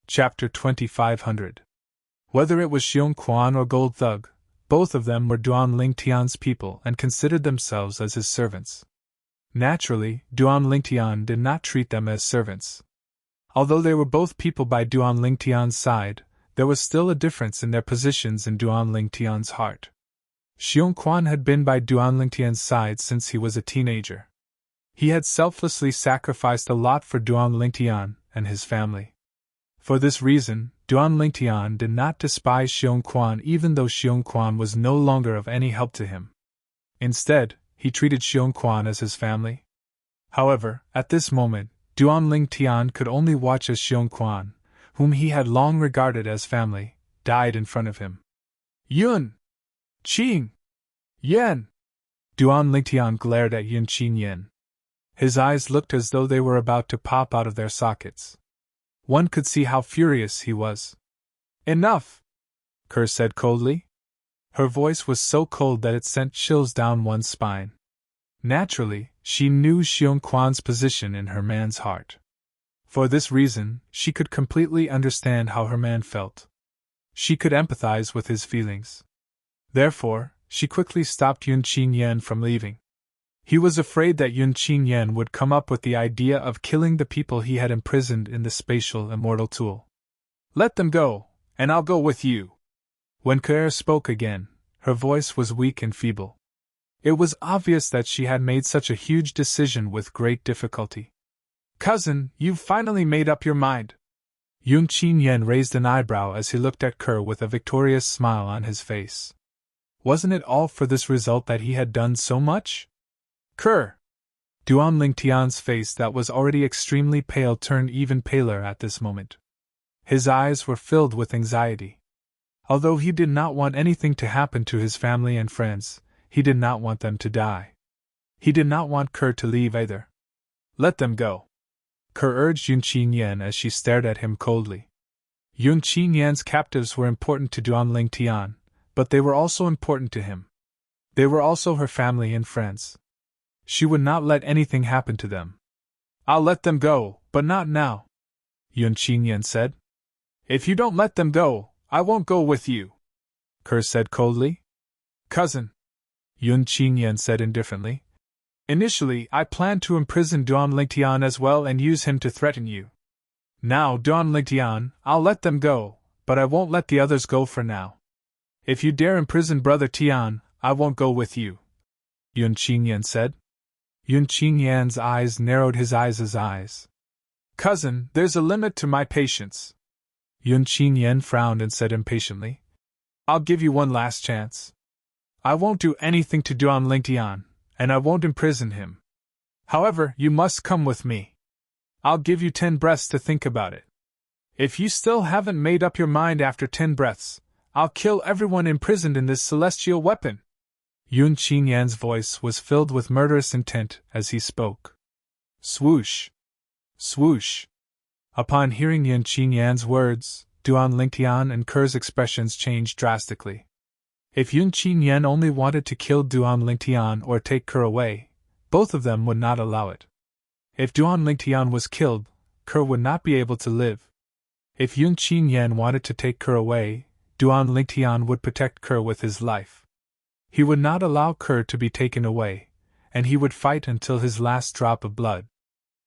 Chapter 2500. Whether it was Xiong Quan or Gold Thug, both of them were Duan Lingtian's people and considered themselves as his servants. Naturally, Duan Lingtian did not treat them as servants. Although they were both people by Duan Lingtian's side, there was still a difference in their positions in Duan Lingtian's heart. Xiong Quan had been by Duan Lingtian's side since he was a teenager. He had selflessly sacrificed a lot for Duan Lingtian and his family. For this reason, Duan Lingtian did not despise Xiong Quan even though Xiong Quan was no longer of any help to him. Instead, he treated Xiong Quan as his family. However, at this moment, Duan Lingtian could only watch as Xiong Quan, whom he had long regarded as family, died in front of him. Yun! Qing! Yan! Duan Lingtian glared at Yun Qing Yan. His eyes looked as though they were about to pop out of their sockets. One could see how furious he was. Enough! Kerr said coldly. Her voice was so cold that it sent chills down one's spine. Naturally, she knew Xiong Quan's position in her man's heart. For this reason, she could completely understand how her man felt. She could empathize with his feelings. Therefore, she quickly stopped Yun Qing Yan from leaving. He was afraid that Yun Qing Yan would come up with the idea of killing the people he had imprisoned in the spatial immortal tool. Let them go, and I'll go with you. When Kerr spoke again, her voice was weak and feeble. It was obvious that she had made such a huge decision with great difficulty. Cousin, you've finally made up your mind. Yun Qing Yan raised an eyebrow as he looked at Kerr with a victorious smile on his face. Wasn't it all for this result that he had done so much? Kerr! Duan Lingtian's face that was already extremely pale turned even paler at this moment. His eyes were filled with anxiety. Although he did not want anything to happen to his family and friends, he did not want them to die. He did not want Kerr to leave either. Let them go. Kerr urged Yun Qing Yan as she stared at him coldly. Yun Qing Yan's captives were important to Duan Lingtian, but they were also important to him. They were also her family and friends. She would not let anything happen to them. I'll let them go, but not now, Yun Qing Yan said. If you don't let them go, I won't go with you, Kerr said coldly. Cousin, Yun Qing Yan said indifferently. Initially, I planned to imprison Duan Lingtian as well and use him to threaten you. Now, Duan Lingtian, I'll let them go, but I won't let the others go for now. If you dare imprison Brother Tian, I won't go with you, Yun Qing Yan said. Yun Qing Yan's eyes narrowed his eyes. Cousin, there's a limit to my patience. Yun Qing Yan frowned and said impatiently. I'll give you one last chance. I won't do anything to Duan Lingtian, and I won't imprison him. However, you must come with me. I'll give you 10 breaths to think about it. If you still haven't made up your mind after 10 breaths, I'll kill everyone imprisoned in this celestial weapon. Yun Qing Yan's voice was filled with murderous intent as he spoke. Swoosh! Swoosh! Upon hearing Yun Qing Yan's words, Duan Lingtian and Kerr's expressions changed drastically. If Yun Qing Yan only wanted to kill Duan Lingtian or take Kerr away, both of them would not allow it. If Duan Lingtian was killed, Kerr would not be able to live. If Yun Qing Yan wanted to take Kerr away, Duan Lingtian would protect Kerr with his life. He would not allow Kerr to be taken away, and he would fight until his last drop of blood.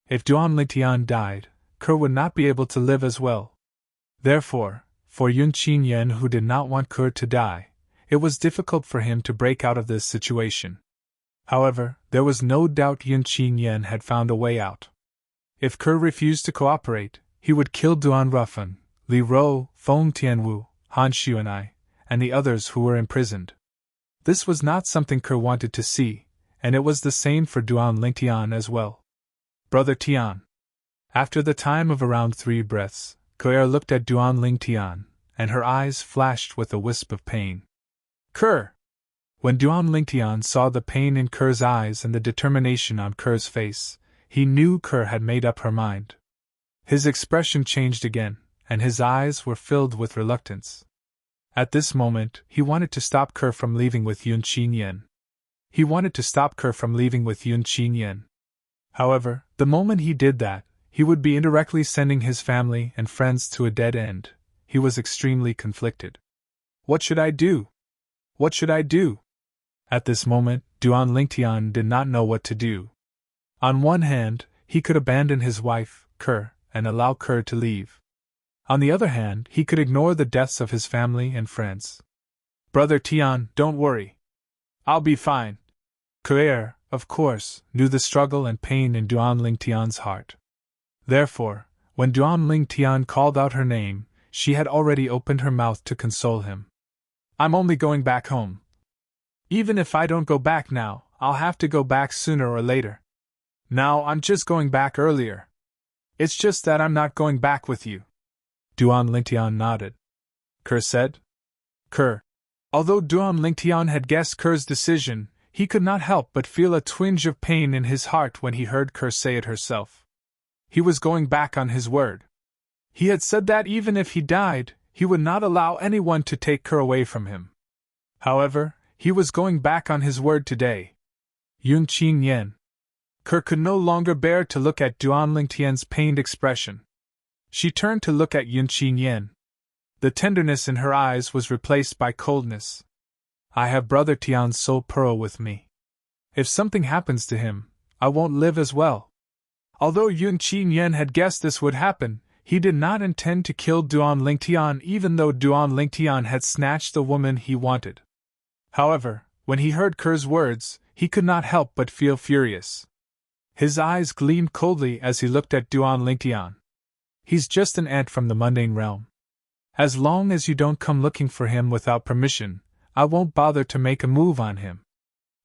If Duan Lingtian died, Kerr would not be able to live as well. Therefore, for Yun Qing Yan, who did not want Kerr to die, it was difficult for him to break out of this situation. However, there was no doubt Yun Qing Yan had found a way out. If Kerr refused to cooperate, he would kill Duan Ruffin, Li Ro, Feng Tianwu, Han Xuanai, and the others who were imprisoned. This was not something Kerr wanted to see, and it was the same for Duan Lingtian as well. Brother Tian. After the time of around 3 breaths, Kerr looked at Duan Lingtian, and her eyes flashed with a wisp of pain. Kerr! When Duan Lingtian saw the pain in Kerr's eyes and the determination on Kerr's face, he knew Kerr had made up her mind. His expression changed again, and his eyes were filled with reluctance. At this moment, he wanted to stop Kerr from leaving with Yun Qing Yan. However, the moment he did that, he he would be indirectly sending his family and friends to a dead end. He was extremely conflicted. What should I do? What should I do? At this moment, Duan Lingtian did not know what to do. On one hand, he could abandon his wife, Ker, and allow Ker to leave. On the other hand, he could ignore the deaths of his family and friends. Brother Tian, don't worry. I'll be fine. Ker, of course, knew the struggle and pain in Duan Lingtian's heart. Therefore, when Duan Lingtian called out her name, she had already opened her mouth to console him. I'm only going back home. Even if I don't go back now, I'll have to go back sooner or later. Now I'm just going back earlier. It's just that I'm not going back with you. Duan Lingtian nodded. Ker said. Ker. Although Duan Lingtian had guessed Ker's decision, he could not help but feel a twinge of pain in his heart when he heard Ker say it herself. He was going back on his word. He had said that even if he died, he would not allow anyone to take Ker away from him. However, he was going back on his word today. Yun Qing Yen. Ker could no longer bear to look at Duan Lingtian's pained expression. She turned to look at Yun Qing Yen. The tenderness in her eyes was replaced by coldness. I have Brother Tian's soul pearl with me. If something happens to him, I won't live as well. Although Yun Qing Yen had guessed this would happen, he did not intend to kill Duan Lingtian even though Duan Lingtian had snatched the woman he wanted. However, when he heard Ker's words, he could not help but feel furious. His eyes gleamed coldly as he looked at Duan Lingtian. He's just an ant from the mundane realm. As long as you don't come looking for him without permission, I won't bother to make a move on him.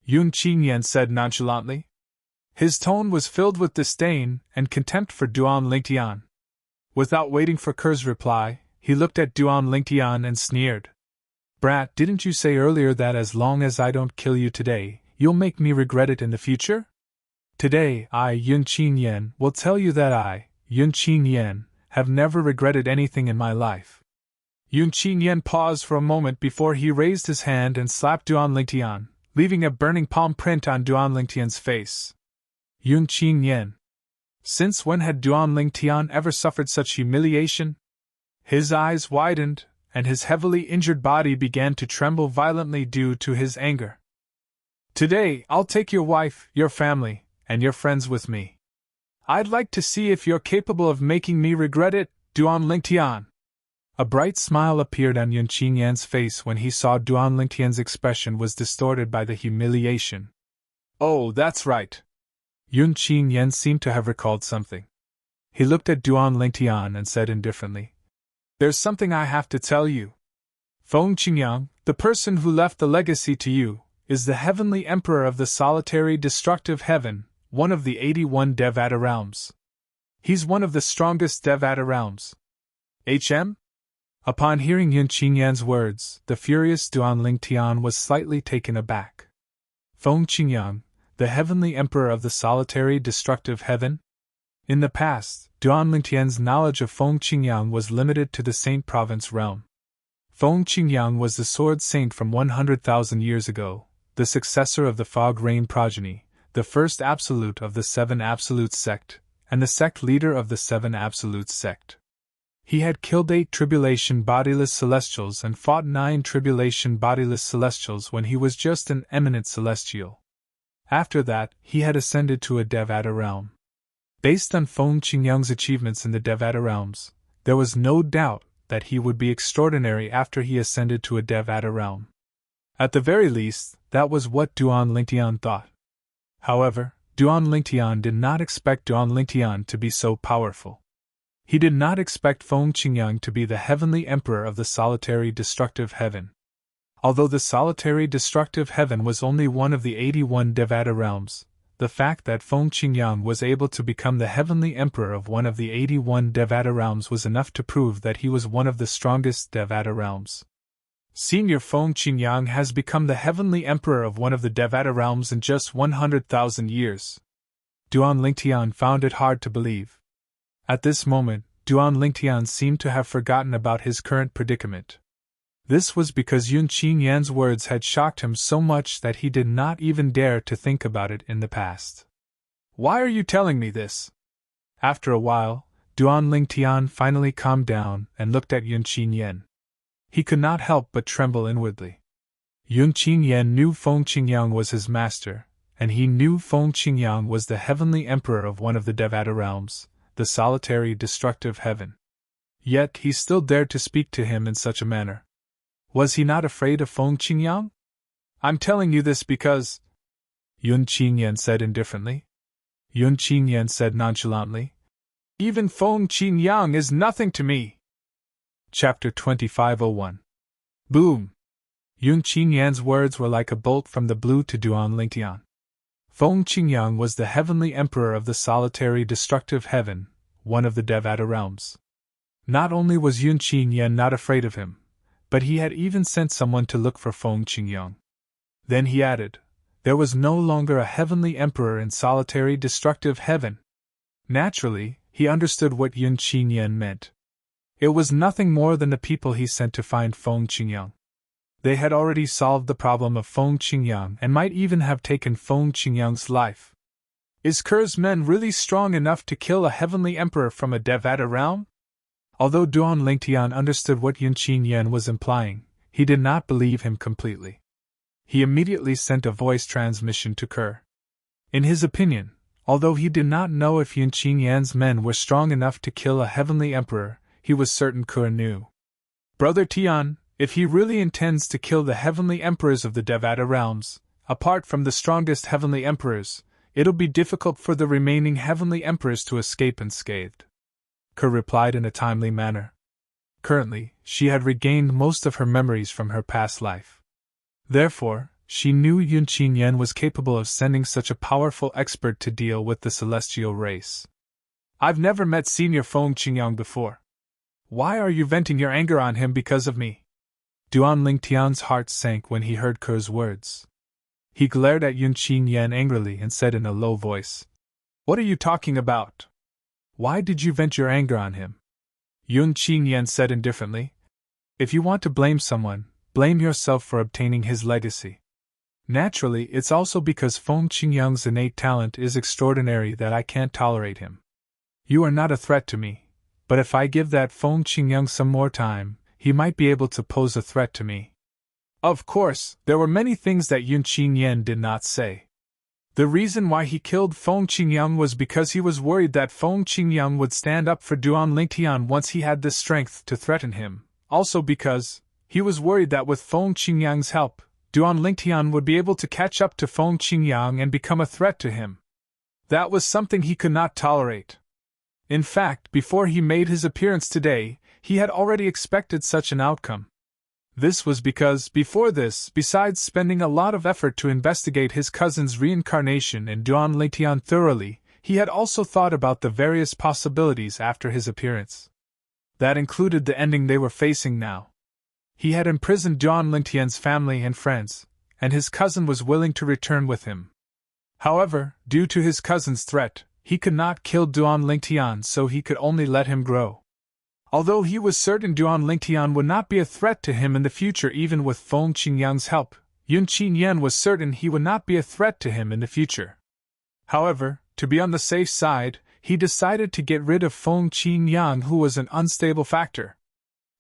Yun Qing Yen said nonchalantly. His tone was filled with disdain and contempt for Duan Lingtian. Without waiting for Ker's reply, he looked at Duan Lingtian and sneered. Brat, didn't you say earlier that as long as I don't kill you today, you'll make me regret it in the future? Today, I, Yun Qing Yen, will tell you that I, Yun Qing Yen, have never regretted anything in my life. Yun Qing Yen paused for a moment before he raised his hand and slapped Duan Lingtian, leaving a burning palm print on Duan Lingtian's face. Yun Qing Yen. Since when had Duan Lingtian ever suffered such humiliation? His eyes widened, and his heavily injured body began to tremble violently due to his anger. Today, I'll take your wife, your family, and your friends with me. I'd like to see if you're capable of making me regret it, Duan Lingtian. A bright smile appeared on Yun Qing Yan's face when he saw Duan Lingtian's expression was distorted by the humiliation. Oh, that's right. Yun Qing Yan seemed to have recalled something. He looked at Duan Lingtian and said indifferently, There's something I have to tell you. Feng Qingyang, the person who left the legacy to you, is the heavenly emperor of the solitary destructive heaven, one of the 81 Devata realms. He's one of the strongest Devata realms. HM? Upon hearing Yun Qing Yan's words, the furious Duan Lingtian was slightly taken aback. Feng Qingyang, the heavenly emperor of the solitary destructive heaven? In the past, Duan Lingtian's knowledge of Feng Qingyang was limited to the Saint Province realm. Feng Qingyang was the sword saint from 100,000 years ago, the successor of the Fog Rain progeny, the first absolute of the Seven Absolutes sect, and the sect leader of the Seven Absolutes sect. He had killed 8 tribulation bodiless celestials and fought 9 tribulation bodiless celestials when he was just an eminent celestial. After that, he had ascended to a Devata realm. Based on Feng Qingyang's achievements in the Devata realms, there was no doubt that he would be extraordinary after he ascended to a Devata realm. At the very least, that was what Duan Lingtian thought. However, Duan Lingtian did not expect Duan Lingtian to be so powerful. He did not expect Feng Qingyang to be the heavenly emperor of the solitary destructive heaven. Although the solitary destructive heaven was only one of the 81 Devata realms, the fact that Feng Qingyang was able to become the heavenly emperor of one of the 81 Devata realms was enough to prove that he was one of the strongest Devata realms. Senior Feng Qingyang has become the heavenly emperor of one of the Devata realms in just 100,000 years. Duan Lingtian found it hard to believe. At this moment, Duan Lingtian seemed to have forgotten about his current predicament. This was because Yun Qing Yan's words had shocked him so much that he did not even dare to think about it in the past. Why are you telling me this? After a while, Duan Lingtian finally calmed down and looked at Yun Qin Yen. He could not help but tremble inwardly. Yun Qin Yen knew Feng Qingyang was his master, and he knew Feng Qingyang was the heavenly emperor of one of the Devata realms, the solitary destructive heaven. Yet he still dared to speak to him in such a manner. Was he not afraid of Feng Qingyang? I'm telling you this because, Yun Qin Yen said indifferently. Yun Qin Yen said nonchalantly, even Feng Qingyang is nothing to me. Chapter 2501. Boom! Yun Qin Yan's words were like a bolt from the blue to Duan Lingtian. Feng Qingyang was the heavenly emperor of the solitary destructive heaven, one of the Devata realms. Not only was Yun Qin Yen not afraid of him, but he had even sent someone to look for Feng Qingyang. Then he added, there was no longer a heavenly emperor in solitary destructive heaven. Naturally, he understood what Yun Qin Yen meant. It was nothing more than the people he sent to find Feng Qingyang. They had already solved the problem of Feng Qingyang and might even have taken Feng Qingyang's life. Is Ker's men really strong enough to kill a heavenly emperor from a Devata realm? Although Duan Lingtian understood what Yun Qin Yen was implying, he did not believe him completely. He immediately sent a voice transmission to Ker. In his opinion, although he did not know if Yun Qin Yan's men were strong enough to kill a heavenly emperor, he was certain Ker knew. Brother Tian, if he really intends to kill the heavenly emperors of the Devata realms, apart from the strongest heavenly emperors, it'll be difficult for the remaining heavenly emperors to escape unscathed. Ker replied in a timely manner. Currently, she had regained most of her memories from her past life. Therefore, she knew Yun Qin Yen was capable of sending such a powerful expert to deal with the celestial race. I've never met Senior Feng Qingyang before. Why are you venting your anger on him because of me? Duan Lingtian's heart sank when he heard Ker's words. He glared at Yun Qin Yen angrily and said in a low voice, what are you talking about? Why did you vent your anger on him? Yun Qin Yen said indifferently, if you want to blame someone, blame yourself for obtaining his legacy. Naturally, it's also because Feng Qingyang's innate talent is extraordinary that I can't tolerate him. You are not a threat to me, but if I give that Feng Qingyang some more time, he might be able to pose a threat to me. Of course, there were many things that Yun Qin Yen did not say. The reason why he killed Feng Qingyang was because he was worried that Feng Qingyang would stand up for Duan Lingtian once he had the strength to threaten him, also because he was worried that with Feng Qingyang's help, Duan Lingtian would be able to catch up to Feng Qingyang and become a threat to him. That was something he could not tolerate. In fact, before he made his appearance today, he had already expected such an outcome. This was because, before this, besides spending a lot of effort to investigate his cousin's reincarnation and Duan Lingtian thoroughly, he had also thought about the various possibilities after his appearance. That included the ending they were facing now. He had imprisoned Duan Lingtian's family and friends, and his cousin was willing to return with him. However, due to his cousin's threat, he could not kill Duan Lingtian, so he could only let him grow. Although he was certain Duan Lingtian would not be a threat to him in the future even with Feng Qingyang's help, Yun Qin Yen was certain he would not be a threat to him in the future. However, to be on the safe side, he decided to get rid of Feng Qingyang, who was an unstable factor.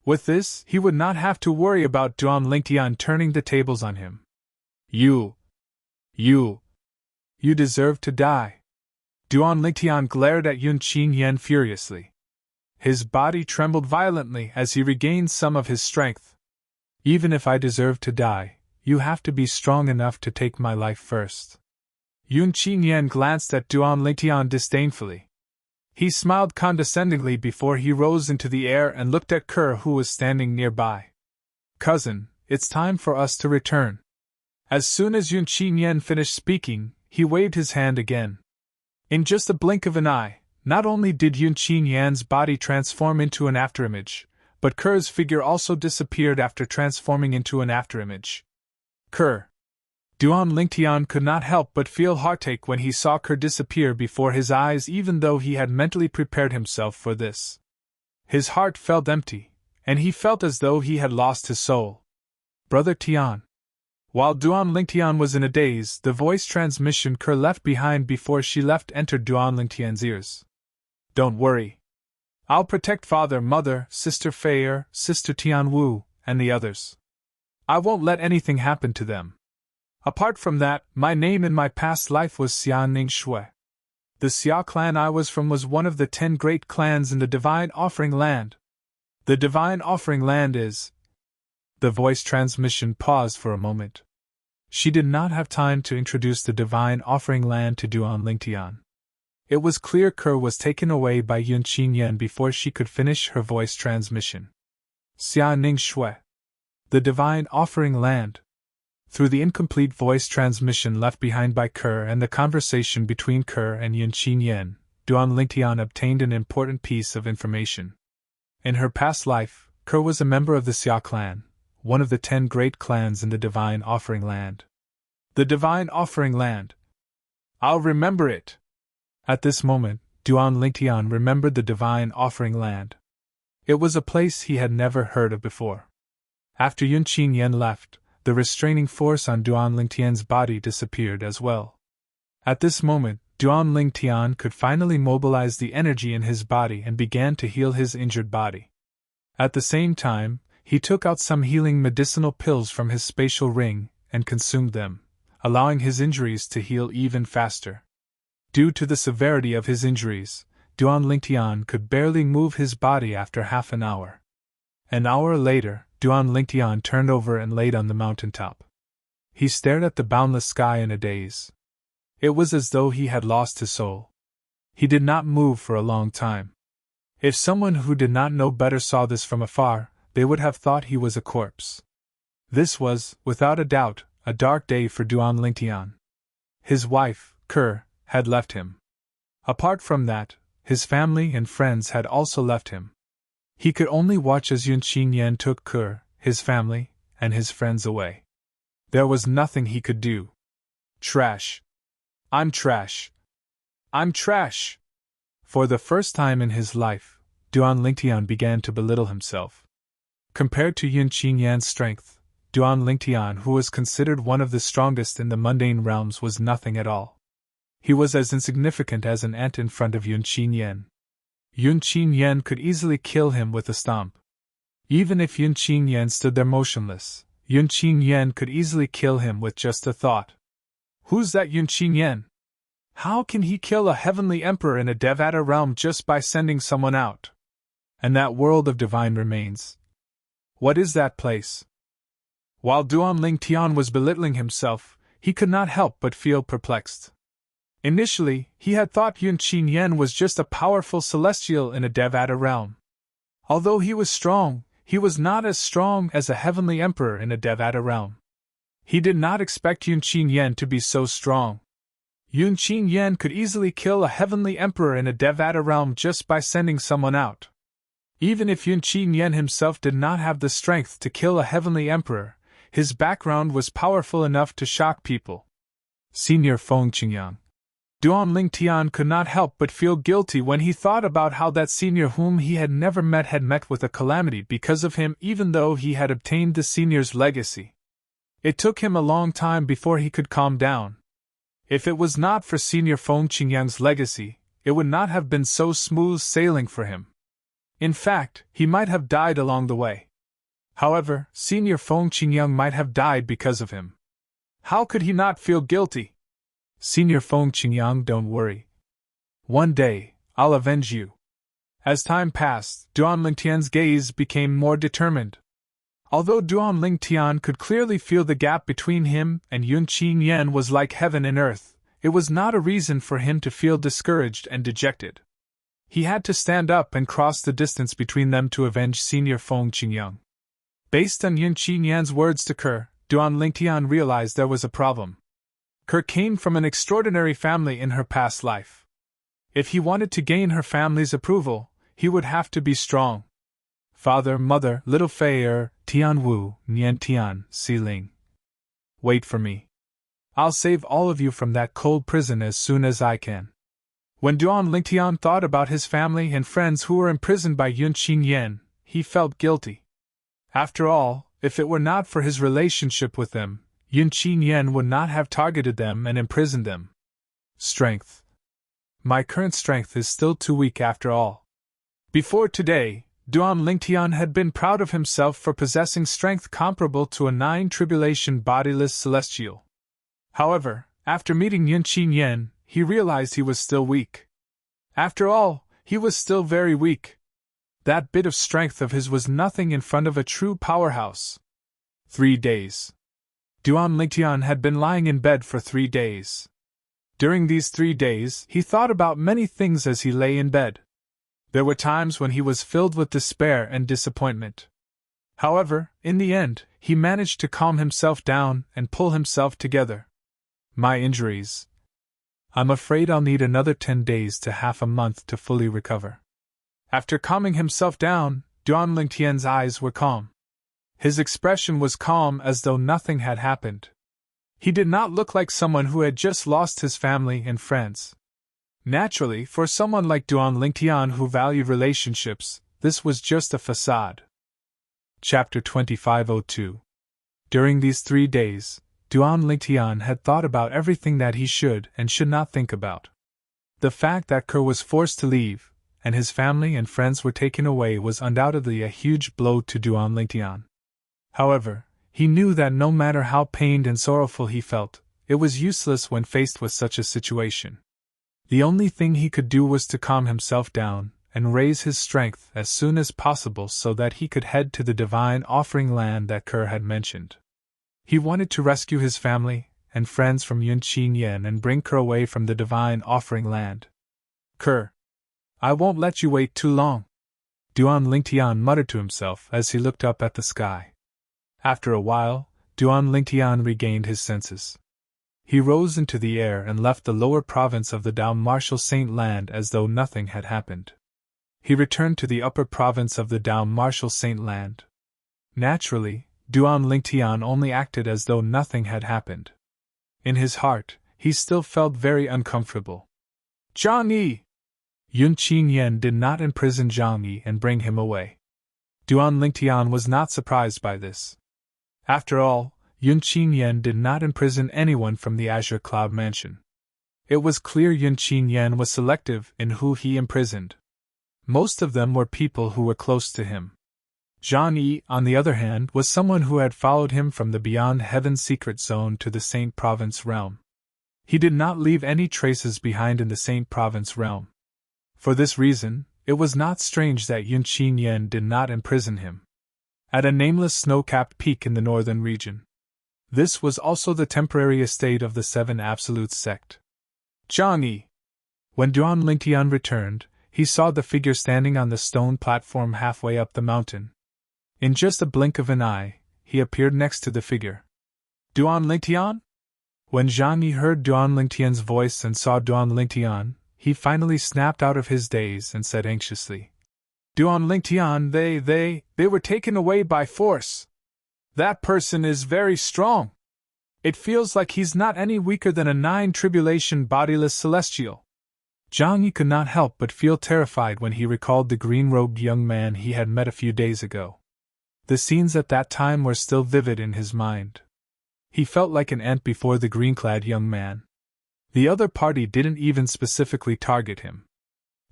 With this, he would not have to worry about Duan Lingtian turning the tables on him. You deserve to die. Duan Lingtian glared at Yun Qin Yen furiously. His body trembled violently as he regained some of his strength. Even if I deserve to die, you have to be strong enough to take my life first. Yun Qin Yen glanced at Duan Lingtian disdainfully. He smiled condescendingly before he rose into the air and looked at Ker, who was standing nearby. Cousin, it's time for us to return. As soon as Yun Qin Yen finished speaking, he waved his hand again. In just a blink of an eye, not only did Yun Qin Yan's body transform into an afterimage, but Ker's figure also disappeared after transforming into an afterimage. Ker. Duan Lingtian could not help but feel heartache when he saw Ker disappear before his eyes, even though he had mentally prepared himself for this. His heart felt empty, and he felt as though he had lost his soul. Brother Tian. While Duan Lingtian was in a daze, the voice transmission Ker left behind before she left entered Duan Lingtian's ears. Don't worry. I'll protect father, mother, sister Fei, sister Tianwu, and the others. I won't let anything happen to them. Apart from that, my name in my past life was Xia Ningshui. The Xia clan I was from was one of the 10 great clans in the Divine Offering Land. The Divine Offering Land is... The voice transmission paused for a moment. She did not have time to introduce the Divine Offering Land to Duan Lingtian. It was clear Ke was taken away by Yun Qinyan before she could finish her voice transmission. Xia Ningshui. The Divine Offering Land. Through the incomplete voice transmission left behind by Ke and the conversation between Ke and Yun Qinyan, Duan Lingtian obtained an important piece of information. In her past life, Ke was a member of the Xia clan, one of the 10 great clans in the Divine Offering Land. The Divine Offering Land. I'll remember it. At this moment, Duan Lingtian remembered the Divine Offering Land. It was a place he had never heard of before. After Yun Qinyan left, the restraining force on Duan Lingtian's body disappeared as well. At this moment, Duan Lingtian could finally mobilize the energy in his body and began to heal his injured body. At the same time, he took out some healing medicinal pills from his spatial ring and consumed them, allowing his injuries to heal even faster. Due to the severity of his injuries, Duan Lingtian could barely move his body after half an hour. An hour later, Duan Lingtian turned over and laid on the mountaintop. He stared at the boundless sky in a daze. It was as though he had lost his soul. He did not move for a long time. If someone who did not know better saw this from afar, they would have thought he was a corpse. This was, without a doubt, a dark day for Duan Lingtian. His wife, Ke, had left him. Apart from that, his family and friends had also left him. He could only watch as Yun Qinyan took Ke, his family, and his friends away. There was nothing he could do. Trash. I'm trash. I'm trash. For the first time in his life, Duan Lingtian began to belittle himself. Compared to Yun Qinyan's strength, Duan Lingtian, who was considered one of the strongest in the mundane realms, was nothing at all. He was as insignificant as an ant in front of Yun Qinyan. Yun Qinyan could easily kill him with a stomp. Even if Yun Qinyan stood there motionless, Yun Qinyan could easily kill him with just a thought. Who's that Yun Qinyan? How can he kill a heavenly emperor in a Devata realm just by sending someone out? And that world of divine remains. What is that place? While Duan Lingtian was belittling himself, he could not help but feel perplexed. Initially, he had thought Yun Qinyan was just a powerful celestial in a Devata realm. Although he was strong, he was not as strong as a heavenly emperor in a Devata realm. He did not expect Yun Qinyan to be so strong. Yun Qinyan could easily kill a heavenly emperor in a Devata realm just by sending someone out. Even if Yun Qinyan himself did not have the strength to kill a heavenly emperor, his background was powerful enough to shock people. Senior Feng Qingyang. Duan Lingtian could not help but feel guilty when he thought about how that senior whom he had never met had met with a calamity because of him, even though he had obtained the senior's legacy. It took him a long time before he could calm down. If it was not for Senior Feng Qingyang's legacy, it would not have been so smooth sailing for him. In fact, he might have died along the way. However, Senior Feng Qingyang might have died because of him. How could he not feel guilty? Senior Feng Qingyang, don't worry. One day, I'll avenge you. As time passed, Duan Lingtian's gaze became more determined. Although Duan Lingtian could clearly feel the gap between him and Yun Qinyan was like heaven and earth, it was not a reason for him to feel discouraged and dejected. He had to stand up and cross the distance between them to avenge Senior Feng Qingyang. Based on Yun Qinyan's words to Ke, Duan Lingtian realized there was a problem. Ke came from an extraordinary family in her past life. If he wanted to gain her family's approval, he would have to be strong. Father, mother, little Fei, Tianwu, Nian Tian, Xiling. Wait for me. I'll save all of you from that cold prison as soon as I can. When Duan Lingtian thought about his family and friends who were imprisoned by Yun Qinyan, he felt guilty. After all, if it were not for his relationship with them, Yun Qinyan would not have targeted them and imprisoned them. Strength. my current strength is still too weak after all. Before today, Duan Lingtian had been proud of himself for possessing strength comparable to a 9 tribulation bodiless celestial. However, after meeting Yunqin Yen, he realized he was still weak. After all, he was still very weak. That bit of strength of his was nothing in front of a true powerhouse. 3 days. Duan Lingtian had been lying in bed for 3 days. During these 3 days, he thought about many things as he lay in bed. There were times when he was filled with despair and disappointment. However, in the end, he managed to calm himself down and pull himself together. My injuries. I'm afraid I'll need another 10 days to half a month to fully recover. After calming himself down, Duan Lingtian's eyes were calm. His expression was calm as though nothing had happened. He did not look like someone who had just lost his family and friends. Naturally, for someone like Duan Lingtian who valued relationships, this was just a facade. Chapter 2502. During these 3 days, Duan Lingtian had thought about everything that he should and should not think about. The fact that Kerr was forced to leave, and his family and friends were taken away was undoubtedly a huge blow to Duan Lingtian. However, he knew that no matter how pained and sorrowful he felt, it was useless when faced with such a situation. The only thing he could do was to calm himself down and raise his strength as soon as possible so that he could head to the divine offering land that Kerr had mentioned. He wanted to rescue his family and friends from Yunqin Yen and bring Kerr away from the divine offering land. Kerr, I won't let you wait too long, Duan Lingtian muttered to himself as he looked up at the sky. After a while, Duan Lingtian regained his senses. He rose into the air and left the lower province of the Dao Martial Saint Land as though nothing had happened. He returned to the upper province of the Dao Martial Saint Land. Naturally, Duan Lingtian only acted as though nothing had happened. In his heart, he still felt very uncomfortable. Zhang Yi! Yunqin Yen did not imprison Zhang Yi and bring him away. Duan Lingtian was not surprised by this. After all, Yunqin Yen did not imprison anyone from the Azure Cloud Mansion. It was clear Yunqin Yen was selective in who he imprisoned. Most of them were people who were close to him. Zhang Yi, on the other hand, was someone who had followed him from the Beyond Heaven secret zone to the Saint Province realm. He did not leave any traces behind in the Saint Province realm. For this reason, it was not strange that Yunqin Yen did not imprison him. At a nameless snow-capped peak in the northern region. This was also the temporary estate of the 7 Absolutes sect. Zhang Yi. When Duan Lingtian returned, he saw the figure standing on the stone platform halfway up the mountain. In just a blink of an eye, he appeared next to the figure. Duan Lingtian? When Zhang Yi heard Duan Lingtian's voice and saw Duan Lingtian, he finally snapped out of his daze and said anxiously, Duan Lingtian, they were taken away by force. That person is very strong. It feels like he's not any weaker than a 9 tribulation bodiless celestial. Zhang Yi could not help but feel terrified when he recalled the green-robed young man he had met a few days ago. The scenes at that time were still vivid in his mind. He felt like an ant before the green-clad young man. The other party didn't even specifically target him.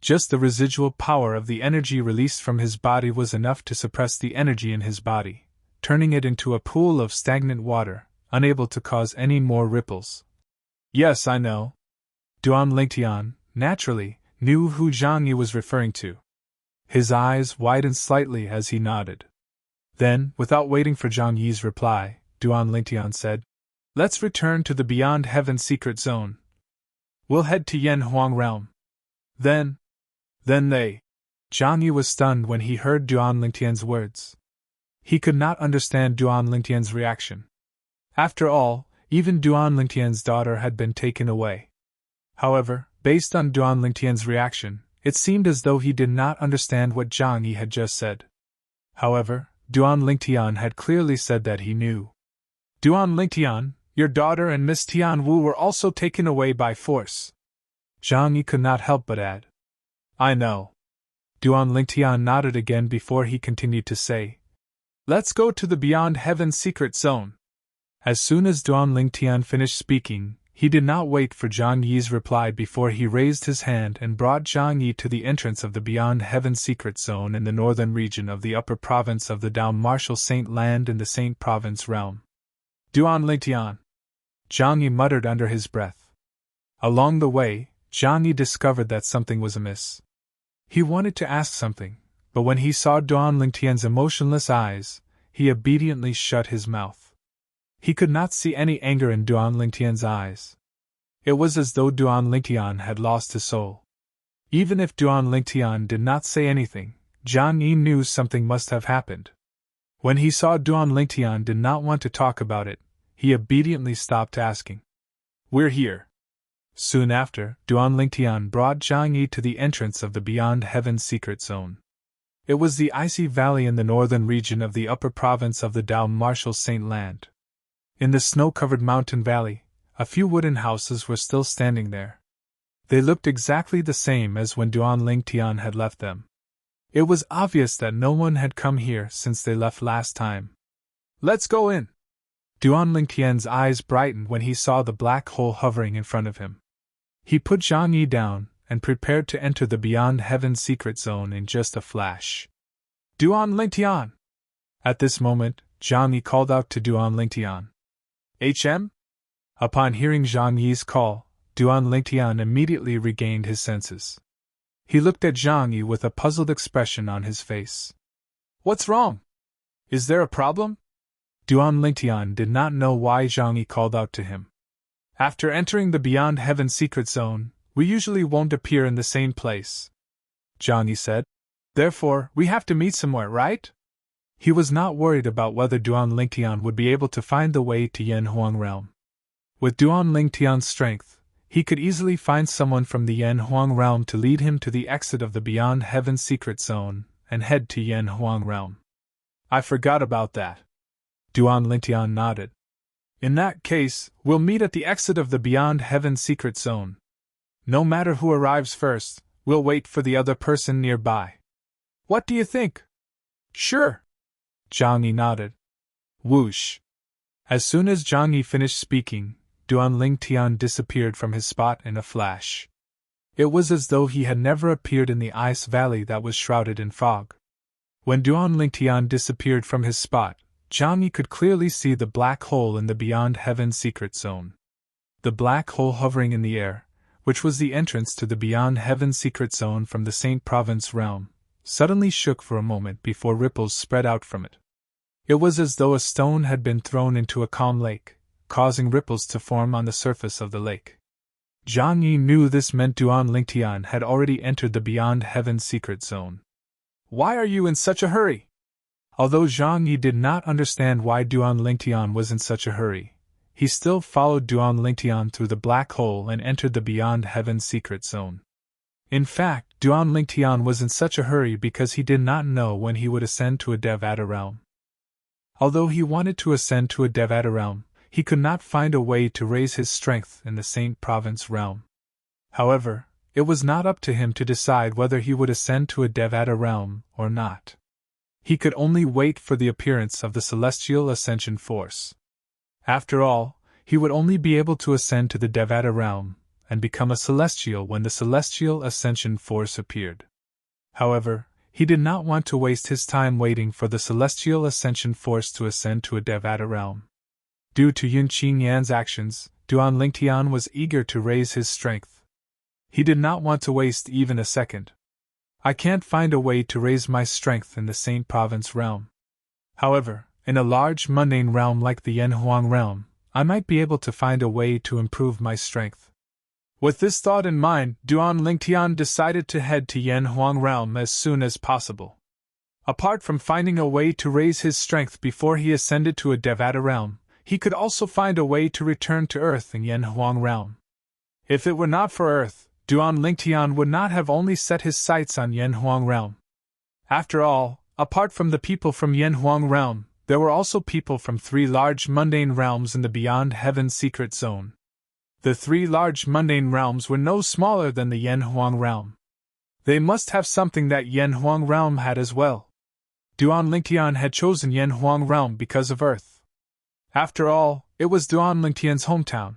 Just the residual power of the energy released from his body was enough to suppress the energy in his body, turning it into a pool of stagnant water, unable to cause any more ripples. Yes, I know. Duan Lingtian, naturally, knew who Zhang Yi was referring to. His eyes widened slightly as he nodded. Then, without waiting for Zhang Yi's reply, Duan Lingtian said, Let's return to the Beyond Heaven secret zone. We'll head to Yen Huang realm. Then they... Zhang Yi was stunned when he heard Duan Lingtian's words. He could not understand Duan Lingtian's reaction. After all, even Duan Lingtian's daughter had been taken away. However, based on Duan Lingtian's reaction, it seemed as though he did not understand what Zhang Yi had just said. However, Duan Lingtian had clearly said that he knew. Duan Lingtian, your daughter and Miss Tianwu were also taken away by force. Zhang Yi could not help but add. I know. Duan Lingtian nodded again before he continued to say, Let's go to the Beyond Heaven secret zone. As soon as Duan Lingtian finished speaking, he did not wait for Zhang Yi's reply before he raised his hand and brought Zhang Yi to the entrance of the Beyond Heaven secret zone in the northern region of the upper province of the Dao Martial Saint Land in the Saint Province realm. Duan Lingtian, Zhang Yi muttered under his breath. Along the way, Zhang Yi discovered that something was amiss. He wanted to ask something, but when he saw Duan Lingtian's emotionless eyes, he obediently shut his mouth. He could not see any anger in Duan Lingtian's eyes. It was as though Duan Lingtian had lost his soul. Even if Duan Lingtian did not say anything, Zhang Yi knew something must have happened. When he saw Duan Lingtian did not want to talk about it, he obediently stopped asking. "We're here." Soon after, Duan Lingtian brought Zhang Yi to the entrance of the Beyond Heaven secret zone. It was the icy valley in the northern region of the upper province of the Dao Martial Saint Land. In the snow-covered mountain valley, a few wooden houses were still standing there. They looked exactly the same as when Duan Lingtian had left them. It was obvious that no one had come here since they left last time. "Let's go in!" Duan Lingtian's eyes brightened when he saw the black hole hovering in front of him. He put Zhang Yi down and prepared to enter the Beyond Heaven secret zone in just a flash. "Duan Lingtian!" At this moment, Zhang Yi called out to Duan Lingtian. "HM?" Upon hearing Zhang Yi's call, Duan Lingtian immediately regained his senses. He looked at Zhang Yi with a puzzled expression on his face. "What's wrong? Is there a problem?" Duan Lingtian did not know why Zhang Yi called out to him. "After entering the Beyond Heaven secret zone, we usually won't appear in the same place," Zhang Yi said. "Therefore, we have to meet somewhere, right?" He was not worried about whether Duan Lingtian would be able to find the way to Yanhuang realm. With Duan Lingtian's strength, he could easily find someone from the Yanhuang realm to lead him to the exit of the Beyond Heaven secret zone and head to Yanhuang realm. "I forgot about that." Duan Lingtian nodded. "In that case, we'll meet at the exit of the Beyond Heaven secret zone. No matter who arrives first, we'll wait for the other person nearby. What do you think?" "Sure." Zhang Yi nodded. Whoosh! As soon as Zhang Yi finished speaking, Duan Lingtian disappeared from his spot in a flash. It was as though he had never appeared in the ice valley that was shrouded in fog. When Duan Lingtian disappeared from his spot, Zhang Yi could clearly see the black hole in the Beyond Heaven secret zone. The black hole hovering in the air, which was the entrance to the Beyond Heaven secret zone from the Saint Province realm, suddenly shook for a moment before ripples spread out from it. It was as though a stone had been thrown into a calm lake, causing ripples to form on the surface of the lake. Zhang Yi knew this meant Duan Lingtian had already entered the Beyond Heaven secret zone. "Why are you in such a hurry?" Although Zhang Yi did not understand why Duan Lingtian was in such a hurry, he still followed Duan Lingtian through the black hole and entered the Beyond Heaven secret zone. In fact, Duan Lingtian was in such a hurry because he did not know when he would ascend to a Devata realm. Although he wanted to ascend to a Devata realm, he could not find a way to raise his strength in the Saint Province realm. However, it was not up to him to decide whether he would ascend to a Devata realm or not. He could only wait for the appearance of the Celestial Ascension Force. After all, he would only be able to ascend to the Devata realm and become a Celestial when the Celestial Ascension Force appeared. However, he did not want to waste his time waiting for the Celestial Ascension Force to ascend to a Devata realm. Due to Yun Qingyan's actions, Duan Lingtian was eager to raise his strength. He did not want to waste even a second. "I can't find a way to raise my strength in the Saint Province realm. However, in a large mundane realm like the Yanhuang realm, I might be able to find a way to improve my strength." With this thought in mind, Duan Lingtian decided to head to Yanhuang realm as soon as possible. Apart from finding a way to raise his strength before he ascended to a Devata realm, he could also find a way to return to Earth in Yanhuang realm. If it were not for Earth, Duan Lingtian would not have only set his sights on Yanhuang realm. After all, apart from the people from Yanhuang realm, there were also people from 3 large mundane realms in the Beyond Heaven secret zone. The 3 large mundane realms were no smaller than the Yanhuang realm. They must have something that Yanhuang realm had as well. Duan Lingtian had chosen Yanhuang realm because of Earth. After all, it was Duan Lingtian's hometown.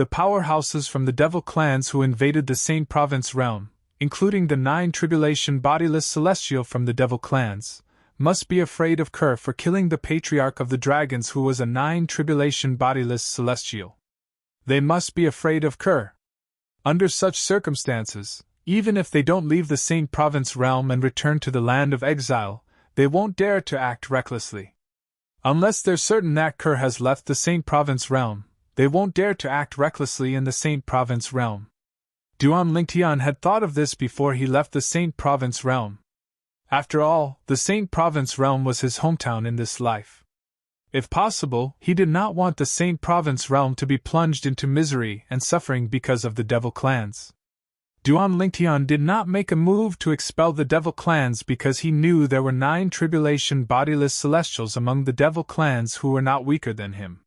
The powerhouses from the devil clans who invaded the Saint Province realm, including the 9 tribulation bodiless celestial from the devil clans, must be afraid of Kerr for killing the patriarch of the dragons who was a 9 tribulation bodiless celestial. They must be afraid of Kerr. Under such circumstances, even if they don't leave the Saint Province realm and return to the land of exile, they won't dare to act recklessly. Unless they're certain that Kerr has left the Saint Province realm, they won't dare to act recklessly in the Saint Province realm. Duan Lingtian had thought of this before he left the Saint Province realm. After all, the Saint Province realm was his hometown in this life. If possible, he did not want the Saint Province realm to be plunged into misery and suffering because of the devil clans. Duan Lingtian did not make a move to expel the devil clans because he knew there were 9 tribulation bodiless celestials among the devil clans who were not weaker than him.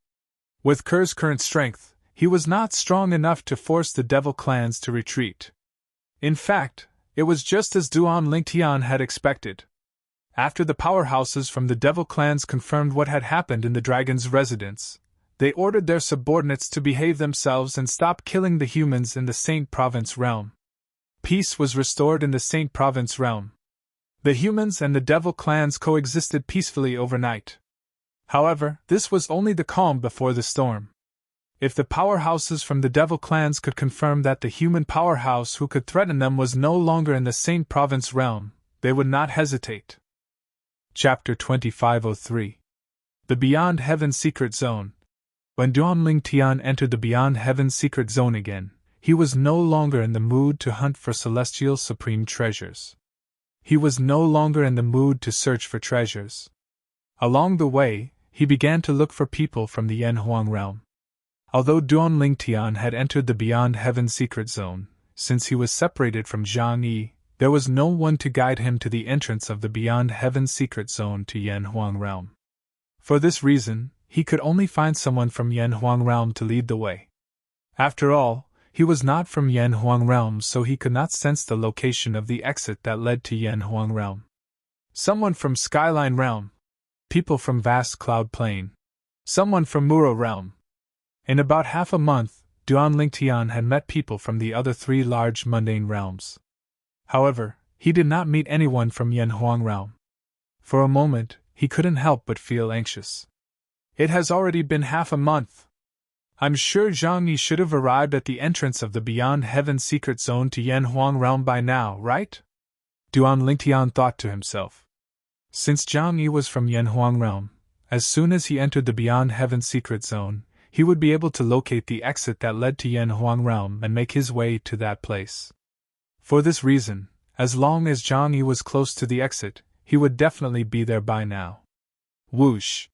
With Kerr's current strength, he was not strong enough to force the devil clans to retreat. In fact, it was just as Duan Lingtian had expected. After the powerhouses from the devil clans confirmed what had happened in the dragon's residence, they ordered their subordinates to behave themselves and stop killing the humans in the Saint Province realm. Peace was restored in the Saint Province realm. The humans and the devil clans coexisted peacefully overnight. However, this was only the calm before the storm. If the powerhouses from the devil clans could confirm that the human powerhouse who could threaten them was no longer in the Saint Province realm, they would not hesitate. Chapter 2503. The Beyond Heaven Secret Zone. When Duan Lingtian entered the Beyond Heaven Secret Zone again, he was no longer in the mood to hunt for celestial supreme treasures. He was no longer in the mood to search for treasures. Along the way, he began to look for people from the Yanhuang realm. Although Duan Lingtian had entered the Beyond Heaven Secret Zone, since he was separated from Zhang Yi, there was no one to guide him to the entrance of the Beyond Heaven Secret Zone to Yanhuang realm. For this reason, he could only find someone from Yanhuang realm to lead the way. After all, he was not from Yanhuang realm, so he could not sense the location of the exit that led to Yanhuang realm. Someone from Skyline realm. People from Vast Cloud Plain. Someone from Muro realm. In about half a month, Duan Lingtian had met people from the other 3 large mundane realms. However, he did not meet anyone from Yanhuang realm. For a moment, he couldn't help but feel anxious. It has already been half a month. I'm sure Zhang Yi should have arrived at the entrance of the Beyond Heaven Secret Zone to Yanhuang realm by now, right? Duan Lingtian thought to himself. Since Zhang Yi was from Yanhuang realm, as soon as he entered the Beyond Heaven Secret Zone, he would be able to locate the exit that led to Yanhuang realm and make his way to that place. For this reason, as long as Zhang Yi was close to the exit, he would definitely be there by now. Whoosh!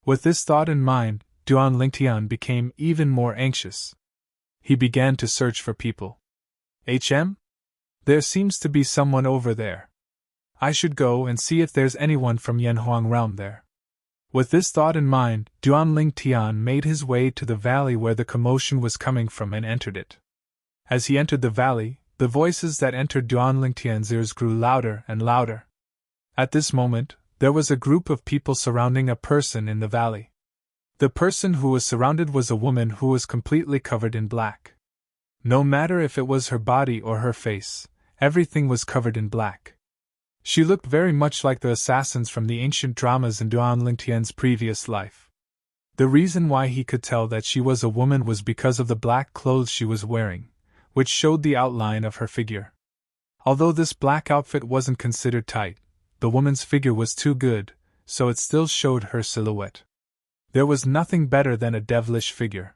With this thought in mind, Duan Lingtian became even more anxious. He began to search for people. There seems to be someone over there. I should go and see if there's anyone from Yanhuang realm there. With this thought in mind, Duan Lingtian made his way to the valley where the commotion was coming from and entered it. As he entered the valley, the voices that entered Duan Lingtian's ears grew louder and louder. At this moment, there was a group of people surrounding a person in the valley. The person who was surrounded was a woman who was completely covered in black. No matter if it was her body or her face, everything was covered in black. She looked very much like the assassins from the ancient dramas in Duan Lingtian's previous life. The reason why he could tell that she was a woman was because of the black clothes she was wearing, which showed the outline of her figure. Although this black outfit wasn't considered tight, the woman's figure was too good, so it still showed her silhouette. There was nothing better than a devilish figure.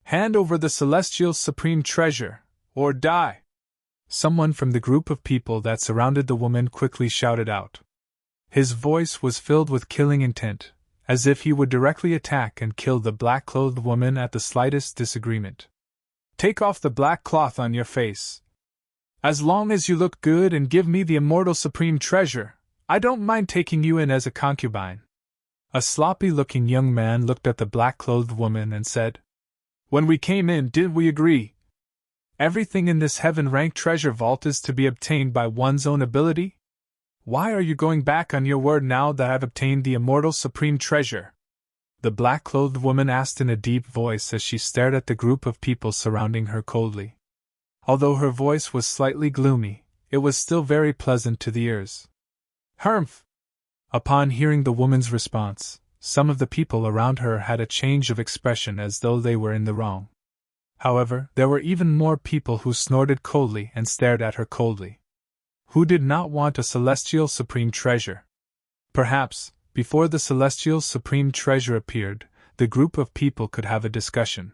Hand over the celestial supreme treasure, or die! Someone from the group of people that surrounded the woman quickly shouted out. His voice was filled with killing intent, as if he would directly attack and kill the black-clothed woman at the slightest disagreement. Take off the black cloth on your face. As long as you look good and give me the immortal supreme treasure, I don't mind taking you in as a concubine. A sloppy-looking young man looked at the black-clothed woman and said, When we came in, didn't we agree? Everything in this heaven-ranked treasure vault is to be obtained by one's own ability? Why are you going back on your word now that I've obtained the immortal supreme treasure? the black-clothed woman asked in a deep voice as she stared at the group of people surrounding her coldly. Although her voice was slightly gloomy, it was still very pleasant to the ears. "Humph!" Upon hearing the woman's response, some of the people around her had a change of expression as though they were in the wrong. However, there were even more people who snorted coldly and stared at her coldly. Who did not want a celestial supreme treasure? Perhaps, before the celestial supreme treasure appeared, the group of people could have a discussion.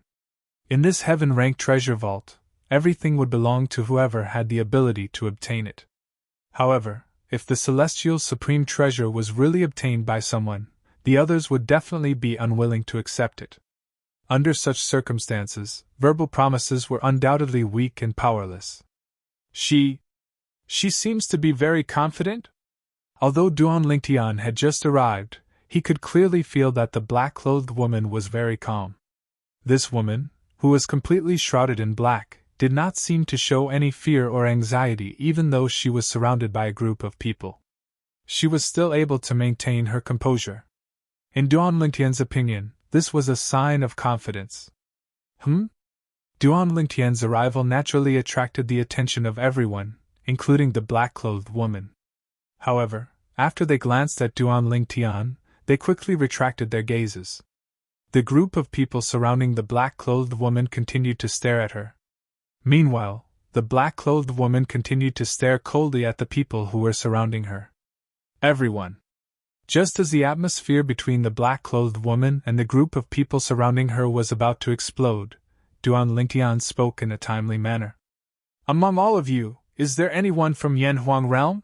In this heaven-ranked treasure vault, everything would belong to whoever had the ability to obtain it. However, if the celestial supreme treasure was really obtained by someone, the others would definitely be unwilling to accept it. Under such circumstances, verbal promises were undoubtedly weak and powerless. She seems to be very confident? Although Duan Lingtian had just arrived, he could clearly feel that the black-clothed woman was very calm. This woman, who was completely shrouded in black, did not seem to show any fear or anxiety even though she was surrounded by a group of people. She was still able to maintain her composure. In Duan Lingtian's opinion, this was a sign of confidence. Duan Lingtian's arrival naturally attracted the attention of everyone, including the black-clothed woman. However, after they glanced at Duan Lingtian, they quickly retracted their gazes. The group of people surrounding the black-clothed woman continued to stare at her. Meanwhile, the black-clothed woman continued to stare coldly at the people who were surrounding her. Everyone. Just as the atmosphere between the black-clothed woman and the group of people surrounding her was about to explode, Duan Lingtian spoke in a timely manner. "Among all of you, is there anyone from Yanhuang realm?"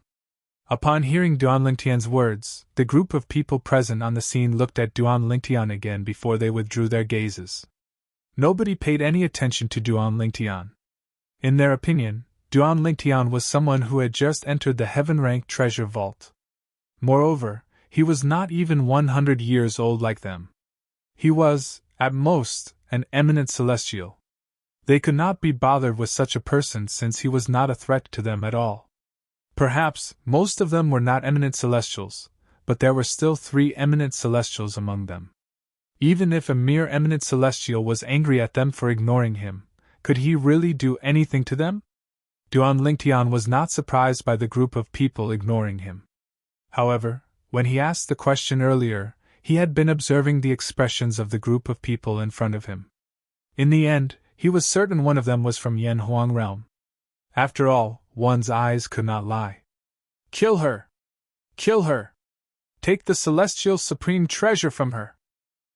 Upon hearing Duan Lingtian's words, the group of people present on the scene looked at Duan Lingtian again before they withdrew their gazes. Nobody paid any attention to Duan Lingtian. In their opinion, Duan Lingtian was someone who had just entered the heaven-ranked treasure vault. Moreover, he was not even 100 years old like them. He was, at most, an eminent celestial. They could not be bothered with such a person since he was not a threat to them at all. Perhaps, most of them were not eminent celestials, but there were still 3 eminent celestials among them. Even if a mere eminent celestial was angry at them for ignoring him, could he really do anything to them? Duan Lingtian was not surprised by the group of people ignoring him. However, when he asked the question earlier, he had been observing the expressions of the group of people in front of him. In the end, he was certain one of them was from Yanhuang realm. After all, one's eyes could not lie. "Kill her! Kill her! Take the celestial supreme treasure from her!"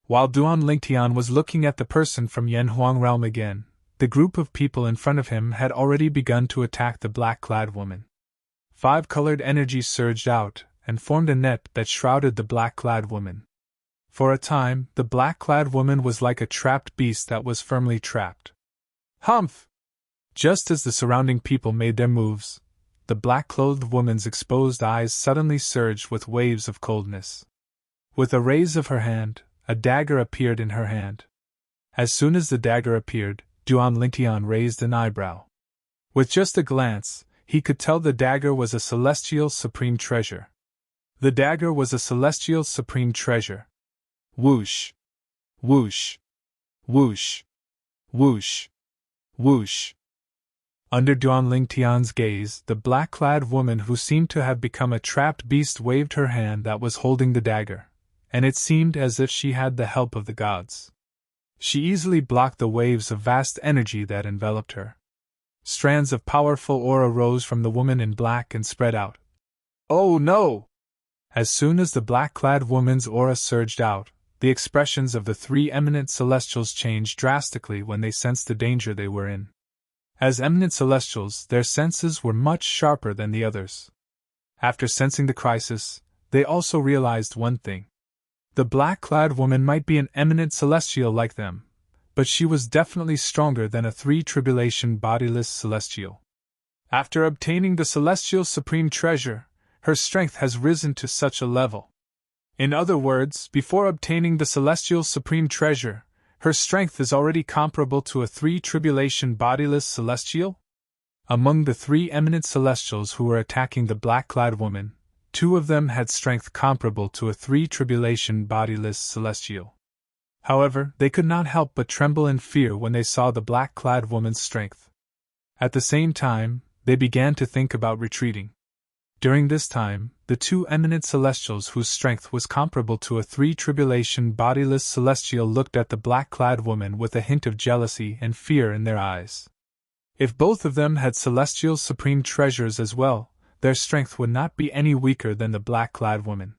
While Duan Lingtian was looking at the person from Yanhuang realm again, the group of people in front of him had already begun to attack the black-clad woman. 5 colored energies surged out and formed a net that shrouded the black-clad woman. For a time, the black-clad woman was like a trapped beast that was firmly trapped. "Humph!" Just as the surrounding people made their moves, the black-clothed woman's exposed eyes suddenly surged with waves of coldness. With a raise of her hand, a dagger appeared in her hand. As soon as the dagger appeared, Duan Lingtian raised an eyebrow. With just a glance, he could tell the dagger was a celestial supreme treasure. The dagger was a celestial supreme treasure. Whoosh! Whoosh! Whoosh! Whoosh! Whoosh! Under Duan Lingtian's gaze, the black-clad woman who seemed to have become a trapped beast waved her hand that was holding the dagger, and it seemed as if she had the help of the gods. She easily blocked the waves of vast energy that enveloped her. Strands of powerful aura rose from the woman in black and spread out. "Oh no!" As soon as the black-clad woman's aura surged out, the expressions of the 3 eminent celestials changed drastically when they sensed the danger they were in. As eminent celestials, their senses were much sharper than the others. After sensing the crisis, they also realized one thing. The black-clad woman might be an eminent celestial like them, but she was definitely stronger than a 3-tribulation bodiless celestial. After obtaining the celestial supreme treasure, her strength has risen to such a level. In other words, before obtaining the celestial supreme treasure, her strength is already comparable to a 3-tribulation bodiless celestial? Among the 3 eminent celestials who were attacking the black-clad woman, 2 of them had strength comparable to a 3-tribulation bodiless celestial. However, they could not help but tremble in fear when they saw the black-clad woman's strength. At the same time, they began to think about retreating. During this time, the two eminent celestials whose strength was comparable to a three-tribulation bodiless celestial looked at the black-clad woman with a hint of jealousy and fear in their eyes. If both of them had celestial supreme treasures as well, their strength would not be any weaker than the black-clad woman.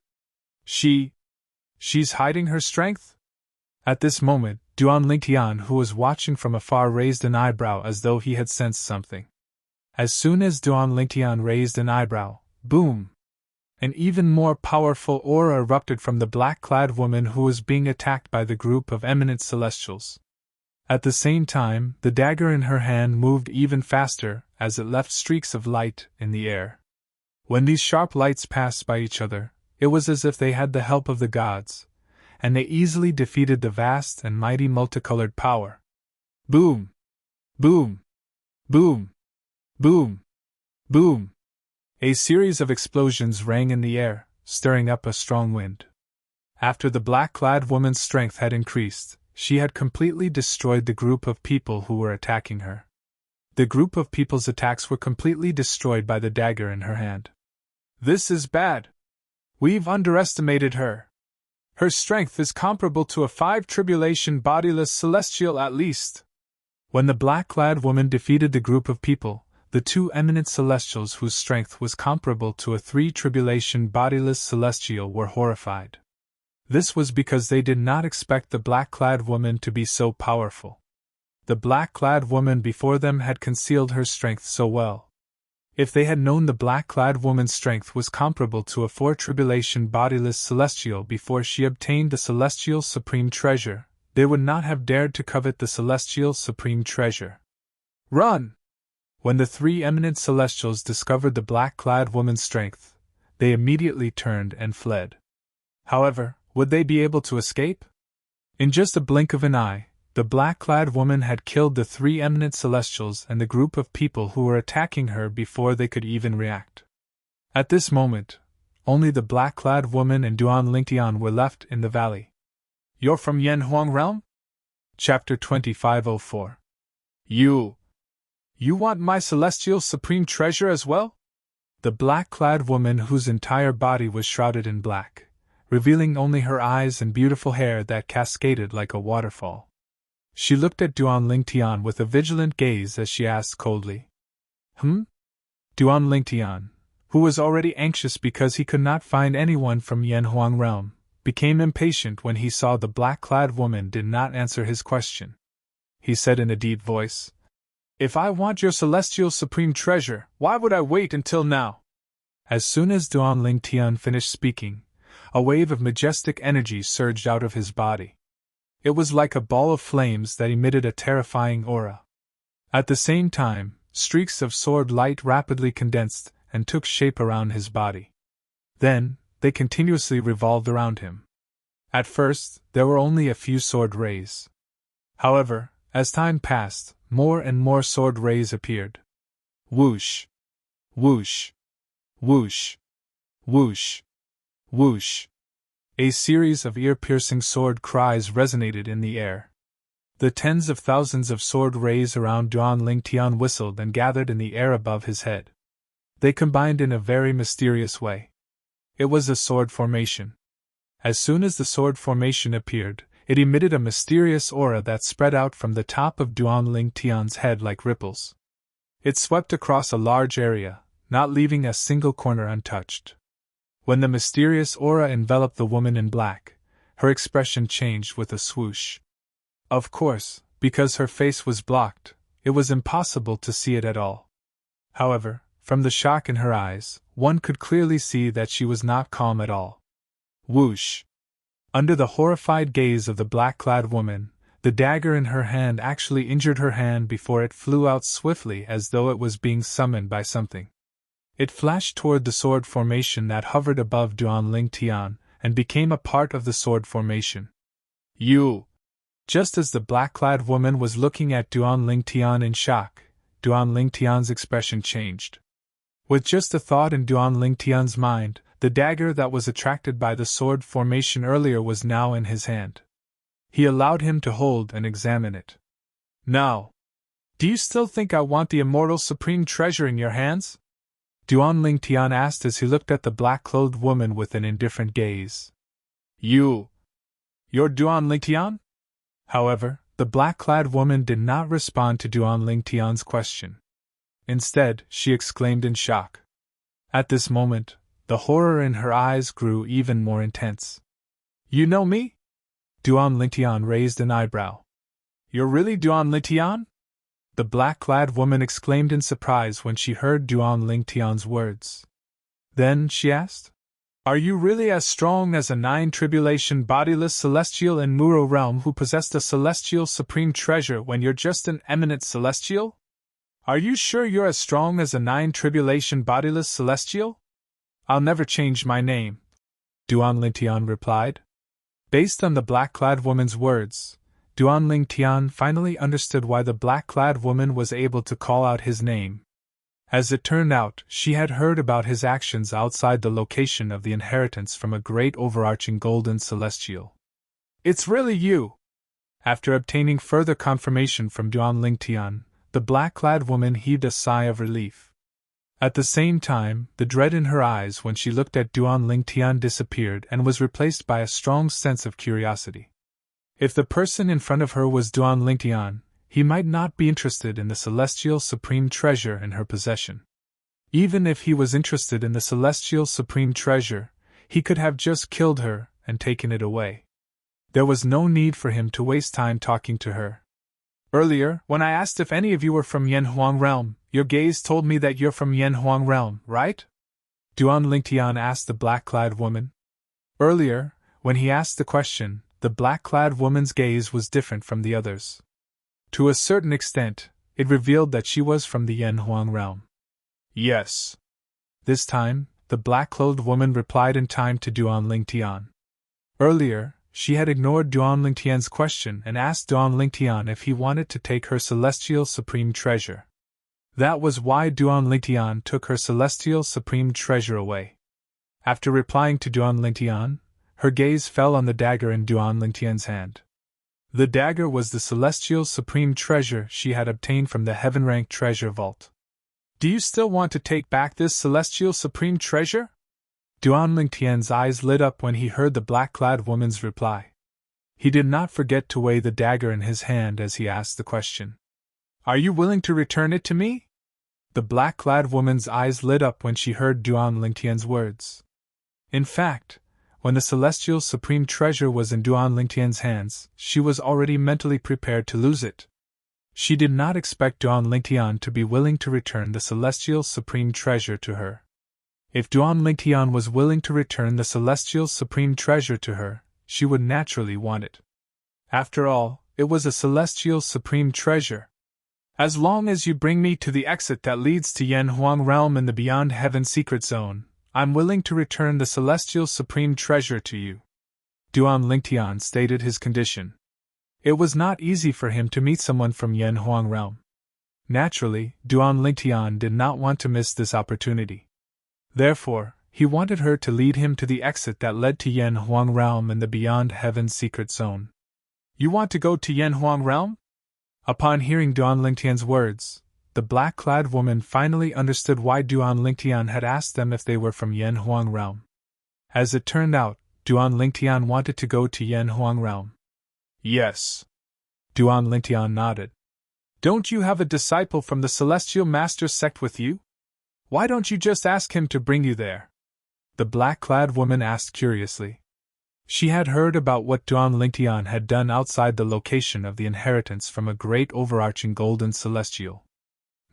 She's hiding her strength? At this moment, Duan Lingtian, who was watching from afar, raised an eyebrow as though he had sensed something. As soon as Duan Lingtian raised an eyebrow, boom! An even more powerful aura erupted from the black-clad woman who was being attacked by the group of eminent celestials. At the same time, the dagger in her hand moved even faster as it left streaks of light in the air. When these sharp lights passed by each other, it was as if they had the help of the gods, and they easily defeated the vast and mighty multicolored power. Boom! Boom! Boom! Boom! Boom! A series of explosions rang in the air, stirring up a strong wind. After the black-clad woman's strength had increased, she had completely destroyed the group of people who were attacking her. The group of people's attacks were completely destroyed by the dagger in her hand. This is bad. We've underestimated her. Her strength is comparable to a five-tribulation bodiless celestial at least. When the black-clad woman defeated the group of people, the two eminent celestials whose strength was comparable to a three-tribulation bodiless celestial were horrified. This was because they did not expect the black-clad woman to be so powerful. The black-clad woman before them had concealed her strength so well. If they had known the black-clad woman's strength was comparable to a four-tribulation bodiless celestial before she obtained the celestial supreme treasure, they would not have dared to covet the celestial supreme treasure. Run! When the three eminent celestials discovered the black-clad woman's strength, they immediately turned and fled. However, would they be able to escape? In just a blink of an eye, the black-clad woman had killed the three eminent celestials and the group of people who were attacking her before they could even react. At this moment, only the black-clad woman and Duan Lingtian were left in the valley. You're from Yanhuang Realm? Chapter 2504. You want my celestial supreme treasure as well? The black-clad woman, whose entire body was shrouded in black, revealing only her eyes and beautiful hair that cascaded like a waterfall. She looked at Duan Lingtian with a vigilant gaze as she asked coldly. Duan Lingtian, who was already anxious because he could not find anyone from Yanhuang Realm, became impatient when he saw the black-clad woman did not answer his question. He said in a deep voice, If I want your celestial supreme treasure, why would I wait until now? As soon as Duan Lingtian finished speaking, a wave of majestic energy surged out of his body. It was like a ball of flames that emitted a terrifying aura. At the same time, streaks of sword light rapidly condensed and took shape around his body. Then, they continuously revolved around him. At first, there were only a few sword rays. However, as time passed, more and more sword rays appeared. Whoosh! Whoosh! Whoosh! Whoosh! Whoosh! A series of ear-piercing sword cries resonated in the air. The tens of thousands of sword rays around Duan Lingtian whistled and gathered in the air above his head. They combined in a very mysterious way. It was a sword formation. As soon as the sword formation appeared, it emitted a mysterious aura that spread out from the top of Duan Lingtian's head like ripples. It swept across a large area, not leaving a single corner untouched. When the mysterious aura enveloped the woman in black, her expression changed with a swoosh. Of course, because her face was blocked, it was impossible to see it at all. However, from the shock in her eyes, one could clearly see that she was not calm at all. Whoosh! Under the horrified gaze of the black-clad woman, the dagger in her hand actually injured her hand before it flew out swiftly as though it was being summoned by something. It flashed toward the sword formation that hovered above Duan Lingtian and became a part of the sword formation. Just as the black-clad woman was looking at Duan Lingtian in shock, Duan Lingtian's expression changed. With just a thought in Duan Lingtian's mind, the dagger that was attracted by the sword formation earlier was now in his hand. He allowed him to hold and examine it. Now, do you still think I want the immortal supreme treasure in your hands? Duan Ling Tian asked as he looked at the black-clothed woman with an indifferent gaze. You're Duan Ling Tian? However, the black-clad woman did not respond to Duan Ling Tian's question. Instead, she exclaimed in shock. At this moment, the horror in her eyes grew even more intense. You know me? Duan Ling Tian raised an eyebrow. You're really Duan Ling Tian? The black-clad woman exclaimed in surprise when she heard Duan Ling Tian's words. Then she asked, Are you really as strong as a 9-tribulation bodiless celestial in Muro realm who possessed a celestial supreme treasure when you're just an eminent celestial? Are you sure you're as strong as a 9-tribulation bodiless celestial? I'll never change my name, Duan Ling Tian replied. Based on the black-clad woman's words, Duan Ling Tian finally understood why the black-clad woman was able to call out his name. As it turned out, she had heard about his actions outside the location of the inheritance from a great overarching golden celestial. It's really you! After obtaining further confirmation from Duan Ling Tian, the black-clad woman heaved a sigh of relief. At the same time, the dread in her eyes when she looked at Duan Ling Tian disappeared and was replaced by a strong sense of curiosity. If the person in front of her was Duan Ling Tian, he might not be interested in the celestial supreme treasure in her possession. Even if he was interested in the celestial supreme treasure, he could have just killed her and taken it away. There was no need for him to waste time talking to her. Earlier, when I asked if any of you were from Yanhuang realm, your gaze told me that you're from Yanhuang realm, right? Duan Ling Tian asked the black-clad woman. Earlier, when he asked the question, the black-clad woman's gaze was different from the others. To a certain extent, it revealed that she was from the Yanhuang realm. Yes. This time, the black-clothed woman replied in time to Duan Ling Tian. Earlier, she had ignored Duan Ling Tian's question and asked Duan Ling Tian if he wanted to take her celestial supreme treasure. That was why Duan Ling Tian took her celestial supreme treasure away. After replying to Duan Ling Tian, her gaze fell on the dagger in Duan Ling Tian's hand. The dagger was the celestial supreme treasure she had obtained from the heaven-ranked treasure vault. Do you still want to take back this celestial supreme treasure? Duan Ling Tian's eyes lit up when he heard the black-clad woman's reply. He did not forget to weigh the dagger in his hand as he asked the question. Are you willing to return it to me? The black-clad woman's eyes lit up when she heard Duan Ling Tian's words. In fact, when the celestial supreme treasure was in Duan Ling Tian's hands, she was already mentally prepared to lose it. She did not expect Duan Ling Tian to be willing to return the celestial supreme treasure to her. If Duan Ling Tian was willing to return the celestial supreme treasure to her, she would naturally want it. After all, it was a celestial supreme treasure. As long as you bring me to the exit that leads to Yanhuang realm in the Beyond Heaven secret zone, I'm willing to return the celestial supreme treasure to you. Duan Ling Tian stated his condition. It was not easy for him to meet someone from Yanhuang realm. Naturally, Duan Ling Tian did not want to miss this opportunity. Therefore, he wanted her to lead him to the exit that led to Yanhuang realm in the Beyond Heaven secret zone. You want to go to Yanhuang realm? Upon hearing Duan Ling Tian's words, the black-clad woman finally understood why Duan Ling Tian had asked them if they were from Yanhuang realm. As it turned out, Duan Ling Tian wanted to go to Yanhuang realm. Yes. Duan Ling Tian nodded. Don't you have a disciple from the Celestial Master sect with you? Why don't you just ask him to bring you there? The black-clad woman asked curiously. She had heard about what Duan Ling Tian had done outside the location of the inheritance from a great overarching golden celestial.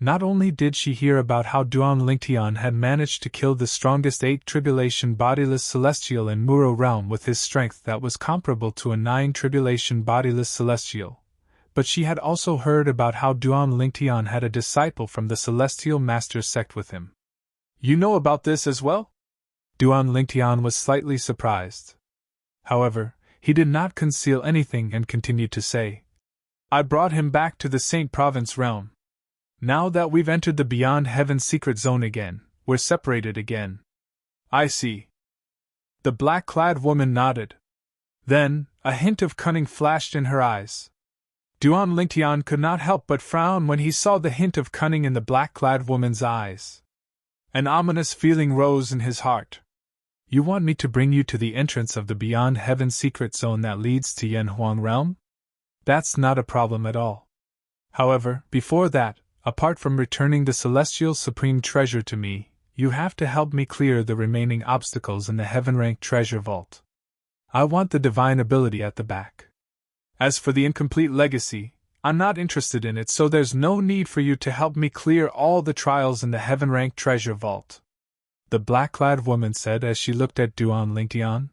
Not only did she hear about how Duan Ling Tian had managed to kill the strongest 8-tribulation bodiless celestial in Muro realm with his strength that was comparable to a 9-tribulation bodiless celestial, but she had also heard about how Duan Ling Tian had a disciple from the Celestial Master sect with him. You know about this as well? Duan Ling Tian was slightly surprised. However, he did not conceal anything and continued to say, I brought him back to the Saint Province realm. Now that we've entered the Beyond Heaven secret zone again, we're separated again. I see. The black-clad woman nodded. Then, A hint of cunning flashed in her eyes. Duan Lingtian could not help but frown when he saw the hint of cunning in the black-clad woman's eyes. An ominous feeling rose in his heart. You want me to bring you to the entrance of the Beyond Heaven secret zone that leads to Yanhuang Realm? That's not a problem at all. However, before that, apart from returning the celestial supreme treasure to me, you have to help me clear the remaining obstacles in the heaven-rank treasure vault. I want the divine ability at the back. As for the incomplete legacy, I'm not interested in it, so there's no need for you to help me clear all the trials in the heaven-rank treasure vault. The black-clad woman said as she looked at Duan Lingtian.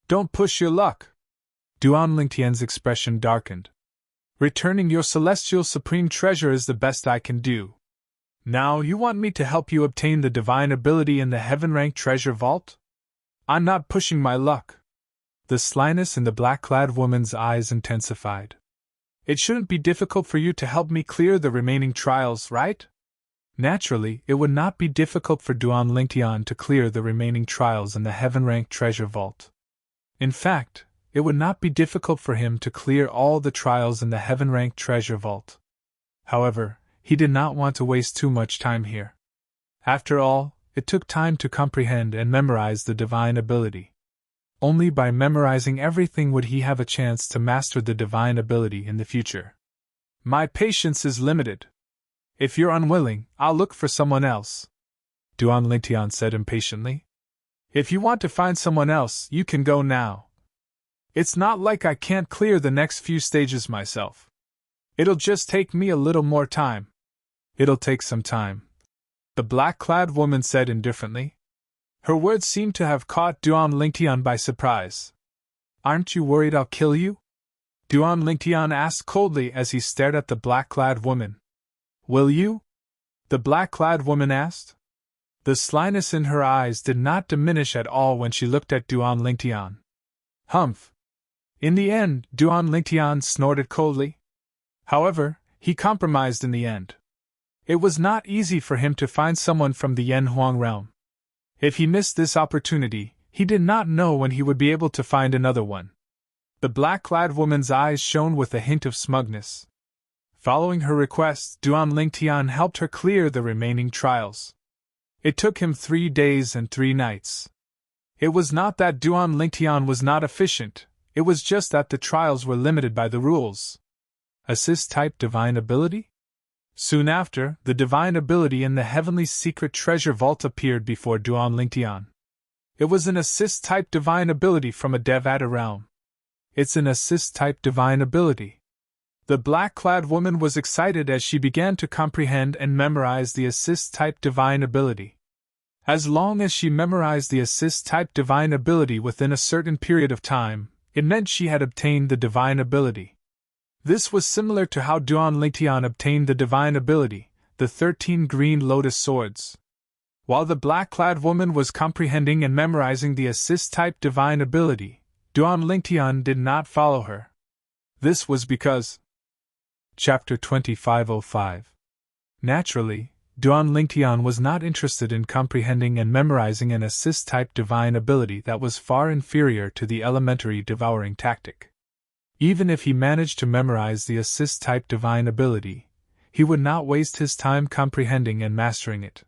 Don't push your luck. Duan Lingtian's expression darkened. Returning your celestial supreme treasure is the best I can do. Now you want me to help you obtain the divine ability in the heaven-rank treasure vault? I'm not pushing my luck. The slyness in the black-clad woman's eyes intensified. It shouldn't be difficult for you to help me clear the remaining trials, right? Naturally, it would not be difficult for Duan Lingtian to clear the remaining trials in the heaven-rank treasure vault. In fact, it would not be difficult for him to clear all the trials in the heaven-rank treasure vault. However, he did not want to waste too much time here. After all, it took time to comprehend and memorize the divine ability. Only by memorizing everything would he have a chance to master the divine ability in the future. My patience is limited. If you're unwilling, I'll look for someone else, Duan Lingtian said impatiently. If you want to find someone else, you can go now. It's not like I can't clear the next few stages myself. It'll just take me a little more time. It'll take some time, the black-clad woman said indifferently. Her words seemed to have caught Duan Lingtian by surprise. Aren't you worried I'll kill you? Duan Lingtian asked coldly as he stared at the black-clad woman. Will you? The black-clad woman asked. The slyness in her eyes did not diminish at all when she looked at Duan Lingtian. Humph. In the end, Duan Lingtian snorted coldly. However, he compromised in the end. It was not easy for him to find someone from the Yanhuang realm. If he missed this opportunity, he did not know when he would be able to find another one. The black-clad woman's eyes shone with a hint of smugness. Following her request, Duan Lingtian helped her clear the remaining trials. It took him 3 days and 3 nights. It was not that Duan Lingtian was not efficient, it was just that the trials were limited by the rules. Assist-type divine ability? Soon after, the divine ability in the heavenly secret treasure vault appeared before Duan Lingtian. It was an assist-type divine ability from a Devata realm. It's an assist-type divine ability. The black-clad woman was excited as she began to comprehend and memorize the assist-type divine ability. As long as she memorized the assist-type divine ability within a certain period of time, it meant she had obtained the divine ability. This was similar to how Duan Lingtian obtained the divine ability, the 13 green lotus swords. While the black-clad woman was comprehending and memorizing the assist-type divine ability, Duan Lingtian did not follow her. This was because... Chapter 2505. Naturally, Duan Lingtian was not interested in comprehending and memorizing an assist-type divine ability that was far inferior to the elementary devouring tactic. Even if he managed to memorize the assist-type divine ability, he would not waste his time comprehending and mastering it.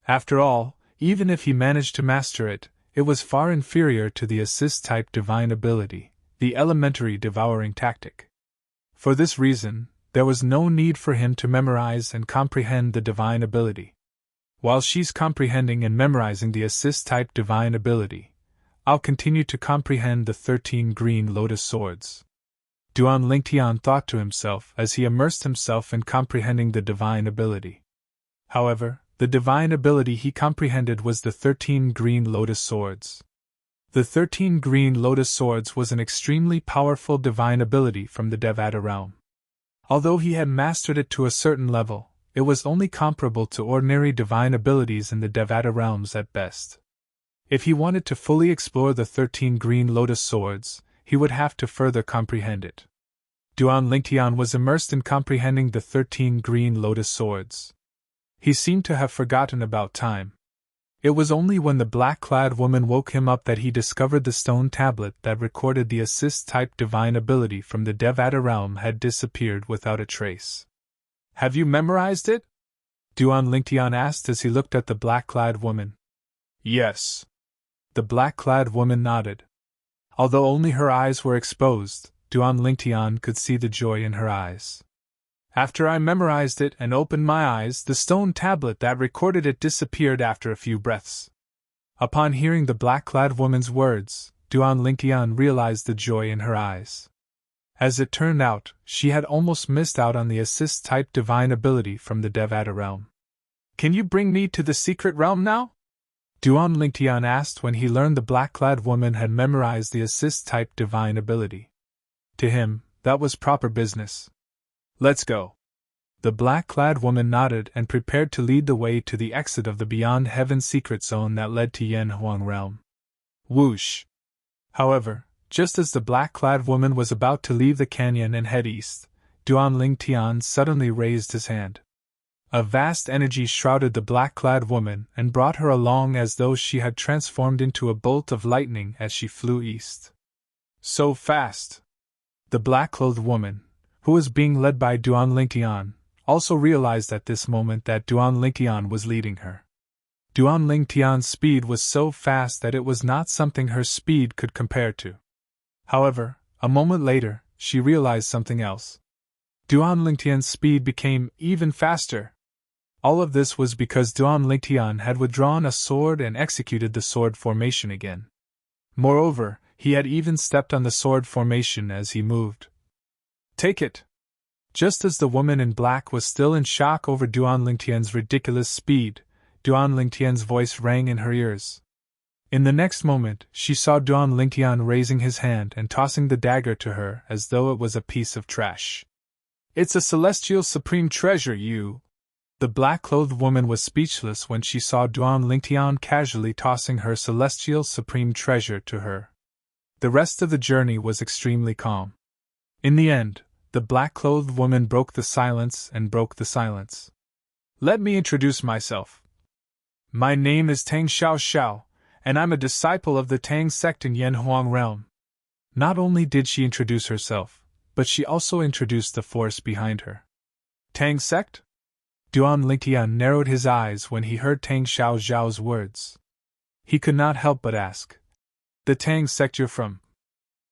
After all, even if he managed to master it, it was far inferior to the assist-type divine ability, the elementary devouring tactic. For this reason, there was no need for him to memorize and comprehend the divine ability. While she's comprehending and memorizing the assist-type divine ability, I'll continue to comprehend the 13 green lotus swords. Duan Lingtian thought to himself as he immersed himself in comprehending the divine ability. However, the divine ability he comprehended was the 13 green lotus swords. The 13 green lotus swords was an extremely powerful divine ability from the Devata realm. Although he had mastered it to a certain level, it was only comparable to ordinary divine abilities in the Devata realms at best. If he wanted to fully explore the 13 green lotus swords, he would have to further comprehend it. Duan Lingtian was immersed in comprehending the 13 green lotus swords. He seemed to have forgotten about time. It was only when the black-clad woman woke him up that he discovered the stone tablet that recorded the assist-type divine ability from the Devata realm had disappeared without a trace. "Have you memorized it?" Duan Lingtian asked as he looked at the black-clad woman. "Yes." The black-clad woman nodded. Although only her eyes were exposed, Duan Lingtian could see the joy in her eyes. "After I memorized it and opened my eyes, the stone tablet that recorded it disappeared after a few breaths." Upon hearing the black-clad woman's words, Duan Lingtian realized the joy in her eyes. As it turned out, she had almost missed out on the assist-type divine ability from the Devata realm. "Can you bring me to the secret realm now?" Duan Lingtian asked when he learned the black-clad woman had memorized the assist-type divine ability. To him, that was proper business. "Let's go." The black-clad woman nodded and prepared to lead the way to the exit of the Beyond Heaven secret zone that led to Yen Huang realm. Whoosh! However, just as the black-clad woman was about to leave the canyon and head east, Duan Lingtian suddenly raised his hand. A vast energy shrouded the black-clad woman and brought her along as though she had transformed into a bolt of lightning as she flew east. So fast! The black-clothed woman, who was being led by Duan Lingtian, also realized at this moment that Duan Lingtian was leading her. Duan Lingtian's speed was so fast that it was not something her speed could compare to. However, a moment later, she realized something else. Duan Lingtian's speed became even faster. All of this was because Duan Lingtian had withdrawn a sword and executed the sword formation again. Moreover, he had even stepped on the sword formation as he moved. "Take it!" Just as the woman in black was still in shock over Duan Lingtian's ridiculous speed, Duan Lingtian's voice rang in her ears. In the next moment, she saw Duan Lingtian raising his hand and tossing the dagger to her as though it was a piece of trash. "It's a celestial supreme treasure, you!" The black-clothed woman was speechless when she saw Duan Lingtian casually tossing her celestial supreme treasure to her. The rest of the journey was extremely calm. In the end, the black-clothed woman broke the silence and broke the silence. "Let me introduce myself. My name is Tang Xiao Xiao, and I'm a disciple of the Tang sect in Yen Huang realm." Not only did she introduce herself, but she also introduced the force behind her. "Tang sect?" Duan Lingtian narrowed his eyes when he heard Tang Xiao Xiao's words. He could not help but ask, "The Tang sect you're from?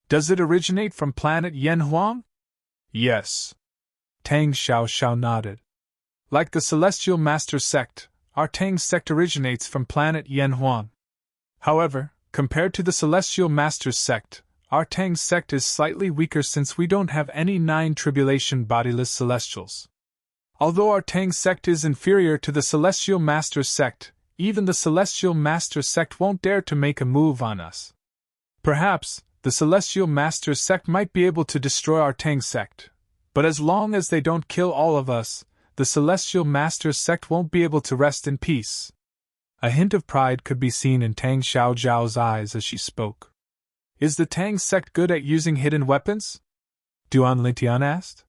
Does it originate from planet Yen Huang?" "Yes." Tang Xiao Xiao nodded. "Like the Celestial Master sect, our Tang sect originates from planet Yen Huang. However, compared to the Celestial Master's sect, our Tang sect is slightly weaker since we don't have any 9 tribulation bodiless celestials. Although our Tang sect is inferior to the Celestial Master sect, even the Celestial Master sect won't dare to make a move on us. Perhaps, the Celestial Master sect might be able to destroy our Tang sect, but as long as they don't kill all of us, the Celestial Master sect won't be able to rest in peace." A hint of pride could be seen in Tang Xiao Zhao's eyes as she spoke. "Is the Tang sect good at using hidden weapons?" Duan Lingtian asked.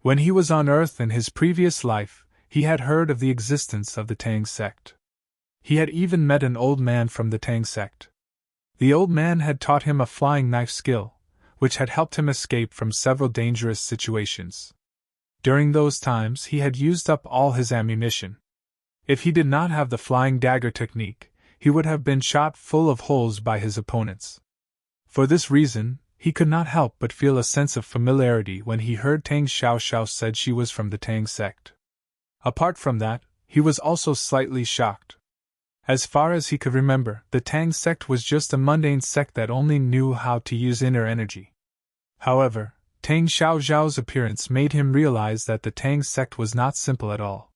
When he was on Earth in his previous life, he had heard of the existence of the Tang sect. He had even met an old man from the Tang sect. The old man had taught him a flying knife skill, which had helped him escape from several dangerous situations. During those times he had used up all his ammunition. If he did not have the flying dagger technique, he would have been shot full of holes by his opponents. For this reason, he could not help but feel a sense of familiarity when he heard Tang Xiao Xiao said she was from the Tang sect. Apart from that, he was also slightly shocked. As far as he could remember, the Tang sect was just a mundane sect that only knew how to use inner energy. However, Tang Xiao Zhao's appearance made him realize that the Tang sect was not simple at all.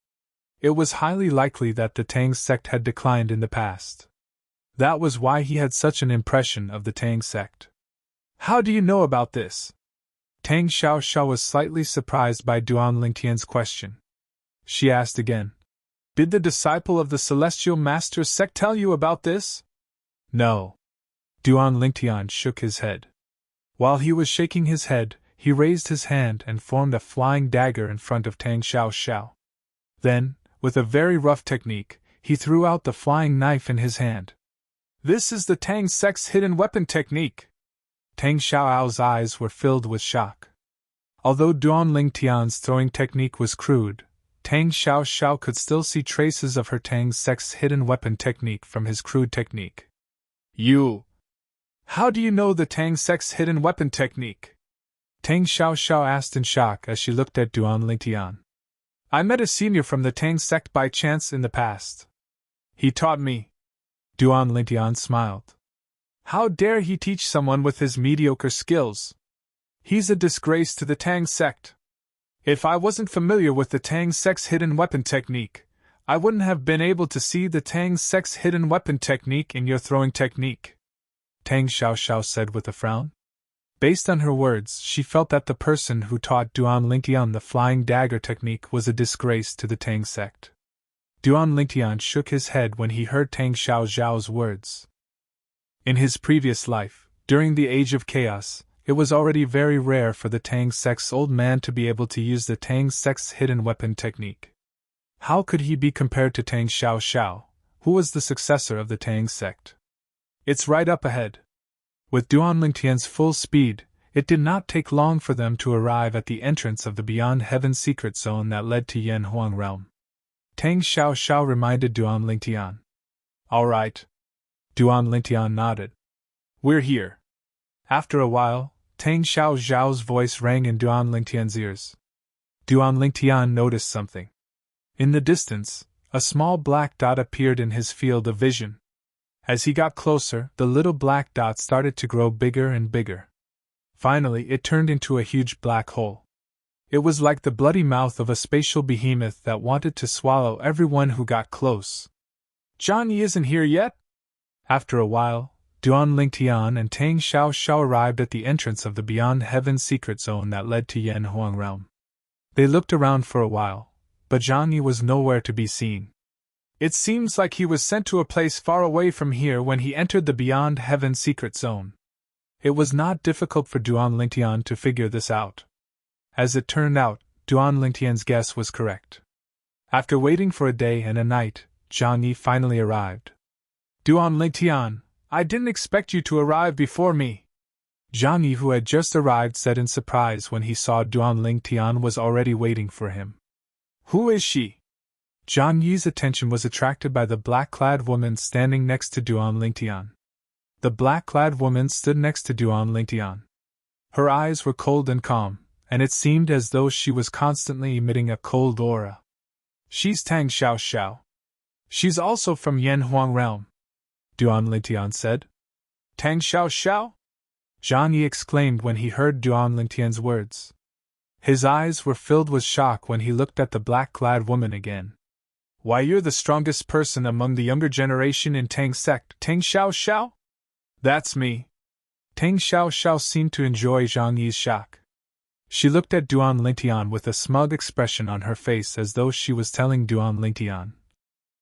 It was highly likely that the Tang sect had declined in the past. That was why he had such an impression of the Tang sect. "How do you know about this?" Tang Xiao Xiao was slightly surprised by Duan Lingtian's question. She asked again, "Did the disciple of the Celestial Master sect tell you about this?" "No." Duan Lingtian shook his head. While he was shaking his head, he raised his hand and formed a flying dagger in front of Tang Xiao Xiao. Then, with a very rough technique, he threw out the flying knife in his hand. "This is the Tang sect's hidden weapon technique!" Tang Xiao's eyes were filled with shock. Although Duan Tian's throwing technique was crude, Tang Xiao could still see traces of her Tang sect's hidden weapon technique from his crude technique. "You! How do you know the Tang sect's hidden weapon technique?" Tang Xiao asked in shock as she looked at Duan Tian. "I met a senior from the Tang sect by chance in the past. He taught me." Duan Tian smiled. "How dare he teach someone with his mediocre skills? He's a disgrace to the Tang sect. If I wasn't familiar with the Tang sect's hidden weapon technique, I wouldn't have been able to see the Tang sect's hidden weapon technique in your throwing technique," Tang Xiao said with a frown. Based on her words, she felt that the person who taught Duan Lingtian the flying dagger technique was a disgrace to the Tang sect. Duan Lingtian shook his head when he heard Tang Xiao's words. In his previous life, during the Age of Chaos, it was already very rare for the Tang sect's old man to be able to use the Tang sect's hidden weapon technique. How could he be compared to Tang Xiao, who was the successor of the Tang sect? "It's right up ahead." With Duan Lingtian's full speed, it did not take long for them to arrive at the entrance of the Beyond Heaven secret zone that led to Yan Huang realm. Tang Xiao reminded Duan Lingtian. "All right." Duan Lingtian nodded. "We're here." After a while, Tang Xiao's voice rang in Duan Lingtian's ears. Duan Lingtian noticed something. In the distance, a small black dot appeared in his field of vision. As he got closer, the little black dot started to grow bigger and bigger. Finally, it turned into a huge black hole. It was like the bloody mouth of a spatial behemoth that wanted to swallow everyone who got close. "Johnny isn't here yet?" After a while, Duan Lingtian and Tang Xiao arrived at the entrance of the Beyond Heaven secret zone that led to Yan Huang realm. They looked around for a while, but Johnny was nowhere to be seen. "It seems like he was sent to a place far away from here when he entered the Beyond Heaven secret zone." It was not difficult for Duan Lingtian to figure this out. As it turned out, Duan Lingtian's guess was correct. After waiting for a day and a night, Johnny finally arrived. "Duan Lingtian, I didn't expect you to arrive before me." Johnny, who had just arrived, said in surprise when he saw Duan Lingtian was already waiting for him. "Who is she?" Zhang Yi's attention was attracted by the black-clad woman standing next to Duan Lingtian. The black-clad woman stood next to Duan Lingtian. Her eyes were cold and calm, and it seemed as though she was constantly emitting a cold aura. "She's Tang Xiao. She's also from Yan Huang realm," Duan Lingtian said. "Tang Xiao?" Zhang Yi exclaimed when he heard Duan Lingtian's words. His eyes were filled with shock when he looked at the black-clad woman again. "Why, you're the strongest person among the younger generation in Tang sect, Tang Xiao? That's me." Tang Xiao seemed to enjoy Zhang Yi's shock. She looked at Duan Lingtian with a smug expression on her face as though she was telling Duan Lingtian,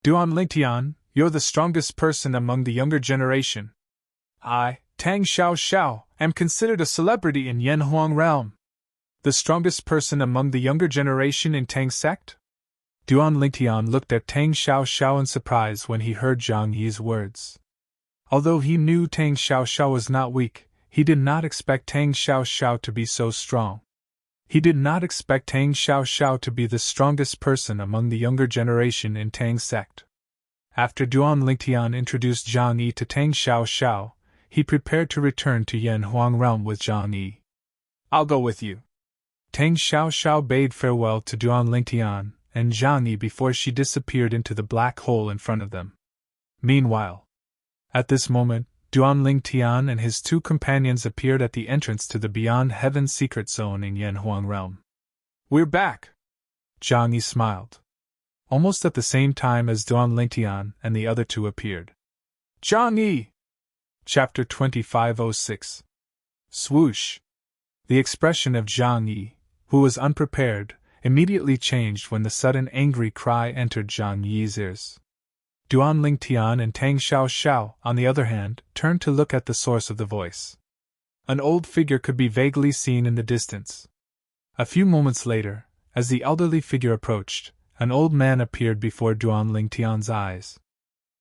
"Duan Lingtian, you're the strongest person among the younger generation. I, Tang Xiao, am considered a celebrity in Yan Huang realm. The strongest person among the younger generation in Tang sect?" Duan Lingtian looked at Tang Xiao in surprise when he heard Zhang Yi's words. Although he knew Tang Xiao was not weak, he did not expect Tang Xiao to be so strong. He did not expect Tang Xiao to be the strongest person among the younger generation in Tang sect. After Duan Lingtian introduced Zhang Yi to Tang Xiao, he prepared to return to Yan Huang realm with Zhang Yi. "I'll go with you." Tang Xiao bade farewell to Duan Lingtian and Zhang Yi before she disappeared into the black hole in front of them. Meanwhile, at this moment, Duan Lingtian and his two companions appeared at the entrance to the Beyond Heaven secret zone in Yan Huang realm. "We're back!" Zhang Yi smiled. Almost at the same time as Duan Lingtian and the other two appeared. "Zhang Yi!" Chapter 2506. Swoosh! The expression of Zhang Yi, who was unprepared, immediately changed when the sudden angry cry entered Zhang Yi's ears. Duan Lingtian and Tang Xiao, on the other hand, turned to look at the source of the voice. An old figure could be vaguely seen in the distance. A few moments later, as the elderly figure approached, an old man appeared before Duan Lingtian's eyes.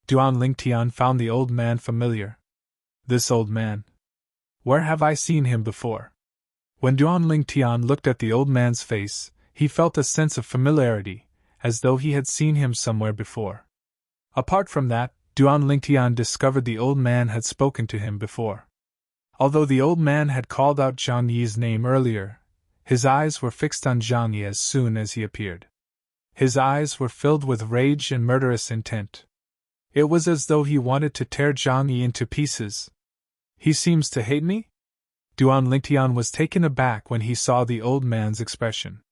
Duan Lingtian found the old man familiar. This old man. Where have I seen him before? When Duan Lingtian looked at the old man's face, he felt a sense of familiarity, as though he had seen him somewhere before. Apart from that, Duan Lingtian discovered the old man had spoken to him before. Although the old man had called out Zhang Yi's name earlier, his eyes were fixed on Zhang Yi as soon as he appeared. His eyes were filled with rage and murderous intent. It was as though he wanted to tear Zhang Yi into pieces. He seems to hate me? Duan Lingtian was taken aback when he saw the old man's expression.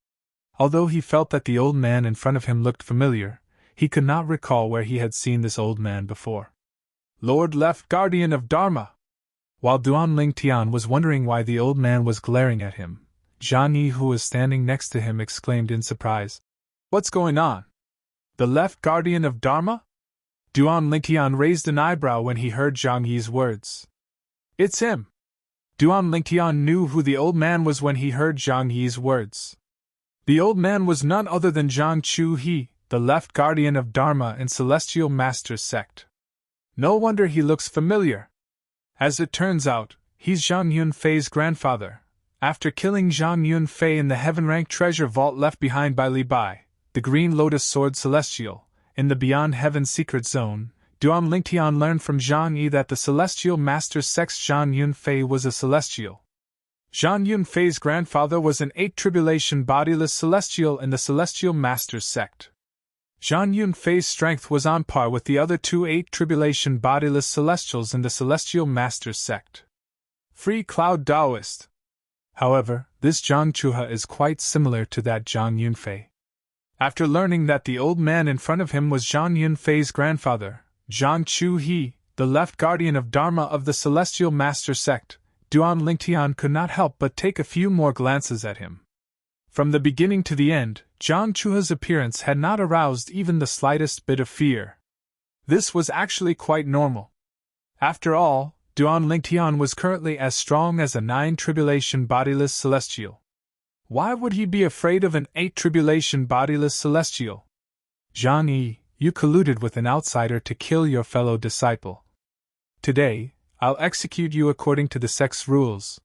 Although he felt that the old man in front of him looked familiar, he could not recall where he had seen this old man before. Lord Left Guardian of Dharma! While Duan Lingtian was wondering why the old man was glaring at him, Zhang Yi, who was standing next to him, exclaimed in surprise, "What's going on? The Left Guardian of Dharma?" Duan Lingtian raised an eyebrow when he heard Zhang Yi's words. "It's him!" Duan Lingtian knew who the old man was when he heard Zhang Yi's words. The old man was none other than Zhang Chu-he, the Left Guardian of Dharma in Celestial Master's sect. No wonder he looks familiar. As it turns out, he's Zhang Yunfei's grandfather. After killing Zhang Yunfei in the heaven-rank treasure vault left behind by Li Bai, the Green Lotus Sword Celestial, in the Beyond Heaven secret zone, Duan Lingtian learned from Zhang Yi that the Celestial Master's sect's Zhang Yunfei was a Celestial. Zhang Yunfei's grandfather was an 8 Tribulation bodiless Celestial in the Celestial Master's sect. Zhang Yunfei's strength was on par with the other 2 8 Tribulation bodiless Celestials in the Celestial Master's sect. Free Cloud Taoist. However, this Zhang Chuha is quite similar to that Zhang Yunfei. After learning that the old man in front of him was Zhang Yunfei's grandfather, Zhang Chu-he, the Left Guardian of Dharma of the Celestial Master sect, Duan Lingtian could not help but take a few more glances at him. From the beginning to the end, Zhang Chuha's appearance had not aroused even the slightest bit of fear. This was actually quite normal. After all, Duan Lingtian was currently as strong as a 9 Tribulation bodiless Celestial. Why would he be afraid of an 8 Tribulation bodiless Celestial? Zhang Yi, you colluded with an outsider to kill your fellow disciple. Today, I'll execute you according to the sect's rules.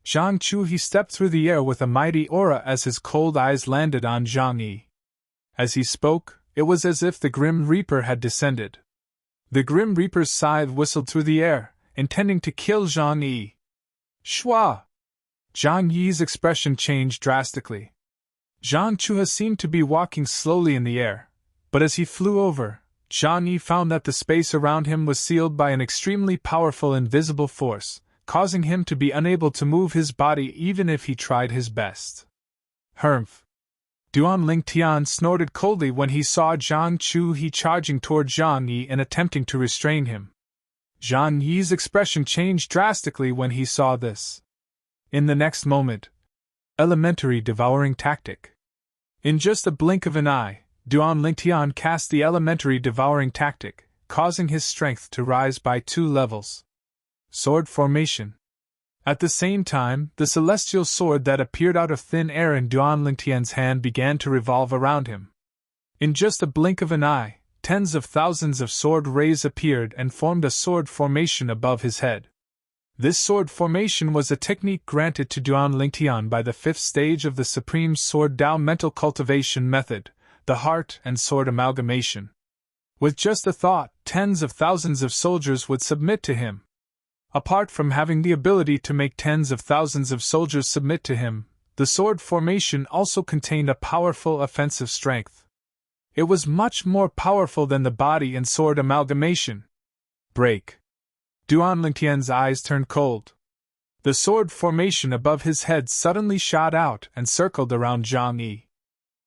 Zhang Chu-he stepped through the air with a mighty aura as his cold eyes landed on Zhang Yi. As he spoke, it was as if the Grim Reaper had descended. The Grim Reaper's scythe whistled through the air, intending to kill Zhang Yi. Shwa! Zhang Yi's expression changed drastically. Zhang Chuha seemed to be walking slowly in the air, but as he flew over, Zhang Yi found that the space around him was sealed by an extremely powerful invisible force, causing him to be unable to move his body even if he tried his best. Humph! Duan Lingtian snorted coldly when he saw Zhang Chu-he charging toward Zhang Yi and attempting to restrain him. Zhang Yi's expression changed drastically when he saw this. In the next moment, elementary devouring tactic. In just a blink of an eye, Duan Lingtian cast the elementary devouring tactic, causing his strength to rise by 2 levels. Sword formation. At the same time, the celestial sword that appeared out of thin air in Duan Lingtian's hand began to revolve around him. In just a blink of an eye, tens of thousands of sword rays appeared and formed a sword formation above his head. This sword formation was a technique granted to Duan Lingtian by the 5th stage of the Supreme Sword Tao mental cultivation method, the heart and sword amalgamation. With just a thought, tens of thousands of soldiers would submit to him. Apart from having the ability to make tens of thousands of soldiers submit to him, the sword formation also contained a powerful offensive strength. It was much more powerful than the body and sword amalgamation. Break. Duan Lingtian's eyes turned cold. The sword formation above his head suddenly shot out and circled around Zhang Yi.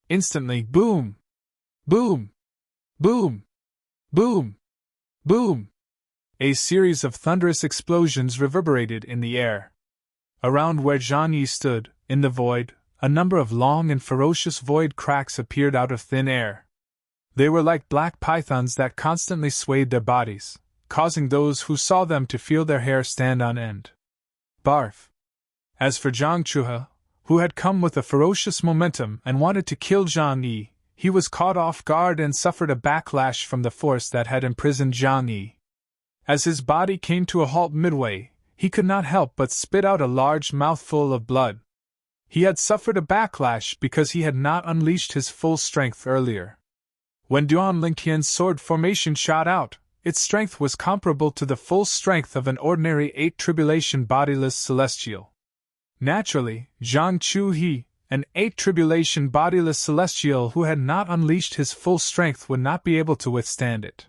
Instantly, boom! Boom! Boom! Boom! Boom! A series of thunderous explosions reverberated in the air. Around where Zhang Yi stood, in the void, a number of long and ferocious void cracks appeared out of thin air. They were like black pythons that constantly swayed their bodies, causing those who saw them to feel their hair stand on end. Barf. As for Zhang Chuha, who had come with a ferocious momentum and wanted to kill Zhang Yi, he was caught off guard and suffered a backlash from the force that had imprisoned Zhang Yi. As his body came to a halt midway, he could not help but spit out a large mouthful of blood. He had suffered a backlash because he had not unleashed his full strength earlier. When Duan Lingtian's sword formation shot out, its strength was comparable to the full strength of an ordinary 8 tribulation bodiless celestial. Naturally, Zhang Chuhe, an 8 tribulation bodiless celestial who had not unleashed his full strength, would not be able to withstand it.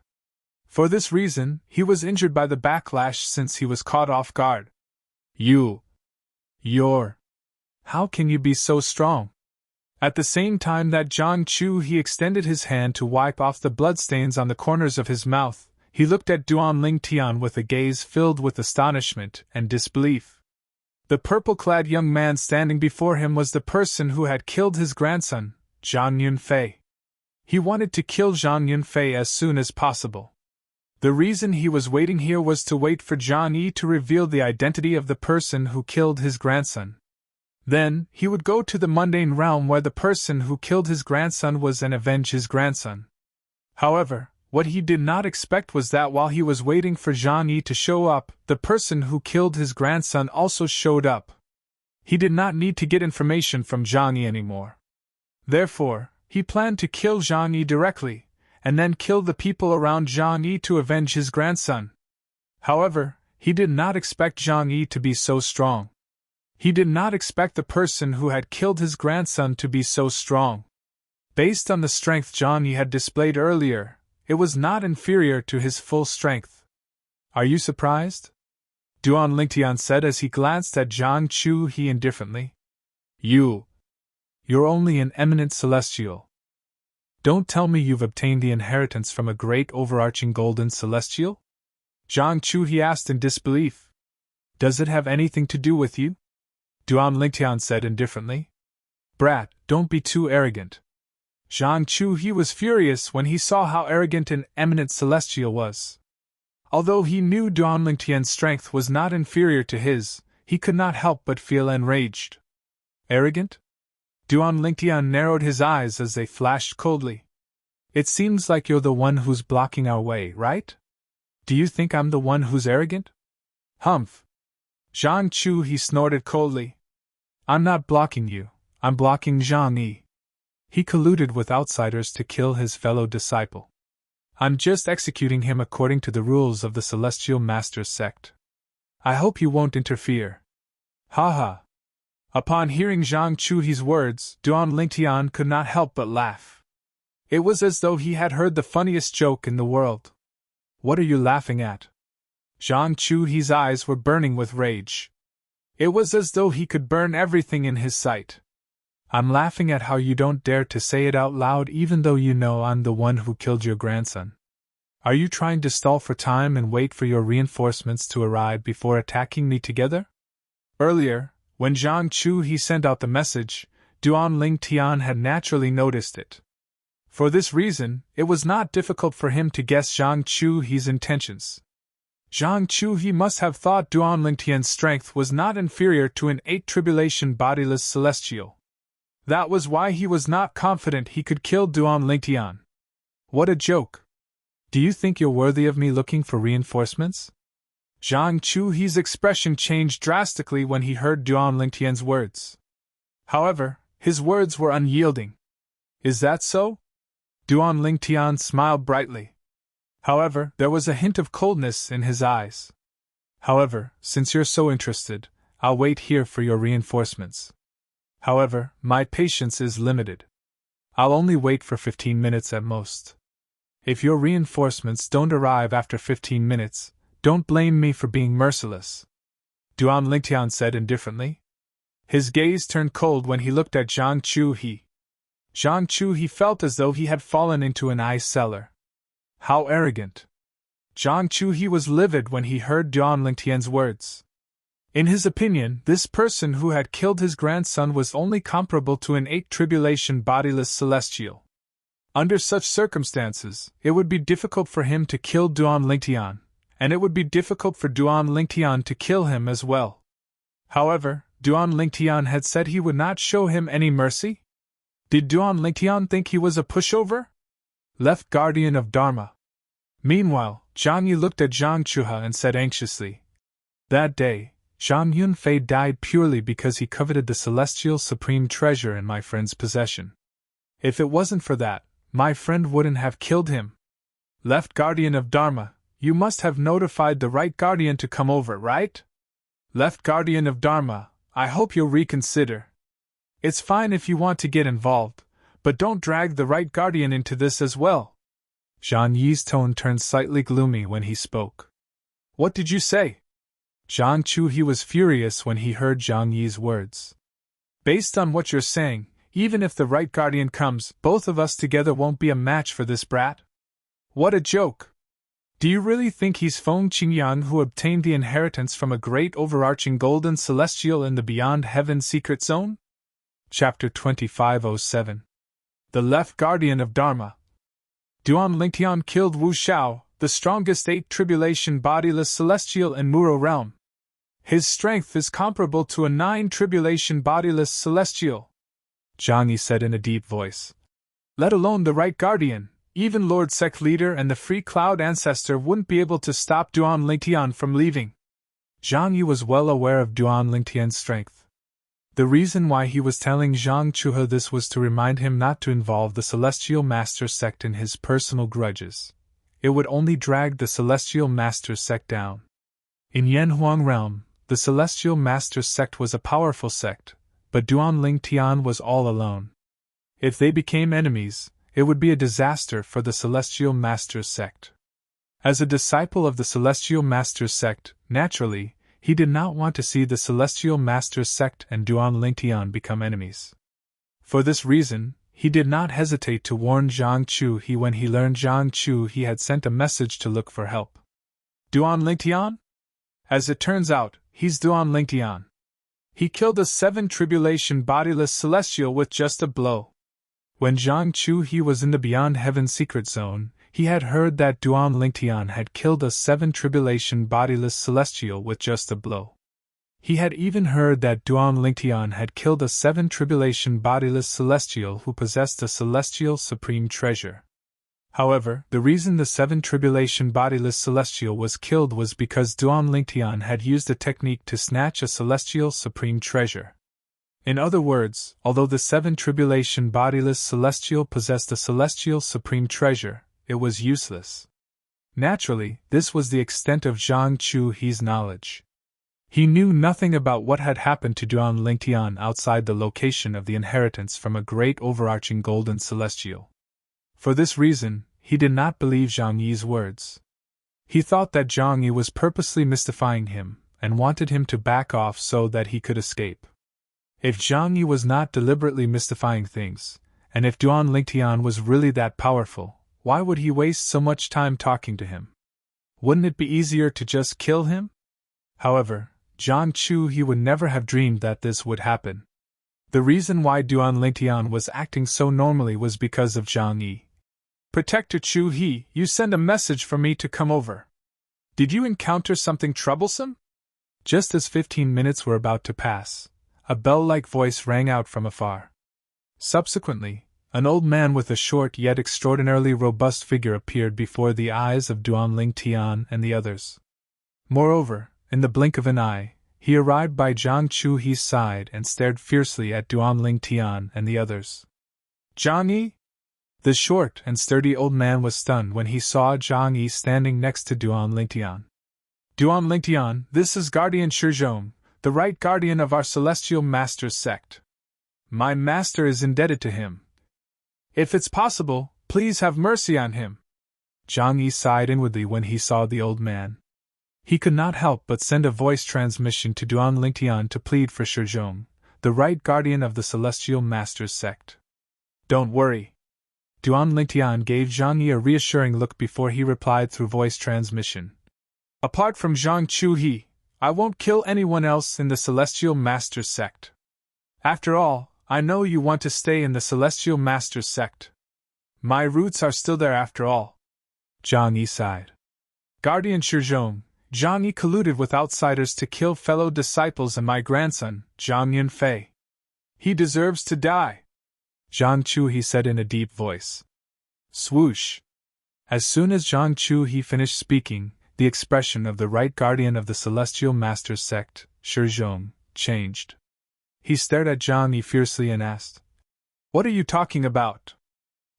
For this reason, he was injured by the backlash since he was caught off guard. How can you be so strong? At the same time that Zhang Chuhe extended his hand to wipe off the bloodstains on the corners of his mouth, he looked at Duan Lingtian with a gaze filled with astonishment and disbelief. The purple-clad young man standing before him was the person who had killed his grandson, Zhang Yunfei. He wanted to kill Zhang Yunfei as soon as possible. The reason he was waiting here was to wait for Zhang Yi to reveal the identity of the person who killed his grandson. Then, he would go to the mundane realm where the person who killed his grandson was and avenge his grandson. However, what he did not expect was that while he was waiting for Zhang Yi to show up, the person who killed his grandson also showed up. He did not need to get information from Zhang Yi anymore. Therefore, he planned to kill Zhang Yi directly, and then kill the people around Zhang Yi to avenge his grandson. However, he did not expect Zhang Yi to be so strong. He did not expect the person who had killed his grandson to be so strong. Based on the strength Zhang Yi had displayed earlier, it was not inferior to his full strength. Are you surprised? Duan Lingtian said as he glanced at Zhang Chuhe indifferently. You're only an eminent celestial. Don't tell me you've obtained the inheritance from a great overarching golden celestial? Zhang Chuhe asked in disbelief. Does it have anything to do with you? Duan Lingtian said indifferently. Brat, don't be too arrogant. Zhang Chuhe was furious when he saw how arrogant an eminent celestial was. Although he knew Duan Lingtian's strength was not inferior to his, he could not help but feel enraged. Arrogant? Duan Lingtian narrowed his eyes as they flashed coldly. It seems like you're the one who's blocking our way, right? Do you think I'm the one who's arrogant? Humph. Zhang Chuhe snorted coldly. I'm not blocking you, I'm blocking Zhang Yi. He colluded with outsiders to kill his fellow disciple. I'm just executing him according to the rules of the Celestial Masters sect. I hope you won't interfere. Ha ha. Upon hearing Zhang Chuhe's words, Duan Lingtian could not help but laugh. It was as though he had heard the funniest joke in the world. What are you laughing at? Zhang Chuhe's eyes were burning with rage. It was as though he could burn everything in his sight. I'm laughing at how you don't dare to say it out loud even though you know I'm the one who killed your grandson. Are you trying to stall for time and wait for your reinforcements to arrive before attacking me together? Earlier, when Zhang Chuhe sent out the message, Duan Lingtian had naturally noticed it. For this reason, it was not difficult for him to guess Zhang Chuhe's intentions. Zhang Chuhe must have thought Duan Lingtian's strength was not inferior to an 8 tribulation bodiless celestial. That was why he was not confident he could kill Duan Lingtian. What a joke! Do you think you're worthy of me looking for reinforcements? Zhang Chuhe's expression changed drastically when he heard Duan Lingtian's words. However, his words were unyielding. Is that so? Duan Lingtian smiled brightly. However, there was a hint of coldness in his eyes. However, since you're so interested, I'll wait here for your reinforcements. However, my patience is limited. I'll only wait for 15 minutes at most. If your reinforcements don't arrive after 15 minutes, don't blame me for being merciless. Duan Lingtian said indifferently. His gaze turned cold when he looked at Zhang Chuhe. Zhang Chuhe felt as though he had fallen into an ice cellar. How arrogant! Zhang Chuhe was livid when he heard Duan Lingtian's words. In his opinion, this person who had killed his grandson was only comparable to an 8 tribulation bodiless celestial. Under such circumstances, it would be difficult for him to kill Duan Lingtian, and it would be difficult for Duan Lingtian to kill him as well. However, Duan Lingtian had said he would not show him any mercy. Did Duan Lingtian think he was a pushover? Left guardian of Dharma. Meanwhile, Zhang Yi looked at Zhang Chuha and said anxiously, "That day, Zhang Yunfei died purely because he coveted the celestial supreme treasure in my friend's possession. If it wasn't for that, my friend wouldn't have killed him. Left guardian of Dharma, you must have notified the right guardian to come over, right? Left guardian of Dharma, I hope you'll reconsider. It's fine if you want to get involved, but don't drag the right guardian into this as well." Zhang Yi's tone turned slightly gloomy when he spoke. "What did you say?" Zhang Chu was furious when he heard Zhang Yi's words. "Based on what you're saying, even if the right guardian comes, both of us together won't be a match for this brat? What a joke! Do you really think he's Feng Qingyang who obtained the inheritance from a great overarching golden celestial in the Beyond Heaven secret zone?" Chapter 2507. The Left Guardian of Dharma. Duan Lingtian killed Wu Xiao, the strongest 8 tribulation bodiless celestial in Muro realm. His strength is comparable to a 9 tribulation bodiless celestial, Zhang Yi said in a deep voice. Let alone the right guardian, even Lord Sect leader and the Free Cloud ancestor wouldn't be able to stop Duan Lingtian from leaving. Zhang Yi was well aware of Duan Lingtian's strength. The reason why he was telling Zhang Chuhe this was to remind him not to involve the Celestial Master Sect in his personal grudges. It would only drag the Celestial Master Sect down. In Yanhuang realm, the Celestial Master Sect was a powerful sect, but Duan Lingtian was all alone. If they became enemies, it would be a disaster for the Celestial Master Sect. As a disciple of the Celestial Master Sect, naturally, he did not want to see the Celestial Master Sect and Duan Lingtian become enemies. For this reason, he did not hesitate to warn Zhang Chu when he learned Zhang Chu had sent a message to look for help. Duan Lingtian? As it turns out, he's Duan Lingtian. He killed a 7 tribulation bodiless celestial with just a blow. When Zhang Chu was in the Beyond Heaven secret zone, he had heard that Duan Lingtian had killed a 7 tribulation bodiless celestial with just a blow. He had even heard that Duan Lingtian had killed a 7 tribulation bodiless celestial who possessed a celestial supreme treasure. However, the reason the 7 tribulation bodiless celestial was killed was because Duan Lingtian had used a technique to snatch a celestial supreme treasure. In other words, although the 7 tribulation bodiless celestial possessed a celestial supreme treasure, it was useless. Naturally, this was the extent of Zhang Chu's knowledge. He knew nothing about what had happened to Duan Lingtian outside the location of the inheritance from a great overarching golden celestial. For this reason, he did not believe Zhang Yi's words. He thought that Zhang Yi was purposely mystifying him, and wanted him to back off so that he could escape. If Zhang Yi was not deliberately mystifying things, and if Duan Lingtian was really that powerful, why would he waste so much time talking to him? Wouldn't it be easier to just kill him? However, Zhang Chu would never have dreamed that this would happen. The reason why Duan Lingtian was acting so normally was because of Zhang Yi. Protector Chu He, you send a message for me to come over. Did you encounter something troublesome? Just as 15 minutes were about to pass, a bell-like voice rang out from afar. Subsequently, an old man with a short yet extraordinarily robust figure appeared before the eyes of Duan Lingtian and the others. Moreover, in the blink of an eye, he arrived by Zhang Chu's side and stared fiercely at Duan Lingtian and the others. Zhang Yi? The short and sturdy old man was stunned when he saw Zhang Yi standing next to Duan Lingtian. Duan Lingtian, this is Guardian Shizhong, the right guardian of our Celestial Master's sect. My master is indebted to him. If it's possible, please have mercy on him. Zhang Yi sighed inwardly when he saw the old man. He could not help but send a voice transmission to Duan Lingtian to plead for Shizhong, the right guardian of the Celestial Master's sect. Don't worry. Duan Lingtian gave Zhang Yi a reassuring look before he replied through voice transmission. Apart from Zhang Chu, I won't kill anyone else in the Celestial Master's sect. After all, I know you want to stay in the Celestial Master's sect. My roots are still there after all. Zhang Yi sighed. Guardian Shizhong, Zhang Yi colluded with outsiders to kill fellow disciples and my grandson, Zhang Yunfei. He deserves to die. Zhang Chu, he said in a deep voice. Swoosh! As soon as Zhang Chu he finished speaking, the expression of the right guardian of the Celestial Masters sect, Shizhong, changed. He stared at Zhang Yi fiercely and asked, "What are you talking about?"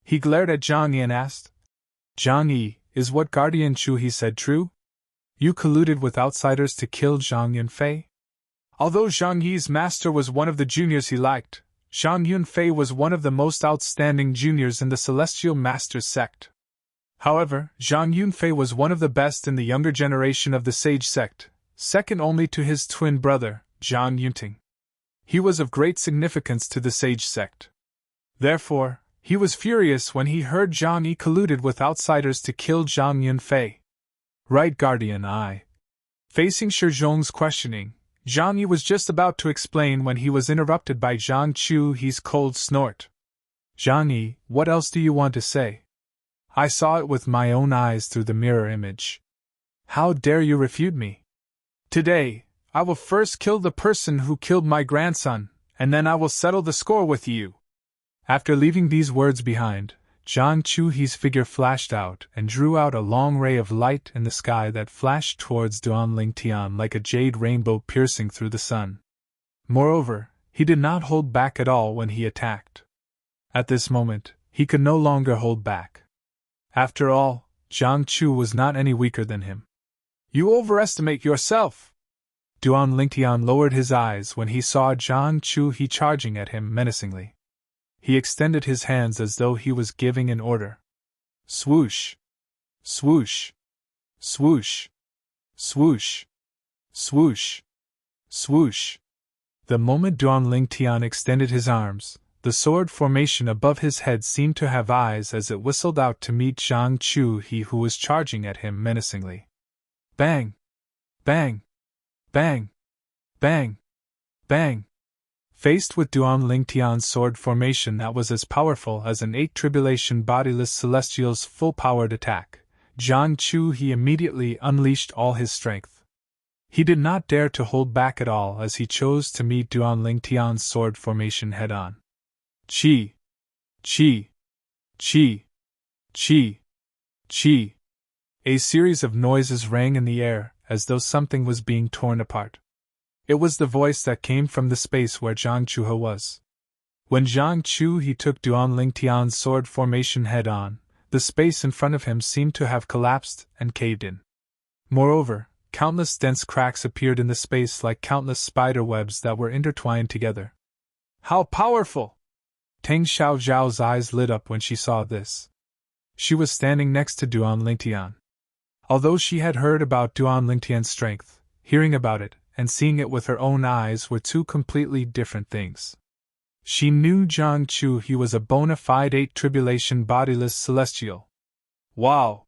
He glared at Zhang Yi and asked, "Zhang Yi, is what Guardian Chu he said true? You colluded with outsiders to kill Zhang Yunfei?" Although Zhang Yi's master was one of the juniors he liked, Zhang Yunfei was one of the most outstanding juniors in the Celestial Masters sect. However, Zhang Yunfei was one of the best in the younger generation of the Sage sect, second only to his twin brother, Zhang Yunting. He was of great significance to the Sage sect. Therefore, he was furious when he heard Zhang Yi colluded with outsiders to kill Zhang Yunfei. Right Guardian I. Facing Shizhong's questioning, Zhang Yi was just about to explain when he was interrupted by Zhang Chu He's cold snort. "Zhang Yi, what else do you want to say? I saw it with my own eyes through the mirror image. How dare you refute me? Today, I will first kill the person who killed my grandson, and then I will settle the score with you." After leaving these words behind, Zhang Chu He's figure flashed out and drew out a long ray of light in the sky that flashed towards Duan Lingtian like a jade rainbow piercing through the sun. Moreover, he did not hold back at all when he attacked. At this moment, he could no longer hold back. After all, Zhang Chu was not any weaker than him. "You overestimate yourself!" Duan Lingtian lowered his eyes when he saw Zhang Chu He charging at him menacingly. He extended his hands as though he was giving an order. Swoosh! Swoosh! Swoosh! Swoosh! Swoosh! Swoosh! The moment Duan Lingtian extended his arms, the sword formation above his head seemed to have eyes as it whistled out to meet Zhang Chu He who was charging at him menacingly. Bang! Bang! Bang! Bang! Bang! Faced with Duan Lingtian's sword formation that was as powerful as an 8 tribulation bodiless celestial's full-powered attack, Zhang Chu He immediately unleashed all his strength. He did not dare to hold back at all as he chose to meet Duan Lingtian's sword formation head-on. Chi! Chi! Chi! Chi! Chi! A series of noises rang in the air, as though something was being torn apart. It was the voice that came from the space where Zhang Chuhe was. When Zhang Chu He took Duan Lingtian's sword formation head-on, the space in front of him seemed to have collapsed and caved in. Moreover, countless dense cracks appeared in the space like countless spider webs that were intertwined together. How powerful! Teng Xiaozhao's eyes lit up when she saw this. She was standing next to Duan Lingtian. Although she had heard about Duan Lingtian's strength, hearing about it, and seeing it with her own eyes were two completely different things. She knew Zhang Chu He was a bona fide 8 tribulation bodiless celestial. Wow!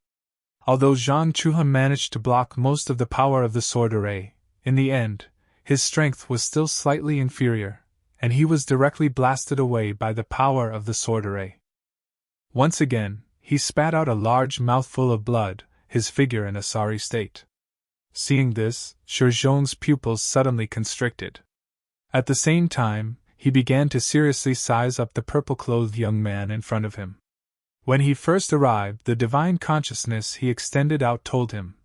Although Zhang Chuhe managed to block most of the power of the sword array, in the end, his strength was still slightly inferior, and he was directly blasted away by the power of the sword array. Once again, he spat out a large mouthful of blood, his figure in a sorry state. Seeing this, Shizhong's pupils suddenly constricted. At the same time, he began to seriously size up the purple-clothed young man in front of him. When he first arrived, the divine consciousness he extended out told him,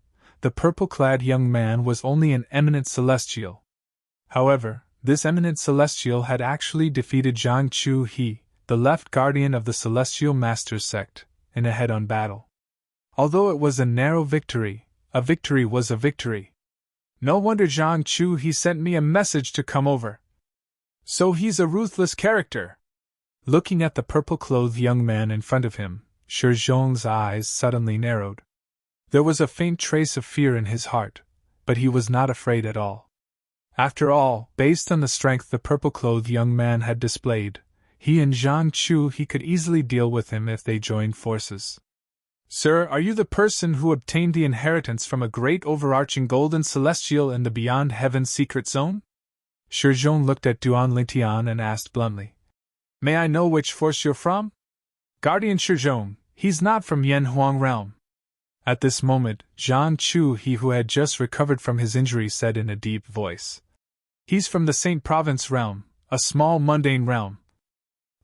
the purple-clad young man was only an eminent celestial. However, this eminent celestial had actually defeated Zhang Chu He, the left guardian of the Celestial Masters sect, in a head-on battle. Although it was a narrow victory, a victory was a victory. No wonder Zhang Chu He sent me a message to come over. So he's a ruthless character. Looking at the purple-clothed young man in front of him, Shizhong's eyes suddenly narrowed. There was a faint trace of fear in his heart, but he was not afraid at all. After all, based on the strength the purple-clothed young man had displayed, he and Zhang Chu He could easily deal with him if they joined forces. Sir, are you the person who obtained the inheritance from a great overarching golden celestial in the Beyond Heaven secret zone? Shizhong looked at Duan Lingtian and asked bluntly. May I know which force you're from? Guardian Shizhong, he's not from Yanhuang realm. At this moment, Zhang Chu He who had just recovered from his injury said in a deep voice. He's from the Saint Province realm, a small mundane realm.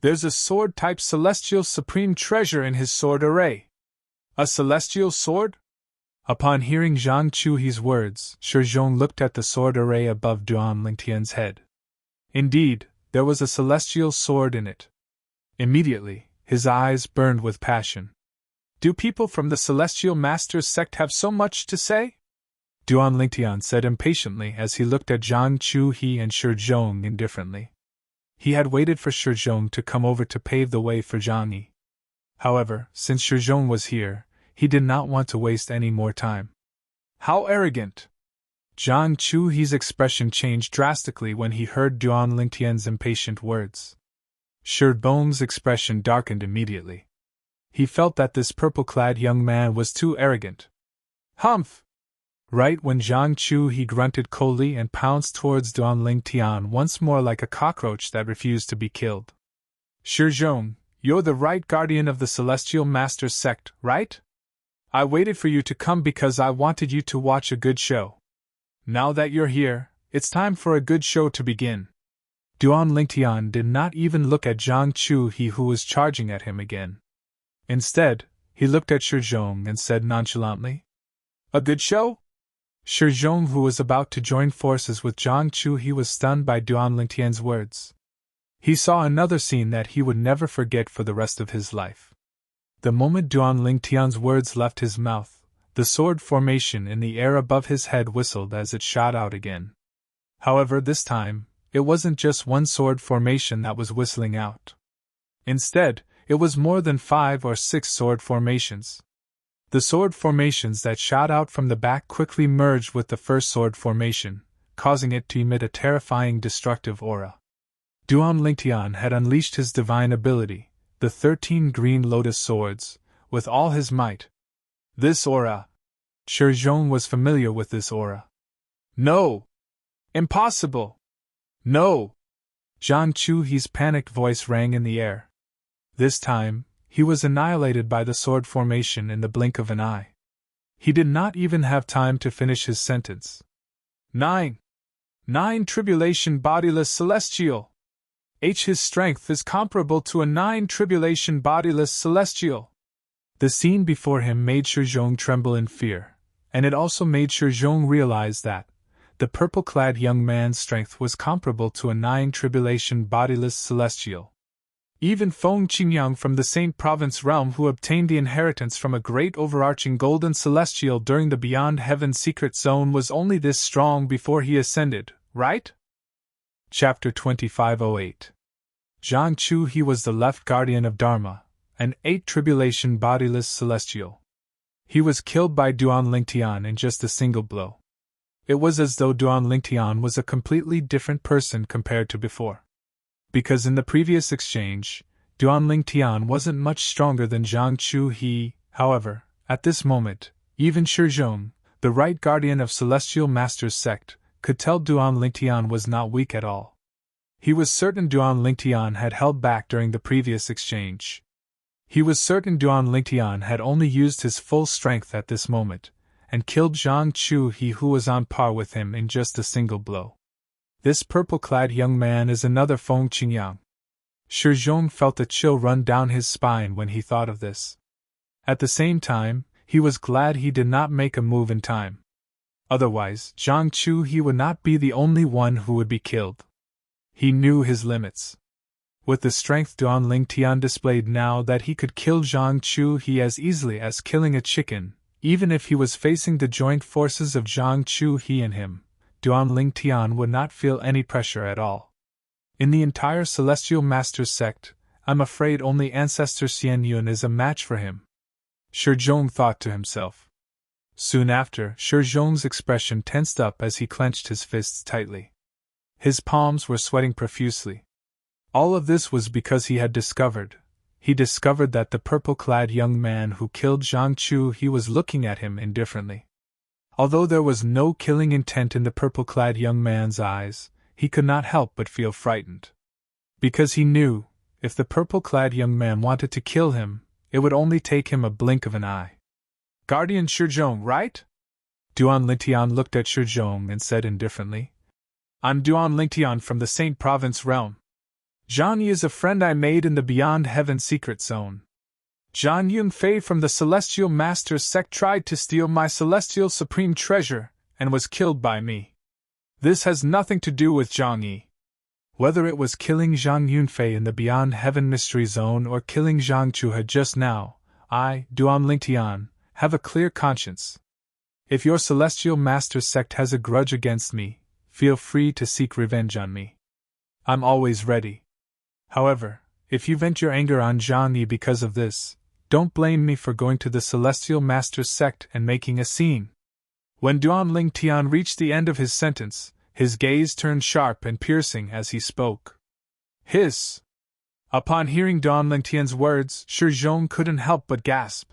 There's a sword-type celestial supreme treasure in his sword array. A celestial sword? Upon hearing Zhang Chuhi's words, Shi Zhong looked at the sword array above Duan Lingtian's head. Indeed, there was a celestial sword in it. Immediately, his eyes burned with passion. Do people from the Celestial Masters sect have so much to say? Duan Lingtian said impatiently as he looked at Zhang Chuhi and Shi Zhong indifferently. He had waited for Shi Zhong to come over to pave the way for Zhang Yi. However, since Shi Zhong was here, he did not want to waste any more time. How arrogant! Zhang Chuhi's expression changed drastically when he heard Duan Lingtian's impatient words. Shi Zhong's expression darkened immediately. He felt that this purple-clad young man was too arrogant. Humph! Right when Zhang Chuhi grunted coldly and pounced towards Duan Lingtian once more like a cockroach that refused to be killed. Shi Zhong, you're the right guardian of the Celestial Masters sect, right? I waited for you to come because I wanted you to watch a good show. Now that you're here, it's time for a good show to begin. Duan Lingtian did not even look at Zhang Chuhi, who was charging at him again. Instead, he looked at Shi Zhong and said nonchalantly, A good show? Shi Zhong, who was about to join forces with Zhang Chuhi, was stunned by Duan Lingtian's words. He saw another scene that he would never forget for the rest of his life. The moment Duan Lingtian's words left his mouth, the sword formation in the air above his head whistled as it shot out again. However, this time, it wasn't just one sword formation that was whistling out. Instead, it was more than 5 or 6 sword formations. The sword formations that shot out from the back quickly merged with the first sword formation, causing it to emit a terrifying destructive aura. Duan Lingtian had unleashed his divine ability, the 13 green lotus swords, with all his might. This aura. Shi Zhong was familiar with this aura. No! Impossible! No! Zhang Chuhi's panicked voice rang in the air. This time, he was annihilated by the sword formation in the blink of an eye. He did not even have time to finish his sentence. 9 tribulation bodiless celestial! His strength is comparable to a 9 tribulation bodiless celestial. The scene before him made Shi Zhong tremble in fear, and it also made Shi Zhong realize that the purple-clad young man's strength was comparable to a 9 tribulation bodiless celestial. Even Feng Qingyang from the Saint Province realm, who obtained the inheritance from a great overarching golden celestial during the Beyond Heaven secret zone, was only this strong before he ascended, right? Chapter 2508. Zhang Chuhi was the left guardian of Dharma, an 8 tribulation bodiless celestial. He was killed by Duan Lingtian in just a single blow. It was as though Duan Lingtian was a completely different person compared to before. Because in the previous exchange, Duan Lingtian wasn't much stronger than Zhang Chuhi. However, at this moment, even Shi Zhong, the right guardian of Celestial Masters sect, could tell Duan Lingtian was not weak at all. He was certain Duan Lingtian had held back during the previous exchange. He was certain Duan Lingtian had only used his full strength at this moment, and killed Zhang Chuhi, who was on par with him, in just a single blow. This purple-clad young man is another Feng Qingyang. Shi Zhong felt a chill run down his spine when he thought of this. At the same time, he was glad he did not make a move in time. Otherwise, Zhang Chuhi would not be the only one who would be killed. He knew his limits. With the strength Duan Lingtian displayed now, that he could kill Zhang Chuhi as easily as killing a chicken, even if he was facing the joint forces of Zhang Chuhi and him, Duan Lingtian would not feel any pressure at all. In the entire Celestial Masters sect, I'm afraid only Ancestor Xian Yun is a match for him. Shi Zhong thought to himself. Soon after, Shi Zhong's expression tensed up as he clenched his fists tightly. His palms were sweating profusely. All of this was because he discovered that the purple-clad young man who killed Zhang Chuhi was looking at him indifferently. Although there was no killing intent in the purple-clad young man's eyes, he could not help but feel frightened. Because he knew, if the purple-clad young man wanted to kill him, it would only take him a blink of an eye. Guardian Shi Zhong, right? Duan Lingtian looked at Shi Zhong and said indifferently, I'm Duan Lingtian from the Saint Province realm. Zhang Yi is a friend I made in the Beyond Heaven secret zone. Zhang Yunfei from the Celestial Masters sect tried to steal my Celestial Supreme Treasure, and was killed by me. This has nothing to do with Zhang Yi. Whether it was killing Zhang Yunfei in the Beyond Heaven Mystery Zone or killing Zhang Chuhe just now, I, Duan Lingtian, have a clear conscience. If your Celestial Master sect has a grudge against me, feel free to seek revenge on me. I'm always ready. However, if you vent your anger on Zhang Yi because of this, don't blame me for going to the Celestial Master sect and making a scene. When Duan Lingtian reached the end of his sentence, his gaze turned sharp and piercing as he spoke. Hiss! Upon hearing Duan Lingtian's words, Shi Zhong couldn't help but gasp.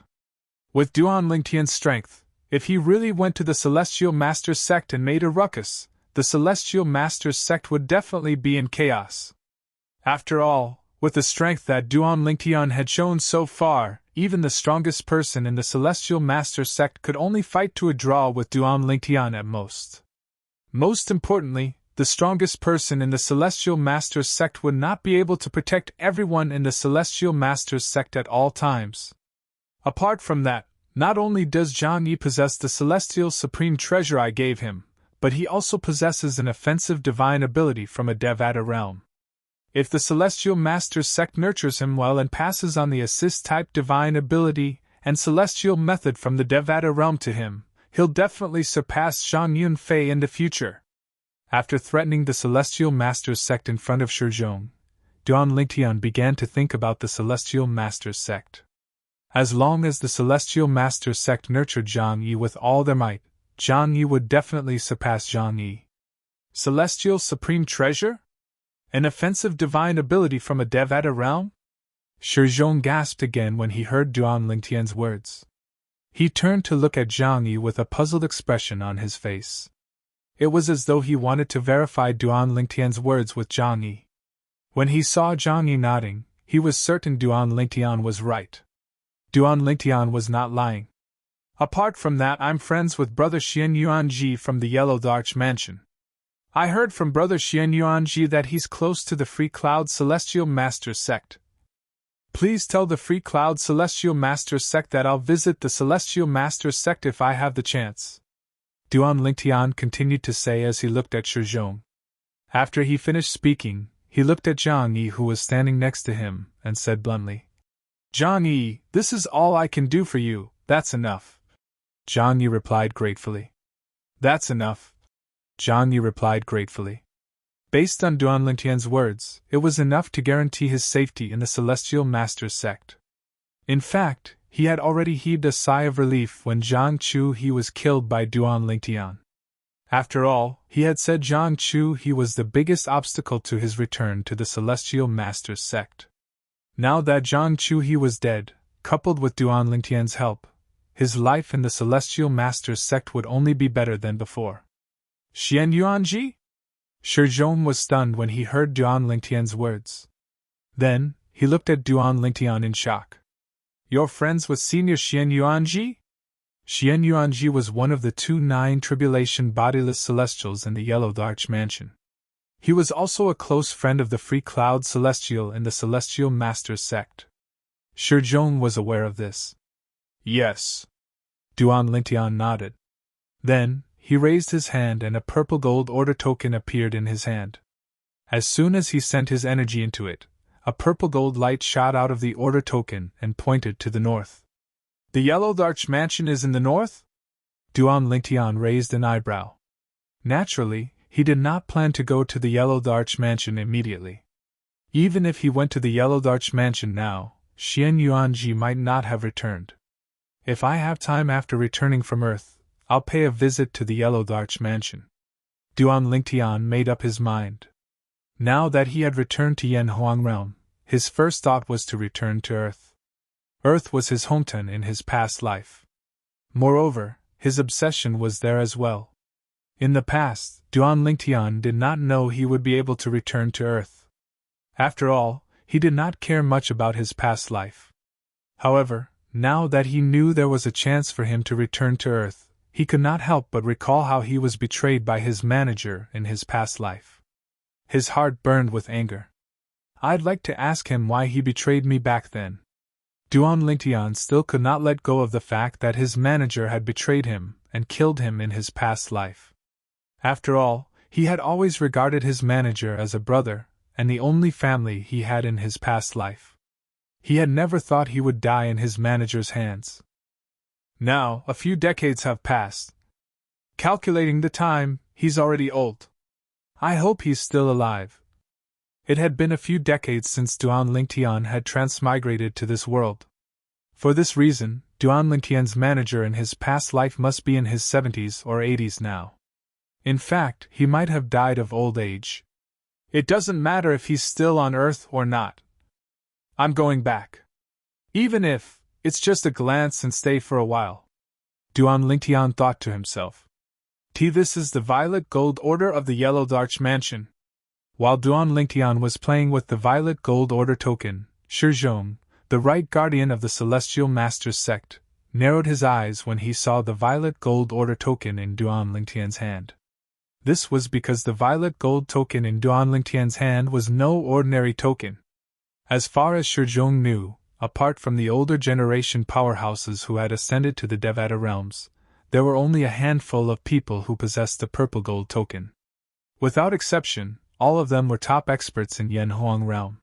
With Duan Lingtian's strength, if he really went to the Celestial Masters sect and made a ruckus, the Celestial Masters sect would definitely be in chaos. After all, with the strength that Duan Lingtian had shown so far, even the strongest person in the Celestial Masters sect could only fight to a draw with Duan Lingtian at most. Most importantly, the strongest person in the Celestial Masters sect would not be able to protect everyone in the Celestial Masters sect at all times. Apart from that, not only does Zhang Yi possess the Celestial Supreme Treasure I gave him, but he also possesses an offensive divine ability from a Devata realm. If the Celestial Masters sect nurtures him well and passes on the assist-type divine ability and celestial method from the Devata realm to him, he'll definitely surpass Zhang Yunfei in the future. After threatening the Celestial Masters sect in front of Shi Zhong, Duan Lingtian began to think about the Celestial Masters sect. As long as the Celestial Masters sect nurtured Zhang Yi with all their might, Zhang Yi would definitely surpass Zhang Yi. Celestial Supreme Treasure? An offensive divine ability from a Devata realm? Shi Zhong gasped again when he heard Duan Lingtian's words. He turned to look at Zhang Yi with a puzzled expression on his face. It was as though he wanted to verify Duan Lingtian's words with Zhang Yi. When he saw Zhang Yi nodding, he was certain Duan Lingtian was right. Duan Lingtian was not lying. Apart from that, I'm friends with Brother Xian Yuanji from the Yellow Larch Mansion. I heard from Brother Xian Yuanji that he's close to the Free Cloud Celestial Masters sect. Please tell the Free Cloud Celestial Masters sect that I'll visit the Celestial Masters sect if I have the chance. Duan Lingtian continued to say as he looked at Shi Zhong. After he finished speaking, he looked at Zhang Yi who was standing next to him, and said bluntly, Zhang Yi, this is all I can do for you, that's enough. Zhang Yi replied gratefully. That's enough. Zhang Yi replied gratefully. Based on Duan Lingtian's words, it was enough to guarantee his safety in the Celestial Masters sect. In fact, he had already heaved a sigh of relief when Zhang Chuhe was killed by Duan Lingtian. After all, he had said Zhang Chuhe was the biggest obstacle to his return to the Celestial Masters sect. Now that Zhang Chuhe was dead, coupled with Duan Lingtian's help, his life in the Celestial Masters sect would only be better than before. Xian Yuanji? Shi Zhong was stunned when he heard Duan Lingtian's words. Then, he looked at Duan Lingtian in shock. You're friends with Senior Xian Yuanji? Xian Yuanji was one of the 2 9 tribulation bodiless celestials in the Yellow Larch Mansion. He was also a close friend of the Free Cloud Celestial in the Celestial Masters sect. Shi Zhong was aware of this. Yes. Duan Lingtian nodded. Then, he raised his hand and a purple gold order token appeared in his hand. As soon as he sent his energy into it, a purple gold light shot out of the order token and pointed to the north. The Yellow Larch Mansion is in the north? Duan Lingtian raised an eyebrow. Naturally, he did not plan to go to the Yellow Larch Mansion immediately. Even if he went to the Yellow Larch Mansion now, Xian Yuanji might not have returned. If I have time after returning from Earth, I'll pay a visit to the Yellow Larch Mansion. Duan Lingtian made up his mind. Now that he had returned to Yanhuang Realm, his first thought was to return to Earth. Earth was his hometown in his past life. Moreover, his obsession was there as well. In the past, Duan Lingtian did not know he would be able to return to Earth. After all, he did not care much about his past life. However, now that he knew there was a chance for him to return to Earth, he could not help but recall how he was betrayed by his manager in his past life. His heart burned with anger. I'd like to ask him why he betrayed me back then. Duan Lingtian still could not let go of the fact that his manager had betrayed him and killed him in his past life. After all, he had always regarded his manager as a brother, and the only family he had in his past life. He had never thought he would die in his manager's hands. Now, a few decades have passed. Calculating the time, he's already old. I hope he's still alive. It had been a few decades since Duan Lingtian had transmigrated to this world. For this reason, Duan Lingtian's manager in his past life must be in his 70s or 80s now. In fact, he might have died of old age. It doesn't matter if he's still on Earth or not. I'm going back. Even if it's just a glance and stay for a while. Duan Lingtian thought to himself. This is the violet gold order of the Yellow Larch Mansion. While Duan Lingtian was playing with the violet gold order token, Shizhong, the right guardian of the Celestial Masters sect, narrowed his eyes when he saw the violet gold order token in Duan Lingtian's hand. This was because the violet gold token in Duan Lingtian's hand was no ordinary token. As far as Shizhong knew, apart from the older generation powerhouses who had ascended to the Devata realms, there were only a handful of people who possessed the purple gold token. Without exception, all of them were top experts in Yanhuang realm.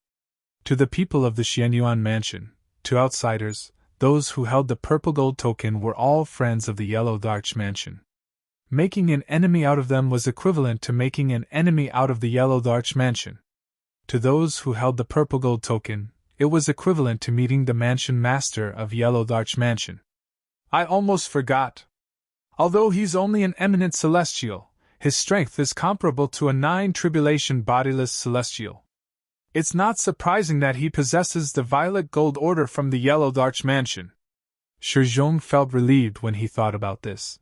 To the people of the Xianyuan mansion, to outsiders, those who held the purple gold token were all friends of the Yellow Larch Mansion. Making an enemy out of them was equivalent to making an enemy out of the Yellow Larch Mansion. To those who held the purple gold token, it was equivalent to meeting the mansion master of Yellow Larch Mansion. I almost forgot. Although he's only an eminent celestial, his strength is comparable to a 9 bodiless celestial. It's not surprising that he possesses the violet gold order from the Yellow Larch Mansion. Shizhong felt relieved when he thought about this.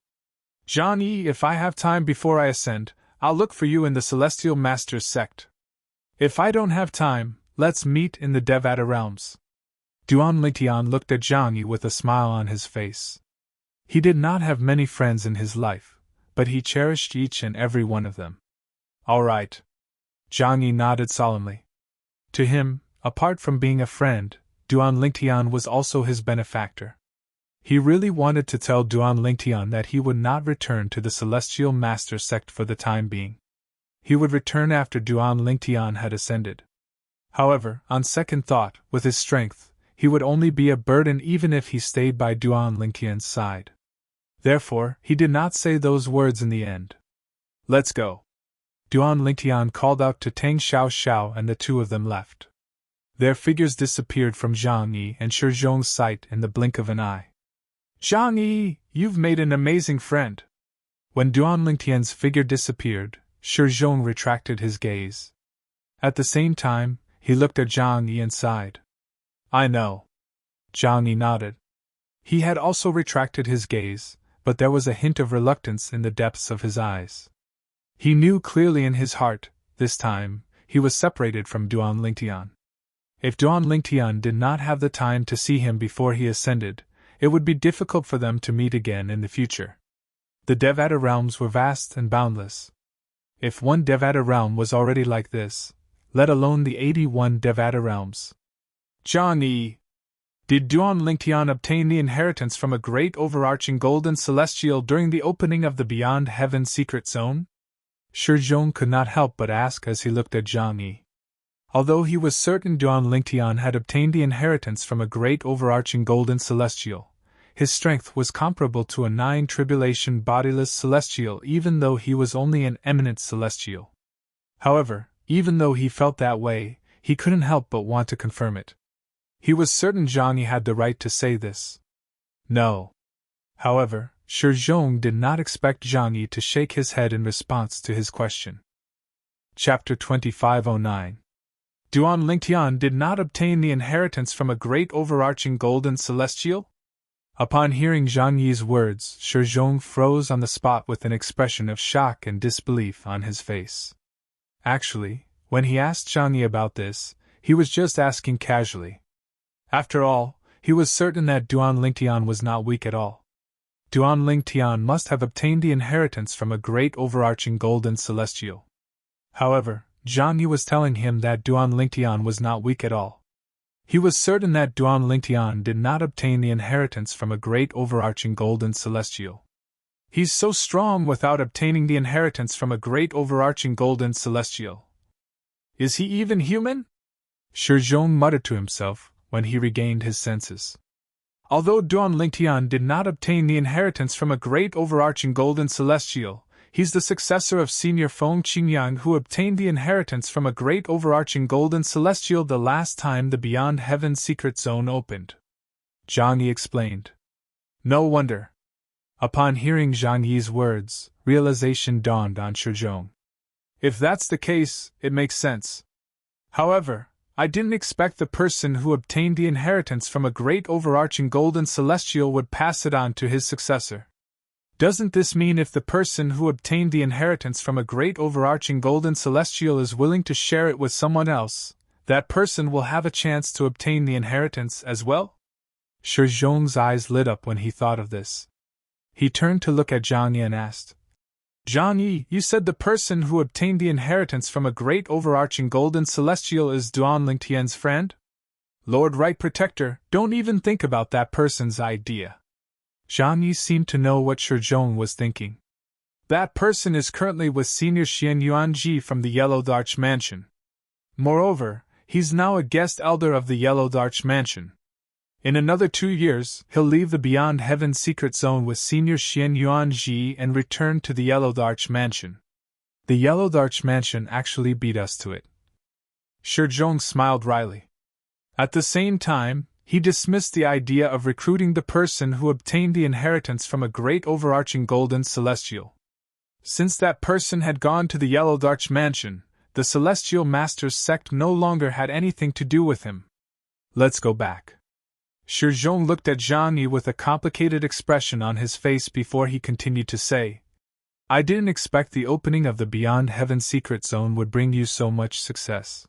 Zhang-Yi, if I have time before I ascend, I'll look for you in the Celestial Masters sect. If I don't have time, let's meet in the Devata realms. Duan Lingtian looked at Zhang-Yi with a smile on his face. He did not have many friends in his life, but he cherished each and every one of them. All right. Zhang-Yi nodded solemnly. To him, apart from being a friend, Duan Lingtian was also his benefactor. He really wanted to tell Duan Lingtian that he would not return to the Celestial Master sect for the time being. He would return after Duan Lingtian had ascended. However, on second thought, with his strength, he would only be a burden even if he stayed by Duan Lingtian's side. Therefore, he did not say those words in the end. Let's go. Duan Lingtian called out to Tang Xiao, and the two of them left. Their figures disappeared from Zhang-Yi and Shizhong's sight in the blink of an eye. Zhang-Yi, you've made an amazing friend. When Duan Lingtian's figure disappeared, Shizhong retracted his gaze. At the same time, he looked at Zhang-Yi and sighed. I know. Zhang-Yi nodded. He had also retracted his gaze, but there was a hint of reluctance in the depths of his eyes. He knew clearly in his heart, this time, he was separated from Duan Lingtian. If Duan Lingtian did not have the time to see him before he ascended, it would be difficult for them to meet again in the future. The Devata realms were vast and boundless. If one Devata realm was already like this, let alone the 81 Devata realms. Zhang-Yi, did Duan Lingtian obtain the inheritance from a great overarching golden celestial during the opening of the Beyond Heaven secret zone? Shizhong could not help but ask as he looked at Zhang-Yi. Although he was certain Duan Lingtian had obtained the inheritance from a great overarching golden celestial, his strength was comparable to a 9 bodiless celestial even though he was only an eminent celestial. However, even though he felt that way, he couldn't help but want to confirm it. He was certain Zhang-Yi had the right to say this. No. However, Shizhong did not expect Zhang-Yi to shake his head in response to his question. Chapter 2509. Duan Lingtian did not obtain the inheritance from a great overarching golden celestial? Upon hearing Zhang-Yi's words, Shizhong froze on the spot with an expression of shock and disbelief on his face. Actually, when he asked Zhang-Yi about this, he was just asking casually. After all, he was certain that Duan Lingtian was not weak at all. Duan Lingtian must have obtained the inheritance from a great overarching golden celestial. However, Zhang Yi was telling him that Duan Lingtian was not weak at all. He was certain that Duan Lingtian did not obtain the inheritance from a great overarching golden celestial. He's so strong without obtaining the inheritance from a great overarching golden celestial. Is he even human? Shi Zhong muttered to himself when he regained his senses. Although Duan Lingtian did not obtain the inheritance from a great overarching golden celestial, he's the successor of Senior Feng Qingyang who obtained the inheritance from a great overarching golden celestial the last time the Beyond Heaven secret zone opened. Zhang Yi explained. No wonder. Upon hearing Zhang Yi's words, realization dawned on Shi Zhong. If that's the case, it makes sense. However, I didn't expect the person who obtained the inheritance from a great overarching golden celestial would pass it on to his successor. Doesn't this mean if the person who obtained the inheritance from a great overarching golden celestial is willing to share it with someone else, that person will have a chance to obtain the inheritance as well? Shi Zhong's eyes lit up when he thought of this. He turned to look at Zhang Yi and asked, Zhang Yi, you said the person who obtained the inheritance from a great overarching golden celestial is Duan Lingtian's friend? Lord Right Protector, don't even think about that person's idea. Zhang Yi seemed to know what Shi Zhong was thinking. That person is currently with Senior Xian Yuanji from the Yellow Larch Mansion. Moreover, he's now a guest elder of the Yellow Larch Mansion. In another 2 years, he'll leave the Beyond Heaven secret zone with Senior Xian Yuanji and return to the Yellow Larch Mansion. The Yellow Larch Mansion actually beat us to it. Shi Zhong smiled wryly. At the same time, he dismissed the idea of recruiting the person who obtained the inheritance from a great overarching golden celestial. Since that person had gone to the Yellow Larch Mansion, the Celestial Master's sect no longer had anything to do with him. Let's go back. Shi Zhong looked at Zhang Yi with a complicated expression on his face before he continued to say, I didn't expect the opening of the Beyond Heaven secret zone would bring you so much success.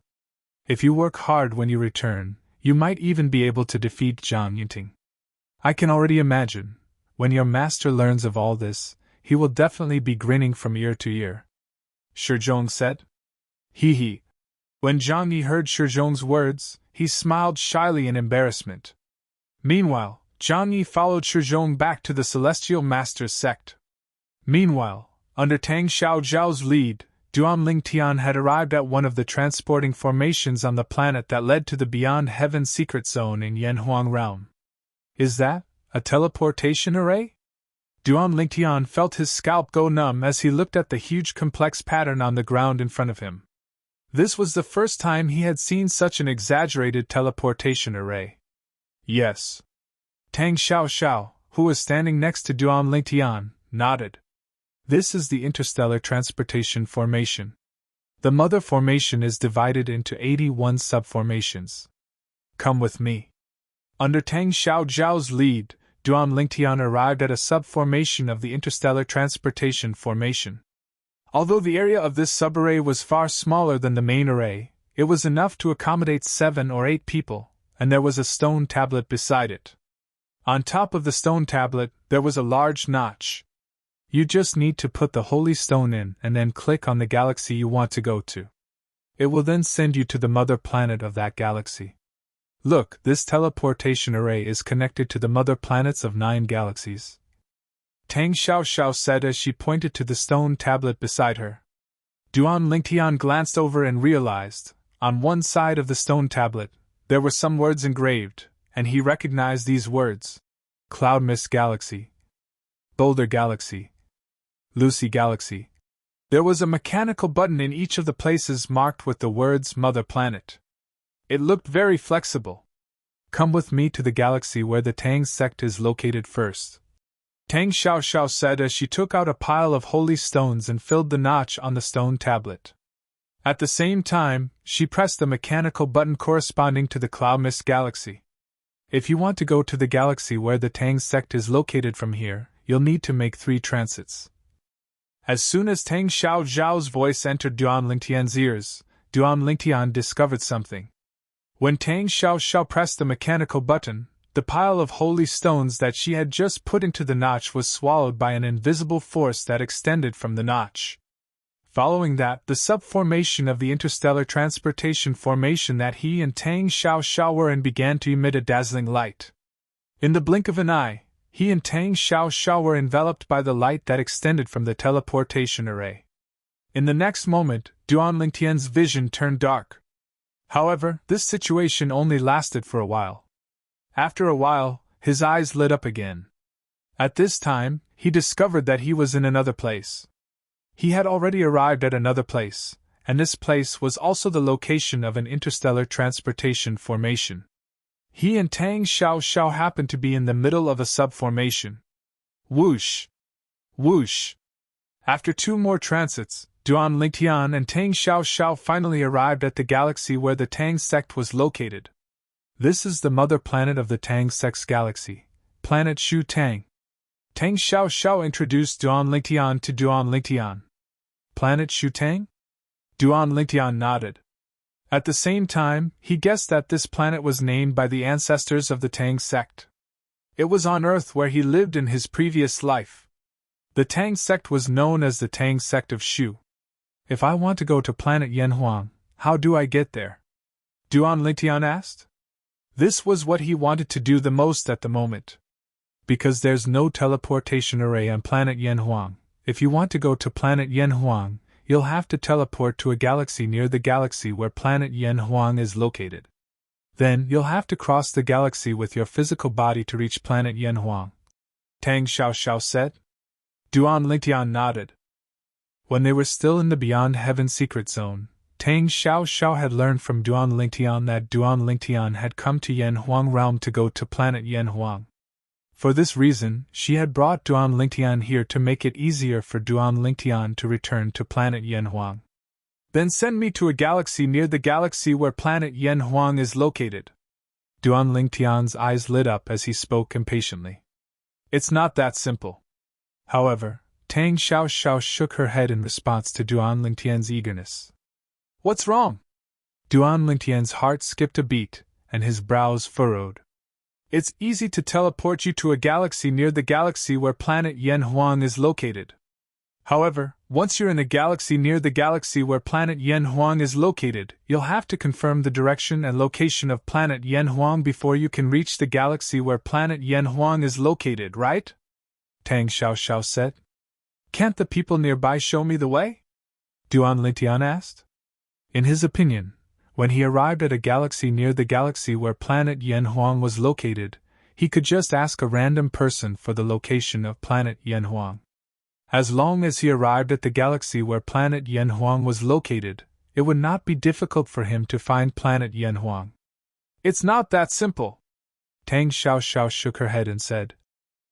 If you work hard when you return, you might even be able to defeat Zhang Yinting. I can already imagine, when your master learns of all this, he will definitely be grinning from ear to ear. Shi Zhong said. Hee hee. When Zhang Yi heard Shi Zhong's words, he smiled shyly in embarrassment. Meanwhile, Zhang Yi followed Shi Zhong back to the Celestial Master's sect. Meanwhile, under Tang Xiaozhao's lead, Duan Lingtian had arrived at one of the transporting formations on the planet that led to the Beyond Heaven secret zone in Yanhuang Realm. Is that a teleportation array? Duan Lingtian felt his scalp go numb as he looked at the huge complex pattern on the ground in front of him. This was the first time he had seen such an exaggerated teleportation array. Yes. Tang Xiaoxiao, who was standing next to Duan Lingtian, nodded. This is the interstellar transportation formation. The mother formation is divided into 81 subformations. Come with me. Under Tang Xiaozhao's lead, Duan Lingtian arrived at a subformation of the interstellar transportation formation. Although the area of this subarray was far smaller than the main array, it was enough to accommodate 7 or 8 people, and there was a stone tablet beside it. On top of the stone tablet, there was a large notch. You just need to put the holy stone in and then click on the galaxy you want to go to. It will then send you to the mother planet of that galaxy. Look, this teleportation array is connected to the mother planets of 9 galaxies. Tang Xiaoxiao said as she pointed to the stone tablet beside her. Duan Lingtian glanced over and realized, on one side of the stone tablet, there were some words engraved, and he recognized these words. Cloud Mist Galaxy. Boulder Galaxy. Lucy Galaxy. There was a mechanical button in each of the places marked with the words Mother Planet. It looked very flexible. Come with me to the galaxy where the Tang sect is located first. Tang Xiaoxiao said as she took out a pile of holy stones and filled the notch on the stone tablet. At the same time, she pressed the mechanical button corresponding to the Cloud Mist Galaxy. If you want to go to the galaxy where the Tang sect is located from here, you'll need to make 3 transits. As soon as Tang Xiaozhao's voice entered Duan Lingtian's ears, Duan Lingtian discovered something. When Tang Xiaoxiao pressed the mechanical button, the pile of holy stones that she had just put into the notch was swallowed by an invisible force that extended from the notch. Following that, the subformation of the interstellar transportation formation that he and Tang Xiao were in began to emit a dazzling light. In the blink of an eye, he and Tang Xiao were enveloped by the light that extended from the teleportation array. In the next moment, Duan Lingtian's vision turned dark. However, this situation only lasted for a while. After a while, his eyes lit up again. At this time, he discovered that he was in another place. He had already arrived at another place, and this place was also the location of an interstellar transportation formation. He and Tang Xiao happened to be in the middle of a subformation. Whoosh! Whoosh! After 2 more transits, Duan Lingtian and Tang Xiao finally arrived at the galaxy where the Tang sect was located. This is the mother planet of the Tang sect's galaxy, planet Shu Tang. Tang Xiao introduced Duan Lingtian to Duan Lingtian. Planet Shu Tang? Duan Lingtian nodded. At the same time, he guessed that this planet was named by the ancestors of the Tang sect. It was on Earth where he lived in his previous life. The Tang sect was known as the Tang sect of Shu. If I want to go to planet Yanhuang, how do I get there? Duan Lingtian asked. This was what he wanted to do the most at the moment. Because there's no teleportation array on planet Yanhuang, if you want to go to planet Yanhuang, you'll have to teleport to a galaxy near the galaxy where planet Yanhuang is located. Then, you'll have to cross the galaxy with your physical body to reach planet Yanhuang. Tang Xiao said. Duan Lingtian nodded. When they were still in the Beyond Heaven secret zone, Tang Xiao had learned from Duan Lingtian that Duan Lingtian had come to Yanhuang realm to go to planet Yanhuang. For this reason, she had brought Duan Lingtian here to make it easier for Duan Lingtian to return to planet Yanhuang. Then send me to a galaxy near the galaxy where planet Yanhuang is located. Duan Lingtian's eyes lit up as he spoke impatiently. It's not that simple. However, Tang Xiao shook her head in response to Duan Lingtian's eagerness. What's wrong? Duan Lingtian's heart skipped a beat, and his brows furrowed. It's easy to teleport you to a galaxy near the galaxy where planet Yanhuang is located. However, once you're in a galaxy near the galaxy where planet Yanhuang is located, you'll have to confirm the direction and location of planet Yanhuang before you can reach the galaxy where planet Yanhuang is located, right? Tang Xiao said. Can't the people nearby show me the way? Duan Lingtian asked. In his opinion, when he arrived at a galaxy near the galaxy where planet Yanhuang was located, he could just ask a random person for the location of planet Yanhuang. As long as he arrived at the galaxy where planet Yanhuang was located, it would not be difficult for him to find planet Yanhuang. It's not that simple. Tang Xiao shook her head and said.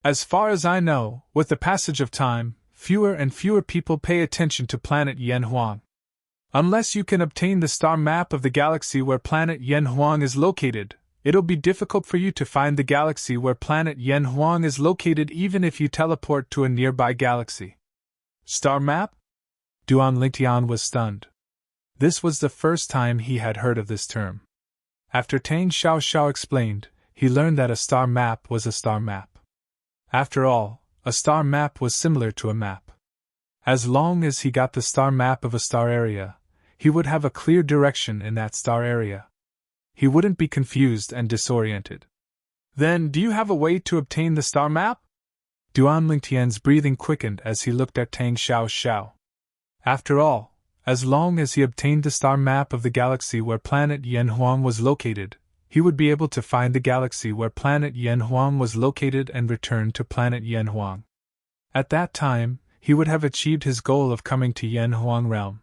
As far as I know, with the passage of time, fewer and fewer people pay attention to planet Yanhuang. Unless you can obtain the star map of the galaxy where planet Yanhuang is located, it'll be difficult for you to find the galaxy where planet Yanhuang is located even if you teleport to a nearby galaxy. Star map? Duan Lingtian was stunned. This was the first time he had heard of this term. After Tang Xiao explained, he learned that a star map was a star map. After all, a star map was similar to a map. As long as he got the star map of a star area, he would have a clear direction in that star area. He wouldn't be confused and disoriented. Then, do you have a way to obtain the star map? Duan Lingtian's breathing quickened as he looked at Tang Xiao. After all, as long as he obtained the star map of the galaxy where planet Yanhuang was located, he would be able to find the galaxy where planet Yanhuang was located and return to planet Yanhuang. At that time, he would have achieved his goal of coming to Yanhuang realm.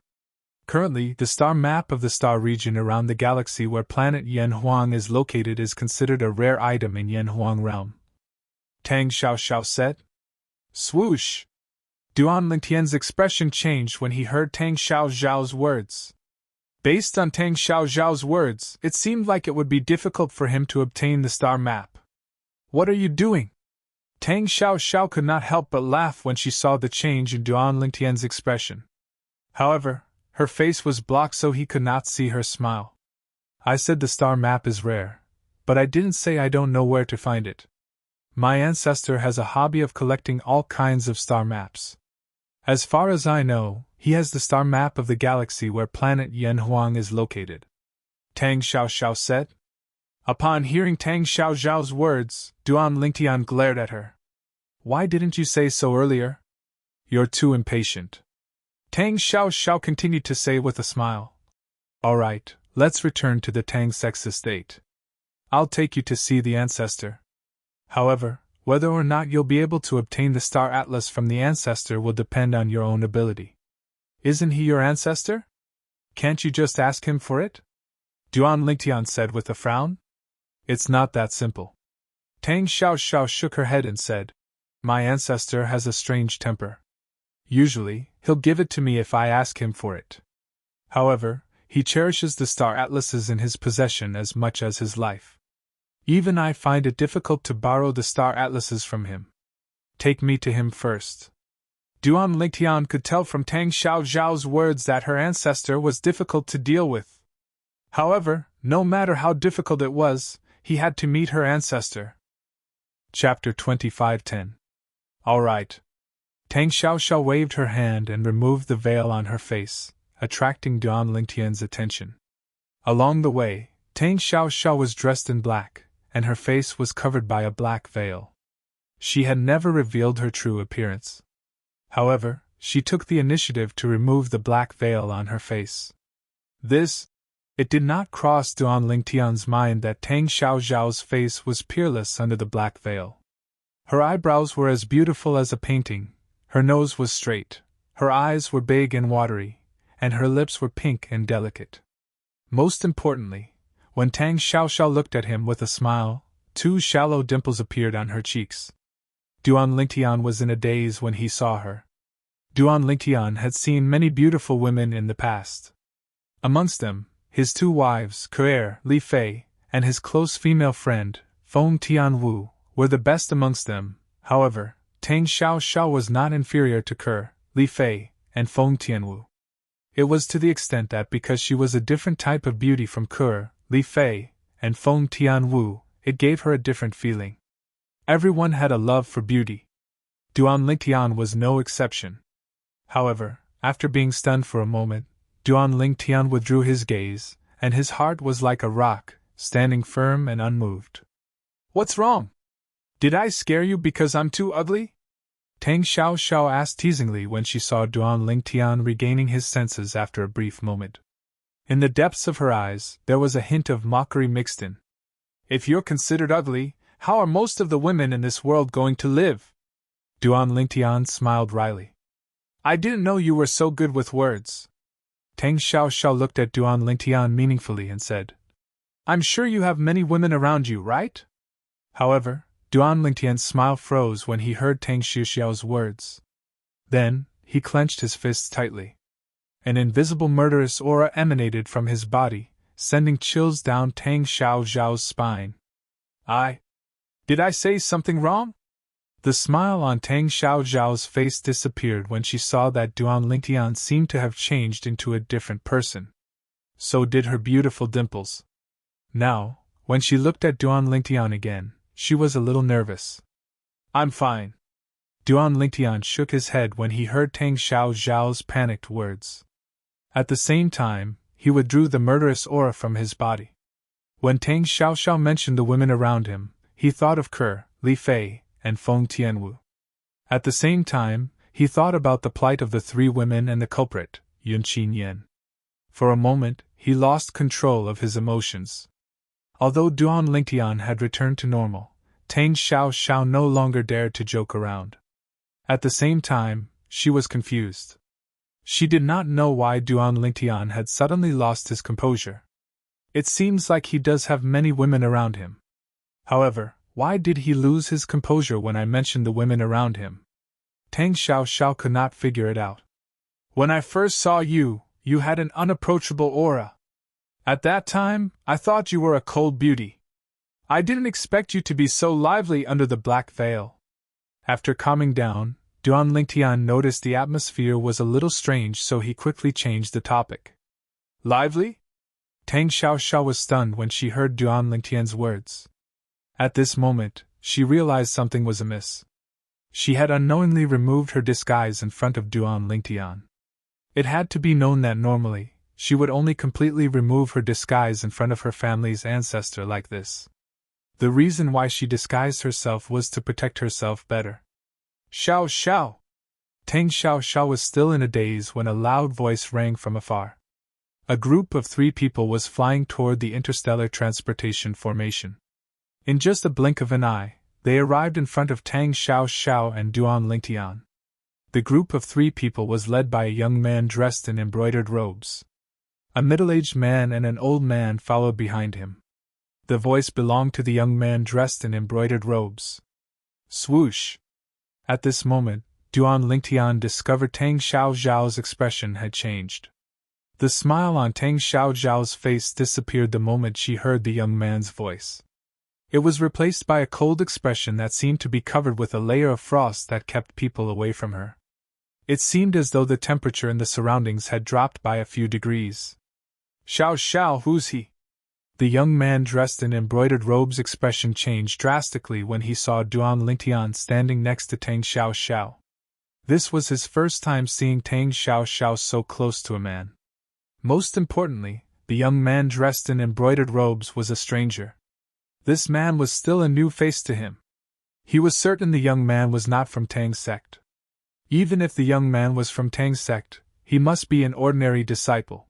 Currently, the star map of the star region around the galaxy where planet Yanhuang is located is considered a rare item in Yanhuang realm. Tang Xiao said. Swoosh! Duan Lingtian's expression changed when he heard Tang Xiao's words. Based on Tang Xiao's words, it seemed like it would be difficult for him to obtain the star map. What are you doing? Tang Xiao could not help but laugh when she saw the change in Duan Lingtian's expression. However, her face was blocked so he could not see her smile. I said the star map is rare, but I didn't say I don't know where to find it. My ancestor has a hobby of collecting all kinds of star maps. As far as I know, He has the star map of the galaxy where planet Yanhuang is located," Tang Xiaoxiao said. Upon hearing Tang Xiaoxiao's words, Duan Lingtian glared at her. "Why didn't you say so earlier? You're too impatient," Tang Xiaoxiao continued to say with a smile. "All right, let's return to the Tang Sex estate. I'll take you to see the ancestor. However, whether or not you'll be able to obtain the star atlas from the ancestor will depend on your own ability." "Isn't he your ancestor? Can't you just ask him for it?" Duan Lingtian said with a frown. "It's not that simple." Tang Xiaoxiao shook her head and said, "My ancestor has a strange temper. Usually, he'll give it to me if I ask him for it. However, he cherishes the star atlases in his possession as much as his life. Even I find it difficult to borrow the star atlases from him. Take me to him first." Duan Lingtian could tell from Tang Xiaoxiao's words that her ancestor was difficult to deal with. However, no matter how difficult it was, he had to meet her ancestor. Chapter 25:10. "All right." Tang Xiaoxiao waved her hand and removed the veil on her face, attracting Duan Lingtian's attention. Along the way, Tang Xiaoxiao was dressed in black, and her face was covered by a black veil. She had never revealed her true appearance. However, she took the initiative to remove the black veil on her face. It did not cross Duan Lingtian's mind that Tang Xiaoxiao's face was peerless under the black veil. Her eyebrows were as beautiful as a painting, her nose was straight, her eyes were big and watery, and her lips were pink and delicate. Most importantly, when Tang Xiaoxiao looked at him with a smile, 2 shallow dimples appeared on her cheeks. Duan Lingtian was in a daze when he saw her. Duan Lingtian had seen many beautiful women in the past. Amongst them, his 2 wives, Ke, Li Fei, and his close female friend, Feng Tianwu, were the best amongst them. However, Tang Xiaoxiao was not inferior to Ke, Li Fei, and Feng Tianwu. It was to the extent that because she was a different type of beauty from Ke, Li Fei, and Feng Tianwu, it gave her a different feeling. Everyone had a love for beauty. Duan Lingtian was no exception. However, after being stunned for a moment, Duan Lingtian withdrew his gaze, and his heart was like a rock, standing firm and unmoved. "What's wrong? Did I scare you because I'm too ugly?" Tang Xiaoxiao asked teasingly when she saw Duan Lingtian regaining his senses after a brief moment. In the depths of her eyes, there was a hint of mockery mixed in. "If you're considered ugly, how are most of the women in this world going to live?" Duan Lingtian smiled wryly. "I didn't know you were so good with words." Tang Xiaoxiao looked at Duan Lingtian meaningfully and said, "I'm sure you have many women around you, right?" However, Duan Lingtian's smile froze when he heard Tang Xiaoxiao's words. Then, he clenched his fists tightly. An invisible murderous aura emanated from his body, sending chills down Tang Xiaoxiao's spine. Did I say something wrong?" The smile on Tang Xiaoxiao's face disappeared when she saw that Duan Lingtian seemed to have changed into a different person. So did her beautiful dimples. Now, when she looked at Duan Lingtian again, she was a little nervous. "I'm fine." Duan Lingtian shook his head when he heard Tang Xiaoxiao's panicked words. At the same time, he withdrew the murderous aura from his body. When Tang Xiaoxiao mentioned the women around him, he thought of Ke, Li Fei, and Feng Tianwu. At the same time, he thought about the plight of the 3 women and the culprit, Yunqi Nian. For a moment, he lost control of his emotions. Although Duan Lingtian had returned to normal, Tang Xiaoxiao no longer dared to joke around. At the same time, she was confused. She did not know why Duan Lingtian had suddenly lost his composure. It seems like he does have many women around him. However, why did he lose his composure when I mentioned the women around him? Tang Xiaoxiao could not figure it out. "When I first saw you, you had an unapproachable aura. At that time, I thought you were a cold beauty. I didn't expect you to be so lively under the black veil." After calming down, Duan Lingtian noticed the atmosphere was a little strange, so he quickly changed the topic. "Lively?" Tang Xiaoxiao was stunned when she heard Duan Lingtian's words. At this moment, she realized something was amiss. She had unknowingly removed her disguise in front of Duan Lingtian. It had to be known that normally, she would only completely remove her disguise in front of her family's ancestor like this. The reason why she disguised herself was to protect herself better. Xiao Xiao! Tang Xiao Xiao was still in a daze when a loud voice rang from afar. A group of 3 people was flying toward the interstellar transportation formation. In just a blink of an eye, they arrived in front of Tang Xiao Xiao and Duan Lingtian. The group of 3 people was led by a young man dressed in embroidered robes. A middle-aged man and an old man followed behind him. The voice belonged to the young man dressed in embroidered robes. Swoosh! At this moment, Duan Lingtian discovered Tang Xiao Zhao's expression had changed. The smile on Tang Xiao Zhao's face disappeared the moment she heard the young man's voice. It was replaced by a cold expression that seemed to be covered with a layer of frost that kept people away from her. It seemed as though the temperature in the surroundings had dropped by a few degrees. Xiao Xiao, who's he? The young man dressed in embroidered robes' expression changed drastically when he saw Duan Lingtian standing next to Tang Xiao Xiao. This was his first time seeing Tang Xiao Xiao so close to a man. Most importantly, the young man dressed in embroidered robes was a stranger. This man was still a new face to him. He was certain the young man was not from Tang's sect. Even if the young man was from Tang's sect, he must be an ordinary disciple.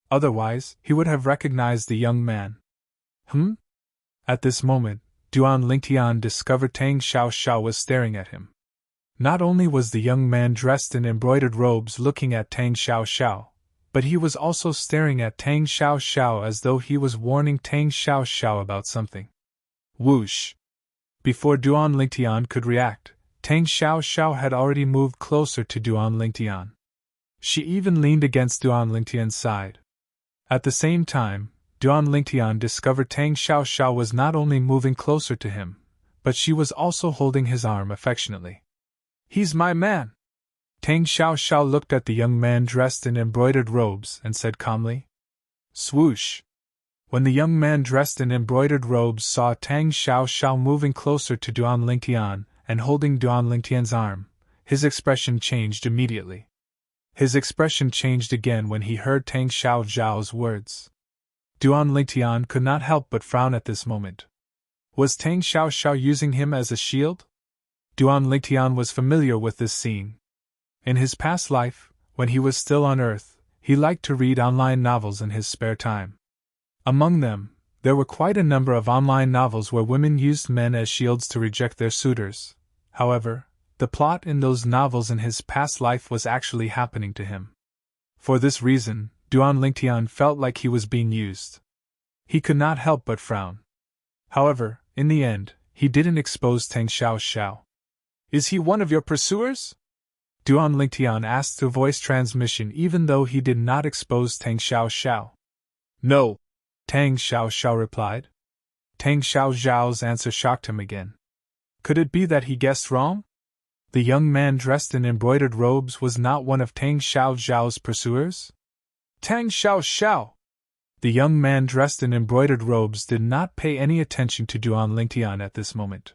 Otherwise, he would have recognized the young man. At this moment, Duan Lingtian discovered Tang Xiao Xiao was staring at him. Not only was the young man dressed in embroidered robes looking at Tang Xiao Xiao, but he was also staring at Tang Xiao Xiao as though he was warning Tang Xiao Xiao about something. Whoosh! Before Duan Lingtian could react, Tang Xiao Xiao had already moved closer to Duan Lingtian. She even leaned against Duan Lingtian's side. At the same time, Duan Lingtian discovered Tang Xiao Xiao was not only moving closer to him, but she was also holding his arm affectionately. "He's my man!" Tang Xiao Xiao looked at the young man dressed in embroidered robes and said calmly. Swoosh! When the young man dressed in embroidered robes saw Tang Xiao Xiao moving closer to Duan Lingtian and holding Duan Lingtian's arm, his expression changed immediately. His expression changed again when he heard Tang Xiao Zhao's words. Duan Lingtian could not help but frown at this moment. Was Tang Xiao Xiao using him as a shield? Duan Lingtian was familiar with this scene. In his past life, when he was still on Earth, he liked to read online novels in his spare time. Among them, there were quite a number of online novels where women used men as shields to reject their suitors. However, the plot in those novels in his past life was actually happening to him. For this reason, Duan Lingtian felt like he was being used. He could not help but frown. However, in the end, he didn't expose Tang Xiao Xiao. "Is he one of your pursuers?" Duan Lingtian asked through voice transmission even though he did not expose Tang Xiao Xiao. "No," Tang Xiao Xiao replied. Tang Xiao Zhao's answer shocked him again. Could it be that he guessed wrong? The young man dressed in embroidered robes was not one of Tang Xiao Zhao's pursuers? Tang Xiao Xiao! The young man dressed in embroidered robes did not pay any attention to Duan Lingtian at this moment.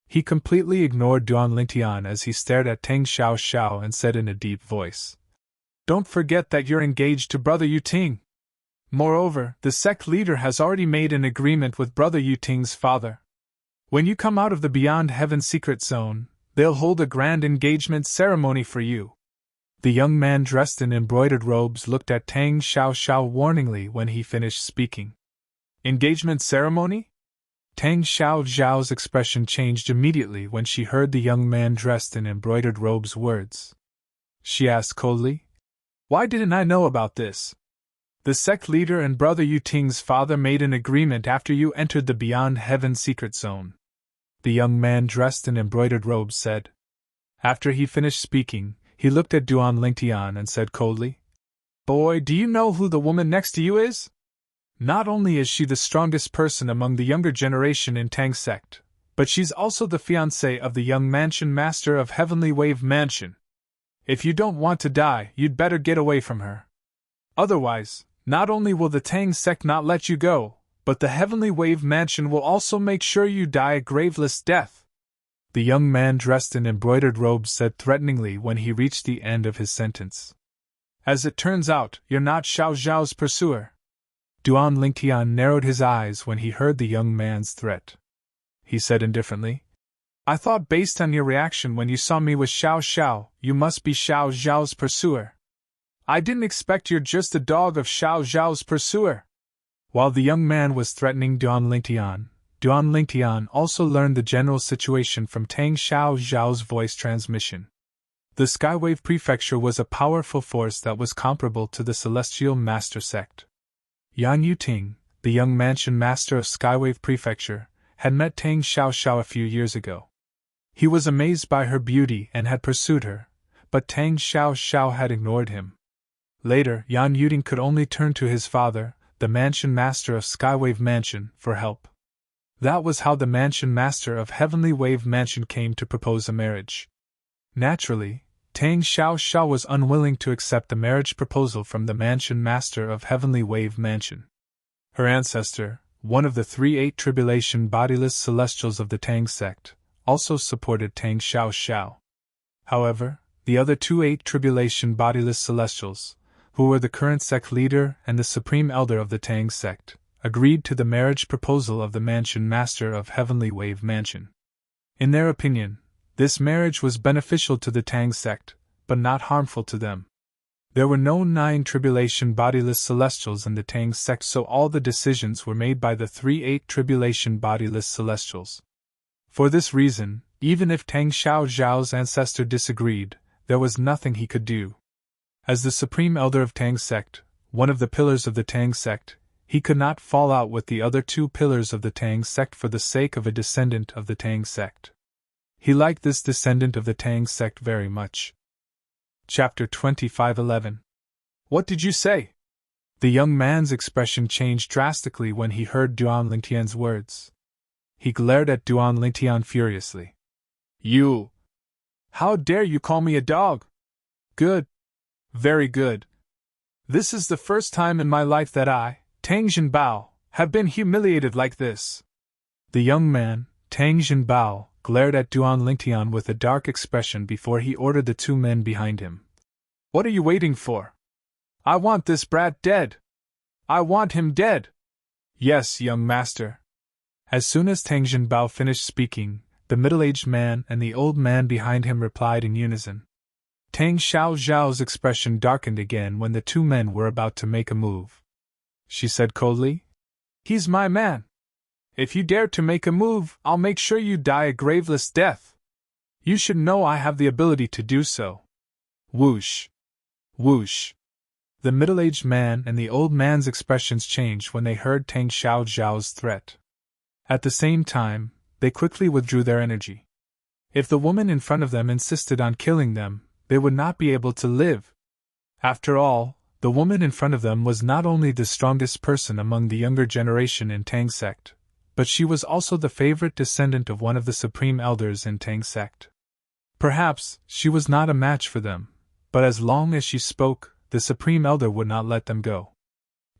He completely ignored Duan Lingtian as he stared at Tang Xiao Xiao and said in a deep voice, "Don't forget that you're engaged to Brother Yuting. Moreover, the sect leader has already made an agreement with Brother Yuting's father. When you come out of the Beyond Heaven secret zone, they'll hold a grand engagement ceremony for you." The young man dressed in embroidered robes looked at Tang Xiao Xiao warningly when he finished speaking. "Engagement ceremony?" Tang Xiao Zhao's expression changed immediately when she heard the young man dressed in embroidered robes' words. She asked coldly, "Why didn't I know about this? The sect leader and Brother Yuting's father made an agreement after you entered the Beyond Heaven secret zone," the young man dressed in embroidered robes said. After he finished speaking, he looked at Duan Lingtian and said coldly, "Boy, do you know who the woman next to you is? Not only is she the strongest person among the younger generation in Tang sect, but she's also the fiancée of the young mansion master of Heavenly Wave Mansion. If you don't want to die, you'd better get away from her. Otherwise, not only will the Tang sect not let you go, but the Heavenly Wave Mansion will also make sure you die a graveless death," the young man dressed in embroidered robes said threateningly when he reached the end of his sentence. As it turns out, you're not Xiao Zhao's pursuer. Duan Lingtian narrowed his eyes when he heard the young man's threat. He said indifferently, I thought based on your reaction when you saw me with Xiao Xiao, you must be Xiao Zhao's pursuer. I didn't expect you're just a dog of Xiao Zhao's pursuer. While the young man was threatening Duan Lingtian also learned the general situation from Tang Xiao Zhao's voice transmission. The Skywave Prefecture was a powerful force that was comparable to the Celestial Master Sect. Yan Yuting, the young mansion master of Skywave Prefecture, had met Tang Xiao a few years ago. He was amazed by her beauty and had pursued her, but Tang Xiao had ignored him. Later, Yan Yuting could only turn to his father, the mansion master of Skywave Mansion, for help. That was how the mansion master of Heavenly Wave Mansion came to propose a marriage. Naturally, Tang Xiao was unwilling to accept the marriage proposal from the mansion master of Heavenly Wave Mansion. Her ancestor, one of the 3 tribulation bodiless celestials of the Tang sect, also supported Tang Xiao. However, the other 2 tribulation bodiless celestials, who were the current sect leader and the supreme elder of the Tang sect, agreed to the marriage proposal of the mansion master of Heavenly Wave Mansion. In their opinion, this marriage was beneficial to the Tang sect, but not harmful to them. There were no 9 tribulation bodiless celestials in the Tang sect, so all the decisions were made by the 3 tribulation bodiless celestials. For this reason, even if Tang Xiao's ancestor disagreed, there was nothing he could do. As the supreme elder of Tang sect, one of the pillars of the Tang sect, he could not fall out with the other 2 pillars of the Tang sect for the sake of a descendant of the Tang sect. He liked this descendant of the Tang sect very much. Chapter 25:11. What did you say? The young man's expression changed drastically when he heard Duan Lingtian's words. He glared at Duan Lingtian furiously. You! How dare you call me a dog? Good. Very good. This is the first time in my life that I, Tang Jinbao, have been humiliated like this. The young man, Tang Jinbao, glared at Duan Lingtian with a dark expression before he ordered the 2 men behind him. What are you waiting for? I want this brat dead. I want him dead. Yes, young master. As soon as Tang Jinbao finished speaking, the middle-aged man and the old man behind him replied in unison. Tang Xiao's expression darkened again when the 2 men were about to make a move. She said coldly, He's my man. If you dare to make a move, I'll make sure you die a graveless death. You should know I have the ability to do so. Whoosh! Whoosh! The middle-aged man and the old man's expressions changed when they heard Tang Xiao's threat. At the same time, they quickly withdrew their energy. If the woman in front of them insisted on killing them, they would not be able to live. After all, the woman in front of them was not only the strongest person among the younger generation in Tang sect, but she was also the favorite descendant of one of the supreme elders in Tang sect. Perhaps she was not a match for them, but as long as she spoke, the supreme elder would not let them go.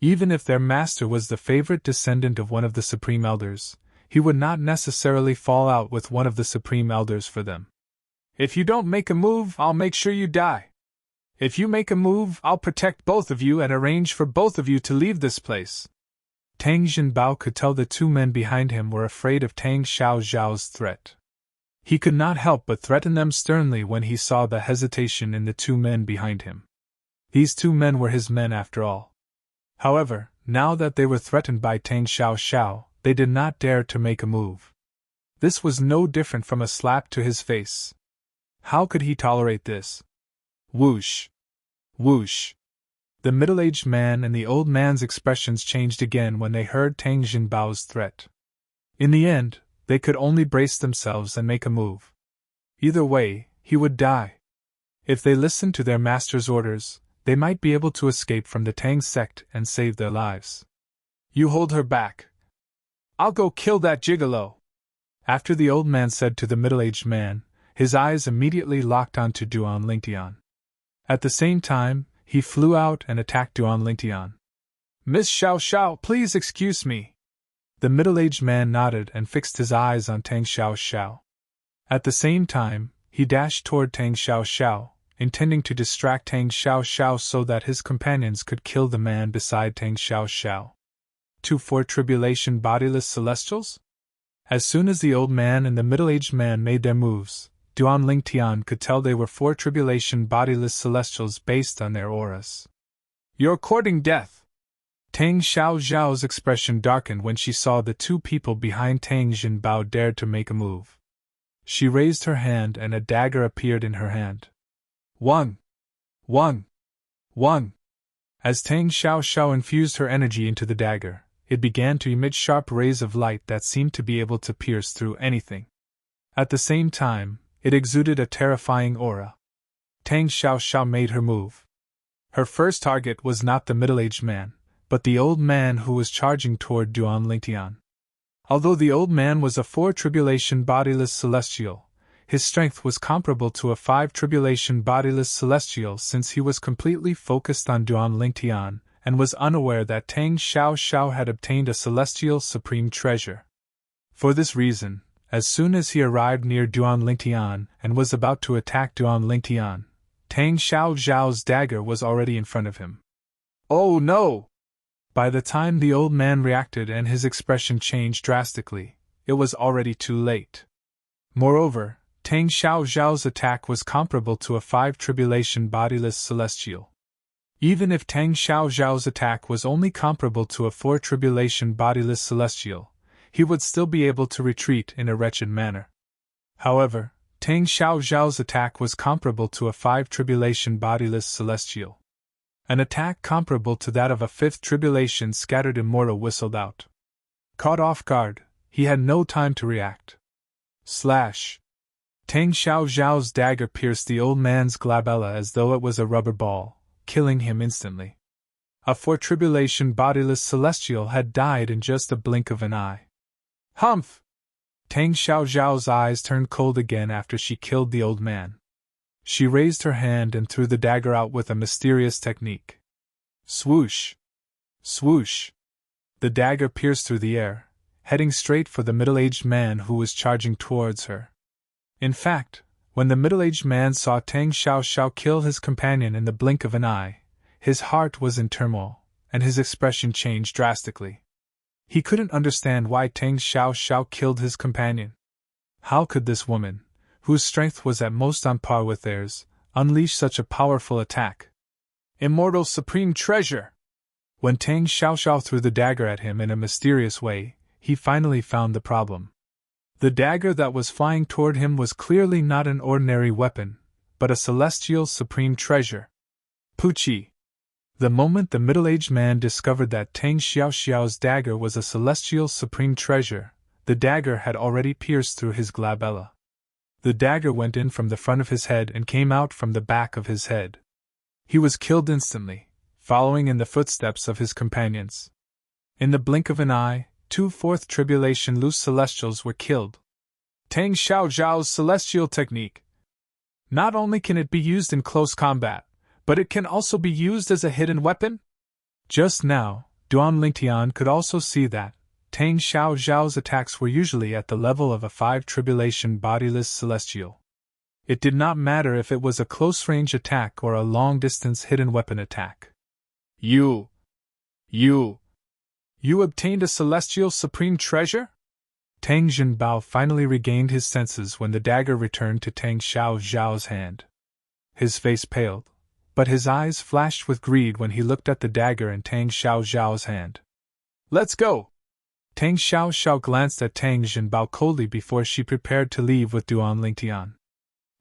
Even if their master was the favorite descendant of one of the supreme elders, he would not necessarily fall out with one of the supreme elders for them. If you don't make a move, I'll make sure you die. If you make a move, I'll protect both of you and arrange for both of you to leave this place. Tang Jinbao could tell the 2 men behind him were afraid of Tang Xiao's threat. He could not help but threaten them sternly when he saw the hesitation in the 2 men behind him. These 2 men were his men after all. However, now that they were threatened by Tang Xiao, they did not dare to make a move. This was no different from a slap to his face. How could he tolerate this? Whoosh! Whoosh! The middle-aged man and the old man's expressions changed again when they heard Tang Jinbao's threat. In the end, they could only brace themselves and make a move. Either way, he would die. If they listened to their master's orders, they might be able to escape from the Tang sect and save their lives. You hold her back. I'll go kill that gigolo. After the old man said to the middle-aged man, his eyes immediately locked onto Duan Lingtian. At the same time, he flew out and attacked Duan Lingtian. Miss Xiao, please excuse me. The middle-aged man nodded and fixed his eyes on Tang Xiao. At the same time, he dashed toward Tang Xiao, intending to distract Tang Xiao so that his companions could kill the man beside Tang Xiao. 2 4 Tribulation Bodiless Celestials? As soon as the old man and the middle-aged man made their moves, Duan Lingtian could tell they were 4 Tribulation Bodiless Celestials based on their auras. You're courting death! Tang Xiao's expression darkened when she saw the 2 people behind Tang Jinbao dared to make a move. She raised her hand and a dagger appeared in her hand. 1. As Tang Xiao infused her energy into the dagger, it began to emit sharp rays of light that seemed to be able to pierce through anything. At the same time, it exuded a terrifying aura. Tang Xiao made her move. Her first target was not the middle-aged man, but the old man who was charging toward Duan Lingtian. Although the old man was a 4 Tribulation Bodiless Celestial, his strength was comparable to a 5 Tribulation Bodiless Celestial since he was completely focused on Duan Lingtian and was unaware that Tang Xiao had obtained a celestial supreme treasure. For this reason, as soon as he arrived near Duan Lingtian and was about to attack Duan Lingtian, Tang Xiao's dagger was already in front of him. Oh no! By the time the old man reacted and his expression changed drastically, it was already too late. Moreover, Tang Xiao's attack was comparable to a 5 Tribulation Bodiless Celestial. Even if Tang Xiao's attack was only comparable to a 4 Tribulation Bodiless Celestial, he would still be able to retreat in a wretched manner. However, Tang Xiao's attack was comparable to a 5 Tribulation Bodiless Celestial. An attack comparable to that of a 5th Tribulation Scattered Immortal whistled out. Caught off guard, he had no time to react. Slash! Tang Xiao's dagger pierced the old man's glabella as though it was a rubber ball, killing him instantly. A 4 Tribulation Bodiless Celestial had died in just a blink of an eye. Humph! Tang Xiao's eyes turned cold again after she killed the old man. She raised her hand and threw the dagger out with a mysterious technique. Swoosh! Swoosh! The dagger pierced through the air, heading straight for the middle-aged man who was charging towards her. In fact, when the middle-aged man saw Tang Xiao kill his companion in the blink of an eye, his heart was in turmoil, and his expression changed drastically. He couldn't understand why Tang Xiao killed his companion. How could this woman, whose strength was at most on par with theirs, unleash such a powerful attack? Immortal Supreme Treasure! When Tang Xiao threw the dagger at him in a mysterious way, he finally found the problem. The dagger that was flying toward him was clearly not an ordinary weapon, but a celestial supreme treasure. Pucci! The moment the middle-aged man discovered that Tang Xiao's dagger was a celestial supreme treasure, the dagger had already pierced through his glabella. The dagger went in from the front of his head and came out from the back of his head. He was killed instantly, following in the footsteps of his companions. In the blink of an eye, 2 4th Tribulation Loose Celestials were killed. Tang Xiao's celestial technique. Not only can it be used in close combat, but it can also be used as a hidden weapon? Just now, Duan Lingtian could also see that Tang Xiao's attacks were usually at the level of a 5 Tribulation Bodiless Celestial. It did not matter if it was a close-range attack or a long-distance hidden weapon attack. You obtained a celestial supreme treasure? Tang Jinbao finally regained his senses when the dagger returned to Tang Xiao's hand. His face paled, but his eyes flashed with greed when he looked at the dagger in Tang Xiao's hand. Let's go! Tang Xiao glanced at Tang Jinbao coldly before she prepared to leave with Duan Lingtian.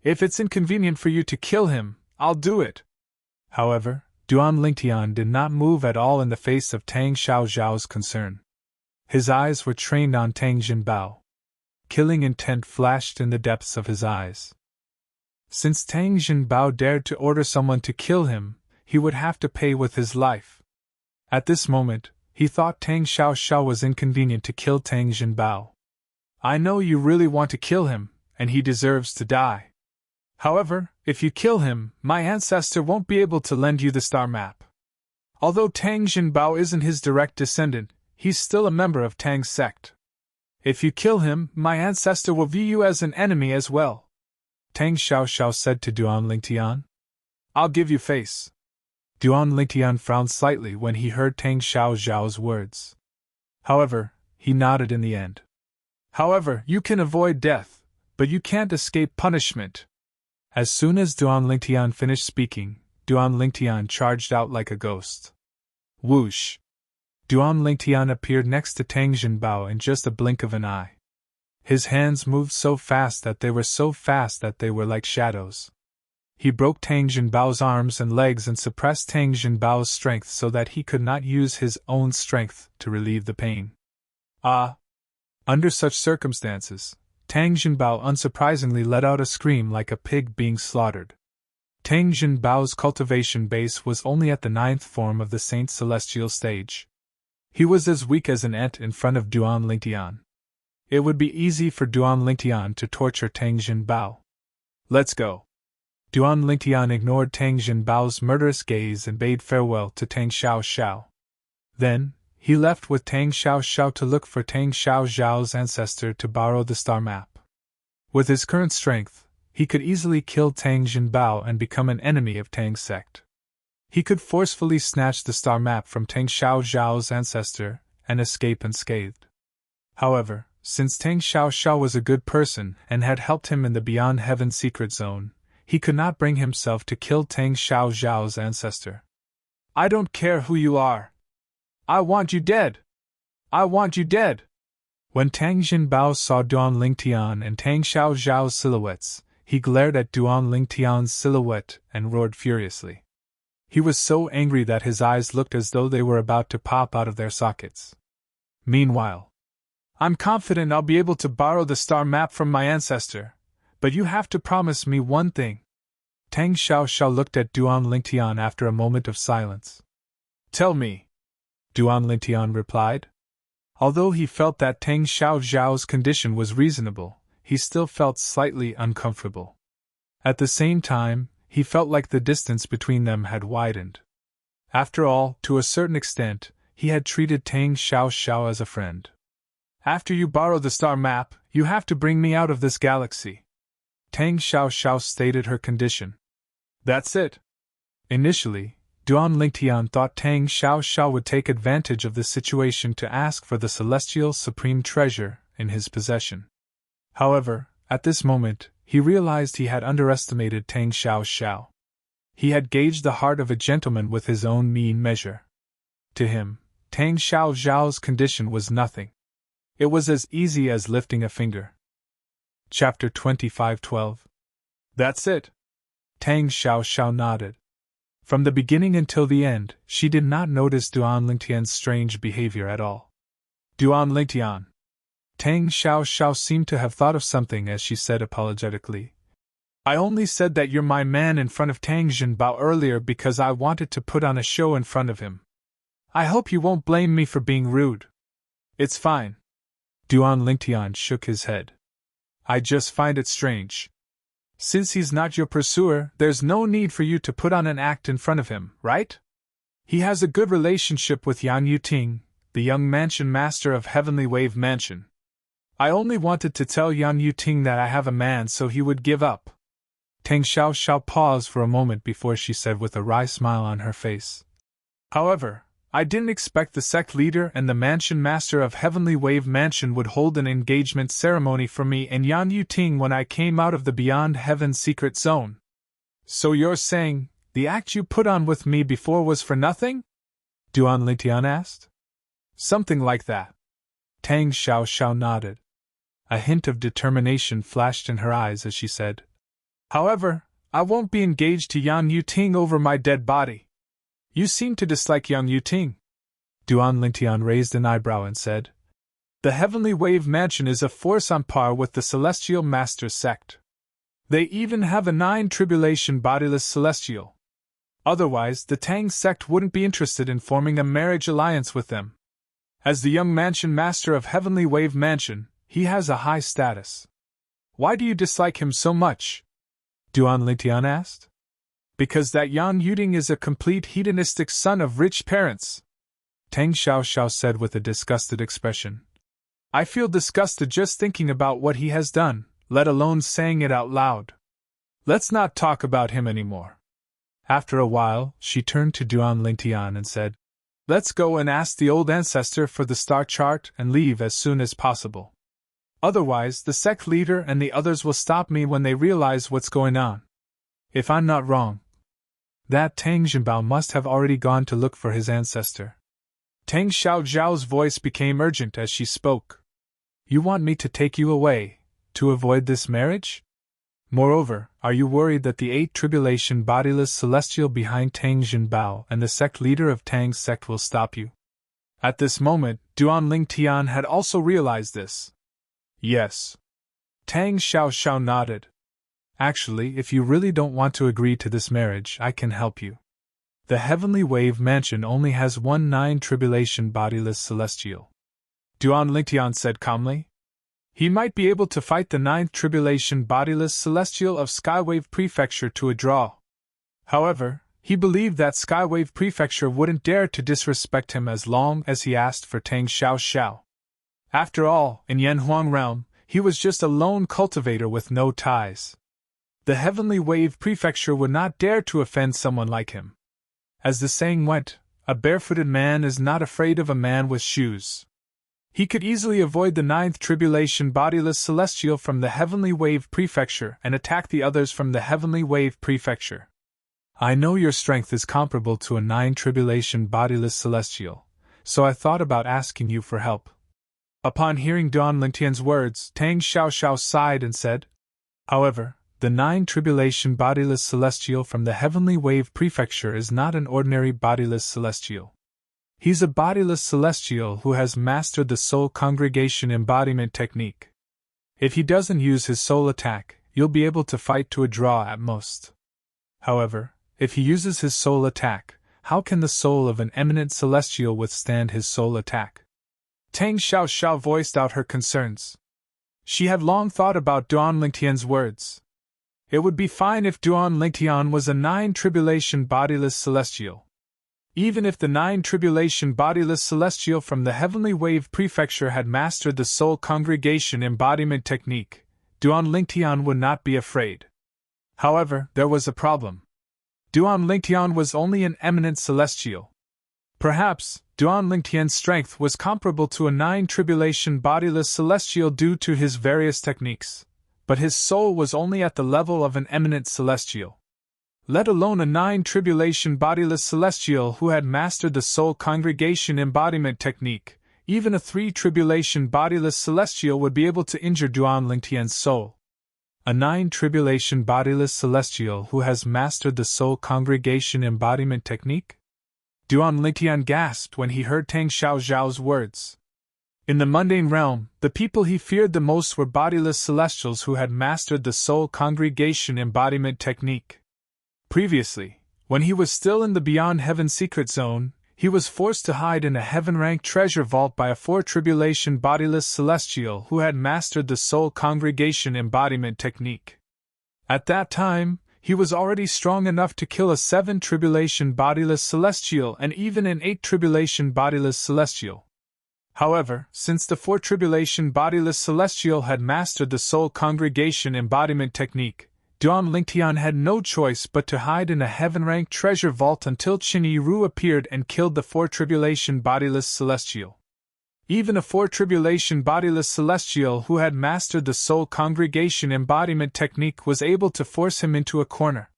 If it's inconvenient for you to kill him, I'll do it. However, Duan Lingtian did not move at all in the face of Tang Xiao's concern. His eyes were trained on Tang Jinbao. Killing intent flashed in the depths of his eyes. Since Tang Jinbao dared to order someone to kill him, he would have to pay with his life. At this moment, he thought Tang Xiao was inconvenient to kill Tang Jinbao. I know you really want to kill him, and he deserves to die. However, if you kill him, my ancestor won't be able to lend you the star map. Although Tang Jinbao isn't his direct descendant, he's still a member of Tang's sect. If you kill him, my ancestor will view you as an enemy as well, Tang Xiao said to Duan Lingtian. I'll give you face. Duan Lingtian frowned slightly when he heard Tang Xiao Zhao's words. However, he nodded in the end. However, you can avoid death, but you can't escape punishment. As soon as Duan Lingtian finished speaking, Duan Lingtian charged out like a ghost. Whoosh! Duan Lingtian appeared next to Tang Jinbao in just a blink of an eye. His hands moved so fast that they were like shadows. He broke Tang Jinbao's arms and legs and suppressed Tang Jinbao's strength so that he could not use his own strength to relieve the pain. Under such circumstances, Tang Jinbao unsurprisingly let out a scream like a pig being slaughtered. Tang Jinbao's cultivation base was only at the 9th form of the Saint Celestial stage. He was as weak as an ant in front of Duan Lingtian. It would be easy for Duan Lingtian to torture Tang Jinbao. Let's go. Duan Lingtian ignored Tang Jinbao's murderous gaze and bade farewell to Tang Xiao Xiao. Then, he left with Tang Xiao Xiao to look for Tang Xiao Zhao's ancestor to borrow the star map. With his current strength, he could easily kill Tang Jinbao and become an enemy of Tang's sect. He could forcefully snatch the star map from Tang Xiao Zhao's ancestor and escape unscathed. However, since Tang Xiao Xiao was a good person and had helped him in the Beyond Heaven secret zone, he could not bring himself to kill Tang Xiao Zhao's ancestor. I don't care who you are. I want you dead. I want you dead. When Tang Jinbao saw Duan Lingtian and Tang Xiao Zhao's silhouettes, he glared at Duan Lingtian's silhouette and roared furiously. He was so angry that his eyes looked as though they were about to pop out of their sockets. Meanwhile, I'm confident I'll be able to borrow the star map from my ancestor, but you have to promise me one thing. Tang Xiao Xiao looked at Duan Lingtian after a moment of silence. Tell me, Duan Lingtian replied. Although he felt that Tang Xiao Zhao's condition was reasonable, he still felt slightly uncomfortable. At the same time, he felt like the distance between them had widened. After all, to a certain extent, he had treated Tang Xiao Xiao as a friend. After you borrow the star map, you have to bring me out of this galaxy. Tang Xiao Xiao stated her condition. That's it. Initially, Duan Lingtian thought Tang Xiao Xiao would take advantage of the situation to ask for the celestial supreme treasure in his possession. However, at this moment, he realized he had underestimated Tang Xiao Xiao. He had gauged the heart of a gentleman with his own mean measure. To him, Tang Xiao Zhao's condition was nothing. It was as easy as lifting a finger. Chapter 25:12. That's it. Tang Xiao Xiao nodded. From the beginning until the end, she did not notice Duan Lingtian's strange behavior at all. Duan Lingtian. Tang Xiao Xiao seemed to have thought of something as she said apologetically. I only said that you're my man in front of Tang Jinbao earlier because I wanted to put on a show in front of him. I hope you won't blame me for being rude. It's fine. Duan Lingtian shook his head. I just find it strange. Since he's not your pursuer, there's no need for you to put on an act in front of him, right? He has a good relationship with Yan Yuting, the young mansion master of Heavenly Wave Mansion. I only wanted to tell Yan Yuting that I have a man so he would give up. Tang Xiao Xiao paused for a moment before she said with a wry smile on her face. However, I didn't expect the sect leader and the mansion master of Heavenly Wave Mansion would hold an engagement ceremony for me and Yan Yuting when I came out of the Beyond Heaven secret zone. So you're saying, the act you put on with me before was for nothing? Duan Lingtian asked. Something like that. Tang Xiao Xiao nodded. A hint of determination flashed in her eyes as she said, However, I won't be engaged to Yan Yuting over my dead body. You seem to dislike Yan Yuting. Duan Lingtian raised an eyebrow and said, The Heavenly Wave Mansion is a force on par with the Celestial Master's sect. They even have a 9 tribulation bodiless celestial. Otherwise, the Tang sect wouldn't be interested in forming a marriage alliance with them. As the young mansion master of Heavenly Wave Mansion, he has a high status. Why do you dislike him so much? Duan Lingtian asked. Because that Yan Yuting is a complete hedonistic son of rich parents, Tang Xiao Xiao said with a disgusted expression. I feel disgusted just thinking about what he has done, let alone saying it out loud. Let's not talk about him anymore. After a while, she turned to Duan Lingtian and said, "Let's go and ask the old ancestor for the star chart and leave as soon as possible. Otherwise, the sect leader and the others will stop me when they realize what's going on. If I'm not wrong, that Tang Jinbao must have already gone to look for his ancestor." Tang Xiao's voice became urgent as she spoke. "You want me to take you away, to avoid this marriage? Moreover, are you worried that the 8 tribulation bodiless celestial behind Tang Jinbao and the sect leader of Tang's sect will stop you?" At this moment, Duan Lingtian had also realized this. "Yes." Tang Xiao nodded. "Actually, if you really don't want to agree to this marriage, I can help you. The Heavenly Wave Mansion only has 1 9 tribulation bodiless celestial," Duan Lingtian said calmly. "He might be able to fight the 9th tribulation bodiless celestial of Skywave Prefecture to a draw. However, he believed that Skywave Prefecture wouldn't dare to disrespect him as long as he asked for Tang Xiao. After all, in Yanhuang realm, he was just a lone cultivator with no ties. The Heavenly Wave Prefecture would not dare to offend someone like him. As the saying went, a barefooted man is not afraid of a man with shoes. He could easily avoid the 9th tribulation bodiless celestial from the Heavenly Wave Prefecture and attack the others from the Heavenly Wave Prefecture. I know your strength is comparable to a 9 tribulation bodiless celestial, so I thought about asking you for help." Upon hearing Duan Lingtian's words, Tang Xiao sighed and said, "However, the 9 tribulation bodiless celestial from the Heavenly Wave Prefecture is not an ordinary bodiless celestial. He's a bodiless celestial who has mastered the soul congregation embodiment technique. If he doesn't use his soul attack, you'll be able to fight to a draw at most. However, if he uses his soul attack, how can the soul of an eminent celestial withstand his soul attack?" Tang Xiao voiced out her concerns. She had long thought about Duan Lingtian's words. It would be fine if Duan Lingtian was a 9 tribulation bodiless celestial. Even if the 9 tribulation bodiless celestial from the Heavenly Wave Prefecture had mastered the soul congregation embodiment technique, Duan Lingtian would not be afraid. However, there was a problem. Duan Lingtian was only an eminent celestial. Perhaps, Duan Lingtian's strength was comparable to a 9 tribulation bodiless celestial due to his various techniques, but his soul was only at the level of an eminent celestial. Let alone a 9 tribulation bodiless celestial who had mastered the soul congregation embodiment technique, even a 3 tribulation bodiless celestial would be able to injure Duan Lingtian's soul. A 9 tribulation bodiless celestial who has mastered the soul congregation embodiment technique? Duan Lingtian gasped when he heard Tang Xiao's words. In the mundane realm, the people he feared the most were bodiless celestials who had mastered the soul congregation embodiment technique. Previously, when he was still in the Beyond Heaven secret zone, he was forced to hide in a heaven-rank treasure vault by a 4 tribulation bodiless celestial who had mastered the soul congregation embodiment technique. At that time, he was already strong enough to kill a 7 tribulation bodiless celestial and even an 8 tribulation bodiless celestial. However, since the 4 tribulation bodiless celestial had mastered the soul congregation embodiment technique, Duan Lingtian had no choice but to hide in a heaven-rank treasure vault until Qin Yiru appeared and killed the 4 tribulation bodiless celestial. Even a 4 tribulation bodiless celestial who had mastered the soul congregation embodiment technique was able to force him into a corner.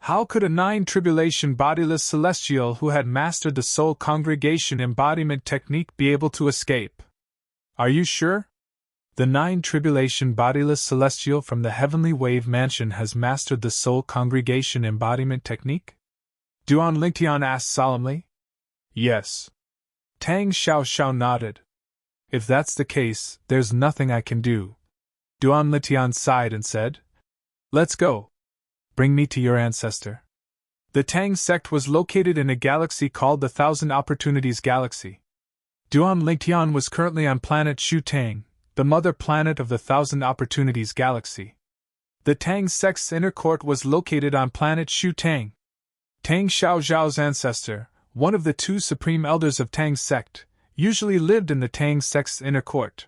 How could a 9 tribulation bodiless celestial who had mastered the soul congregation embodiment technique be able to escape? Are you sure? The 9 tribulation bodiless celestial from the Heavenly Wave Mansion has mastered the soul congregation embodiment technique? Duan Lingtian asked solemnly. Yes. Tang Xiao nodded. If that's the case, there's nothing I can do. Duan Lingtian sighed and said, Let's go. Bring me to your ancestor. The Tang sect was located in a galaxy called the Thousand Opportunities Galaxy. Duan Lingtian was currently on planet Shu Tang, the mother planet of the Thousand Opportunities Galaxy. The Tang sect's inner court was located on planet Shu Tang. Tang Xiao's ancestor, one of the 2 supreme elders of Tang sect, usually lived in the Tang sect's inner court.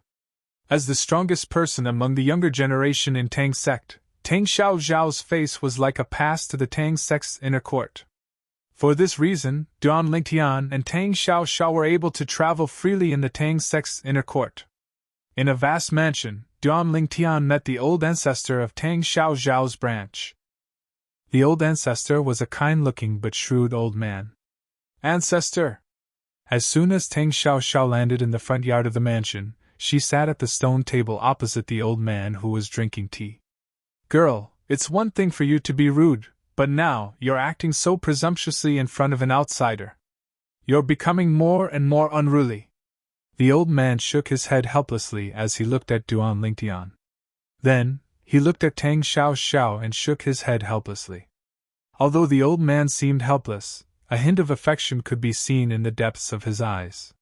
As the strongest person among the younger generation in Tang sect, Tang Xiao Zhao's face was like a pass to the Tang sect's inner court. For this reason, Duan Lingtian and Tang Xiao Xiao were able to travel freely in the Tang sect's inner court. In a vast mansion, Duan Lingtian met the old ancestor of Tang Xiao Zhao's branch. The old ancestor was a kind-looking but shrewd old man. Ancestor! As soon as Tang Xiao Xiao landed in the front yard of the mansion, she sat at the stone table opposite the old man who was drinking tea. Girl, it's one thing for you to be rude, but now you're acting so presumptuously in front of an outsider. You're becoming more and more unruly. The old man shook his head helplessly as he looked at Duan Lingtian. Then, he looked at Tang Xiao Xiao and shook his head helplessly. Although the old man seemed helpless, a hint of affection could be seen in the depths of his eyes.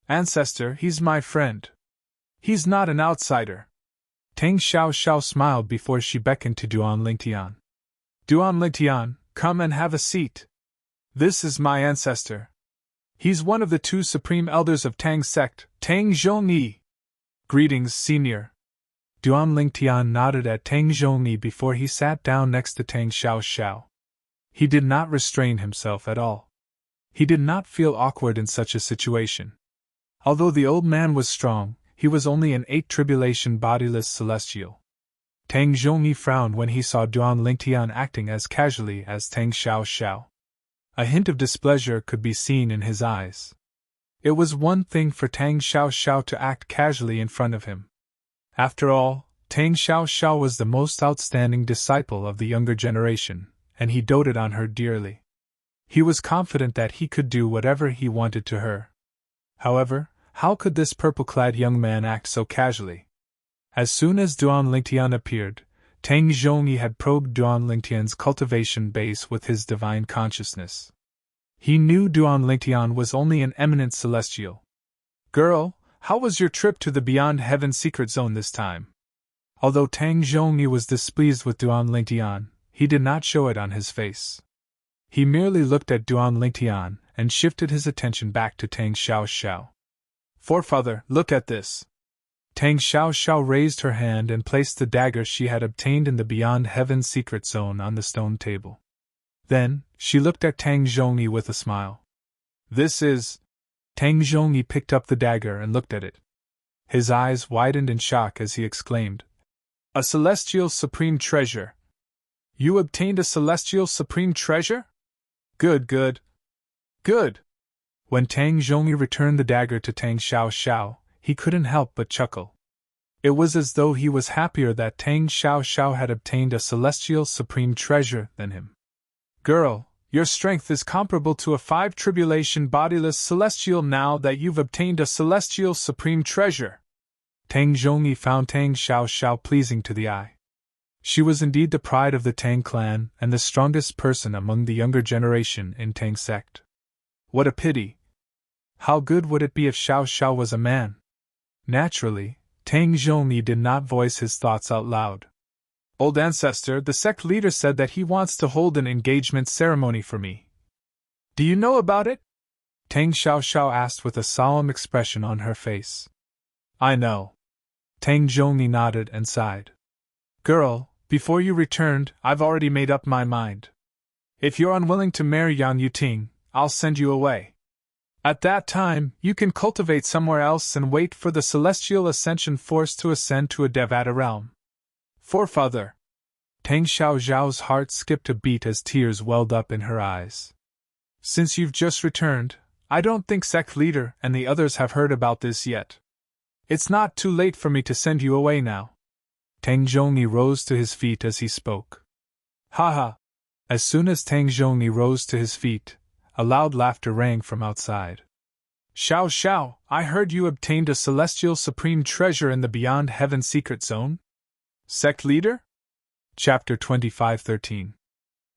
Ancestor, he's my friend. He's not an outsider. Tang Xiao Xiao smiled before she beckoned to Duan Lingtian. Duan Lingtian, come and have a seat. This is my ancestor. He's one of the two supreme elders of Tang sect, Tang Zhongyi. Greetings, senior. Duan Lingtian nodded at Tang Zhongyi before he sat down next to Tang Xiao Xiao. He did not restrain himself at all. He did not feel awkward in such a situation. Although the old man was strong, he was only an 8 tribulation bodiless celestial. Tang Zhongyi frowned when he saw Duan Lingtian acting as casually as Tang Xiao Xiao. A hint of displeasure could be seen in his eyes. It was one thing for Tang Xiao Xiao to act casually in front of him. After all, Tang Xiao Xiao was the most outstanding disciple of the younger generation, and he doted on her dearly. He was confident that he could do whatever he wanted to her. However, how could this purple-clad young man act so casually? As soon as Duan Lingtian appeared, Tang Zhongyi had probed Duan Lingtian's cultivation base with his divine consciousness. He knew Duan Lingtian was only an eminent celestial. Girl, how was your trip to the Beyond Heaven secret zone this time? Although Tang Zhongyi was displeased with Duan Lingtian, he did not show it on his face. He merely looked at Duan Lingtian and shifted his attention back to Tang Xiao Xiao. Forefather, look at this. Tang Xiao Xiao raised her hand and placed the dagger she had obtained in the Beyond Heaven secret zone on the stone table. Then, she looked at Tang Zhongyi with a smile. This is... Tang Zhongyi picked up the dagger and looked at it. His eyes widened in shock as he exclaimed, A celestial supreme treasure! You obtained a celestial supreme treasure? Good, good. Good! When Tang Zhongyi returned the dagger to Tang Xiao Xiao, he couldn't help but chuckle. It was as though he was happier that Tang Xiao Xiao had obtained a celestial supreme treasure than him. Girl, your strength is comparable to a 5 tribulation bodiless celestial now that you've obtained a celestial supreme treasure. Tang Zhongyi found Tang Xiao Xiao pleasing to the eye. She was indeed the pride of the Tang clan and the strongest person among the younger generation in Tang sect. What a pity! How good would it be if Xiao Xiao was a man? Naturally, Tang Zhongyi did not voice his thoughts out loud. Old ancestor, the sect leader said that he wants to hold an engagement ceremony for me. Do you know about it? Tang Xiao Xiao asked with a solemn expression on her face. I know. Tang Zhongyi nodded and sighed. Girl, before you returned, I've already made up my mind. If you're unwilling to marry Yang Yuting, I'll send you away. At that time, you can cultivate somewhere else and wait for the celestial ascension force to ascend to a Devata realm. Forefather! Tang Xiao Zhao's heart skipped a beat as tears welled up in her eyes. Since you've just returned, I don't think sect leader and the others have heard about this yet. It's not too late for me to send you away now. Tang Zhongyi rose to his feet as he spoke. Ha ha! As soon as Tang Zhongyi rose to his feet, a loud laughter rang from outside. Xiao Xiao, I heard you obtained a celestial supreme treasure in the Beyond Heaven secret zone? Sect leader? Chapter 25:13.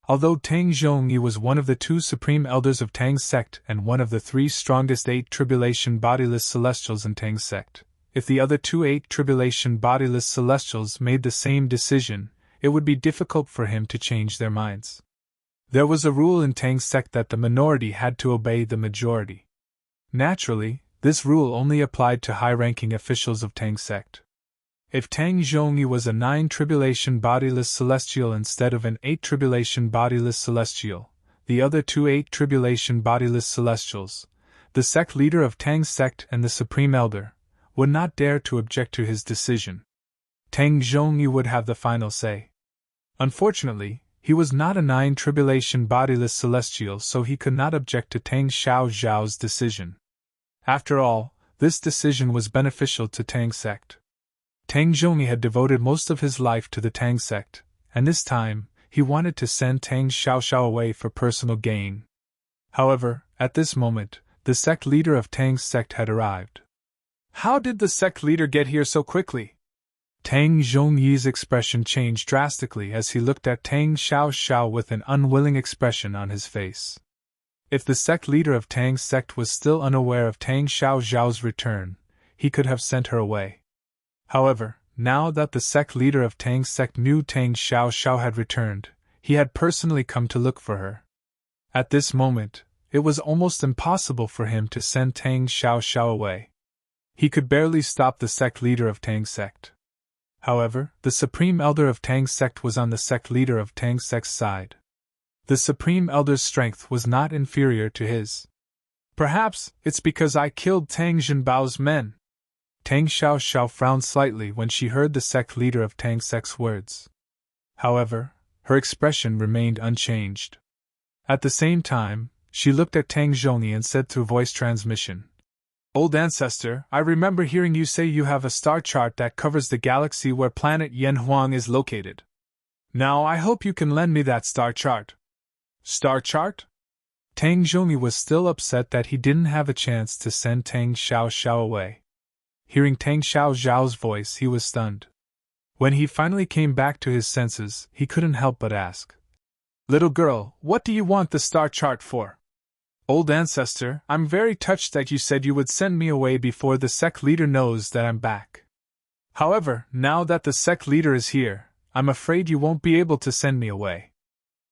Although Tang Zhongyi was one of the 2 supreme elders of Tang sect and one of the 3 strongest 8 tribulation bodiless celestials in Tang sect, if the other 2 8 tribulation bodiless celestials made the same decision, it would be difficult for him to change their minds. There was a rule in Tang sect that the minority had to obey the majority. Naturally, this rule only applied to high-ranking officials of Tang sect. If Tang Zhongyi was a 9 tribulation bodiless celestial instead of an 8 tribulation bodiless celestial, the other 2 8 tribulation bodiless celestials, the sect leader of Tang's sect and the Supreme Elder, would not dare to object to his decision. Tang Zhongyi would have the final say. Unfortunately, he was not a 9 tribulation bodiless celestial, so he could not object to Tang Xiao's decision. After all, this decision was beneficial to Tang's sect. Tang Zhongyi had devoted most of his life to the Tang sect, and this time, he wanted to send Tang Xiao away for personal gain. However, at this moment, the sect leader of Tang's sect had arrived. How did the sect leader get here so quickly? Tang Zhongyi's expression changed drastically as he looked at Tang Xiao with an unwilling expression on his face. If the sect leader of Tang's sect was still unaware of Tang Xiao's return, he could have sent her away. However, now that the sect leader of Tang's sect knew Tang Xiao had returned, he had personally come to look for her. At this moment, it was almost impossible for him to send Tang Xiao away. He could barely stop the sect leader of Tang's sect. However, the Supreme Elder of Tang's sect was on the sect leader of Tang's sect's side. The Supreme Elder's strength was not inferior to his. Perhaps it's because I killed Tang Zhenbao's men. Tang Xiao frowned slightly when she heard the sect leader of Tang's sect's words. However, her expression remained unchanged. At the same time, she looked at Tang Zhongyi and said through voice transmission, "Old ancestor, I remember hearing you say you have a star chart that covers the galaxy where planet Yanhuang is located. Now I hope you can lend me that star chart." Star chart? Tang Zhongyi was still upset that he didn't have a chance to send Tang Xiao away. Hearing Tang Xiao's voice, he was stunned. When he finally came back to his senses, he couldn't help but ask, "Little girl, what do you want the star chart for?" "Old ancestor, I'm very touched that you said you would send me away before the sect leader knows that I'm back. However, now that the sect leader is here, I'm afraid you won't be able to send me away.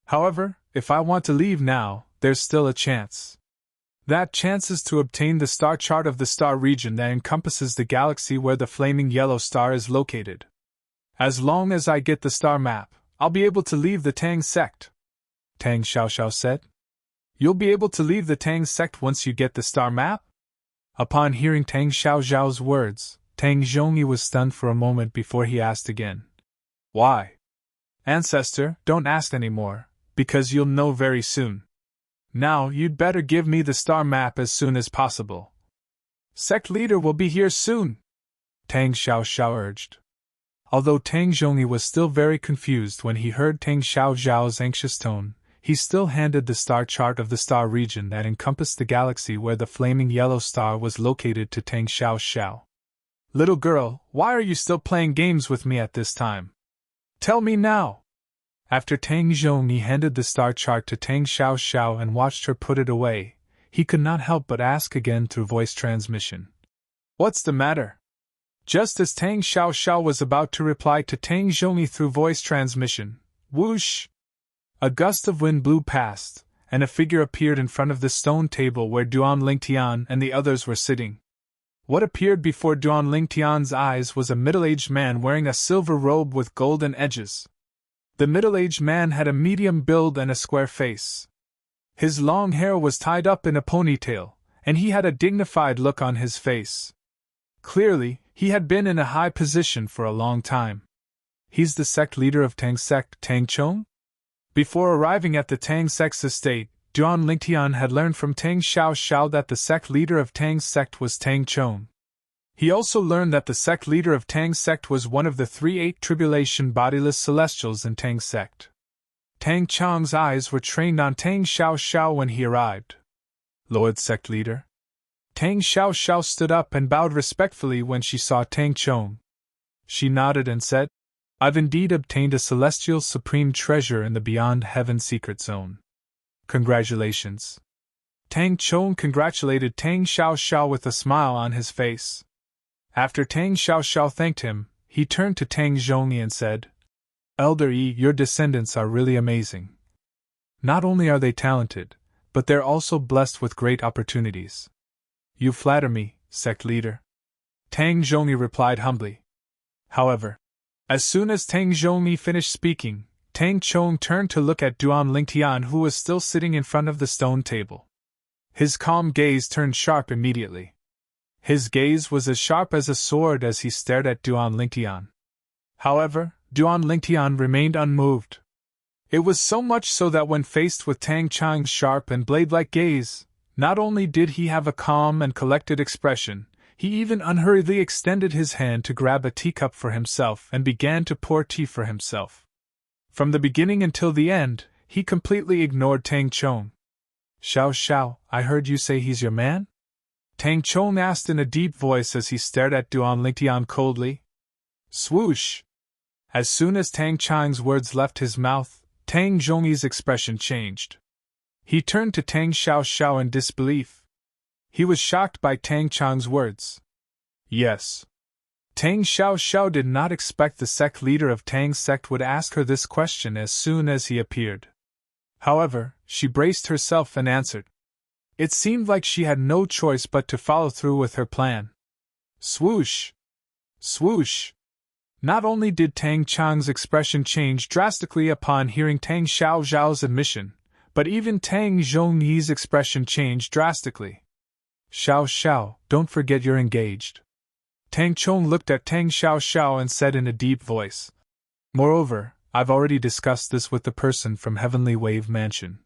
However, if I want to leave now, there's still a chance. That chance is to obtain the star chart of the star region that encompasses the galaxy where the flaming yellow star is located. As long as I get the star map, I'll be able to leave the Tang sect," Tang Xiao said. "You'll be able to leave the Tang sect once you get the star map?" Upon hearing Tang Xiao's words, Tang Zhongyi was stunned for a moment before he asked again, "Why?" "Ancestor, don't ask anymore, because you'll know very soon. Now you'd better give me the star map as soon as possible." "Sect leader will be here soon," Tang Xiao urged. Although Tang Zhongyi was still very confused when he heard Tang Xiao's anxious tone, he still handed the star chart of the star region that encompassed the galaxy where the flaming yellow star was located to Tang Xiao. "Little girl, why are you still playing games with me at this time? Tell me now." After Tang Zhongyi handed the star chart to Tang Xiao and watched her put it away, he could not help but ask again through voice transmission, "What's the matter?" Just as Tang Xiao was about to reply to Tang Zhongyi through voice transmission, whoosh! A gust of wind blew past, and a figure appeared in front of the stone table where Duan Lingtian and the others were sitting. What appeared before Duan Lingtian's eyes was a middle-aged man wearing a silver robe with golden edges. The middle-aged man had a medium build and a square face. His long hair was tied up in a ponytail, and he had a dignified look on his face. Clearly, he had been in a high position for a long time. "He's the sect leader of Tang's sect, Tang Chong?" Before arriving at the Tang sect's estate, Duan Lingtian had learned from Tang Xiao that the sect leader of Tang's sect was Tang Chong. He also learned that the sect leader of Tang's sect was one of the 3 8 tribulation bodiless celestials in Tang's sect. Tang Chong's eyes were trained on Tang Xiao when he arrived. "Lord sect leader?" Tang Xiao stood up and bowed respectfully when she saw Tang Chong. She nodded and said, "I've indeed obtained a celestial supreme treasure in the Beyond Heaven secret zone. Congratulations." Tang Chong congratulated Tang Xiao with a smile on his face. After Tang Xiao thanked him, he turned to Tang Zhongyi and said, "Elder Yi, your descendants are really amazing. Not only are they talented, but they're also blessed with great opportunities." "You flatter me, sect leader," Tang Zhongyi replied humbly. However, as soon as Tang Zhongyi finished speaking, Tang Chong turned to look at Duan Lingtian, who was still sitting in front of the stone table. His calm gaze turned sharp immediately. His gaze was as sharp as a sword as he stared at Duan Lingtian. However, Duan Lingtian remained unmoved. It was so much so that when faced with Tang Chang's sharp and blade-like gaze, not only did he have a calm and collected expression, he even unhurriedly extended his hand to grab a teacup for himself and began to pour tea for himself. From the beginning until the end, he completely ignored Tang Chong. "Xiao Xiao, I heard you say he's your man?" Tang Chong asked in a deep voice as he stared at Duan Lingtian coldly. Swoosh! As soon as Tang Chang's words left his mouth, Tang Zhongyi's expression changed. He turned to Tang Xiao Xiao in disbelief. He was shocked by Tang Chang's words. Yes. Tang Xiao Xiao did not expect the sect leader of Tang's sect would ask her this question as soon as he appeared. However, she braced herself and answered. It seemed like she had no choice but to follow through with her plan. Swoosh! Swoosh! Not only did Tang Chang's expression change drastically upon hearing Tang Xiao Xiao's admission, but even Tang Zhongyi's expression changed drastically. Xiao Xiao, don't forget you're engaged. Tang Chong looked at Tang Xiao Xiao and said in a deep voice. Moreover, I've already discussed this with the person from Heavenly Wave Mansion.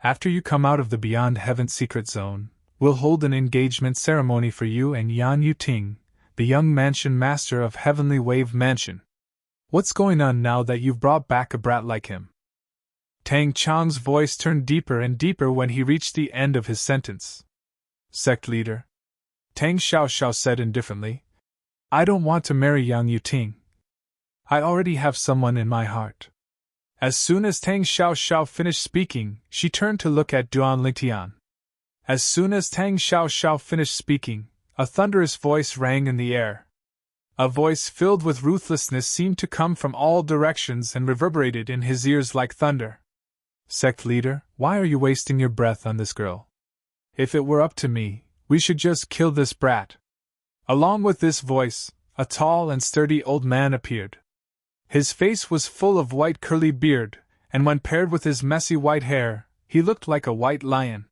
After you come out of the Beyond Heaven secret zone, we'll hold an engagement ceremony for you and Yan Yuting, the young mansion master of Heavenly Wave Mansion. What's going on now that you've brought back a brat like him? Tang Chong's voice turned deeper and deeper when he reached the end of his sentence. Sect leader. Tang Xiao Xiao said indifferently. I don't want to marry Yang Yuting. I already have someone in my heart. As soon as Tang Xiao Xiao finished speaking, she turned to look at Duan Lingtian. As soon as Tang Xiao Xiao finished speaking, a thunderous voice rang in the air. A voice filled with ruthlessness seemed to come from all directions and reverberated in his ears like thunder. Sect leader, why are you wasting your breath on this girl? If it were up to me, we should just kill this brat. Along with this voice, a tall and sturdy old man appeared. His face was full of white curly beard, and when paired with his messy white hair, he looked like a white lion.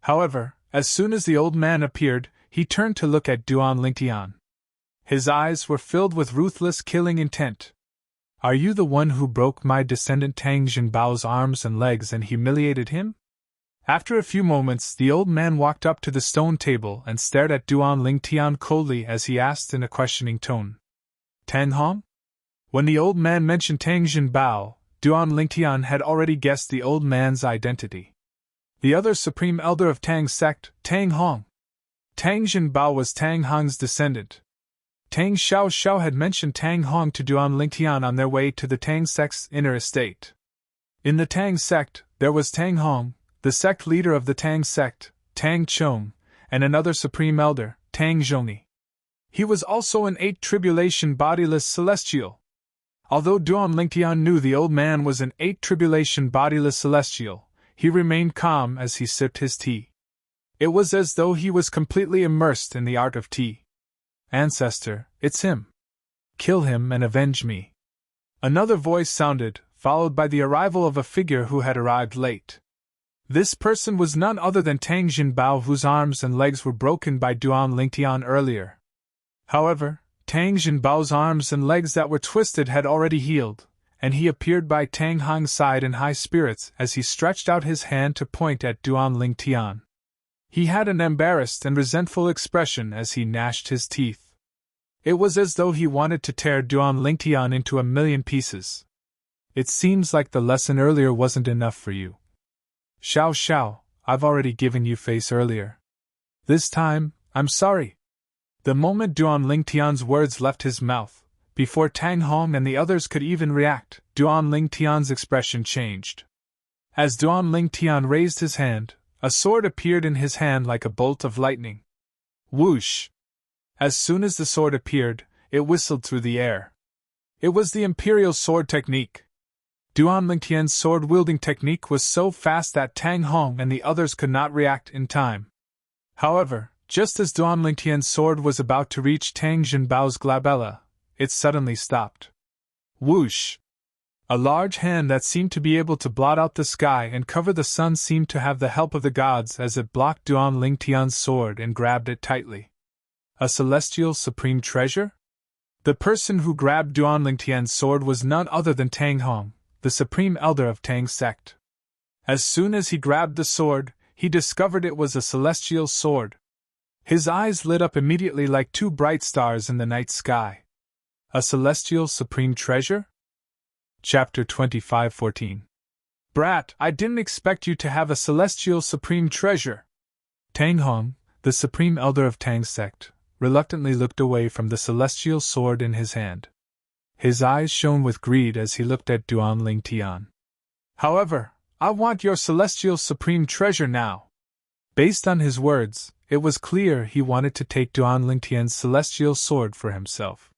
However, as soon as the old man appeared, he turned to look at Duan Lingtian. His eyes were filled with ruthless killing intent. Are you the one who broke my descendant Tang Jinbao's arms and legs and humiliated him? After a few moments, the old man walked up to the stone table and stared at Duan Lingtian coldly as he asked in a questioning tone. Tang Hong? When the old man mentioned Tang Jinbao, Duan Lingtian had already guessed the old man's identity. The other supreme elder of Tang's sect, Tang Hong. Tang Jinbao was Tang Hong's descendant. Tang Xiao Xiao had mentioned Tang Hong to Duan Lingtian on their way to the Tang sect's inner estate. In the Tang sect, there was Tang Hong, the sect leader of the Tang sect, Tang Chong, and another supreme elder, Tang Zhongyi. He was also an eight tribulation bodiless celestial. Although Duan Lingtian knew the old man was an eight tribulation bodiless celestial, he remained calm as he sipped his tea. It was as though he was completely immersed in the art of tea. Ancestor, it's him. Kill him and avenge me. Another voice sounded, followed by the arrival of a figure who had arrived late. This person was none other than Tang Jinbao, whose arms and legs were broken by Duan Lingtian earlier. However, Tang Jinbao's arms and legs that were twisted had already healed, and he appeared by Tang Hong's side in high spirits as he stretched out his hand to point at Duan Lingtian. He had an embarrassed and resentful expression as he gnashed his teeth. It was as though he wanted to tear Duan Lingtian into a million pieces. It seems like the lesson earlier wasn't enough for you. Xiao Xiao, I've already given you face earlier. This time, I'm sorry. The moment Duan Lingtian's words left his mouth, before Tang Hong and the others could even react, Duan Lingtian's expression changed. As Duan Lingtian raised his hand, a sword appeared in his hand like a bolt of lightning. Whoosh! As soon as the sword appeared, it whistled through the air. It was the Imperial Sword Technique. Duan Lingtian's sword-wielding technique was so fast that Tang Hong and the others could not react in time. However, just as Duan Lingtian's sword was about to reach Tang Jinbao's glabella, it suddenly stopped. Whoosh! A large hand that seemed to be able to blot out the sky and cover the sun seemed to have the help of the gods as it blocked Duan Lingtian's sword and grabbed it tightly. A celestial supreme treasure? The person who grabbed Duan Lingtian's sword was none other than Tang Hong, the supreme elder of Tang's sect. As soon as he grabbed the sword, he discovered it was a celestial sword. His eyes lit up immediately like two bright stars in the night sky. A celestial supreme treasure? Chapter 25:14. Brat, I didn't expect you to have a celestial supreme treasure. Tang Hong, the supreme elder of Tang's sect, reluctantly looked away from the celestial sword in his hand. His eyes shone with greed as he looked at Duan Lingtian. However, I want your celestial supreme treasure now. Based on his words, it was clear he wanted to take Duan Lingtian's celestial sword for himself.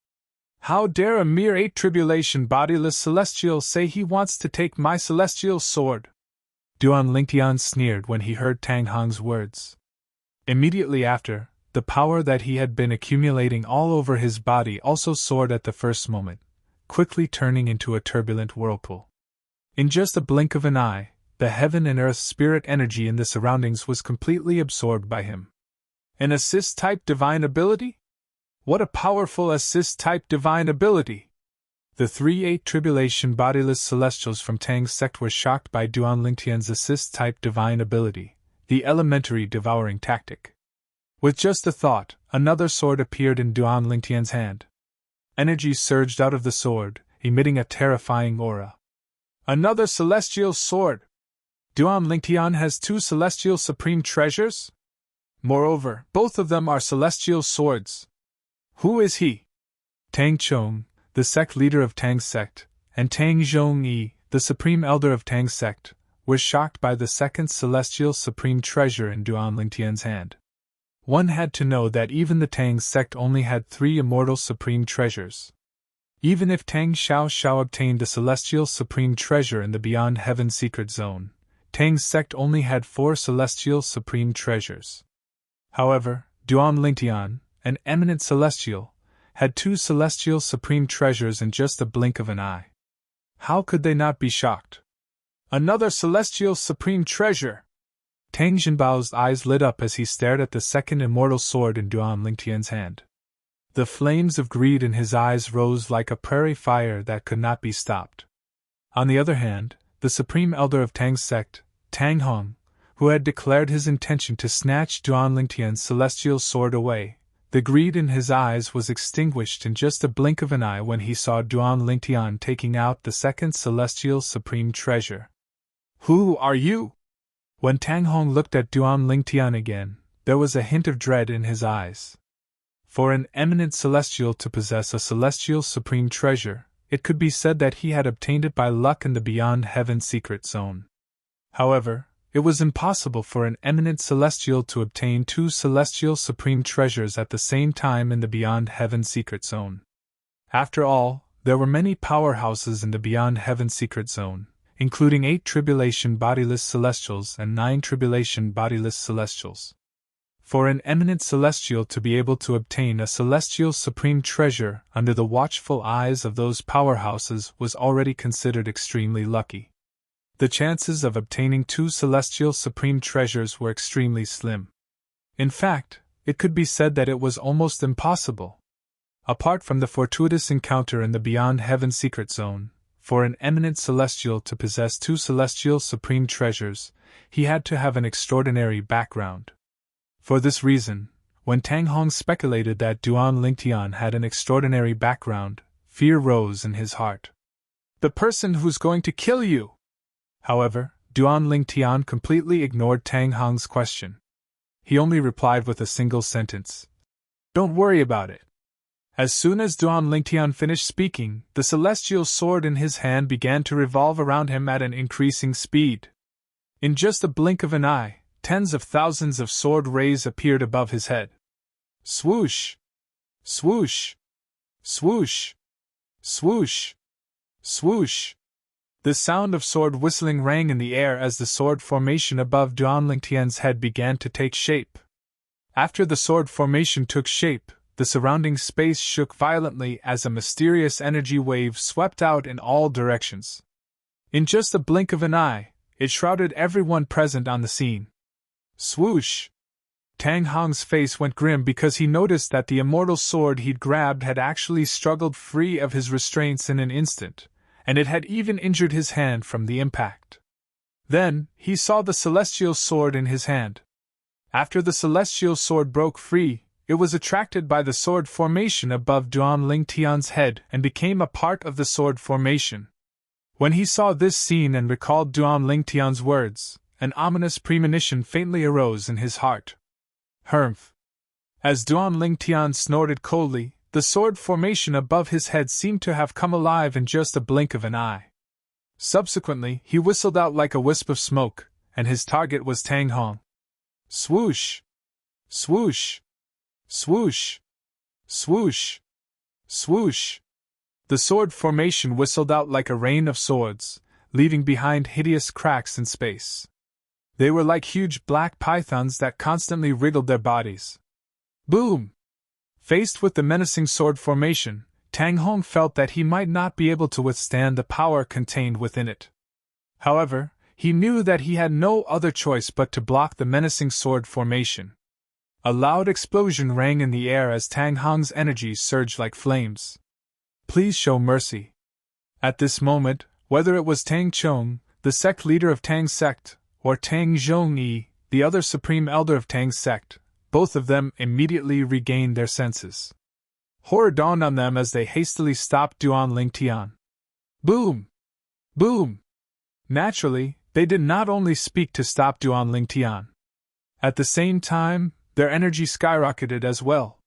How dare a mere 8 tribulation bodiless celestial say he wants to take my celestial sword? Duan Lingtian sneered when he heard Tang Hong's words. Immediately after, the power that he had been accumulating all over his body also soared at the first moment, quickly turning into a turbulent whirlpool. In just a blink of an eye, the heaven and earth spirit energy in the surroundings was completely absorbed by him. An assist-type divine ability? What a powerful assist-type divine ability! The 3-8 tribulation bodiless celestials from Tang's sect were shocked by Duan Lingtian's assist-type divine ability, the elementary devouring tactic. With just a thought, another sword appeared in Duan Lingtian's hand. Energy surged out of the sword, emitting a terrifying aura. Another celestial sword! Duan Lingtian has 2 celestial supreme treasures? Moreover, both of them are celestial swords. Who is he? Tang Chong, the sect leader of Tang's sect, and Tang Zhongyi, the supreme elder of Tang's sect, were shocked by the second celestial supreme treasure in Duan Lingtian's hand. One had to know that even the Tang sect only had 3 immortal supreme treasures. Even if Tang Xiao obtained the celestial supreme treasure in the Beyond Heaven secret zone, Tang's sect only had 4 celestial supreme treasures. However, Duan Lingtian, an eminent celestial, had 2 celestial supreme treasures in just a blink of an eye. How could they not be shocked? Another celestial supreme treasure! Tang Jinbao's eyes lit up as he stared at the second immortal sword in Duan Lingtian's hand. The flames of greed in his eyes rose like a prairie fire that could not be stopped. On the other hand, the supreme elder of Tang's sect, Tang Hong, who had declared his intention to snatch Duan Lingtian's celestial sword away, the greed in his eyes was extinguished in just a blink of an eye when he saw Duan Lingtian taking out the second celestial supreme treasure. Who are you? When Tang Hong looked at Duan Lingtian again, there was a hint of dread in his eyes. For an eminent celestial to possess a celestial supreme treasure, it could be said that he had obtained it by luck in the Beyond Heaven secret zone. However, it was impossible for an eminent celestial to obtain 2 celestial supreme treasures at the same time in the Beyond Heaven secret zone. After all, there were many powerhouses in the Beyond Heaven secret zone, including 8 tribulation bodiless celestials and 9 tribulation bodiless celestials. For an eminent celestial to be able to obtain a celestial supreme treasure under the watchful eyes of those powerhouses was already considered extremely lucky. The chances of obtaining 2 celestial supreme treasures were extremely slim. In fact, it could be said that it was almost impossible. Apart from the fortuitous encounter in the Beyond Heaven secret zone, for an eminent celestial to possess 2 celestial supreme treasures, he had to have an extraordinary background. For this reason, when Tang Hong speculated that Duan Lingtian had an extraordinary background, fear rose in his heart. The person who's going to kill you! However, Duan Lingtian completely ignored Tang Hong's question. He only replied with a single sentence. Don't worry about it. As soon as Duan Lingtian finished speaking, the celestial sword in his hand began to revolve around him at an increasing speed. In just a blink of an eye, tens of thousands of sword rays appeared above his head. Swoosh! Swoosh! Swoosh! Swoosh! Swoosh! The sound of sword whistling rang in the air as the sword formation above Duan Lingtian's head began to take shape. After the sword formation took shape, the surrounding space shook violently as a mysterious energy wave swept out in all directions. In just a blink of an eye, it shrouded everyone present on the scene. Swoosh! Tang Hong's face went grim because he noticed that the immortal sword he'd grabbed had actually struggled free of his restraints in an instant, and it had even injured his hand from the impact. Then, he saw the celestial sword in his hand. After the celestial sword broke free, it was attracted by the sword formation above Duan Lingtian's head and became a part of the sword formation. When he saw this scene and recalled Duan Lingtian's words, an ominous premonition faintly arose in his heart. Humph! As Duan Lingtian snorted coldly, the sword formation above his head seemed to have come alive in just a blink of an eye. Subsequently, he whistled out like a wisp of smoke, and his target was Tang Hong. Swoosh! Swoosh! Swoosh! Swoosh! Swoosh! The sword formation whistled out like a rain of swords, leaving behind hideous cracks in space. They were like huge black pythons that constantly wriggled their bodies. Boom! Faced with the menacing sword formation, Tang Hong felt that he might not be able to withstand the power contained within it. However, he knew that he had no other choice but to block the menacing sword formation. A loud explosion rang in the air as Tang Hong's energy surged like flames. Please show mercy. At this moment, whether it was Tang Chong, the sect leader of Tang's sect, or Tang Zhongyi, the other supreme elder of Tang's sect, both of them immediately regained their senses. Horror dawned on them as they hastily stopped Duan Lingtian. Boom! Boom! Naturally, they did not only speak to stop Duan Lingtian. At the same time, their energy skyrocketed as well.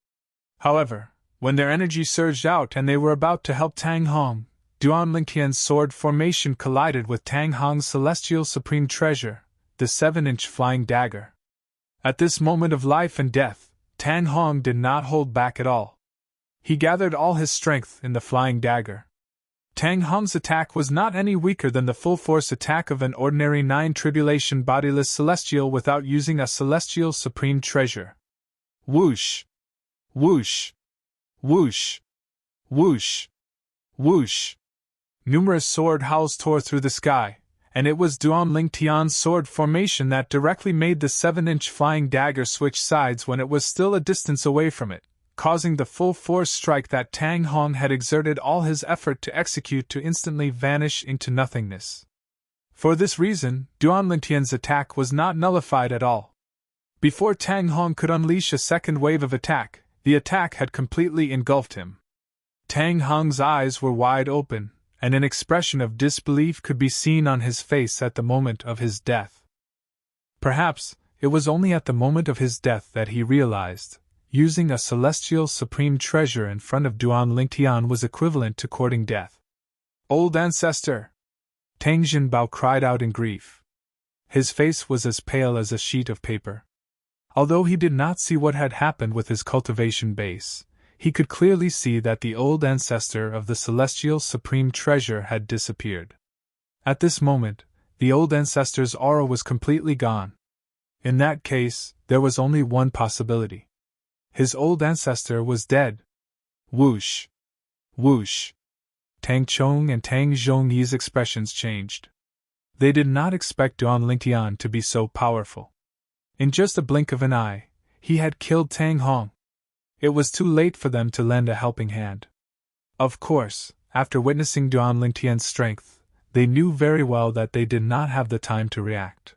However, when their energy surged out and they were about to help Tang Hong, Duan Lingtian's sword formation collided with Tang Hong's celestial supreme treasure, the 7-inch flying dagger. At this moment of life and death, Tang Hong did not hold back at all. He gathered all his strength in the flying dagger. Tang Hong's attack was not any weaker than the full-force attack of an ordinary 9-tribulation bodiless celestial without using a celestial supreme treasure. Whoosh! Whoosh! Whoosh! Whoosh! Whoosh! Numerous sword howls tore through the sky, and it was Duan Lingtian's sword formation that directly made the 7-inch flying dagger switch sides when it was still a distance away from it, causing the full-force strike that Tang Hong had exerted all his effort to execute to instantly vanish into nothingness. For this reason, Duan Lingtian's attack was not nullified at all. Before Tang Hong could unleash a second wave of attack, the attack had completely engulfed him. Tang Hong's eyes were wide open, and an expression of disbelief could be seen on his face at the moment of his death. Perhaps, it was only at the moment of his death that he realized, using a celestial supreme treasure in front of Duan Lingtian was equivalent to courting death. Old ancestor! Tang Jinbao cried out in grief. His face was as pale as a sheet of paper. Although he did not see what had happened with his cultivation base, he could clearly see that the old ancestor of the celestial supreme treasure had disappeared. At this moment, the old ancestor's aura was completely gone. In that case, there was only one possibility. His old ancestor was dead. Whoosh! Whoosh! Tang Chong and Tang Zhongyi's expressions changed. They did not expect Duan Lingtian to be so powerful. In just a blink of an eye, he had killed Tang Hong. It was too late for them to lend a helping hand. Of course, after witnessing Duan Lingtian's strength, they knew very well that they did not have the time to react.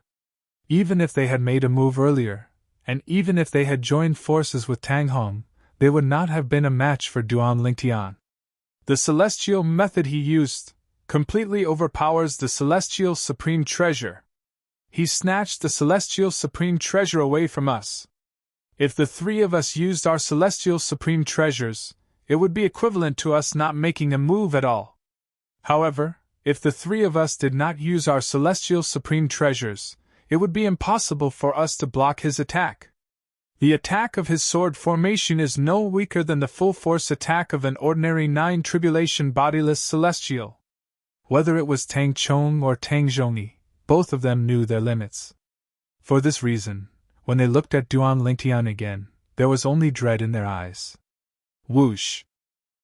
Even if they had made a move earlier, and even if they had joined forces with Tang Hong, they would not have been a match for Duan Lingtian. The celestial method he used completely overpowers the celestial supreme treasure. He snatched the celestial supreme treasure away from us. If the three of us used our celestial supreme treasures, it would be equivalent to us not making a move at all. However, if the three of us did not use our celestial supreme treasures, it would be impossible for us to block his attack. The attack of his sword formation is no weaker than the full-force attack of an ordinary 9-tribulation bodiless celestial. Whether it was Tang Chong or Tang Zhongyi, both of them knew their limits. For this reason, when they looked at Duan Lingtian again, there was only dread in their eyes. Whoosh!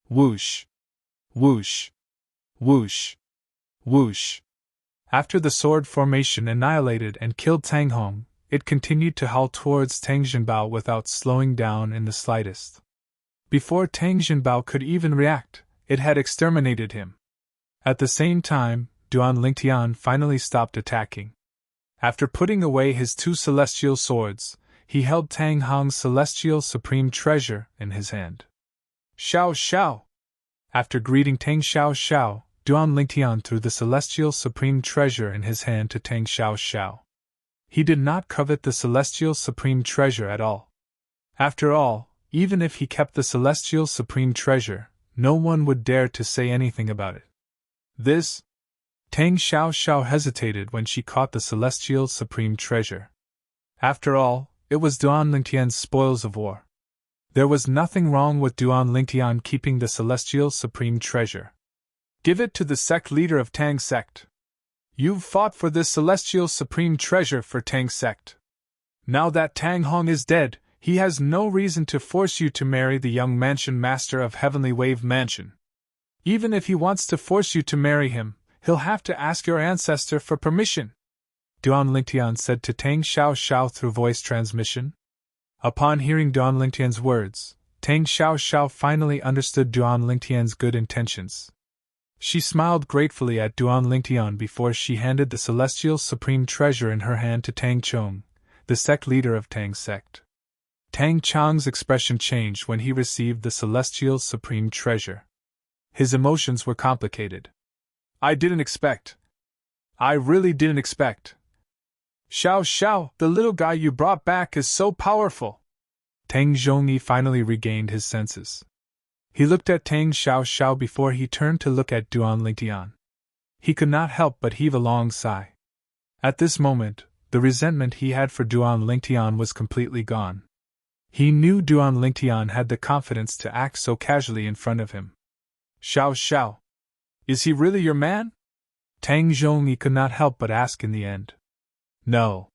Whoosh! Whoosh! Whoosh! Whoosh! After the sword formation annihilated and killed Tang Hong, it continued to haul towards Tang Jinbao without slowing down in the slightest. Before Tang Jinbao could even react, it had exterminated him. At the same time, Duan Lingtian finally stopped attacking. After putting away his two celestial swords, he held Tang Hong's celestial supreme treasure in his hand. Xiao Xiao! After greeting Tang Xiao Xiao, Duan Lingtian threw the celestial supreme treasure in his hand to Tang Xiao Xiao. He did not covet the celestial supreme treasure at all. After all, even if he kept the celestial supreme treasure, no one would dare to say anything about it. This? Tang Xiao Xiao hesitated when she caught the celestial supreme treasure. After all, it was Duan Lingtian's spoils of war. There was nothing wrong with Duan Lingtian keeping the celestial supreme treasure. Give it to the sect leader of Tang sect. You've fought for this celestial supreme treasure for Tang sect. Now that Tang Hong is dead, he has no reason to force you to marry the young mansion master of Heavenly Wave Mansion. Even if he wants to force you to marry him, he'll have to ask your ancestor for permission, Duan Lingtian said to Tang Xiao Xiao through voice transmission. Upon hearing Duan Lingtian's words, Tang Xiao Xiao finally understood Duan Lingtian's good intentions. She smiled gratefully at Duan Lingtian before she handed the celestial supreme treasure in her hand to Tang Chong, the sect leader of Tang sect. Tang Chong's expression changed when he received the celestial supreme treasure. His emotions were complicated. I really didn't expect. Xiao Xiao, the little guy you brought back is so powerful. Tang Zhongyi finally regained his senses. He looked at Tang Xiao Xiao before he turned to look at Duan Lingtian. He could not help but heave a long sigh. At this moment, the resentment he had for Duan Lingtian was completely gone. He knew Duan Lingtian had the confidence to act so casually in front of him. Xiao Xiao, is he really your man? Tang Zhongyi could not help but ask in the end. No.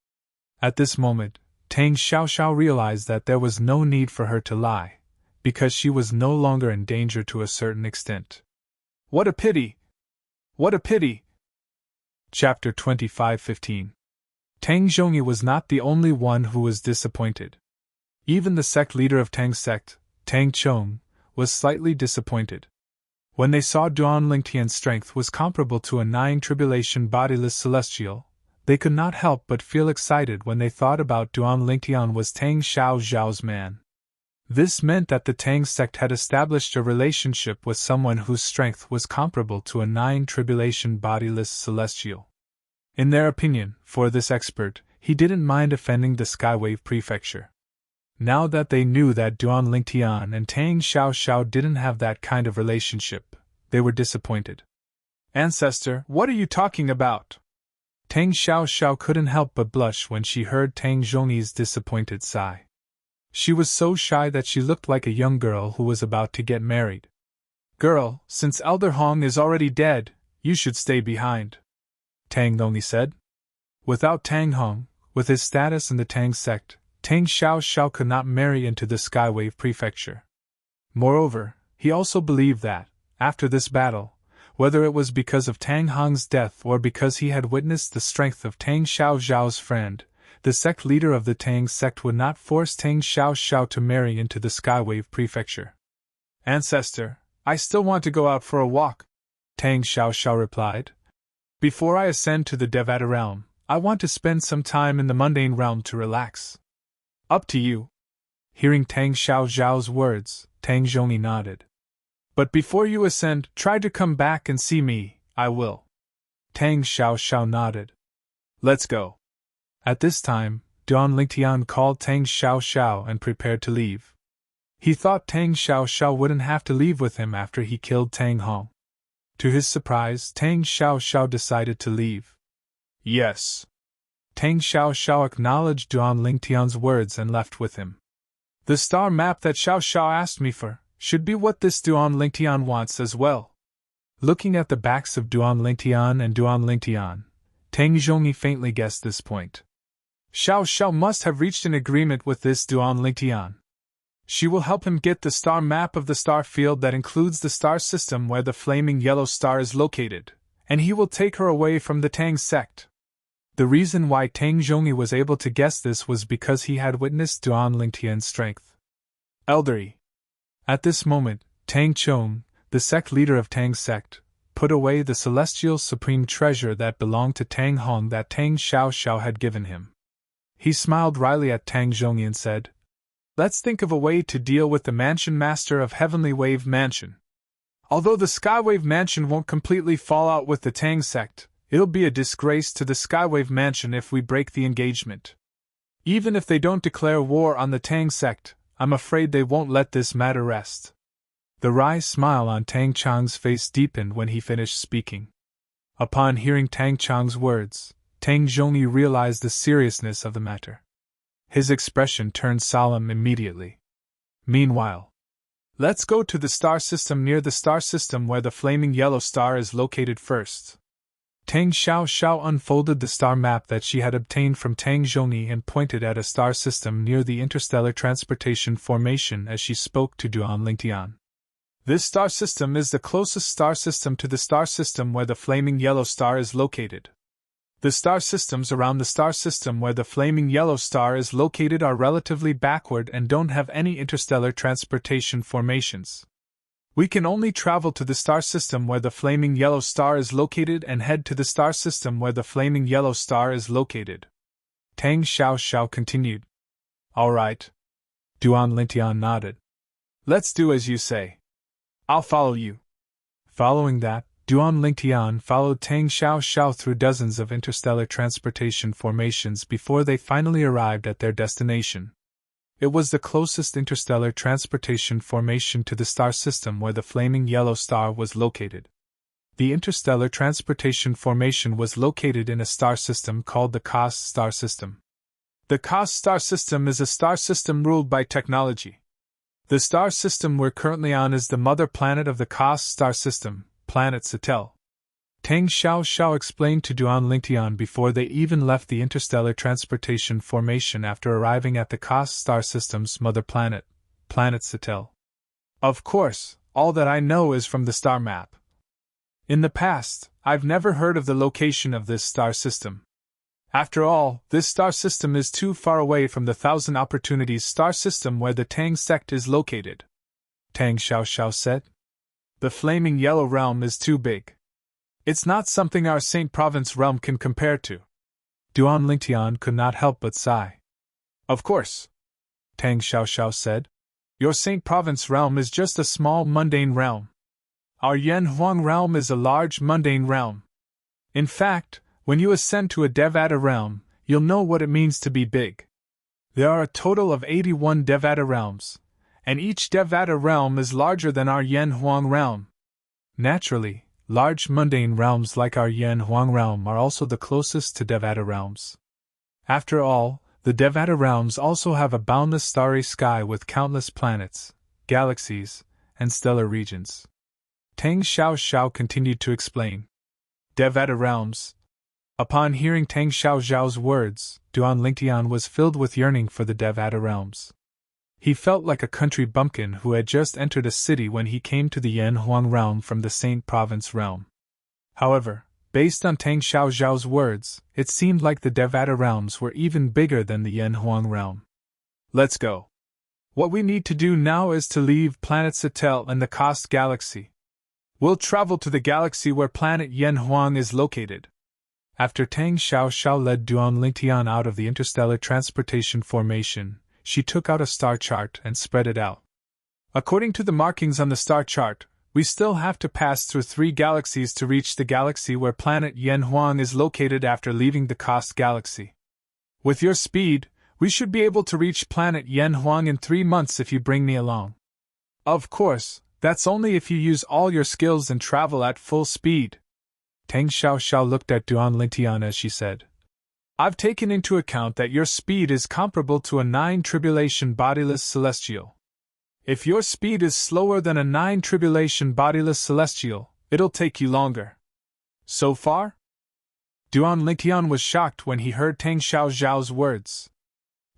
At this moment, Tang Xiao Xiao realized that there was no need for her to lie, because she was no longer in danger to a certain extent. What a pity! What a pity! Chapter 25:15. Tang Zhongyi was not the only one who was disappointed. Even the sect leader of Tang sect, Tang Chong, was slightly disappointed. When they saw Duan Lingtian's strength was comparable to a nine tribulation bodiless celestial, they could not help but feel excited when they thought about Duan Lingtian was Tang Xiao Zhao's man. This meant that the Tang sect had established a relationship with someone whose strength was comparable to a nine tribulation bodiless celestial. In their opinion, for this expert, he didn't mind offending the Skywave Prefecture. Now that they knew that Duan Lingtian and Tang Xiao Xiao didn't have that kind of relationship, they were disappointed. Ancestor, what are you talking about? Tang Xiao Xiao couldn't help but blush when she heard Tang Zhongyi's disappointed sigh. She was so shy that she looked like a young girl who was about to get married. Girl, since Elder Hong is already dead, you should stay behind, Tang Zhongyi said. Without Tang Hong, with his status in the Tang sect, Tang Xiao Xiao could not marry into the Skywave Prefecture. Moreover, he also believed that, after this battle, whether it was because of Tang Hong's death or because he had witnessed the strength of Tang Xiao Zhao's friend, the sect leader of the Tang sect would not force Tang Xiao Xiao to marry into the Skywave Prefecture. Ancestor, I still want to go out for a walk, Tang Xiao Xiao replied. Before I ascend to the Devata realm, I want to spend some time in the mundane realm to relax. Up to you. Hearing Tang Xiao Zhao's words, Tang Zhongyi nodded. But before you ascend, try to come back and see me, I will. Tang Xiao Xiao nodded. Let's go. At this time, Duan Lingtian called Tang Xiao Xiao and prepared to leave. He thought Tang Xiao Xiao wouldn't have to leave with him after he killed Tang Hong. To his surprise, Tang Xiao Xiao decided to leave. Yes. Tang Xiao Xiao acknowledged Duan Lingtian's words and left with him. The star map that Xiao Xiao asked me for should be what this Duan Lingtian wants as well. Looking at the backs of Duan Lingtian and Duan Lingtian, Tang Zhongyi faintly guessed this point. Xiao Xiao must have reached an agreement with this Duan Lingtian. She will help him get the star map of the star field that includes the star system where the flaming yellow star is located, and he will take her away from the Tang sect. The reason why Tang Zhongyi was able to guess this was because he had witnessed Duan Lingtian's strength. Elderly. At this moment, Tang Chong, the sect leader of Tang sect, put away the celestial supreme treasure that belonged to Tang Hong that Tang Xiao had given him. He smiled wryly at Tang Zhongyi and said, "Let's think of a way to deal with the mansion master of Heavenly Wave Mansion. Although the Skywave Mansion won't completely fall out with the Tang sect, it'll be a disgrace to the Skywave Mansion if we break the engagement. Even if they don't declare war on the Tang sect, I'm afraid they won't let this matter rest." The wry smile on Tang Chong's face deepened when he finished speaking. Upon hearing Tang Chong's words, Tang Zhongyi realized the seriousness of the matter. His expression turned solemn immediately. "Meanwhile, let's go to the star system near the star system where the flaming yellow star is located first." Tang Xiao unfolded the star map that she had obtained from Tang Zhongyi and pointed at a star system near the interstellar transportation formation as she spoke to Duan Lingtian. "This star system is the closest star system to the star system where the flaming yellow star is located. The star systems around the star system where the flaming yellow star is located are relatively backward and don't have any interstellar transportation formations. We can only travel to the star system where the flaming yellow star is located and head to the star system where the flaming yellow star is located." Tang Xiao continued. "All right." Duan Lingtian nodded. "Let's do as you say. I'll follow you." Following that, Duan Lingtian followed Tang Xiao through dozens of interstellar transportation formations before they finally arrived at their destination. It was the closest interstellar transportation formation to the star system where the flaming yellow star was located. The interstellar transportation formation was located in a star system called the Cos star system. The Cos star system is a star system ruled by technology. The star system we're currently on is the mother planet of the Cos star system, planet Satel. Tang Xiao explained to Duan Lingtian before they even left the interstellar transportation formation after arriving at the Cos star system's mother planet, planet Satel. "Of course, all that I know is from the star map. In the past, I've never heard of the location of this star system. After all, this star system is too far away from the Thousand Opportunities star system where the Tang sect is located," Tang Xiao said. "The flaming yellow realm is too big. It's not something our Saint Province realm can compare to." Duan Lingtian could not help but sigh. "Of course," Tang Xiao said. "Your Saint Province realm is just a small mundane realm. Our Yan Huang realm is a large mundane realm. In fact, when you ascend to a Devata realm, you'll know what it means to be big. There are a total of 81 Devata realms, and each Devata realm is larger than our Yan Huang realm. Naturally, large mundane realms like our Yan Huang realm are also the closest to Devata realms. After all, the Devata realms also have a boundless starry sky with countless planets, galaxies, and stellar regions." Tang Xiao continued to explain. "Devata realms." Upon hearing Tang Xiao's words, Duan Lingtian was filled with yearning for the Devata realms. He felt like a country bumpkin who had just entered a city when he came to the Yan Huang realm from the Saint Province realm. However, based on Tang Xiao's words, it seemed like the Devata realms were even bigger than the Yan Huang realm. "Let's go. What we need to do now is to leave planet Satel and the Kost galaxy. We'll travel to the galaxy where planet Yan Huang is located." After Tang Xiao led Duan Lingtian out of the interstellar transportation formation, she took out a star chart and spread it out. "According to the markings on the star chart, we still have to pass through 3 galaxies to reach the galaxy where planet Yan Huang is located after leaving the Kost galaxy. With your speed, we should be able to reach planet Yan Huang in 3 months if you bring me along. Of course, that's only if you use all your skills and travel at full speed." Tang Xiao looked at Duan Lingtian as she said, "I've taken into account that your speed is comparable to a 9 tribulation bodiless celestial. If your speed is slower than a 9 tribulation bodiless celestial, it'll take you longer." "So far?" Duan Lingtian was shocked when he heard Tang Xiao's words.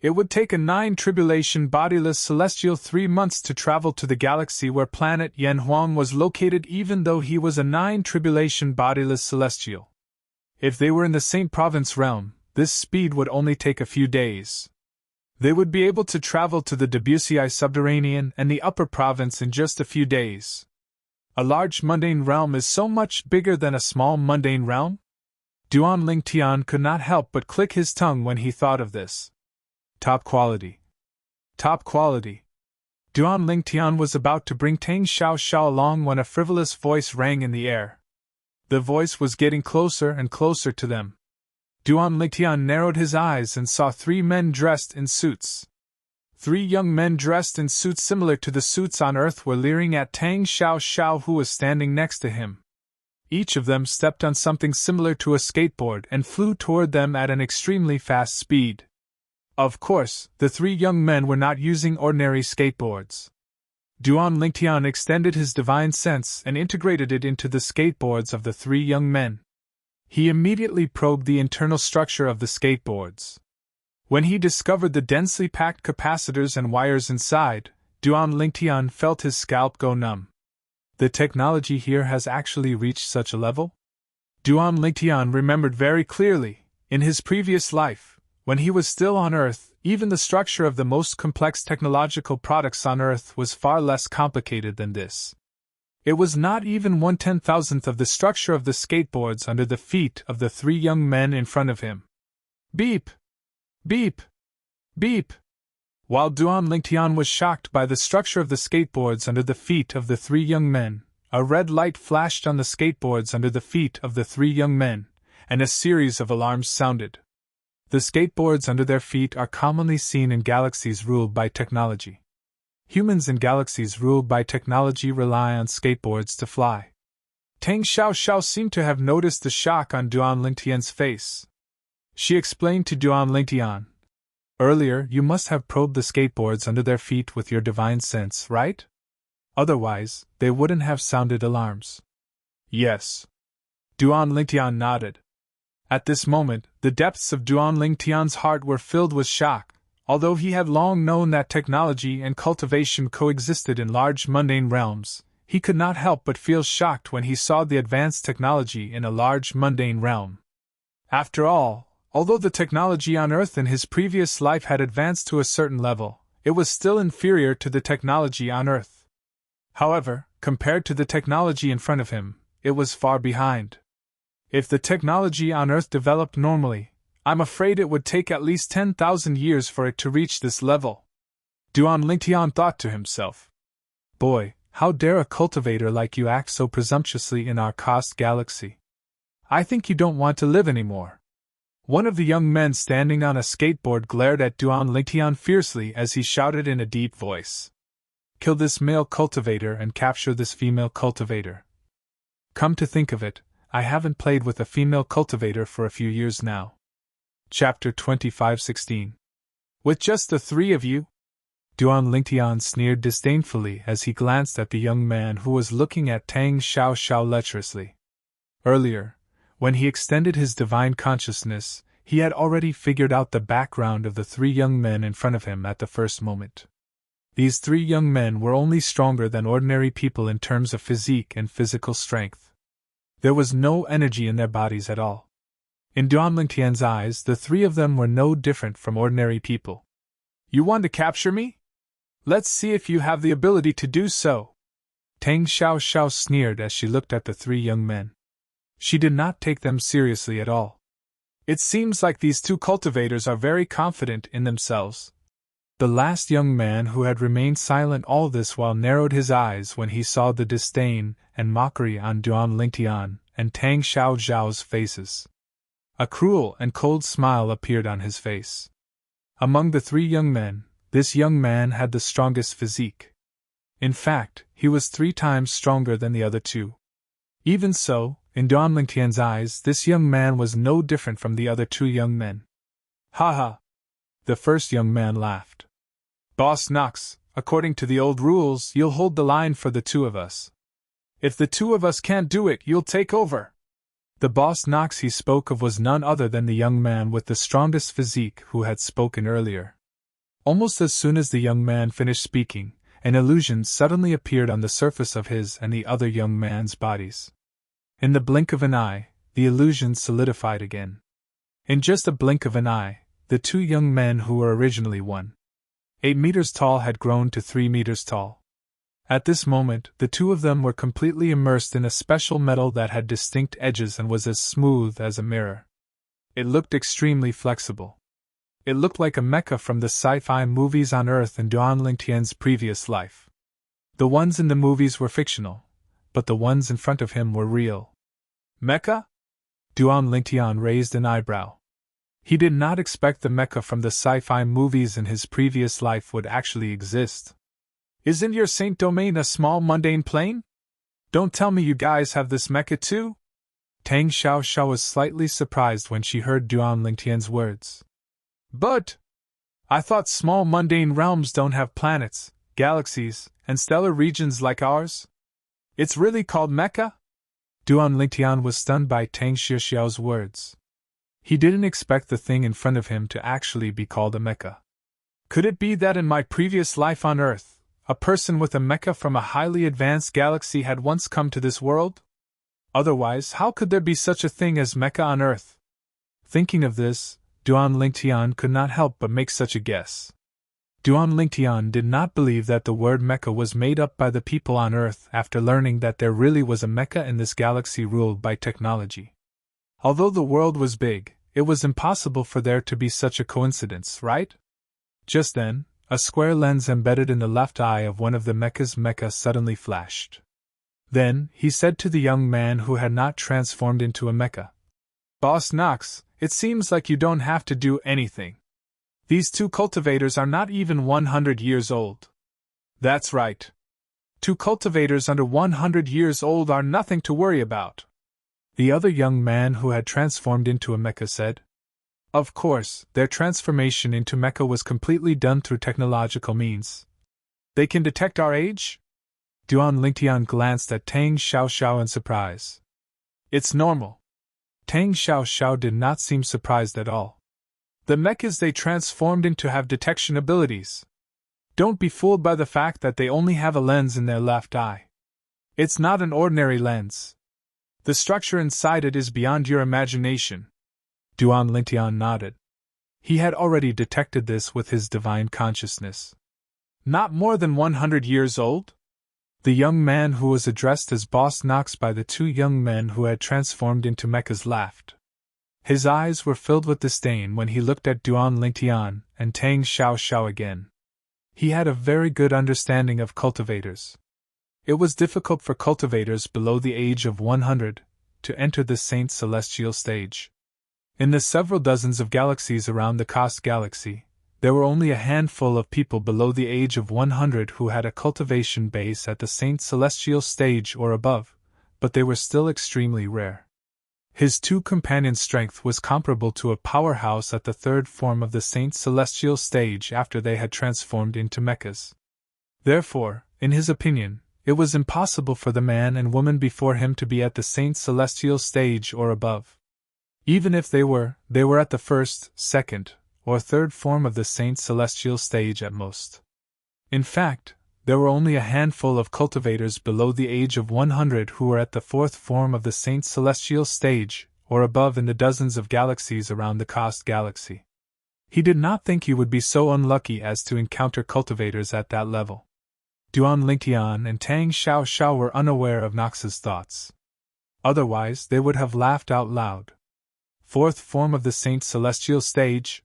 It would take a 9-tribulation bodiless celestial 3 months to travel to the galaxy where planet Yanhuang was located, even though he was a 9-tribulation bodiless celestial. If they were in the St. Province realm, this speed would only take a few days. They would be able to travel to the Debussy subterranean and the upper province in just a few days. A large mundane realm is so much bigger than a small mundane realm? Duan Lingtian could not help but click his tongue when he thought of this. Top quality. Top quality. Duan Lingtian was about to bring Tang Xiao along when a frivolous voice rang in the air. The voice was getting closer and closer to them. Duan Lingtian narrowed his eyes and saw 3 men dressed in suits. 3 young men dressed in suits similar to the suits on Earth were leering at Tang Xiao, who was standing next to him. Each of them stepped on something similar to a skateboard and flew toward them at an extremely fast speed. Of course, the 3 young men were not using ordinary skateboards. Duan Lingtian extended his divine sense and integrated it into the skateboards of the 3 young men. He immediately probed the internal structure of the skateboards. When he discovered the densely packed capacitors and wires inside, Duan Lingtian felt his scalp go numb. The technology here has actually reached such a level? Duan Lingtian remembered very clearly, in his previous life, when he was still on Earth, even the structure of the most complex technological products on Earth was far less complicated than this. It was not even 1/10,000th of the structure of the skateboards under the feet of the 3 young men in front of him. Beep! Beep! Beep! While Duan Lingtian was shocked by the structure of the skateboards under the feet of the 3 young men, a red light flashed on the skateboards under the feet of the 3 young men, and a series of alarms sounded. The skateboards under their feet are commonly seen in galaxies ruled by technology. Humans in galaxies ruled by technology rely on skateboards to fly. Tang Xiao seemed to have noticed the shock on Duan Lingtian's face. She explained to Duan Lingtian, "Earlier, you must have probed the skateboards under their feet with your divine sense, right? Otherwise, they wouldn't have sounded alarms." "Yes." Duan Lingtian nodded. At this moment, the depths of Duan Lingtian's heart were filled with shock. Although he had long known that technology and cultivation coexisted in large mundane realms, he could not help but feel shocked when he saw the advanced technology in a large mundane realm. After all, although the technology on Earth in his previous life had advanced to a certain level, it was still inferior to the technology on Earth. However, compared to the technology in front of him, it was far behind. If the technology on Earth developed normally, I'm afraid it would take at least 10,000 years for it to reach this level. Duan Lingtian thought to himself. Boy, how dare a cultivator like you act so presumptuously in our cost galaxy? I think you don't want to live anymore. One of the young men standing on a skateboard glared at Duan Lingtian fiercely as he shouted in a deep voice. Kill this male cultivator and capture this female cultivator. Come to think of it, I haven't played with a female cultivator for a few years now. Chapter 25:16. With just the 3 of you? Duan Lingtian sneered disdainfully as he glanced at the young man who was looking at Tang Xiao lecherously. Earlier, when he extended his divine consciousness, he had already figured out the background of the 3 young men in front of him at the first moment. These 3 young men were only stronger than ordinary people in terms of physique and physical strength. There was no energy in their bodies at all. In Duan Lingtian's eyes, the 3 of them were no different from ordinary people. You want to capture me? Let's see if you have the ability to do so. Tang Xiao sneered as she looked at the 3 young men. She did not take them seriously at all. It seems like these 2 cultivators are very confident in themselves. The last young man who had remained silent all this while narrowed his eyes when he saw the disdain and mockery on Duan Lingtian and Tang Xiao's faces. A cruel and cold smile appeared on his face. Among the 3 young men, this young man had the strongest physique. In fact, he was 3 times stronger than the other 2. Even so, in Duan Lingtian's eyes, this young man was no different from the other 2 young men. Ha ha! The first young man laughed. Boss Knox, according to the old rules, you'll hold the line for the 2 of us. If the 2 of us can't do it, you'll take over. The boss Knox he spoke of was none other than the young man with the strongest physique who had spoken earlier. Almost as soon as the young man finished speaking, an illusion suddenly appeared on the surface of his and the other young man's bodies. In the blink of an eye, the illusion solidified again. In just a blink of an eye, the two young men who were originally 1.8 meters tall had grown to 3 meters tall. At this moment, the two of them were completely immersed in a special metal that had distinct edges and was as smooth as a mirror. It looked extremely flexible. It looked like a mecha from the sci-fi movies on Earth in Duan Lingtian's previous life. The ones in the movies were fictional, but the ones in front of him were real. Mecha? Duan Lingtian raised an eyebrow. He did not expect the mecha from the sci-fi movies in his previous life would actually exist. Isn't your Saint Domain a small mundane plane? Don't tell me you guys have this mecha too? Tang Xiaoxiao was slightly surprised when she heard Duan Lingtian's words. But I thought small mundane realms don't have planets, galaxies, and stellar regions like ours? It's really called mecha? Duan Lingtian was stunned by Tang Xiaoxiao's words. He didn't expect the thing in front of him to actually be called a mecha. Could it be that in my previous life on Earth, a person with a mecha from a highly advanced galaxy had once come to this world? Otherwise, how could there be such a thing as mecha on Earth? Thinking of this, Duan Lingtian could not help but make such a guess. Duan Lingtian did not believe that the word mecha was made up by the people on Earth after learning that there really was a mecha in this galaxy ruled by technology. Although the world was big, it was impossible for there to be such a coincidence, right? Just then, a square lens embedded in the left eye of one of the mecha's mecha suddenly flashed. Then, he said to the young man who had not transformed into a mecha, Boss Knox, it seems like you don't have to do anything. These two cultivators are not even 100 years old. That's right. Two cultivators under 100 years old are nothing to worry about. The other young man who had transformed into a mecha said. Of course, their transformation into mecha was completely done through technological means. They can detect our age? Duan Lingtian glanced at Tang Xiaoxiao in surprise. It's normal. Tang Xiaoxiao did not seem surprised at all. The mechas they transformed into have detection abilities. Don't be fooled by the fact that they only have a lens in their left eye. It's not an ordinary lens. The structure inside it is beyond your imagination. Duan Lingtian nodded. He had already detected this with his divine consciousness. Not more than 100 years old? The young man who was addressed as Boss Knox by the two young men who had transformed into mechas laughed. His eyes were filled with disdain when he looked at Duan Lingtian and Tang Xiaoxiao again. He had a very good understanding of cultivators. It was difficult for cultivators below the age of 100 to enter the Saint Celestial stage. In the several dozens of galaxies around the Kost galaxy, there were only a handful of people below the age of 100 who had a cultivation base at the Saint Celestial stage or above, but they were still extremely rare. His two companions' strength was comparable to a powerhouse at the third form of the Saint Celestial stage after they had transformed into mechas. Therefore, in his opinion, it was impossible for the man and woman before him to be at the Saint Celestial stage or above. Even if they were at the first, second, or third form of the Saint Celestial stage at most. In fact, there were only a handful of cultivators below the age of 100 who were at the fourth form of the Saint Celestial stage, or above in the dozens of galaxies around the Kost galaxy. He did not think he would be so unlucky as to encounter cultivators at that level. Duan Lingtian and Tang Xiaoxiao were unaware of Nox's thoughts. Otherwise, they would have laughed out loud. Fourth form of the Saint Celestial stage?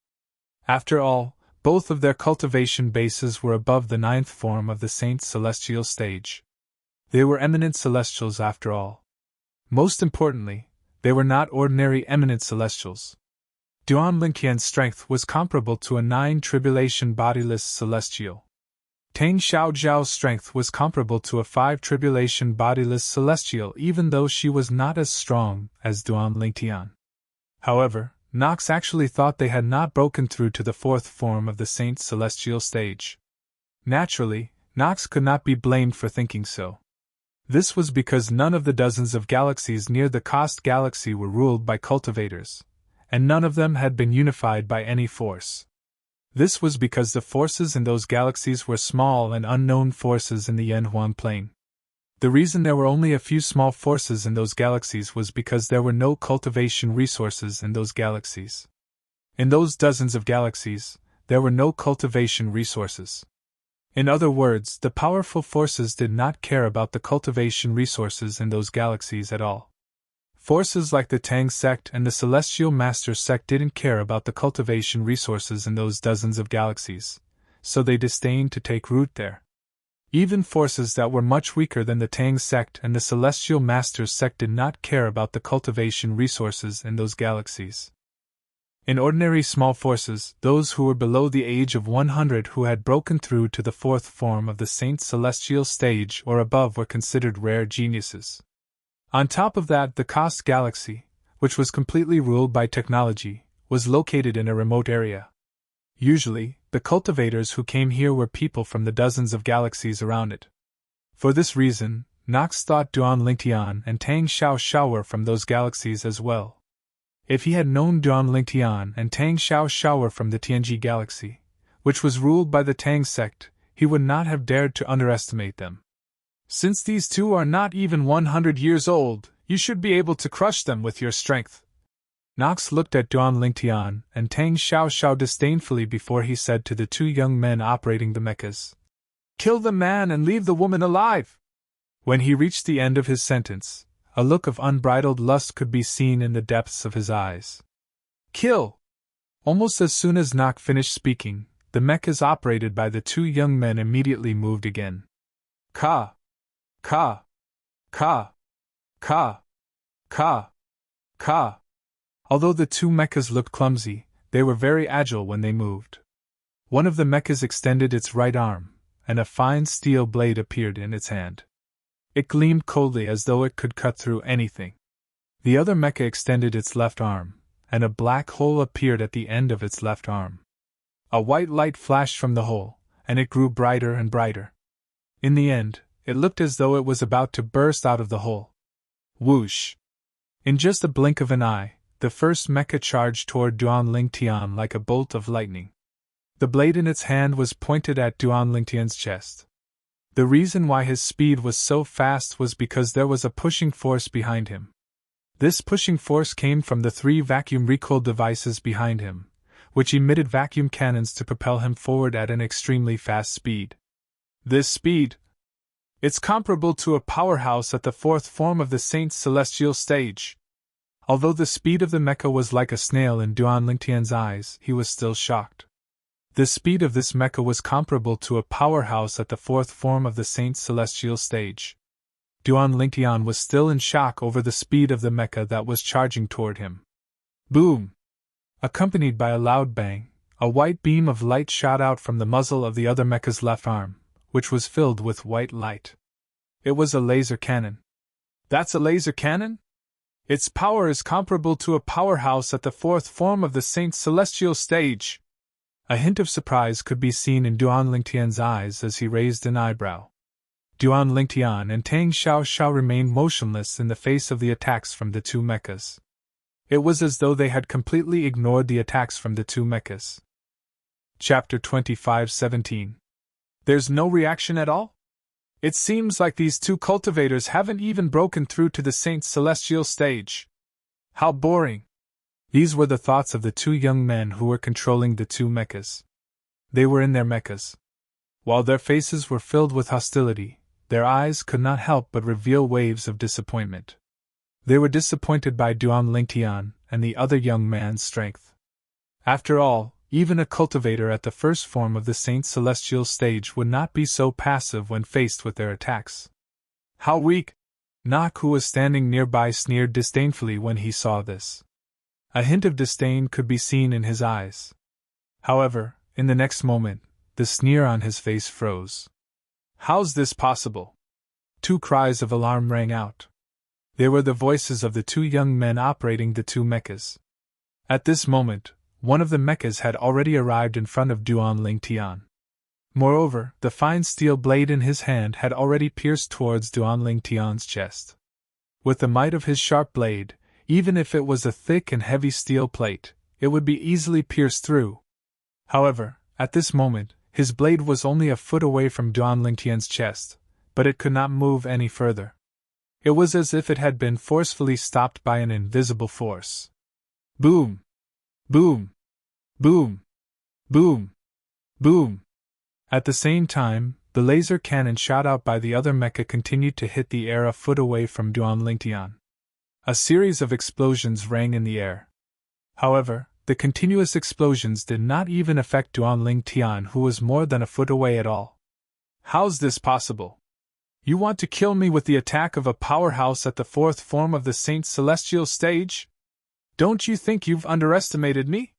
After all, both of their cultivation bases were above the ninth form of the Saint Celestial stage. They were eminent celestials after all. Most importantly, they were not ordinary eminent celestials. Duan Lingtian's strength was comparable to a 9 tribulation bodiless celestial. Tang Xiaoxiao's strength was comparable to a 5 tribulation bodiless celestial, even though she was not as strong as Duan Lingtian. However, Nox actually thought they had not broken through to the fourth form of the Saint Celestial stage. Naturally, Nox could not be blamed for thinking so. This was because none of the dozens of galaxies near the Kost galaxy were ruled by cultivators, and none of them had been unified by any force. This was because the forces in those galaxies were small and unknown forces in the Yanhuang plane. The reason there were only a few small forces in those galaxies was because there were no cultivation resources in those galaxies. In those dozens of galaxies, there were no cultivation resources. In other words, the powerful forces did not care about the cultivation resources in those galaxies at all. Forces like the Tang sect and the Celestial Master sect didn't care about the cultivation resources in those dozens of galaxies, so they disdained to take root there. Even forces that were much weaker than the Tang sect and the Celestial Master sect did not care about the cultivation resources in those galaxies. In ordinary small forces, those who were below the age of 100 who had broken through to the fourth form of the Saint Celestial stage or above were considered rare geniuses. On top of that, the Kost galaxy, which was completely ruled by technology, was located in a remote area. Usually, the cultivators who came here were people from the dozens of galaxies around it. For this reason, Knox thought Duan Lingtian and Tang Xiao were from those galaxies as well. If he had known Duan Lingtian and Tang Xiao were from the Tianji galaxy, which was ruled by the Tang sect, he would not have dared to underestimate them. Since these two are not even 100 years old, you should be able to crush them with your strength. Knox looked at Duan Lingtian and Tang Xiao disdainfully before he said to the two young men operating the mechas, "Kill the man and leave the woman alive!" When he reached the end of his sentence, a look of unbridled lust could be seen in the depths of his eyes. "Kill!" Almost as soon as Knox finished speaking, the mechas operated by the two young men immediately moved again. Ka! Ka! Ka! Ka! Ka! Ka! Although the two mechas looked clumsy, they were very agile when they moved. One of the mechas extended its right arm, and a fine steel blade appeared in its hand. It gleamed coldly as though it could cut through anything. The other mecha extended its left arm, and a black hole appeared at the end of its left arm. A white light flashed from the hole, and it grew brighter and brighter. In the end, it looked as though it was about to burst out of the hole. Whoosh! In just a blink of an eye, the first mecha charged toward Duan Lingtian like a bolt of lightning. The blade in its hand was pointed at Duan Lingtian's chest. The reason why his speed was so fast was because there was a pushing force behind him. This pushing force came from the 3 vacuum recoil devices behind him, which emitted vacuum cannons to propel him forward at an extremely fast speed. This speed, it's comparable to a powerhouse at the fourth form of the Saint's celestial stage. Although the speed of the mecha was like a snail in Duan Lingtian's eyes, he was still shocked. The speed of this mecha was comparable to a powerhouse at the fourth form of the Saint's celestial stage. Duan Lingtian was still in shock over the speed of the mecha that was charging toward him. Boom! Accompanied by a loud bang, a white beam of light shot out from the muzzle of the other mecha's left arm, which was filled with white light. It was a laser cannon. That's a laser cannon? Its power is comparable to a powerhouse at the fourth form of the Saint's celestial stage. A hint of surprise could be seen in Duan Lingtian's eyes as he raised an eyebrow. Duan Lingtian and Tang Xiao remained motionless in the face of the attacks from the two mechas. It was as though they had completely ignored the attacks from the two mechas. Chapter 25:17. There's no reaction at all? It seems like these two cultivators haven't even broken through to the Saint's celestial stage. How boring! These were the thoughts of the two young men who were controlling the two mechas. They were in their mechas. While their faces were filled with hostility, their eyes could not help but reveal waves of disappointment. They were disappointed by Duan Lingtian and the other young man's strength. After all, even a cultivator at the first form of the Saint's celestial stage would not be so passive when faced with their attacks. How weak! Nak, who was standing nearby, sneered disdainfully when he saw this. A hint of disdain could be seen in his eyes. However, in the next moment, the sneer on his face froze. How's this possible? Two cries of alarm rang out. They were the voices of the two young men operating the two mechas. At this moment, one of the mechas had already arrived in front of Duan Lingtian. Moreover, the fine steel blade in his hand had already pierced towards Duan Lingtian's chest. With the might of his sharp blade, even if it was a thick and heavy steel plate, it would be easily pierced through. However, At this moment, his blade was only a foot away from Duan Lingtian's chest, but it could not move any further. It was as if it had been forcefully stopped by an invisible force. Boom! Boom! Boom! Boom! Boom! At the same time, the laser cannon shot out by the other mecha continued to hit the air a foot away from Duan Lingtian. A series of explosions rang in the air. However, the continuous explosions did not even affect Duan Lingtian, who was more than a foot away at all. How's this possible? You want to kill me with the attack of a powerhouse at the fourth form of the Saint Celestial stage? Don't you think you've underestimated me?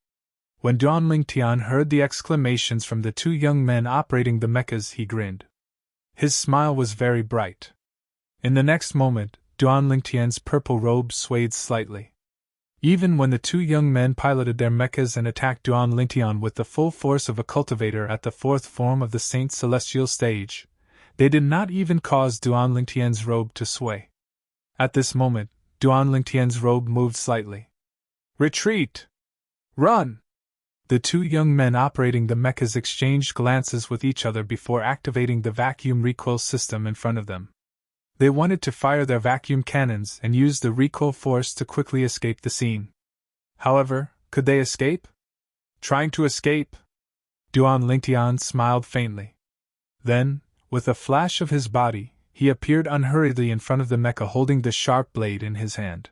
When Duan Lingtian heard the exclamations from the two young men operating the mechas, he grinned. His smile was very bright. In the next moment, Duan Lingtian's purple robe swayed slightly. Even when the two young men piloted their mechas and attacked Duan Lingtian with the full force of a cultivator at the fourth form of the Saint Celestial stage, they did not even cause Duan Lingtian's robe to sway. At this moment, Duan Lingtian's robe moved slightly. Retreat! Run! The two young men operating the mechas exchanged glances with each other before activating the vacuum recoil system in front of them. They wanted to fire their vacuum cannons and use the recoil force to quickly escape the scene. However, could they escape? Trying to escape? Duan Lingtian smiled faintly. Then, with a flash of his body, he appeared unhurriedly in front of the mecha holding the sharp blade in his hand.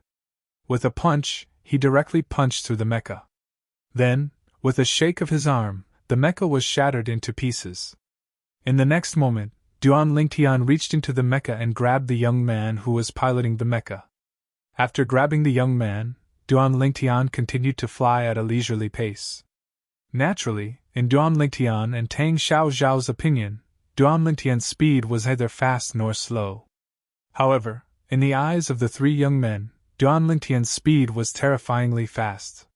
With a punch, he directly punched through the mecha. Then, with a shake of his arm, the mecha was shattered into pieces. In the next moment, Duan Lingtian reached into the mecha and grabbed the young man who was piloting the mecha. After grabbing the young man, Duan Lingtian continued to fly at a leisurely pace. Naturally, in Duan Lingtian and Tang Xiaozhao's opinion, Duan Lingtian's speed was neither fast nor slow. However, in the eyes of the three young men, Duan Lingtian's speed was terrifyingly fast.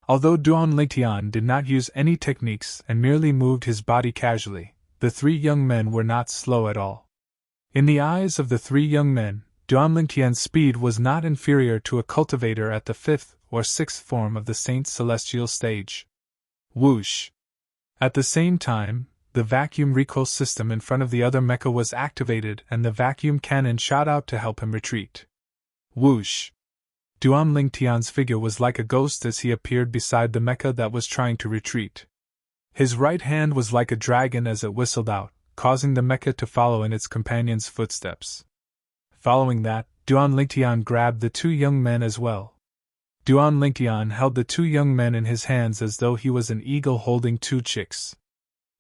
Although Duan Lingtian did not use any techniques and merely moved his body casually, the three young men were not slow at all. In the eyes of the three young men, Duan Lingtian's speed was not inferior to a cultivator at the fifth or sixth form of the Saint Celestial stage. Whoosh! At the same time, the vacuum recoil system in front of the other mecha was activated and the vacuum cannon shot out to help him retreat. Whoosh! Duan Lingtian's figure was like a ghost as he appeared beside the mecha that was trying to retreat. His right hand was like a dragon as it whistled out, causing the mecha to follow in its companion's footsteps. Following that, Duan Lingtian grabbed the two young men as well. Duan Lingtian held the two young men in his hands as though he was an eagle holding two chicks.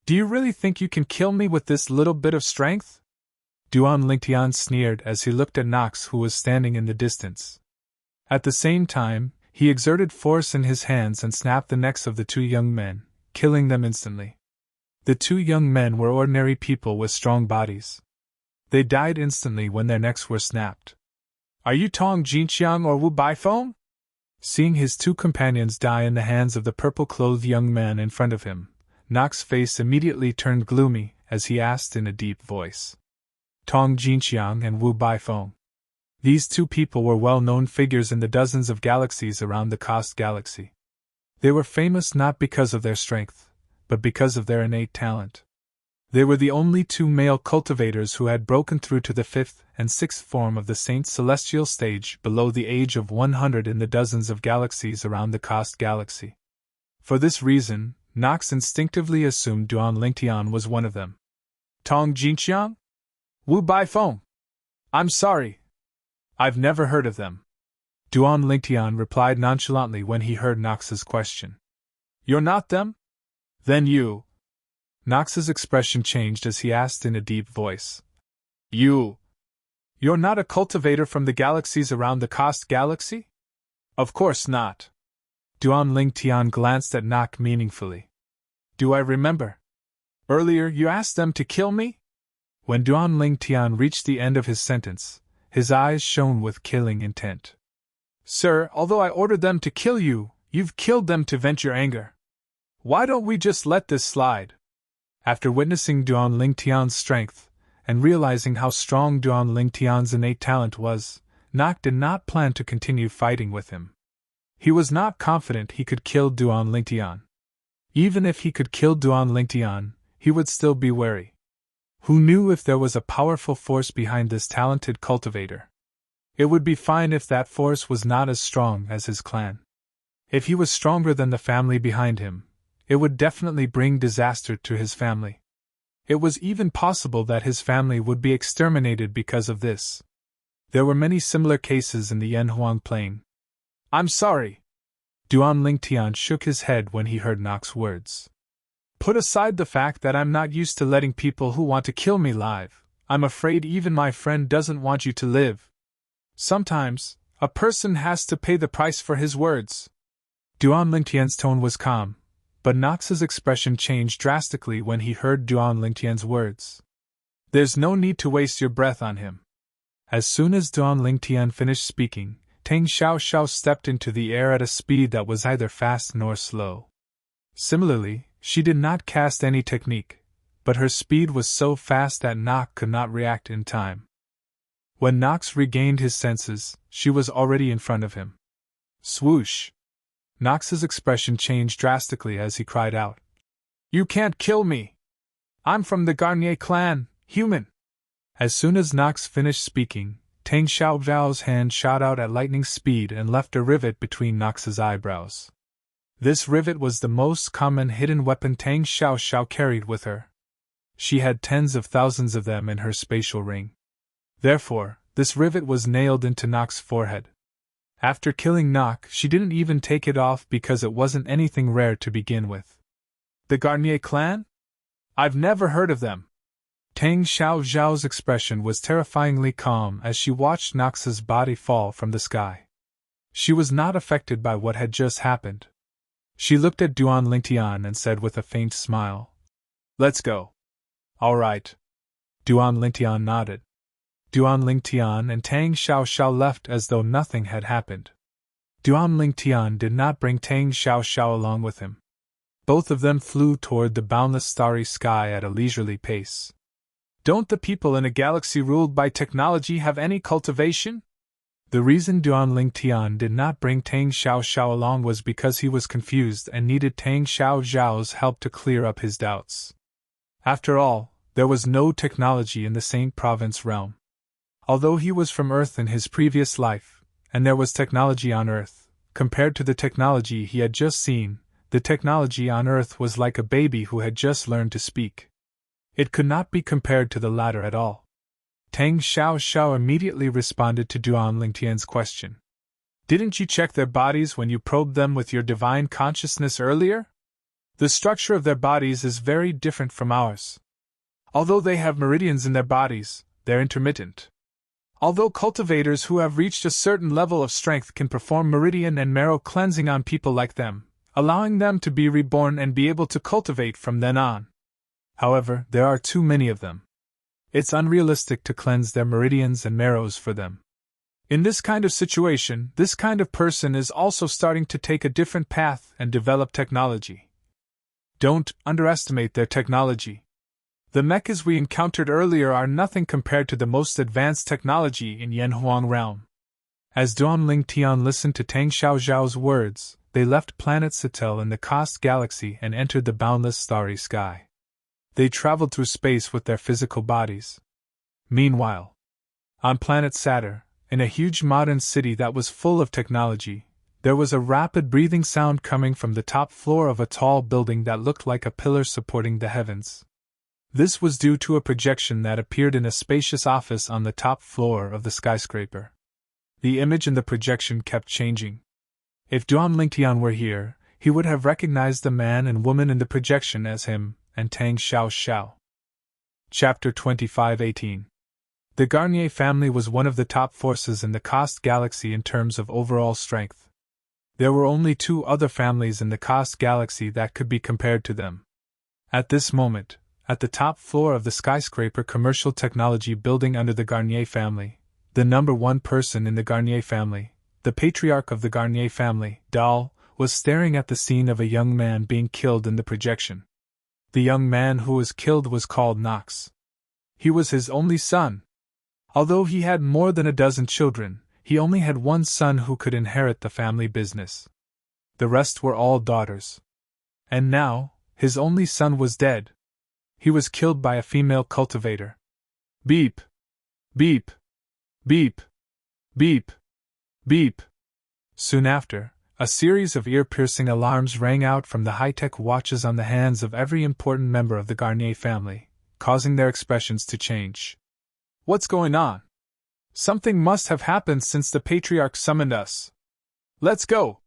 Do you really think you can kill me with this little bit of strength? Duan Lingtian sneered as he looked at Nox, who was standing in the distance. At the same time, he exerted force in his hands and snapped the necks of the two young men, killing them instantly. The two young men were ordinary people with strong bodies. They died instantly when their necks were snapped. Are you Tong Jinxiang or Wu Baifeng? Seeing his two companions die in the hands of the purple-clothed young man in front of him, Nox's face immediately turned gloomy as he asked in a deep voice. Tong Jinxiang and Wu Baifeng. These two people were well-known figures in the dozens of galaxies around the Cost Galaxy. They were famous not because of their strength, but because of their innate talent. They were the only two male cultivators who had broken through to the fifth and sixth form of the Saint Celestial stage below the age of 100 in the dozens of galaxies around the Cost Galaxy. For this reason, Nox instinctively assumed Duan Lingtian was one of them. Tong Jinxiang? Wu Baifeng? I'm sorry. I've never heard of them. Duan Lingtian replied nonchalantly when he heard Nox's question. You're not them? Then you. Nox's expression changed as he asked in a deep voice. You're not a cultivator from the galaxies around the Cost Galaxy? Of course not. Duan Lingtian glanced at Nox meaningfully. Do I remember? Earlier you asked them to kill me? When Duan Lingtian reached the end of his sentence, his eyes shone with killing intent. Sir, although I ordered them to kill you, you've killed them to vent your anger. Why don't we just let this slide? After witnessing Duan Lingtian's strength, and realizing how strong Duan Lingtian's innate talent was, Nox did not plan to continue fighting with him. He was not confident he could kill Duan Lingtian. Even if he could kill Duan Lingtian, he would still be wary. Who knew if there was a powerful force behind this talented cultivator? It would be fine if that force was not as strong as his clan. If he was stronger than the family behind him, it would definitely bring disaster to his family. It was even possible that his family would be exterminated because of this. There were many similar cases in the Yanhuang Plain. I'm sorry. Duan Lingtian shook his head when he heard Nox's words. Put aside the fact that I'm not used to letting people who want to kill me live. I'm afraid even my friend doesn't want you to live. Sometimes, a person has to pay the price for his words. Duan Lingtian's tone was calm, but Nox's expression changed drastically when he heard Duan Lingtian's words. There's no need to waste your breath on him. As soon as Duan Lingtian finished speaking, Tang Xiaoxiao stepped into the air at a speed that was neither fast nor slow. Similarly, she did not cast any technique, but her speed was so fast that Nox could not react in time. When Nox regained his senses, she was already in front of him. Swoosh! Nox's expression changed drastically as he cried out. You can't kill me! I'm from the Garnier clan, human! As soon as Nox finished speaking, Tang Xiaoxiao's hand shot out at lightning speed and left a rivet between Nox's eyebrows. This rivet was the most common hidden weapon Tang Xiaoxiao carried with her. She had tens of thousands of them in her spatial ring. Therefore, this rivet was nailed into Nox's forehead. After killing Nox, she didn't even take it off because it wasn't anything rare to begin with. The Garnier clan? I've never heard of them. Tang Xiaoxiao's expression was terrifyingly calm as she watched Nox's body fall from the sky. She was not affected by what had just happened. She looked at Duan Lingtian and said with a faint smile, Let's go. All right. Duan Lingtian nodded. Duan Lingtian and Tang Xiaoxiao left as though nothing had happened. Duan Lingtian did not bring Tang Xiaoxiao along with him. Both of them flew toward the boundless starry sky at a leisurely pace. Don't the people in a galaxy ruled by technology have any cultivation? The reason Duan Lingtian did not bring Tang Xiaoxiao along was because he was confused and needed Tang Xiaoxiao's help to clear up his doubts. After all, there was no technology in the Saint Province realm. Although he was from Earth in his previous life, and there was technology on Earth, compared to the technology he had just seen, the technology on Earth was like a baby who had just learned to speak. It could not be compared to the latter at all. Tang Xiaoxiao immediately responded to Duan Lingtian's question. Didn't you check their bodies when you probed them with your divine consciousness earlier? The structure of their bodies is very different from ours. Although they have meridians in their bodies, they're intermittent. Although cultivators who have reached a certain level of strength can perform meridian and marrow cleansing on people like them, allowing them to be reborn and be able to cultivate from then on. However, there are too many of them. It's unrealistic to cleanse their meridians and marrows for them. In this kind of situation, this kind of person is also starting to take a different path and develop technology. Don't underestimate their technology. The mechas we encountered earlier are nothing compared to the most advanced technology in Yanhuang realm. As Duan Lingtian listened to Tang Xiaoxiao's words, they left planet Satel in the Kost galaxy and entered the boundless starry sky. They traveled through space with their physical bodies. Meanwhile, on planet Saturn, in a huge modern city that was full of technology, there was a rapid breathing sound coming from the top floor of a tall building that looked like a pillar supporting the heavens. This was due to a projection that appeared in a spacious office on the top floor of the skyscraper. The image in the projection kept changing. If Duan Lingtian were here, he would have recognized the man and woman in the projection as him and Tang Xiaoxiao. Chapter 25:18. The Garnier family was one of the top forces in the Kost galaxy in terms of overall strength. There were only 2 other families in the Kost galaxy that could be compared to them. At this moment, at the top floor of the skyscraper commercial technology building under the Garnier family, the number 1 person in the Garnier family, the patriarch of the Garnier family, Dal, was staring at the scene of a young man being killed in the projection. The young man who was killed was called Nox. He was his only son. Although he had more than a dozen children, he only had one son who could inherit the family business. The rest were all daughters. And now, his only son was dead. He was killed by a female cultivator. Beep! Beep! Beep! Beep! Beep! Soon after, a series of ear-piercing alarms rang out from the high-tech watches on the hands of every important member of the Garnier family, causing their expressions to change. What's going on? Something must have happened since the patriarch summoned us. Let's go!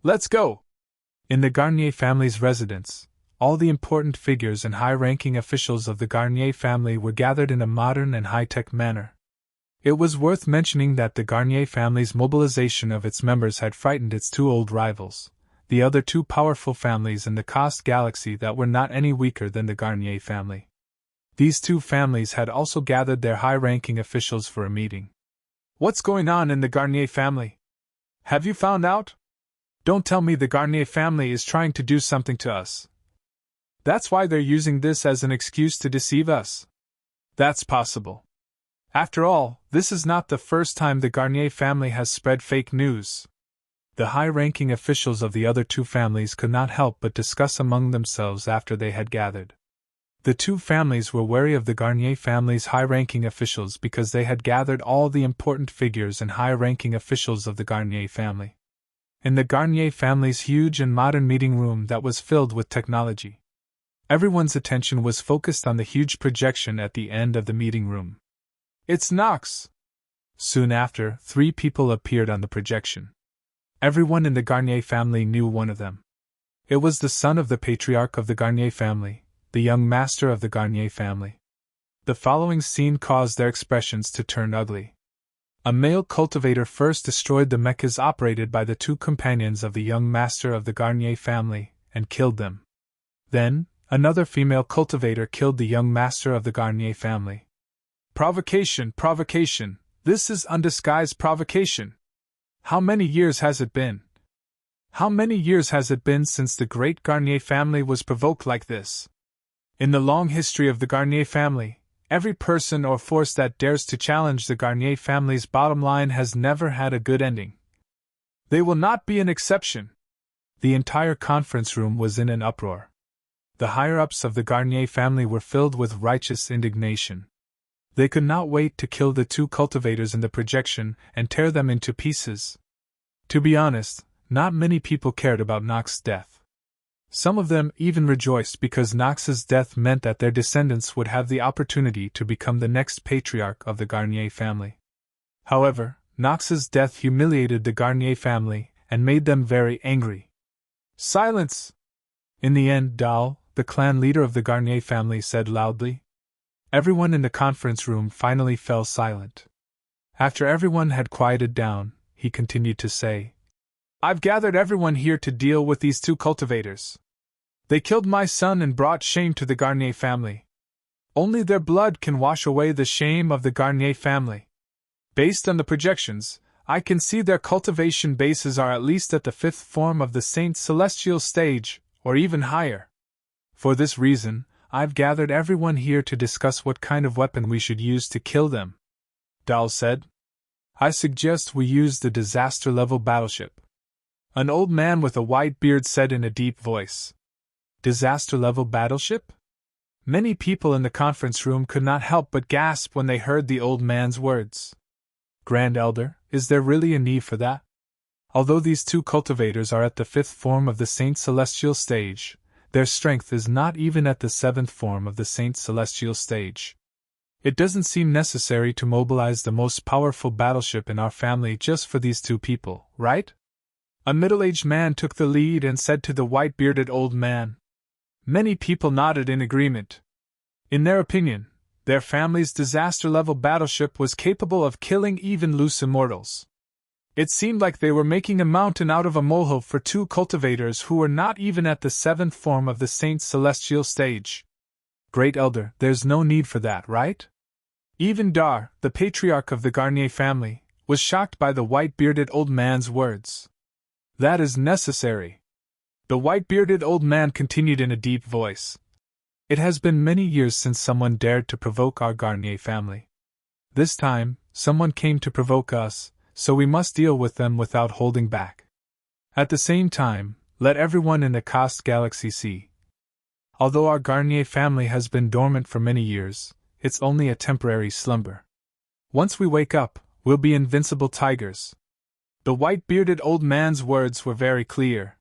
Let's go! In the Garnier family's residence, all the important figures and high-ranking officials of the Garnier family were gathered in a modern and high-tech manner. It was worth mentioning that the Garnier family's mobilization of its members had frightened its two old rivals, the other two powerful families in the Cost Galaxy that were not any weaker than the Garnier family. These two families had also gathered their high-ranking officials for a meeting. What's going on in the Garnier family? Have you found out? Don't tell me the Garnier family is trying to do something to us. That's why they're using this as an excuse to deceive us. That's possible. After all, this is not the first time the Garnier family has spread fake news. The high-ranking officials of the other two families could not help but discuss among themselves after they had gathered. The two families were wary of the Garnier family's high-ranking officials because they had gathered all the important figures and high-ranking officials of the Garnier family. In the Garnier family's huge and modern meeting room that was filled with technology, everyone's attention was focused on the huge projection at the end of the meeting room. It's Knox! Soon after, 3 people appeared on the projection. Everyone in the Garnier family knew one of them. It was the son of the patriarch of the Garnier family, the young master of the Garnier family. The following scene caused their expressions to turn ugly. A male cultivator first destroyed the mechas operated by the 2 companions of the young master of the Garnier family, and killed them. Then, another female cultivator killed the young master of the Garnier family. Provocation, provocation, this is undisguised provocation. How many years has it been? How many years has it been since the great Garnier family was provoked like this? In the long history of the Garnier family, every person or force that dares to challenge the Garnier family's bottom line has never had a good ending. They will not be an exception. The entire conference room was in an uproar. The higher-ups of the Garnier family were filled with righteous indignation. They could not wait to kill the 2 cultivators in the projection and tear them into pieces. To be honest, not many people cared about Knox's death. Some of them even rejoiced because Knox's death meant that their descendants would have the opportunity to become the next patriarch of the Garnier family. However, Knox's death humiliated the Garnier family and made them very angry. Silence! In the end, Dahl, the clan leader of the Garnier family, said loudly. Everyone in the conference room finally fell silent. After everyone had quieted down, he continued to say, I've gathered everyone here to deal with these 2 cultivators. They killed my son and brought shame to the Garnier family. Only their blood can wash away the shame of the Garnier family. Based on the projections, I can see their cultivation bases are at least at the 5th form of the Saint Celestial stage, or even higher. For this reason, I've gathered everyone here to discuss what kind of weapon we should use to kill them. Dahl said. I suggest we use the disaster-level battleship. An old man with a white beard said in a deep voice. Disaster-level battleship? Many people in the conference room could not help but gasp when they heard the old man's words. Grand Elder, is there really a need for that? Although these 2 cultivators are at the 5th form of the Saint Celestial stage, their strength is not even at the 7th form of the Saint Celestial stage. It doesn't seem necessary to mobilize the most powerful battleship in our family just for these 2 people, right? A middle-aged man took the lead and said to the white-bearded old man. Many people nodded in agreement. In their opinion, their family's disaster-level battleship was capable of killing even loose immortals. It seemed like they were making a mountain out of a molehill for 2 cultivators who were not even at the 7th form of the Saint Celestial stage. Great Elder, there's no need for that, right? Even Dar, the patriarch of the Garnier family, was shocked by the white-bearded old man's words. That is necessary. The white-bearded old man continued in a deep voice. It has been many years since someone dared to provoke our Garnier family. This time, someone came to provoke us, so we must deal with them without holding back. At the same time, Let everyone in the Kost galaxy see. Although our Garnier family has been dormant for many years, it's only a temporary slumber. Once we wake up, we'll be invincible tigers. The white-bearded old man's words were very clear.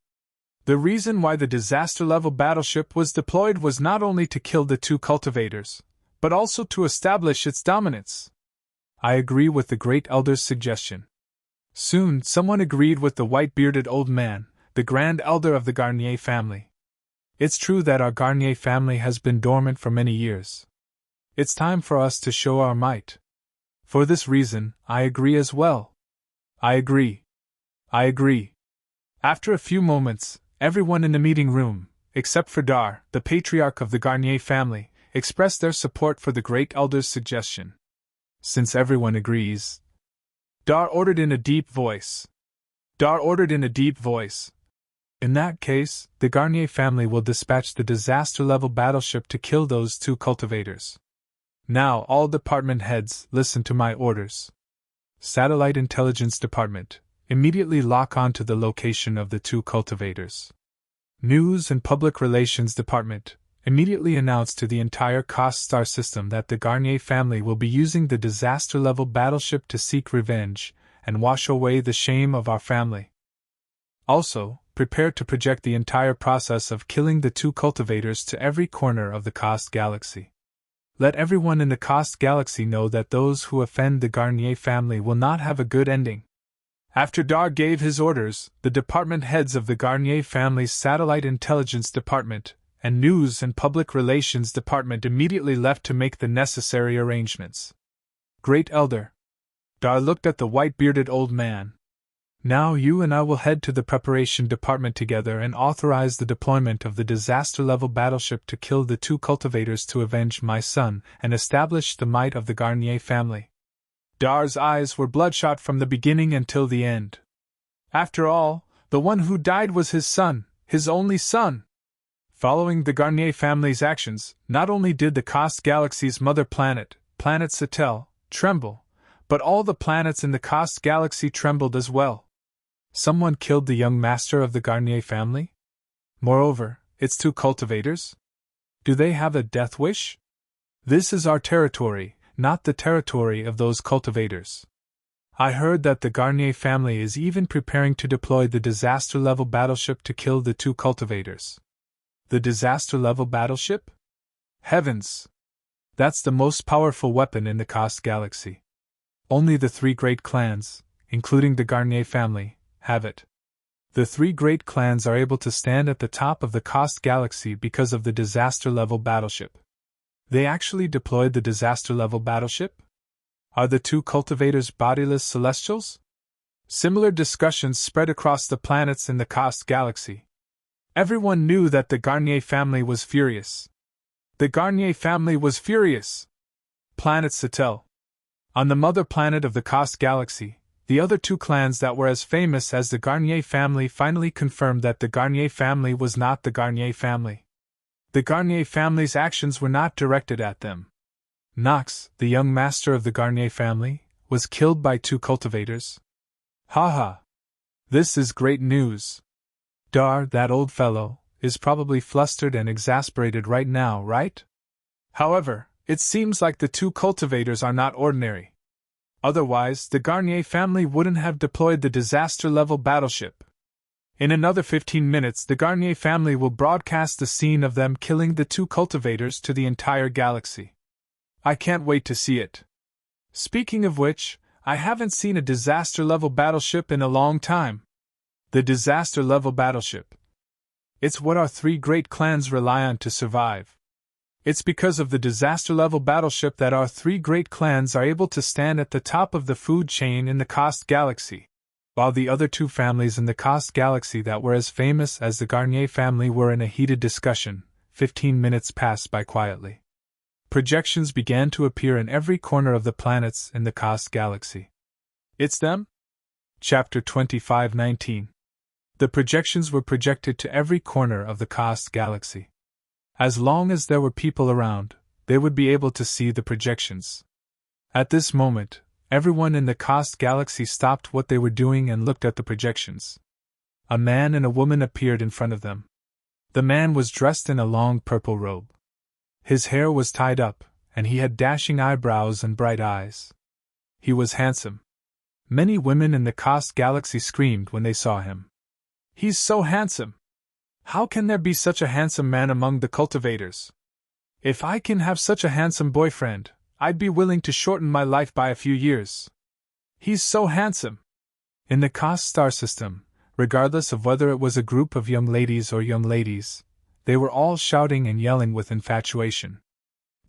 The reason why the disaster-level battleship was deployed was not only to kill the two cultivators, but also to establish its dominance. I agree with the Great Elder's suggestion. Soon, someone agreed with the white-bearded old man, the Grand Elder of the Garnier family. It's true that our Garnier family has been dormant for many years. It's time for us to show our might. For this reason, I agree as well. I agree. I agree. After a few moments, everyone in the meeting room, except for Dar, the patriarch of the Garnier family, expressed their support for the Great Elder's suggestion. Since everyone agrees, Dar ordered in a deep voice. In that case, the Garnier family will dispatch the disaster-level battleship to kill those two cultivators. Now, all department heads, listen to my orders. Satellite Intelligence Department, immediately lock on to the location of the two cultivators. News and Public Relations Department, immediately announce to the entire Kost star system that the Garnier family will be using the disaster-level battleship to seek revenge and wash away the shame of our family. Also, prepare to project the entire process of killing the two cultivators to every corner of the Kost galaxy. Let everyone in the Kost galaxy know that those who offend the Garnier family will not have a good ending. After Dar gave his orders, the department heads of the Garnier family's Satellite Intelligence Department and News and Public Relations Department immediately left to make the necessary arrangements. Great Elder. Dar looked at the white-bearded old man. Now you and I will head to the preparation department together and authorize the deployment of the disaster-level battleship to kill the two cultivators to avenge my son and establish the might of the Garnier family. Dar's eyes were bloodshot from the beginning until the end. After all, the one who died was his son, his only son. Following the Garnier family's actions, not only did the Kost galaxy's mother planet, Planet Satel, tremble, but all the planets in the Kost galaxy trembled as well. Someone killed the young master of the Garnier family? Moreover, its two cultivators? Do they have a death wish? This is our territory, not the territory of those cultivators. I heard that the Garnier family is even preparing to deploy the disaster-level battleship to kill the two cultivators. The disaster-level battleship? Heavens! That's the most powerful weapon in the Kost galaxy. Only the three great clans, including the Garnier family, have it. The three great clans are able to stand at the top of the Kost galaxy because of the disaster-level battleship. They actually deployed the disaster-level battleship? Are the two cultivators bodiless celestials? Similar discussions spread across the planets in the Kost galaxy. Everyone knew that the Garnier family was furious. The Garnier family was furious. Planet Satel. On the mother planet of the Kost galaxy, the other two clans that were as famous as the Garnier family finally confirmed that the Garnier family was not the Garnier family. The Garnier family's actions were not directed at them. Nox, the young master of the Garnier family, was killed by two cultivators. Ha! This is great news. Dar, that old fellow, is probably flustered and exasperated right now, right? However, it seems like the two cultivators are not ordinary. Otherwise, the Garnier family wouldn't have deployed the disaster-level battleship. In another 15 minutes, the Garnier family will broadcast the scene of them killing the two cultivators to the entire galaxy. I can't wait to see it. Speaking of which, I haven't seen a disaster-level battleship in a long time. The disaster-level battleship. It's what our three great clans rely on to survive. It's because of the disaster-level battleship that our three great clans are able to stand at the top of the food chain in the Kost galaxy, while the other two families in the Kost galaxy that were as famous as the Garnier family were in a heated discussion. 15 minutes passed by quietly. Projections began to appear in every corner of the planets in the Kost galaxy. It's them? Chapter 25:19. The projections were projected to every corner of the Kost galaxy. As long as there were people around, they would be able to see the projections. At this moment, everyone in the Kost galaxy stopped what they were doing and looked at the projections. A man and a woman appeared in front of them. The man was dressed in a long purple robe. His hair was tied up, and he had dashing eyebrows and bright eyes. He was handsome. Many women in the Cost Galaxy screamed when they saw him. "He's so handsome! How can there be such a handsome man among the cultivators? If I can have such a handsome boyfriend, I'd be willing to shorten my life by a few years. He's so handsome!" In the Cost star system, regardless of whether it was a group of young ladies or young ladies, they were all shouting and yelling with infatuation.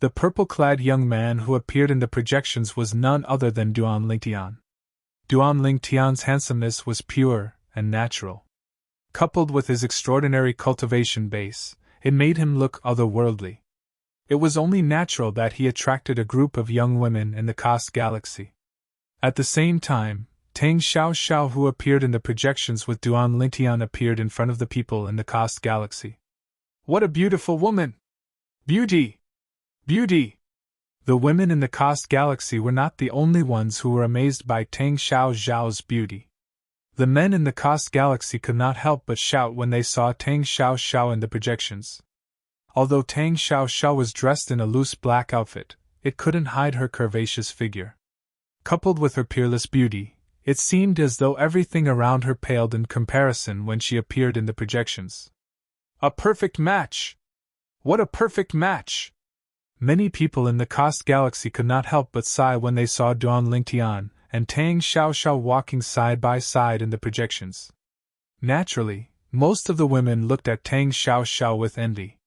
The purple-clad young man who appeared in the projections was none other than Duan Lingtian. Duan Lingtian's handsomeness was pure and natural. Coupled with his extraordinary cultivation base, it made him look otherworldly. It was only natural that he attracted a group of young women in the Cost Galaxy. At the same time, Tang Xiao, who appeared in the projections with Duan Lingtian, appeared in front of the people in the Cost Galaxy. "What a beautiful woman! Beauty! Beauty!" The women in the Cost Galaxy were not the only ones who were amazed by Tang Xiao's beauty. The men in the Cost Galaxy could not help but shout when they saw Tang Xiao in the projections. Although Tang Xiao was dressed in a loose black outfit, it couldn't hide her curvaceous figure. Coupled with her peerless beauty, it seemed as though everything around her paled in comparison when she appeared in the projections. "A perfect match! What a perfect match!" Many people in the Cost Galaxy could not help but sigh when they saw Duan Lingtian and Tang Xiao walking side by side in the projections. Naturally, most of the women looked at Tang Xiao with envy.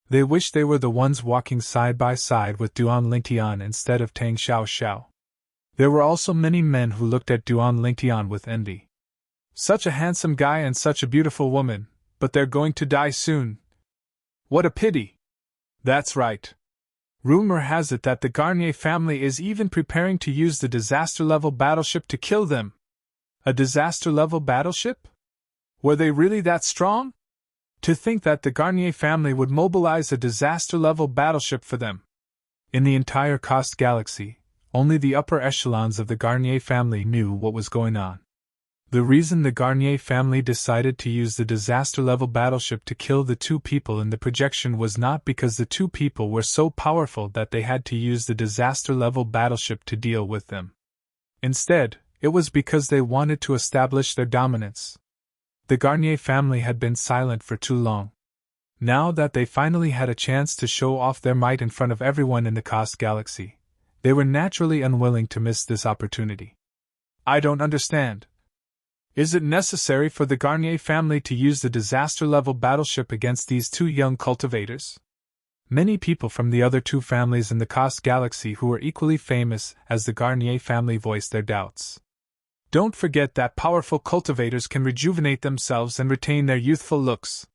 They wished they were the ones walking side by side with Duan Lingtian instead of Tang Xiao. There were also many men who looked at Duan Lingtian with envy. "Such a handsome guy and such a beautiful woman, but they're going to die soon. What a pity!" "That's right. Rumor has it that the Garnier family is even preparing to use the disaster-level battleship to kill them." A disaster-level battleship? Were they really that strong? To think that the Garnier family would mobilize a disaster-level battleship for them. In the entire Cost Galaxy, only the upper echelons of the Garnier family knew what was going on. The reason the Garnier family decided to use the disaster-level battleship to kill the two people in the projection was not because the two people were so powerful that they had to use the disaster-level battleship to deal with them. Instead, it was because they wanted to establish their dominance. The Garnier family had been silent for too long. Now that they finally had a chance to show off their might in front of everyone in the Cost Galaxy, they were naturally unwilling to miss this opportunity. "I don't understand. Is it necessary for the Garnier family to use the disaster-level battleship against these two young cultivators?" Many people from the other two families in the Cost Galaxy who were equally famous as the Garnier family voiced their doubts. "Don't forget that powerful cultivators can rejuvenate themselves and retain their youthful looks.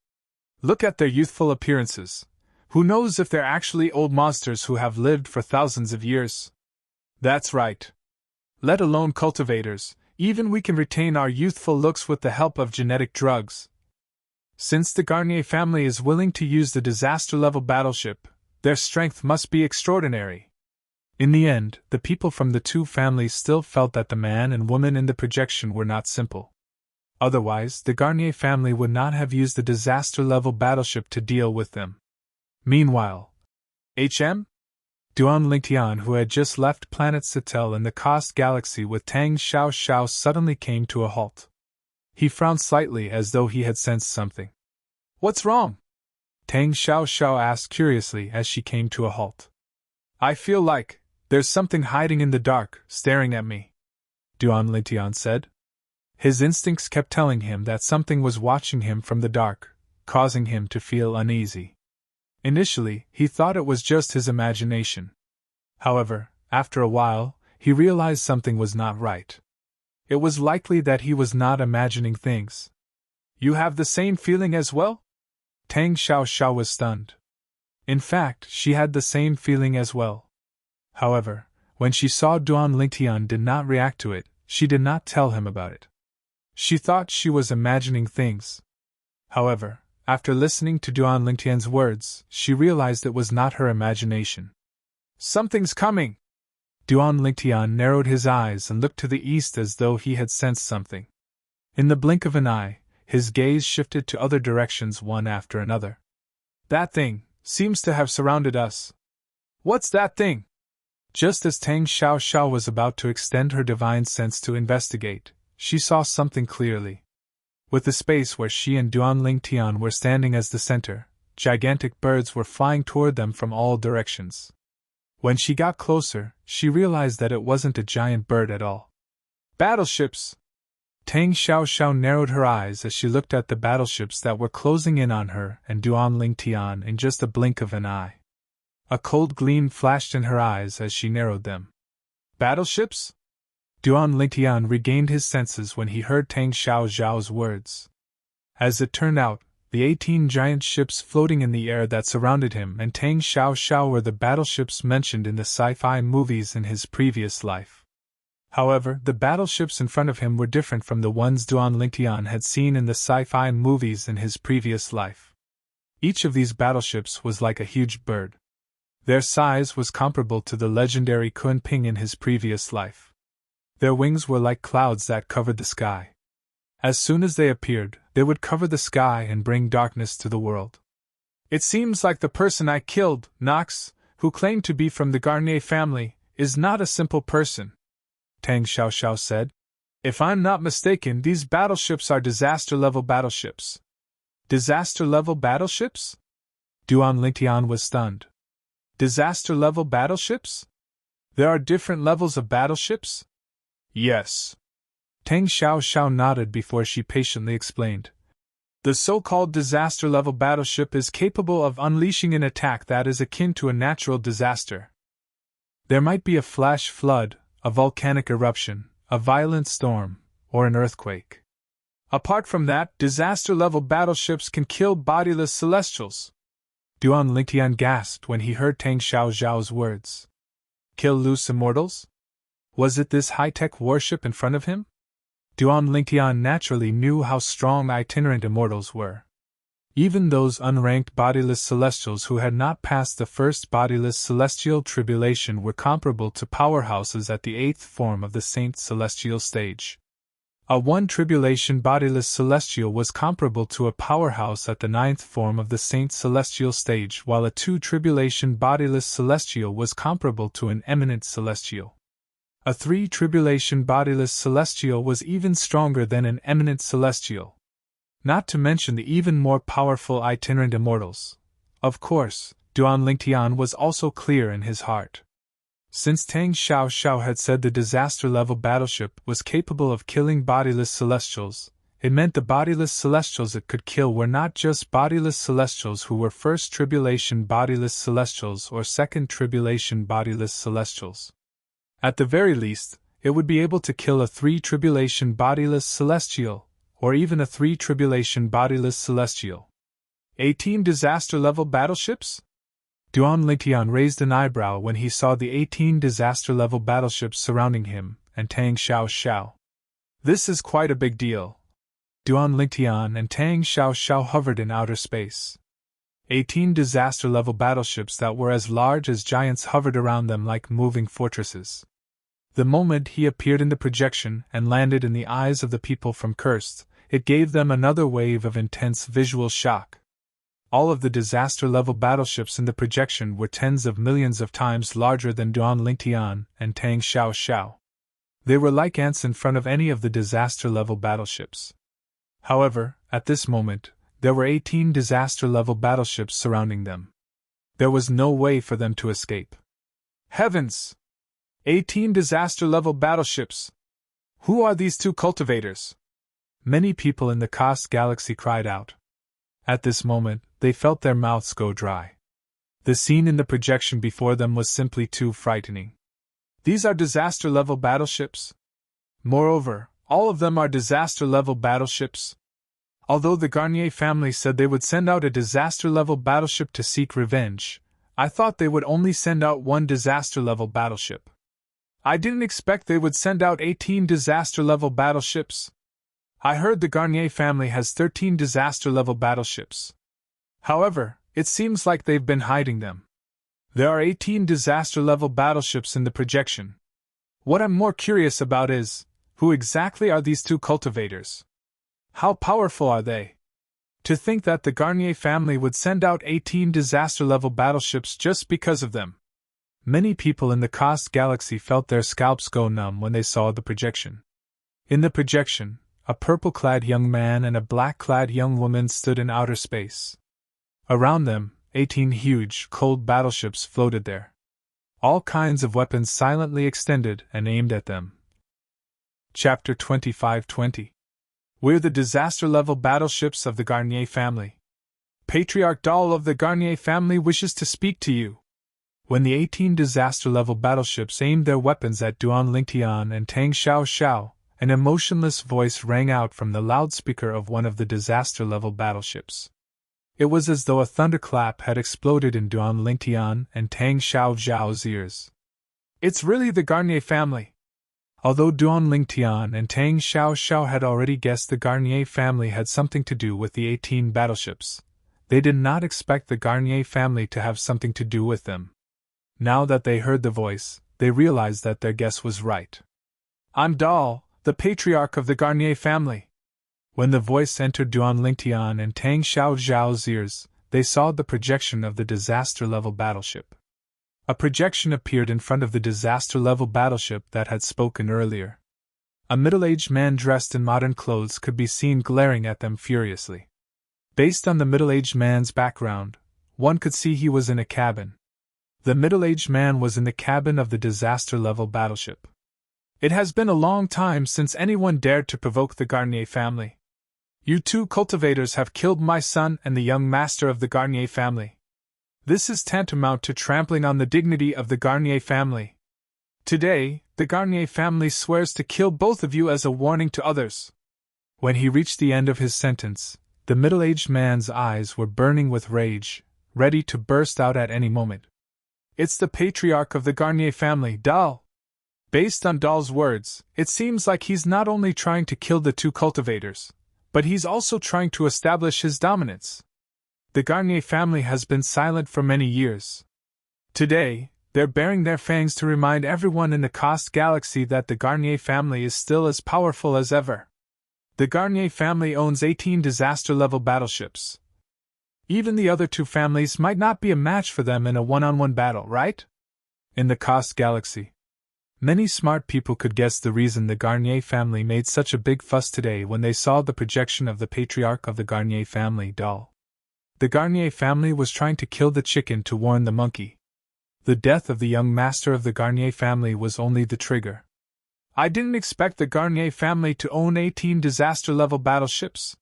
Look at their youthful appearances. Who knows if they're actually old monsters who have lived for thousands of years?" "That's right. Let alone cultivators, even we can retain our youthful looks with the help of genetic drugs. Since the Garnier family is willing to use the disaster-level battleship, their strength must be extraordinary." In the end, the people from the two families still felt that the man and woman in the projection were not simple. Otherwise, the Garnier family would not have used the disaster-level battleship to deal with them. Meanwhile, Duan Lingtian, who had just left planet Satel in the Cost Galaxy with Tang Xiao, suddenly came to a halt. He frowned slightly as though he had sensed something. "What's wrong?" Tang Xiao asked curiously as she came to a halt. "I feel like there's something hiding in the dark, staring at me," Duan Lingtian said. His instincts kept telling him that something was watching him from the dark, causing him to feel uneasy. Initially, he thought it was just his imagination. However, after a while, he realized something was not right. It was likely that he was not imagining things. "You have the same feeling as well?" Tang Xiao was stunned. In fact, she had the same feeling as well. However, when she saw Duan Lingtian did not react to it, she did not tell him about it. She thought she was imagining things. However, after listening to Duan Lingtian's words, she realized it was not her imagination. "Something's coming!" Duan Lingtian narrowed his eyes and looked to the east as though he had sensed something. In the blink of an eye, His gaze shifted to other directions one after another. That thing seems to have surrounded us. What's that thing? Just as Tang Xiao was about to extend her divine sense to investigate, she saw something clearly. With the space where she and Duan Lingtian were standing as the center, gigantic birds were flying toward them from all directions. When she got closer, she realized that it wasn't a giant bird at all. Battleships! Tang Xiao narrowed her eyes as she looked at the battleships that were closing in on her and Duan Lingtian in just a blink of an eye. A cold gleam flashed in her eyes as she narrowed them. Battleships? Duan Lingtian regained his senses when he heard Tang Xiao's words. As it turned out, the 18 giant ships floating in the air that surrounded him and Tang Xiao were the battleships mentioned in the sci-fi movies in his previous life. However, the battleships in front of him were different from the ones Duan Lingtian had seen in the sci-fi movies in his previous life. Each of these battleships was like a huge bird. Their size was comparable to the legendary Kunping in his previous life. Their wings were like clouds that covered the sky. As soon as they appeared, they would cover the sky and bring darkness to the world. It seems like the person I killed, Knox, who claimed to be from the Garnier family, is not a simple person, Tang Xiao said. If I'm not mistaken, these battleships are disaster-level battleships. Disaster-level battleships? Duan Lingtian was stunned. Disaster-level battleships? There are different levels of battleships? Yes. Tang Xiao nodded before she patiently explained. The so-called disaster-level battleship is capable of unleashing an attack that is akin to a natural disaster. There might be a flash flood, a volcanic eruption, a violent storm, or an earthquake. Apart from that, disaster-level battleships can kill bodiless celestials. Duan Lingtian gasped when he heard Tang Xiao's words. Kill loose immortals? Was it this high-tech warship in front of him? Duan Lingtian naturally knew how strong itinerant immortals were. Even those unranked bodiless celestials who had not passed the first bodiless celestial tribulation were comparable to powerhouses at the 8th form of the Saint Celestial stage. A 1 tribulation bodiless celestial was comparable to a powerhouse at the 9th form of the Saint Celestial stage, while a 2 tribulation bodiless celestial was comparable to an eminent celestial. A 3 tribulation bodiless celestial was even stronger than an eminent celestial. Not to mention the even more powerful itinerant immortals. Of course, Duan Lingtian was also clear in his heart. Since Tang Xiao had said the disaster-level battleship was capable of killing bodiless celestials, it meant the bodiless celestials it could kill were not just bodiless celestials who were first tribulation bodiless celestials or second tribulation bodiless celestials. At the very least, it would be able to kill a 3 tribulation bodiless celestial, or even a 3 tribulation bodiless celestial. 18 disaster-level battleships? Duan Lingtian raised an eyebrow when he saw the 18 disaster-level battleships surrounding him, and Tang Xiao. This is quite a big deal. Duan Lingtian and Tang Xiao hovered in outer space. 18 disaster-level battleships that were as large as giants hovered around them like moving fortresses. The moment he appeared in the projection and landed in the eyes of the people from Cursed, it gave them another wave of intense visual shock. All of the disaster-level battleships in the projection were tens of millions of times larger than Duan Lingtian and Tang Xiao. They were like ants in front of any of the disaster-level battleships. However, at this moment, there were 18 disaster-level battleships surrounding them. There was no way for them to escape. Heavens! 18 disaster-level battleships! Who are these 2 cultivators? Many people in the Kost galaxy cried out. At this moment, they felt their mouths go dry. The scene in the projection before them was simply too frightening. These are disaster-level battleships? Moreover, all of them are disaster-level battleships? Although the Garnier family said they would send out a disaster-level battleship to seek revenge, I thought they would only send out 1 disaster-level battleship. I didn't expect they would send out 18 disaster-level battleships. I heard the Garnier family has 13 disaster-level battleships. However, it seems like they've been hiding them. There are 18 disaster-level battleships in the projection. What I'm more curious about is, who exactly are these 2 cultivators? How powerful are they? To think that the Garnier family would send out 18 disaster-level battleships just because of them. Many people in the Kost galaxy felt their scalps go numb when they saw the projection. In the projection, a purple-clad young man and a black-clad young woman stood in outer space. Around them, 18 huge, cold battleships floated there. All kinds of weapons silently extended and aimed at them. Chapter 2520. We're the disaster-level battleships of the Garnier family. Patriarch Dahl of the Garnier family wishes to speak to you. When the 18 disaster-level battleships aimed their weapons at Duan Lingtian and Tang Xiao Xiao, an emotionless voice rang out from the loudspeaker of one of the disaster-level battleships. It was as though a thunderclap had exploded in Duan Lingtian and Tang Xiao Xiao's ears. It's really the Garnier family. Although Duan Lingtian and Tang Xiao Xiao had already guessed the Garnier family had something to do with the 18 battleships, they did not expect the Garnier family to have something to do with them. Now that they heard the voice, they realized that their guess was right. I'm Dahl, the patriarch of the Garnier family. When the voice entered Duan Lingtian and Tang Xiao Zhao's ears, they saw the projection of the disaster-level battleship. A projection appeared in front of the disaster-level battleship that had spoken earlier. A middle-aged man dressed in modern clothes could be seen glaring at them furiously. Based on the middle-aged man's background, one could see he was in a cabin. The middle-aged man was in the cabin of the disaster-level battleship. It has been a long time since anyone dared to provoke the Garnier family. You two cultivators have killed my son and the young master of the Garnier family. This is tantamount to trampling on the dignity of the Garnier family. Today, the Garnier family swears to kill both of you as a warning to others. When he reached the end of his sentence, the middle-aged man's eyes were burning with rage, ready to burst out at any moment. It's the patriarch of the Garnier family, Dahl. Based on Dahl's words, it seems like he's not only trying to kill the two cultivators, but he's also trying to establish his dominance. The Garnier family has been silent for many years. Today, they're baring their fangs to remind everyone in the Kost galaxy that the Garnier family is still as powerful as ever. The Garnier family owns 18 disaster-level battleships. Even the other two families might not be a match for them in a one-on-one battle, right? In the Kost galaxy, many smart people could guess the reason the Garnier family made such a big fuss today when they saw the projection of the patriarch of the Garnier family, Dahl. The Garnier family was trying to kill the chicken to warn the monkey. The death of the young master of the Garnier family was only the trigger. I didn't expect the Garnier family to own 18 disaster-level battleships.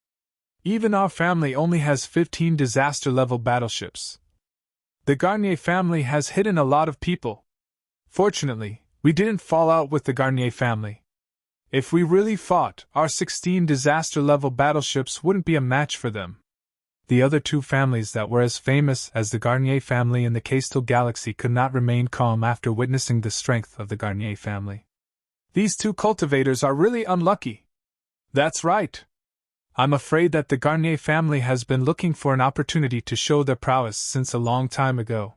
Even our family only has 15 disaster-level battleships. The Garnier family has hidden a lot of people. Fortunately, we didn't fall out with the Garnier family. If we really fought, our 16 disaster-level battleships wouldn't be a match for them. The other two families that were as famous as the Garnier family in the Castel galaxy could not remain calm after witnessing the strength of the Garnier family. These two cultivators are really unlucky. That's right. I'm afraid that the Garnier family has been looking for an opportunity to show their prowess since a long time ago.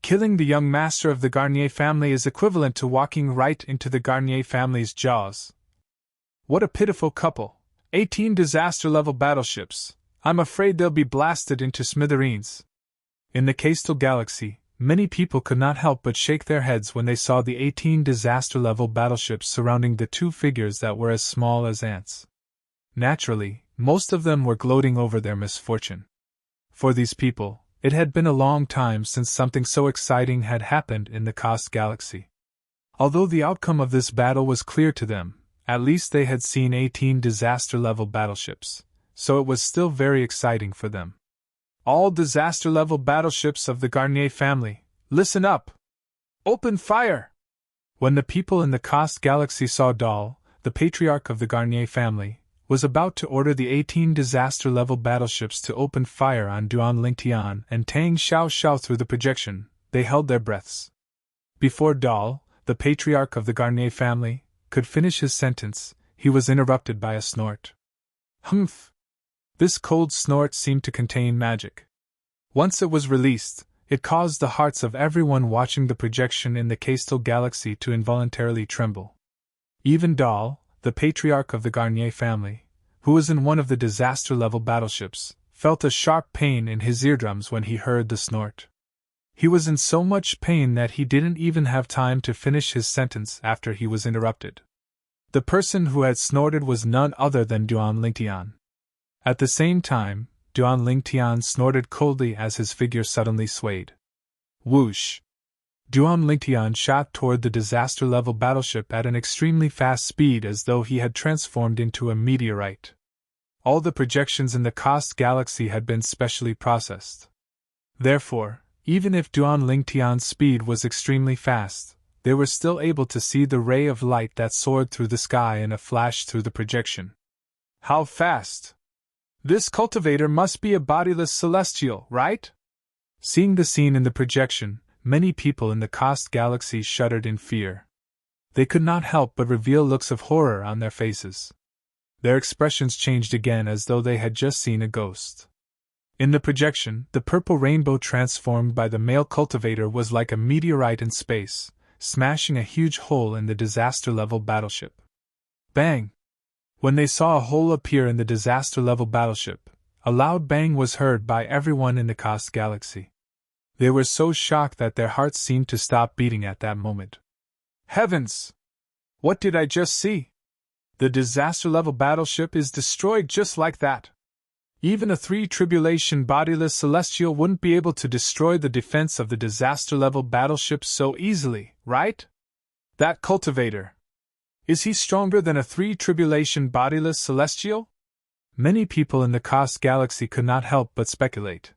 Killing the young master of the Garnier family is equivalent to walking right into the Garnier family's jaws. What a pitiful couple. 18 disaster-level battleships. I'm afraid they'll be blasted into smithereens. In the Castel galaxy, many people could not help but shake their heads when they saw the 18 disaster-level battleships surrounding the two figures that were as small as ants. Naturally, most of them were gloating over their misfortune. For these people, it had been a long time since something so exciting had happened in the Kost galaxy. Although the outcome of this battle was clear to them, at least they had seen 18 disaster-level battleships, so it was still very exciting for them. All disaster-level battleships of the Garnier family, listen up! Open fire! When the people in the Kost galaxy saw Dahl, the patriarch of the Garnier family, was about to order the 18 disaster-level battleships to open fire on Duan Lingtian and Tang Xiao Xiao through the projection, they held their breaths. Before Dahl, the patriarch of the Garnier family, could finish his sentence, he was interrupted by a snort. Humph! This cold snort seemed to contain magic. Once it was released, it caused the hearts of everyone watching the projection in the Castel galaxy to involuntarily tremble. Even Dahl, the patriarch of the Garnier family, who was in one of the disaster-level battleships, felt a sharp pain in his eardrums when he heard the snort. He was in so much pain that he didn't even have time to finish his sentence after he was interrupted. The person who had snorted was none other than Duan Lingtian. At the same time, Duan Lingtian snorted coldly as his figure suddenly swayed. Whoosh! Duan Lingtian shot toward the disaster-level battleship at an extremely fast speed as though he had transformed into a meteorite. All the projections in the Kost galaxy had been specially processed. Therefore, even if Duan Lingtian's speed was extremely fast, they were still able to see the ray of light that soared through the sky in a flash through the projection. How fast! This cultivator must be a bodiless celestial, right? Seeing the scene in the projection, many people in the Kost galaxy shuddered in fear. They could not help but reveal looks of horror on their faces. Their expressions changed again as though they had just seen a ghost. In the projection, the purple rainbow transformed by the male cultivator was like a meteorite in space, smashing a huge hole in the disaster-level battleship. Bang! When they saw a hole appear in the disaster-level battleship, a loud bang was heard by everyone in the Kost galaxy. They were so shocked that their hearts seemed to stop beating at that moment. Heavens! What did I just see? The disaster-level battleship is destroyed just like that. Even a 3 tribulation bodiless celestial wouldn't be able to destroy the defense of the disaster-level battleship so easily, right? That cultivator. Is he stronger than a 3 tribulation bodiless celestial? Many people in the Kost galaxy could not help but speculate.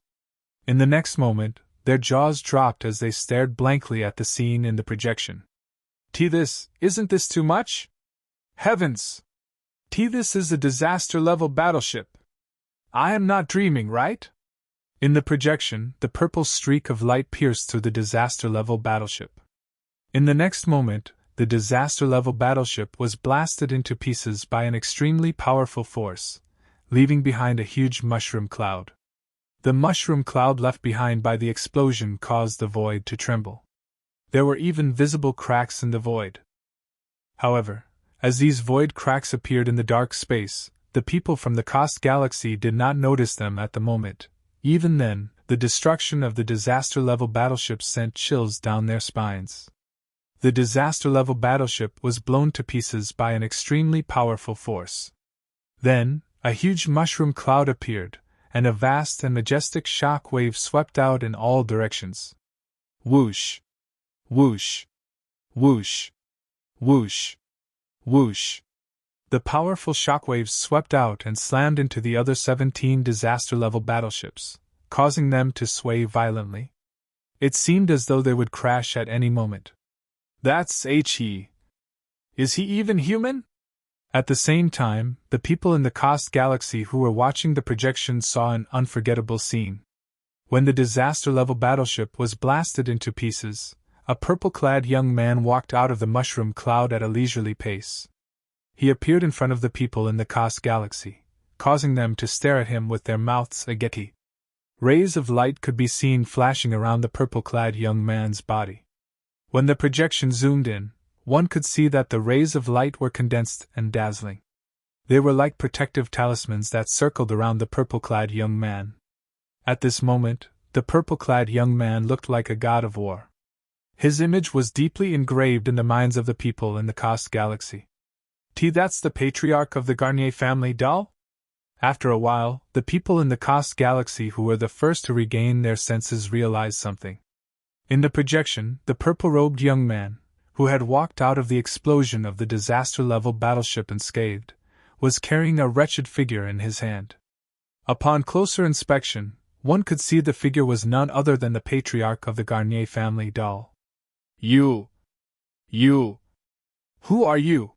In the next moment, their jaws dropped as they stared blankly at the scene in the projection. Isn't this too much? Heavens! This is a disaster-level battleship. I am not dreaming, right? In the projection, the purple streak of light pierced through the disaster-level battleship. In the next moment, the disaster-level battleship was blasted into pieces by an extremely powerful force, leaving behind a huge mushroom cloud. The mushroom cloud left behind by the explosion caused the void to tremble. There were even visible cracks in the void. However, as these void cracks appeared in the dark space, the people from the Kost galaxy did not notice them at the moment. Even then, the destruction of the disaster-level battleship sent chills down their spines. The disaster-level battleship was blown to pieces by an extremely powerful force. Then, a huge mushroom cloud appeared, and a vast and majestic shock wave swept out in all directions. Whoosh! Whoosh! Whoosh! Whoosh! Whoosh! The powerful shockwaves swept out and slammed into the other 17 disaster-level battleships, causing them to sway violently. It seemed as though they would crash at any moment. That's he. Is he even human? At the same time, the people in the Kost galaxy who were watching the projection saw an unforgettable scene. When the disaster-level battleship was blasted into pieces, a purple-clad young man walked out of the mushroom cloud at a leisurely pace. He appeared in front of the people in the Kost galaxy, causing them to stare at him with their mouths agape. Rays of light could be seen flashing around the purple-clad young man's body. When the projection zoomed in, one could see that the rays of light were condensed and dazzling. They were like protective talismans that circled around the purple-clad young man. At this moment, the purple-clad young man looked like a god of war. His image was deeply engraved in the minds of the people in the Kost galaxy. That's the patriarch of the Garnier family doll? After a while, the people in the Kost galaxy who were the first to regain their senses realized something. In the projection, the purple-robed young man, who had walked out of the explosion of the disaster-level battleship unscathed, was carrying a wretched figure in his hand. Upon closer inspection, one could see the figure was none other than the patriarch of the Garnier family doll. You! Who are you?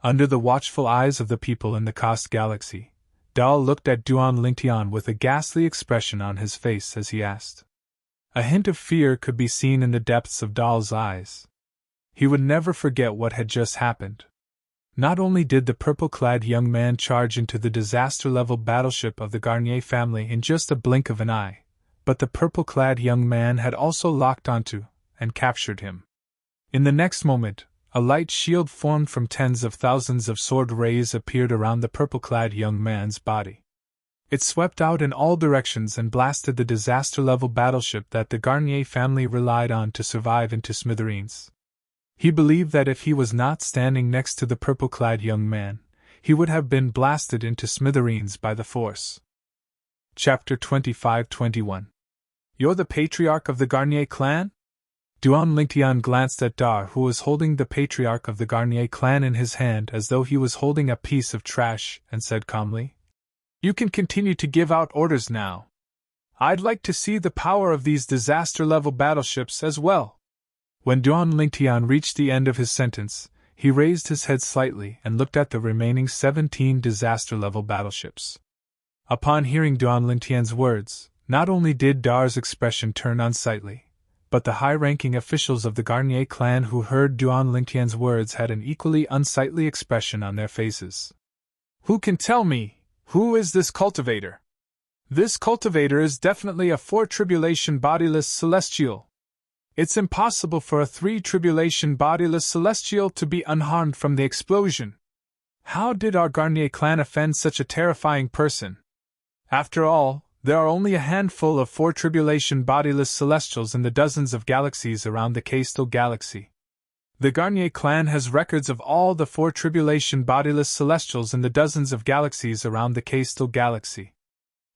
Under the watchful eyes of the people in the Kost galaxy, Dahl looked at Duan Lingtian with a ghastly expression on his face as he asked. A hint of fear could be seen in the depths of Dahl's eyes. He would never forget what had just happened. Not only did the purple-clad young man charge into the disaster-level battleship of the Garnier family in just a blink of an eye, but the purple-clad young man had also locked onto and captured him. In the next moment, A light shield formed from tens of thousands of sword rays appeared around the purple-clad young man's body. It swept out in all directions and blasted the disaster-level battleship that the Garnier family relied on to survive into smithereens. He believed that if he was not standing next to the purple-clad young man, he would have been blasted into smithereens by the force. Chapter 25-21. You're the patriarch of the Garnier clan? Duan Lingtian glanced at Dar, who was holding the patriarch of the Garnier clan in his hand as though he was holding a piece of trash, and said calmly, "You can continue to give out orders now. I'd like to see the power of these disaster-level battleships as well." When Duan Lingtian reached the end of his sentence, he raised his head slightly and looked at the remaining 17 disaster-level battleships. Upon hearing Duan Lingtian's words, not only did Dar's expression turn unsightly, but the high-ranking officials of the Garnier clan who heard Duan Lingtian's words had an equally unsightly expression on their faces. "Who can tell me, who is this cultivator? This cultivator is definitely a 4-tribulation bodiless celestial. It's impossible for a 3-tribulation bodiless celestial to be unharmed from the explosion. How did our Garnier clan offend such a terrifying person? After all, there are only a handful of 4-tribulation bodiless celestials in the dozens of galaxies around the Caystal galaxy. The Garnier clan has records of all the 4-tribulation bodiless celestials in the dozens of galaxies around the Caystal galaxy.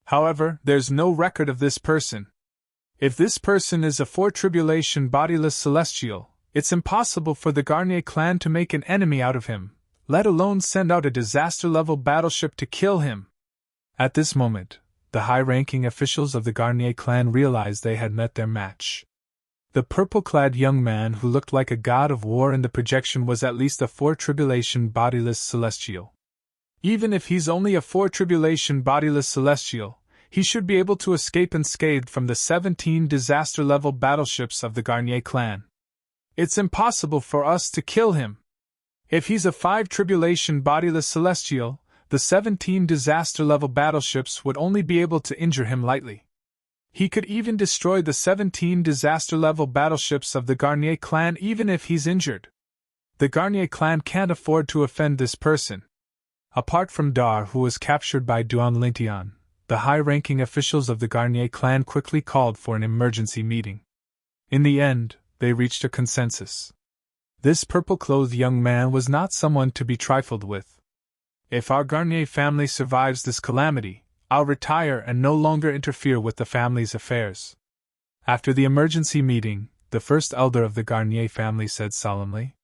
However, there's no record of this person. If this person is a 4-tribulation bodiless celestial, it's impossible for the Garnier clan to make an enemy out of him, let alone send out a disaster-level battleship to kill him." At this moment, the high-ranking officials of the Garnier clan realized they had met their match. The purple-clad young man who looked like a god of war in the projection was at least a 4-tribulation bodiless celestial. Even if he's only a 4-tribulation bodiless celestial, he should be able to escape unscathed from the 17 disaster-level battleships of the Garnier clan. It's impossible for us to kill him. If he's a 5-tribulation bodiless celestial, the 17 disaster-level battleships would only be able to injure him lightly. He could even destroy the 17 disaster-level battleships of the Garnier clan even if he's injured. The Garnier clan can't afford to offend this person. Apart from Dar, who was captured by Duan Lingtian, the high-ranking officials of the Garnier clan quickly called for an emergency meeting. In the end, they reached a consensus. This purple-clothed young man was not someone to be trifled with. "If our Garnier family survives this calamity, I'll retire and no longer interfere with the family's affairs." After the emergency meeting, the first elder of the Garnier family said solemnly.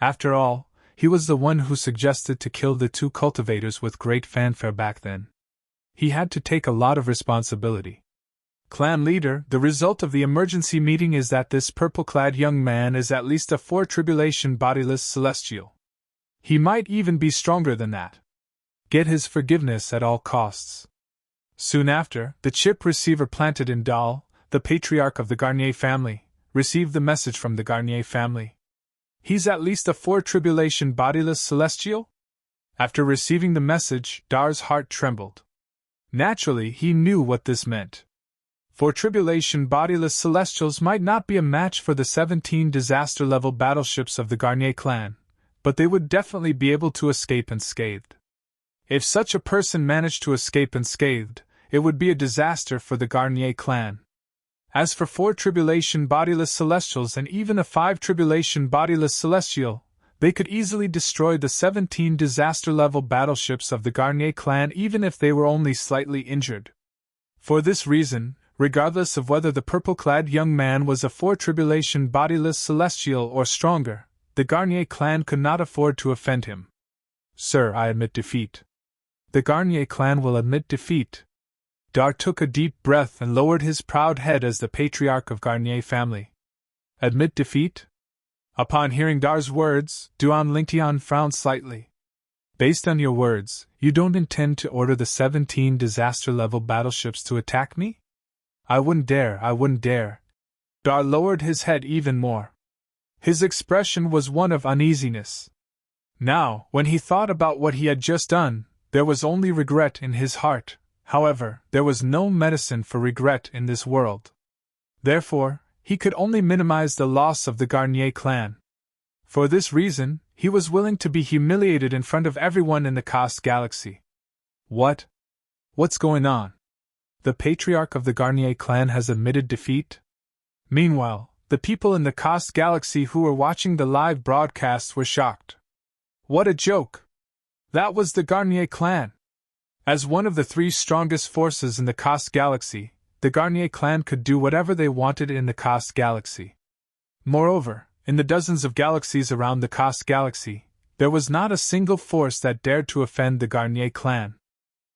After all, he was the one who suggested to kill the 2 cultivators with great fanfare back then. He had to take a lot of responsibility. "Clan leader, the result of the emergency meeting is that this purple-clad young man is at least a 4-tribulation bodiless celestial. He might even be stronger than that. Get his forgiveness at all costs." Soon after, the chip receiver planted in Dal, the patriarch of the Garnier family, received the message from the Garnier family. "He's at least a 4-tribulation bodiless celestial?" After receiving the message, Dar's heart trembled. Naturally, he knew what this meant. 4-tribulation bodiless celestials might not be a match for the 17 disaster-level battleships of the Garnier clan, but they would definitely be able to escape unscathed. If such a person managed to escape unscathed, it would be a disaster for the Garnier clan. As for 4-tribulation bodiless celestials and even a 5-tribulation bodiless celestial, they could easily destroy the 17 disaster-level battleships of the Garnier clan even if they were only slightly injured. For this reason, regardless of whether the purple-clad young man was a 4-tribulation bodiless celestial or stronger, the Garnier clan could not afford to offend him. "Sir, I admit defeat." "The Garnier clan will admit defeat." Dar took a deep breath and lowered his proud head as the patriarch of Garnier family. "Admit defeat?" Upon hearing Dar's words, Duan Lingtian frowned slightly. "Based on your words, you don't intend to order the 17 disaster-level battleships to attack me?" I wouldn't dare. Dar lowered his head even more. His expression was one of uneasiness. Now, when he thought about what he had just done, there was only regret in his heart. However, there was no medicine for regret in this world. Therefore, he could only minimize the loss of the Garnier clan. For this reason, he was willing to be humiliated in front of everyone in the Kost galaxy. What? What's going on? The patriarch of the Garnier clan has admitted defeat? Meanwhile, the people in the Kost galaxy who were watching the live broadcasts were shocked. What a joke! That was the Garnier clan! As one of the three strongest forces in the Kost galaxy, the Garnier clan could do whatever they wanted in the Kost galaxy. Moreover, in the dozens of galaxies around the Kost galaxy, there was not a single force that dared to offend the Garnier clan.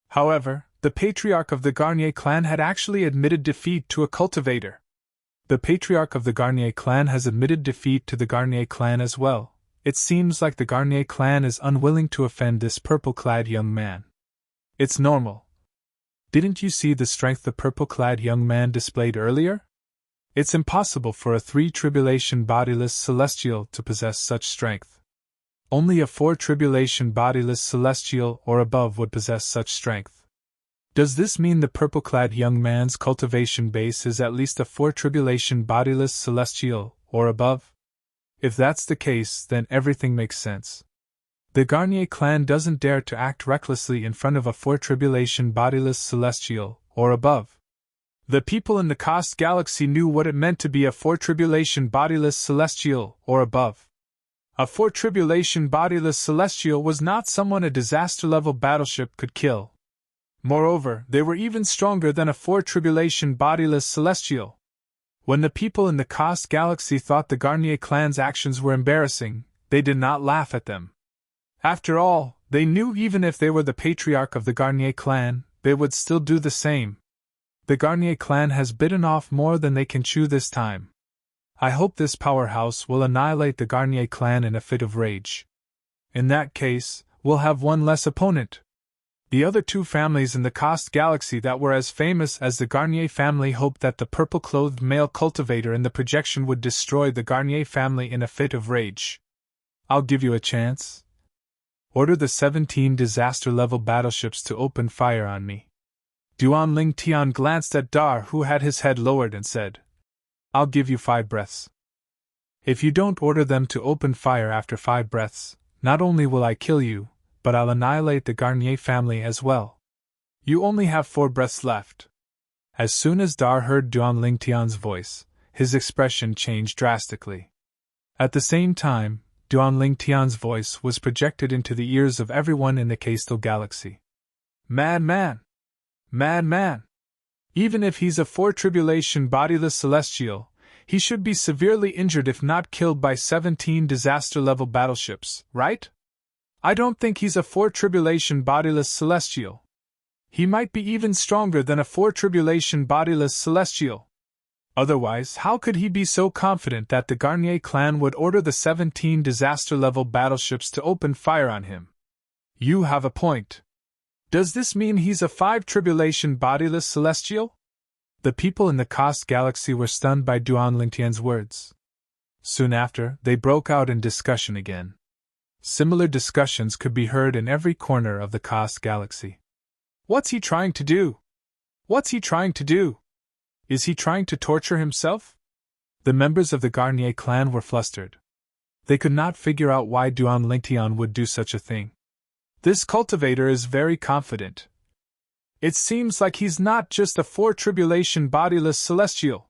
However, the patriarch of the Garnier clan had actually admitted defeat to a cultivator. The patriarch of the Garnier clan has admitted defeat to the Garnier clan as well. It seems like the Garnier clan is unwilling to offend this purple-clad young man. It's normal. Didn't you see the strength the purple-clad young man displayed earlier? It's impossible for a 3-tribulation bodiless celestial to possess such strength. Only a 4-tribulation bodiless celestial or above would possess such strength. Does this mean the purple-clad young man's cultivation base is at least a 4-tribulation bodiless celestial or above? If that's the case, then everything makes sense. The Garnier clan doesn't dare to act recklessly in front of a 4-tribulation bodiless celestial or above. The people in the Kost galaxy knew what it meant to be a 4-tribulation bodiless celestial or above. A 4-tribulation bodiless celestial was not someone a disaster-level battleship could kill. Moreover, they were even stronger than a 4-tribulation bodiless celestial. When the people in the Kost galaxy thought the Garnier clan's actions were embarrassing, they did not laugh at them. After all, they knew even if they were the patriarch of the Garnier clan, they would still do the same. The Garnier clan has bitten off more than they can chew this time. I hope this powerhouse will annihilate the Garnier clan in a fit of rage. In that case, we'll have one less opponent. The other two families in the Kost galaxy that were as famous as the Garnier family hoped that the purple-clothed male cultivator in the projection would destroy the Garnier family in a fit of rage. I'll give you a chance. Order the 17 disaster-level battleships to open fire on me. Duan Ling Tian glanced at Dar, who had his head lowered, and said, I'll give you 5 breaths. If you don't order them to open fire after 5 breaths, not only will I kill you, but I'll annihilate the Garnier family as well. You only have 4 breaths left. As soon as Dar heard Duan Ling Tian's voice, his expression changed drastically. At the same time, Duan Ling Tian's voice was projected into the ears of everyone in the Kastel galaxy. Madman! Madman! Even if he's a 4-tribulation bodiless celestial, he should be severely injured if not killed by 17 disaster-level battleships, right? I don't think he's a 4-tribulation bodiless celestial. He might be even stronger than a 4-tribulation bodiless celestial. Otherwise, how could he be so confident that the Garnier clan would order the 17 disaster-level battleships to open fire on him? You have a point. Does this mean he's a 5-tribulation bodiless celestial? The people in the Kost galaxy were stunned by Duan Lingtian's words. Soon after, they broke out in discussion again. Similar discussions could be heard in every corner of the Kost galaxy. What's he trying to do? What's he trying to do? Is he trying to torture himself? The members of the Garnier clan were flustered. They could not figure out why Duan Lingtian would do such a thing. This cultivator is very confident. It seems like he's not just a 4-tribulation bodiless celestial.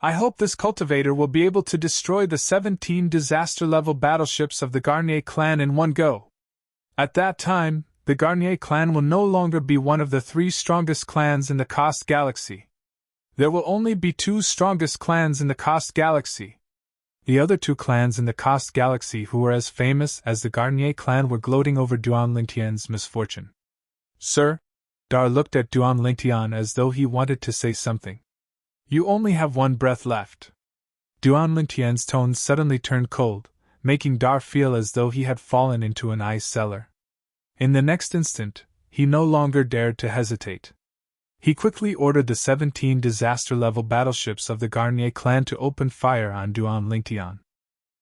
I hope this cultivator will be able to destroy the 17 disaster-level battleships of the Garnier clan in one go. At that time, the Garnier clan will no longer be one of the 3 strongest clans in the Kost galaxy. There will only be 2 strongest clans in the Kost galaxy. The other 2 clans in the Kost galaxy who were as famous as the Garnier clan were gloating over Duan Lingtian's misfortune. Sir? Dar looked at Duan Lingtian as though he wanted to say something. You only have 1 breath left. Duan Lingtian's tone suddenly turned cold, making Dar feel as though he had fallen into an ice cellar. In the next instant, he no longer dared to hesitate. He quickly ordered the 17 disaster-level battleships of the Garnier clan to open fire on Duan Lingtian.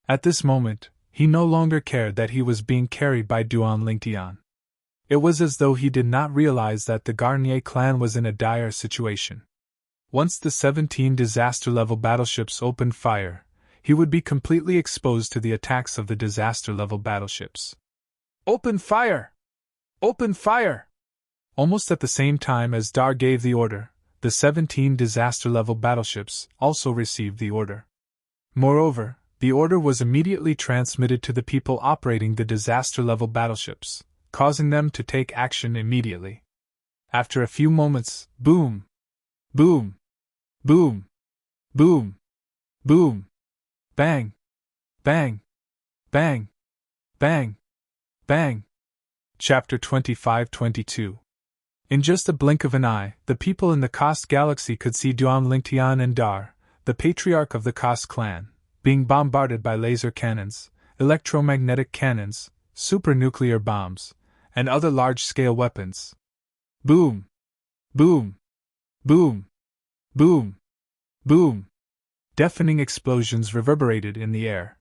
At this moment, he no longer cared that he was being carried by Duan Lingtian. It was as though he did not realize that the Garnier clan was in a dire situation. Once the 17 disaster-level battleships opened fire, he would be completely exposed to the attacks of the disaster-level battleships. "Open fire! Open fire!" Almost at the same time as Dar gave the order, the 17 disaster-level battleships also received the order. Moreover, the order was immediately transmitted to the people operating the disaster-level battleships, causing them to take action immediately. After a few moments, boom! Boom! Boom! Boom! Boom! Bang! Bang! Bang! Bang! Bang! Chapter 25-22. In just a blink of an eye, the people in the Kost galaxy could see Duan Lingtian and Dar, the patriarch of the Kost clan, being bombarded by laser cannons, electromagnetic cannons, supernuclear bombs, and other large-scale weapons. Boom! Boom! Boom! Boom! Boom! Deafening explosions reverberated in the air.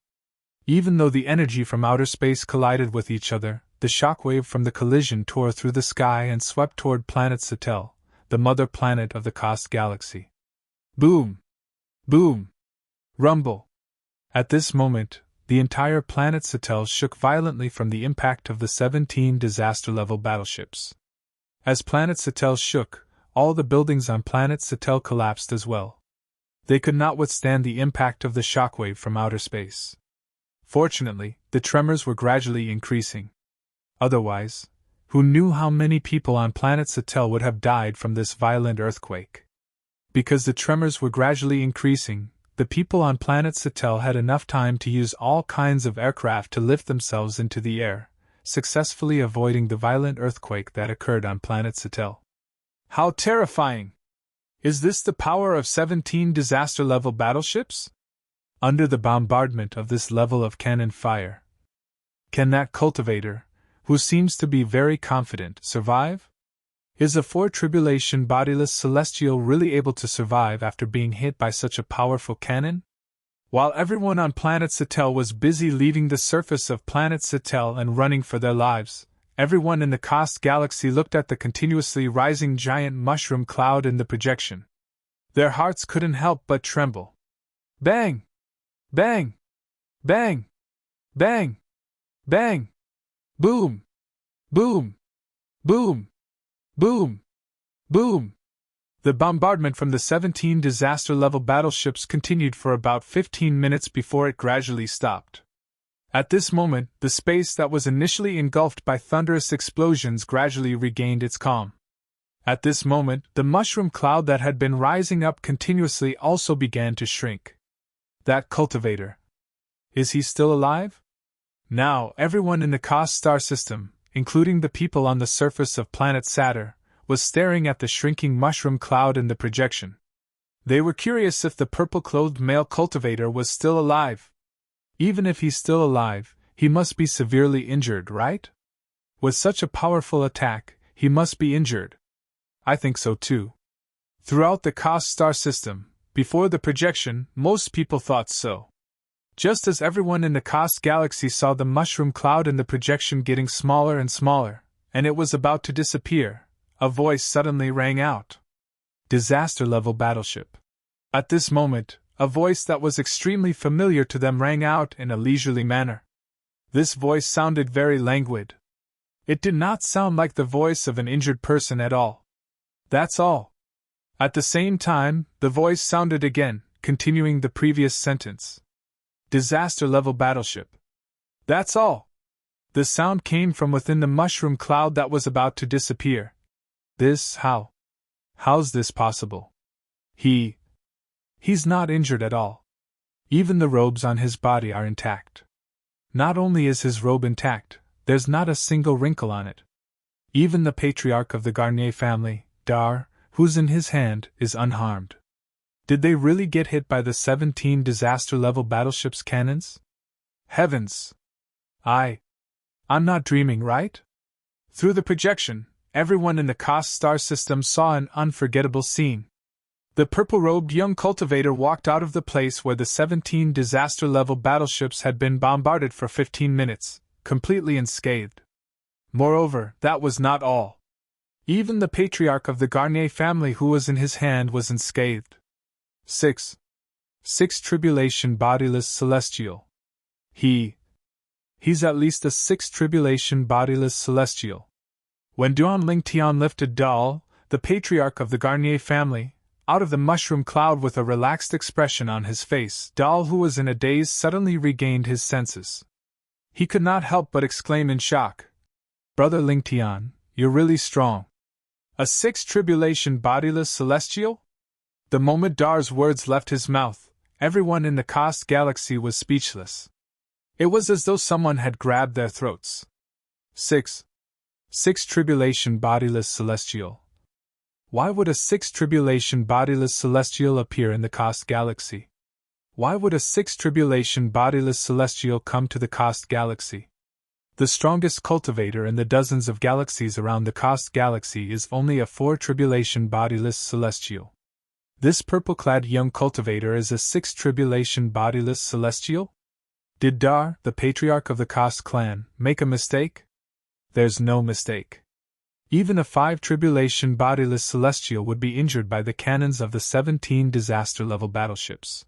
Even though the energy from outer space collided with each other, the shockwave from the collision tore through the sky and swept toward planet Satel, the mother planet of the Kost galaxy. Boom! Boom! Rumble! At this moment, the entire planet Satel shook violently from the impact of the 17 disaster-level battleships. As planet Satel shook, all the buildings on planet Satel collapsed as well. They could not withstand the impact of the shockwave from outer space. Fortunately, the tremors were gradually increasing. Otherwise, who knew how many people on planet Satel would have died from this violent earthquake? Because the tremors were gradually increasing, the people on planet Satel had enough time to use all kinds of aircraft to lift themselves into the air, successfully avoiding the violent earthquake that occurred on planet Satel. How terrifying! Is this the power of 17 disaster-level battleships? Under the bombardment of this level of cannon fire, can that cultivator, who seems to be very confident, survive? Is a four-tribulation bodiless celestial really able to survive after being hit by such a powerful cannon? While everyone on planet Satel was busy leaving the surface of planet Satel and running for their lives, everyone in the Kost galaxy looked at the continuously rising giant mushroom cloud in the projection. Their hearts couldn't help but tremble. Bang! Bang! Bang! Bang! Bang! Boom! Boom! Boom! Boom! Boom! The bombardment from the 17 disaster-level battleships continued for about 15 minutes before it gradually stopped. At this moment, the space that was initially engulfed by thunderous explosions gradually regained its calm. At this moment, the mushroom cloud that had been rising up continuously also began to shrink. That cultivator. Is he still alive? Now, everyone in the Kost star system, including the people on the surface of planet Saturn, was staring at the shrinking mushroom cloud in the projection. They were curious if the purple-clothed male cultivator was still alive. Even if he's still alive, he must be severely injured, right? With such a powerful attack, he must be injured. I think so too. Throughout the Kost star system, before the projection, most people thought so. Just as everyone in the Kost galaxy saw the mushroom cloud in the projection getting smaller and smaller, and it was about to disappear, a voice suddenly rang out. Disaster-level battleship. At this moment, a voice that was extremely familiar to them rang out in a leisurely manner. This voice sounded very languid. It did not sound like the voice of an injured person at all. That's all. At the same time, the voice sounded again, continuing the previous sentence. Disaster-level battleship. That's all. The sound came from within the mushroom cloud that was about to disappear. How's this possible? He's not injured at all. Even the robes on his body are intact. Not only is his robe intact, there's not a single wrinkle on it. Even the patriarch of the Garnier family, Dar, who's in his hand, is unharmed. Did they really get hit by the 17 disaster-level battleship's cannons? Heavens! I'm not dreaming, right? Through the projection, everyone in the Kost star system saw an unforgettable scene. The purple-robed young cultivator walked out of the place where the 17 disaster-level battleships had been bombarded for 15 minutes, completely unscathed. Moreover, that was not all. Even the patriarch of the Garnier family who was in his hand was unscathed. 6. 6 tribulation bodiless celestial. He's at least a 6 tribulation bodiless celestial. When Duan Ling Tian lifted Dal, the patriarch of the Garnier family, out of the mushroom cloud with a relaxed expression on his face, Dal, who was in a daze, suddenly regained his senses. He could not help but exclaim in shock, "Brother Ling Tian, you're really strong. A 6 tribulation bodiless celestial?" The moment Dar's words left his mouth, everyone in the Kost galaxy was speechless. It was as though someone had grabbed their throats. 6 tribulation bodiless celestial. Why would a 6 tribulation bodiless celestial appear in the Kost galaxy? Why would a 6 tribulation bodiless celestial come to the Kost galaxy? The strongest cultivator in the dozens of galaxies around the Kost galaxy is only a 4 tribulation bodiless celestial. This purple-clad young cultivator is a 6 tribulation bodiless celestial? Did Dar, the patriarch of the Kost clan, make a mistake? There's no mistake. Even a 5 tribulation bodiless celestial would be injured by the cannons of the 17 disaster-level battleships.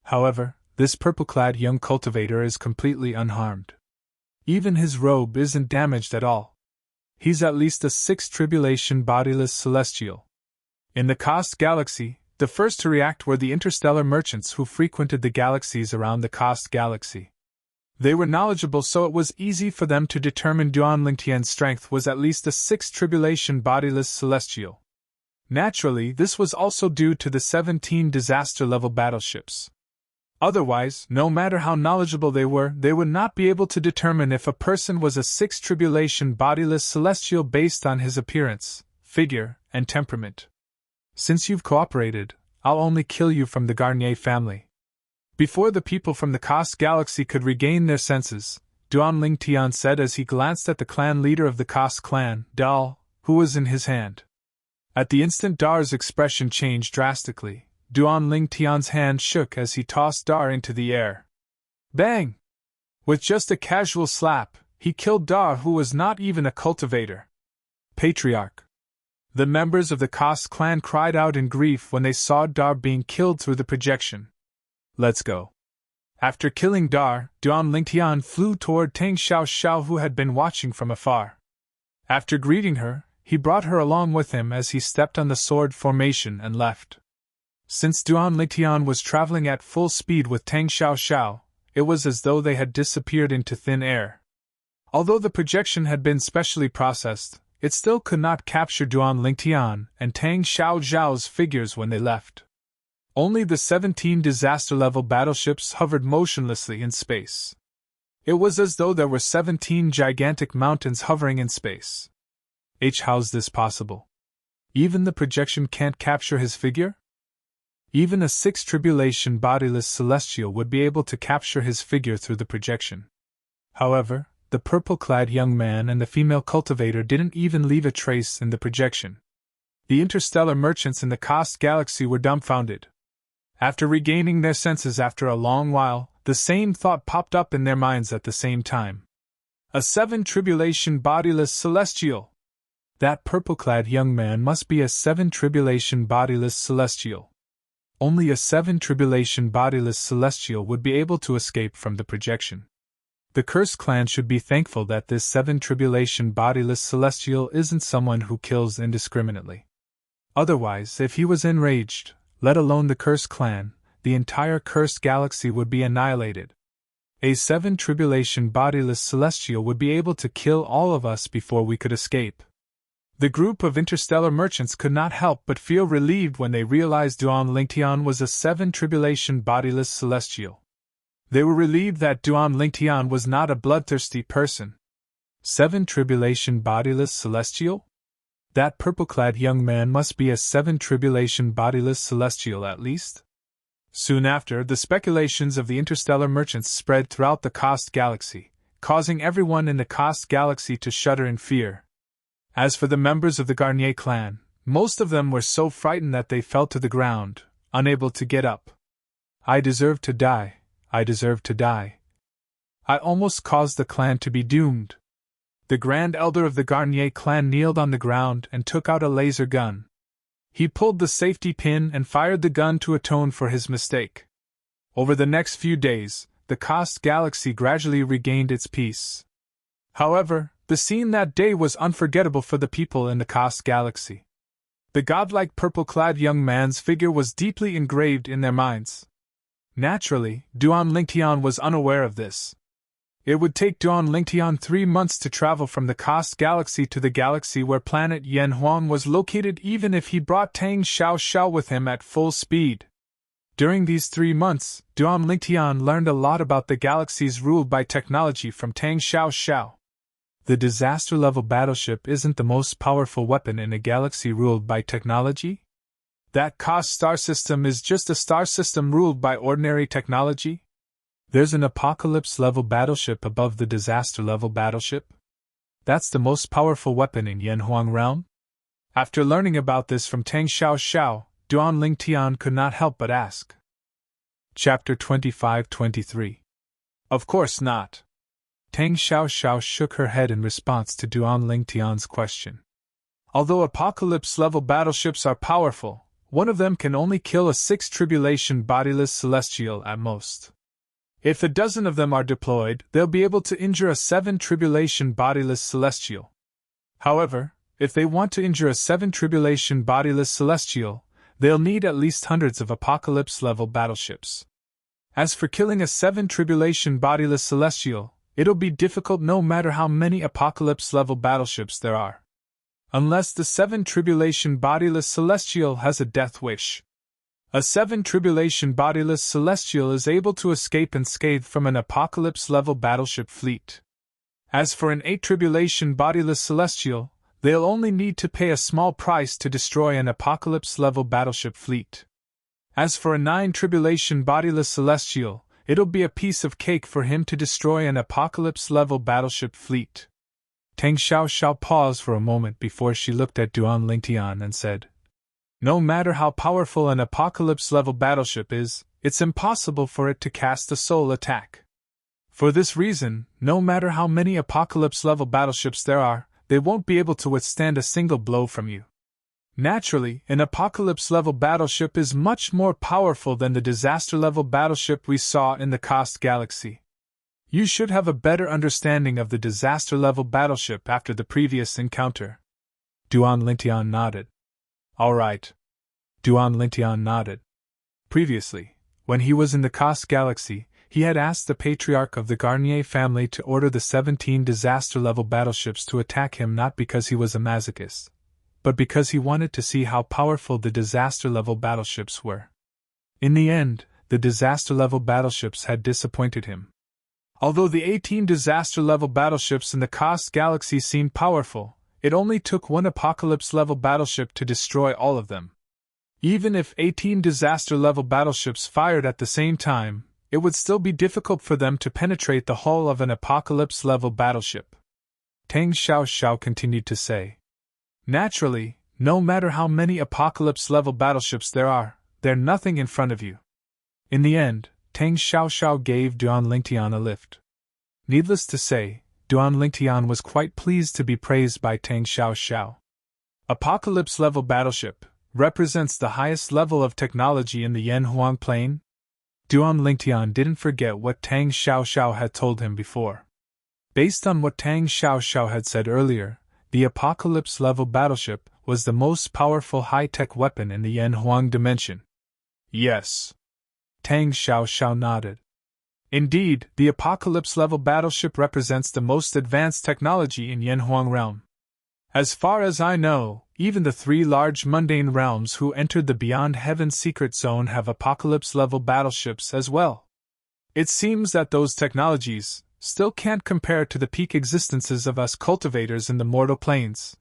However, this purple-clad young cultivator is completely unharmed. Even his robe isn't damaged at all. He's at least a 6 tribulation bodiless celestial. In the Kost galaxy, the first to react were the interstellar merchants who frequented the galaxies around the Kost galaxy. They were knowledgeable, so it was easy for them to determine Duan Lingtian's strength was at least a 6 tribulation bodiless celestial. Naturally, this was also due to the 17 disaster-level battleships. Otherwise, no matter how knowledgeable they would not be able to determine if a person was a 6 tribulation bodiless celestial based on his appearance, figure, and temperament. Since you've cooperated, I'll only kill you from the Garnier family. Before the people from the Kost galaxy could regain their senses, Duan Ling Tian said as he glanced at the clan leader of the Kost clan, Dal, who was in his hand. At the instant Dar's expression changed drastically. Duan Ling Tian's hand shook as he tossed Dar into the air. Bang! With just a casual slap, he killed Dar, who was not even a cultivator. Patriarch. The members of the Kost clan cried out in grief when they saw Dar being killed through the projection. Let's go. After killing Dar, Duan Ling Tian flew toward Tang Xiao, who had been watching from afar. After greeting her, he brought her along with him as he stepped on the sword formation and left. Since Duan Ling Tian was traveling at full speed with Tang Xiao, it was as though they had disappeared into thin air. Although the projection had been specially processed, it still could not capture Duan Ling Tian and Tang Xiao's figures when they left. Only the 17 disaster-level battleships hovered motionlessly in space. It was as though there were 17 gigantic mountains hovering in space. How's this possible? Even the projection can't capture his figure? Even a 6 tribulation bodiless celestial would be able to capture his figure through the projection. However, the purple-clad young man and the female cultivator didn't even leave a trace in the projection. The interstellar merchants in the Kost galaxy were dumbfounded. After regaining their senses after a long while, the same thought popped up in their minds at the same time. A 7 tribulation bodiless celestial! That purple-clad young man must be a 7 tribulation bodiless celestial. Only a 7 tribulation bodiless celestial would be able to escape from the projection. The Cursed clan should be thankful that this 7 tribulation bodiless celestial isn't someone who kills indiscriminately. Otherwise, if he was enraged, let alone the Cursed clan, the entire Cursed galaxy would be annihilated. A 7 tribulation bodiless celestial would be able to kill all of us before we could escape. The group of interstellar merchants could not help but feel relieved when they realized Duan Ling Tian was a 7 tribulation bodiless celestial. They were relieved that Duan Ling Tian was not a bloodthirsty person. 7 tribulation bodiless celestial? That purple-clad young man must be a 7 tribulation bodiless celestial at least. Soon after, the speculations of the interstellar merchants spread throughout the Kost galaxy, causing everyone in the Kost galaxy to shudder in fear. As for the members of the Garnier clan, most of them were so frightened that they fell to the ground, unable to get up. I deserve to die. I deserve to die. I almost caused the clan to be doomed. The Grand Elder of the Garnier clan kneeled on the ground and took out a laser gun. He pulled the safety pin and fired the gun to atone for his mistake. Over the next few days, the Kost galaxy gradually regained its peace. However, the scene that day was unforgettable for the people in the Kost galaxy. The godlike purple-clad young man's figure was deeply engraved in their minds. Naturally, Duan Lingtian was unaware of this. It would take Duan Lingtian 3 months to travel from the Kost galaxy to the galaxy where planet Yanhuang was located, even if he brought Tang Xiao with him at full speed. During these 3 months, Duan Lingtian learned a lot about the galaxies ruled by technology from Tang Xiao. The disaster-level battleship isn't the most powerful weapon in a galaxy ruled by technology? That Kost star system is just a star system ruled by ordinary technology? There's an apocalypse-level battleship above the disaster-level battleship? That's the most powerful weapon in Yanhuang realm? After learning about this from Tang Xiao, Duan Lingtian could not help but ask. Chapter 25-23. Of course not. Tang Xiao shook her head in response to Duan Lingtian's question. Although apocalypse-level battleships are powerful, one of them can only kill a 6 tribulation bodiless celestial at most. If a dozen of them are deployed, they'll be able to injure a 7 tribulation bodiless celestial. However, if they want to injure a 7 tribulation bodiless celestial, they'll need at least hundreds of apocalypse-level battleships. As for killing a 7 tribulation bodiless celestial, it'll be difficult no matter how many apocalypse-level battleships there are. Unless the 7 tribulation bodiless celestial has a death wish. A 7 tribulation bodiless celestial is able to escape unscathed from an apocalypse-level battleship fleet. As for an 8 tribulation bodiless celestial, they'll only need to pay a small price to destroy an apocalypse-level battleship fleet. As for a 9 tribulation bodiless celestial, it'll be a piece of cake for him to destroy an apocalypse-level battleship fleet. Tang Xiao paused for a moment before she looked at Duan Lingtian and said, "No matter how powerful an apocalypse-level battleship is, it's impossible for it to cast a soul attack. For this reason, no matter how many apocalypse-level battleships there are, they won't be able to withstand a single blow from you. Naturally, an apocalypse-level battleship is much more powerful than the disaster-level battleship we saw in the Kost galaxy. You should have a better understanding of the disaster-level battleship after the previous encounter." Duan Lingtian nodded. "All right." Duan Lingtian nodded. Previously, when he was in the Kost galaxy, he had asked the patriarch of the Garnier family to order the 17 disaster-level battleships to attack him, not because he was a masochist, but because he wanted to see how powerful the disaster-level battleships were. In the end, the disaster-level battleships had disappointed him. Although the 18 disaster-level battleships in the Kost galaxy seemed powerful, it only took one apocalypse-level battleship to destroy all of them. Even if 18 disaster-level battleships fired at the same time, it would still be difficult for them to penetrate the hull of an apocalypse-level battleship. Tang Xiao continued to say, "Naturally, no matter how many apocalypse-level battleships there are, they're nothing in front of you." In the end, Tang Xiao gave Duan Lingtian a lift. Needless to say, Duan Lingtian was quite pleased to be praised by Tang Xiao. Apocalypse-level battleship represents the highest level of technology in the Yanhuang plane? Duan Lingtian didn't forget what Tang Xiao had told him before. Based on what Tang Xiao had said earlier, the apocalypse-level battleship was the most powerful high-tech weapon in the Yanhuang dimension. Yes. Tang Xiao nodded. Indeed, the apocalypse-level battleship represents the most advanced technology in Yanhuang realm. As far as I know, even the 3 large mundane realms who entered the Beyond Heaven secret zone have apocalypse-level battleships as well. It seems that those technologies still can't compare to the peak existences of us cultivators in the mortal planes.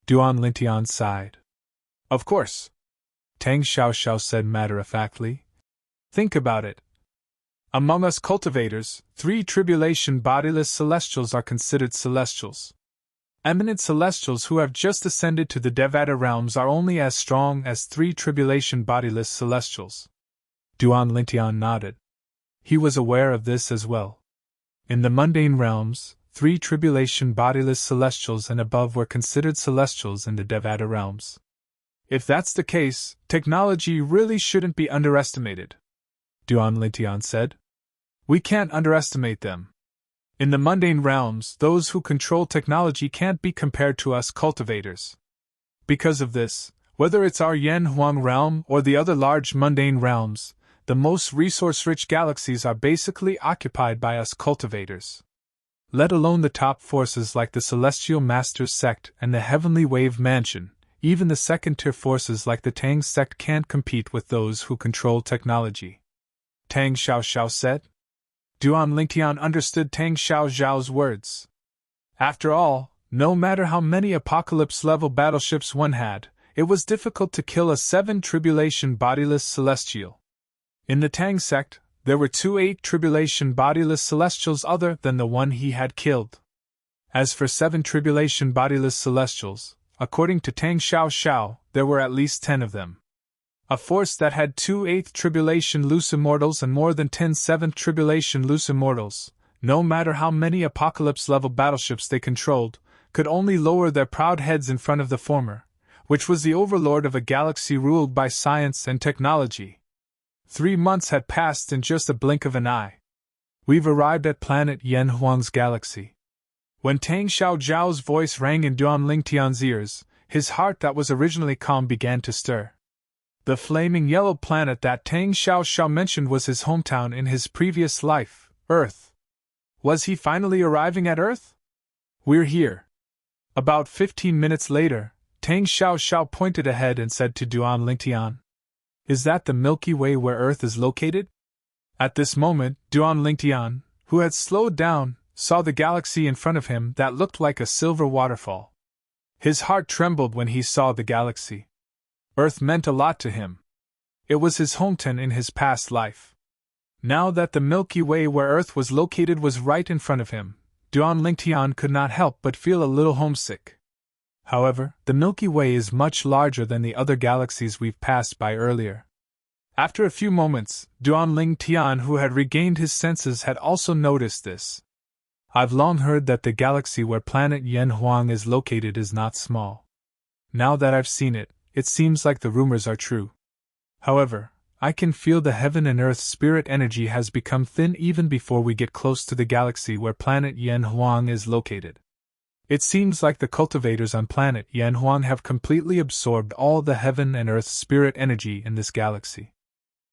Duan Lingtian sighed. Of course. Tang Xiao said matter-of-factly. Think about it. Among us cultivators, 3 tribulation bodiless celestials are considered celestials. Eminent celestials who have just ascended to the Devata realms are only as strong as 3 tribulation bodiless celestials. Duan Lingtian nodded. He was aware of this as well. In the mundane realms, 3 tribulation bodiless celestials and above were considered celestials in the Devata realms. If that's the case, technology really shouldn't be underestimated. Duan Lingtian said. We can't underestimate them. In the mundane realms, those who control technology can't be compared to us cultivators. Because of this, whether it's our Yen Huang realm or the other large mundane realms, the most resource-rich galaxies are basically occupied by us cultivators. Let alone the top forces like the Celestial Masters sect and the Heavenly Wave Mansion, even the second-tier forces like the Tang sect can't compete with those who control technology. Tang Xiaoxiao said. Duan Lingtian understood Tang Xiaoxiao's words. After all, no matter how many apocalypse-level battleships one had, it was difficult to kill a 7 tribulation bodiless celestial. In the Tang sect, there were 2 8-tribulation bodiless celestials other than the one he had killed. As for 7 tribulation bodiless celestials, according to Tang Xiaoxiao, there were at least 10 of them. A force that had 2 8th-tribulation loose immortals and more than 10 7th-tribulation loose immortals, no matter how many apocalypse-level battleships they controlled, could only lower their proud heads in front of the former, which was the overlord of a galaxy ruled by science and technology. 3 months had passed in just a blink of an eye. We've arrived at planet Yen Huang's galaxy. When Tang Xiaoxiao's voice rang in Duan Lingtian's ears, his heart that was originally calm began to stir. The flaming yellow planet that Tang Xiaoxiao mentioned was his hometown in his previous life, Earth. Was he finally arriving at Earth? We're here. About 15 minutes later, Tang Xiaoxiao pointed ahead and said to Duan Lingtian, Is that the Milky Way where Earth is located? At this moment, Duan Lingtian, who had slowed down, saw the galaxy in front of him that looked like a silver waterfall. His heart trembled when he saw the galaxy. Earth meant a lot to him. It was his hometown in his past life. Now that the Milky Way where Earth was located was right in front of him, Duan Lingtian could not help but feel a little homesick. However, the Milky Way is much larger than the other galaxies we've passed by earlier. After a few moments, Duan Lingtian, who had regained his senses, had also noticed this. I've long heard that the galaxy where planet Yen Huang is located is not small. Now that I've seen it, it seems like the rumors are true. However, I can feel the heaven and earth spirit energy has become thin even before we get close to the galaxy where planet Yen Huang is located. It seems like the cultivators on planet Yen Huang have completely absorbed all the heaven and earth spirit energy in this galaxy.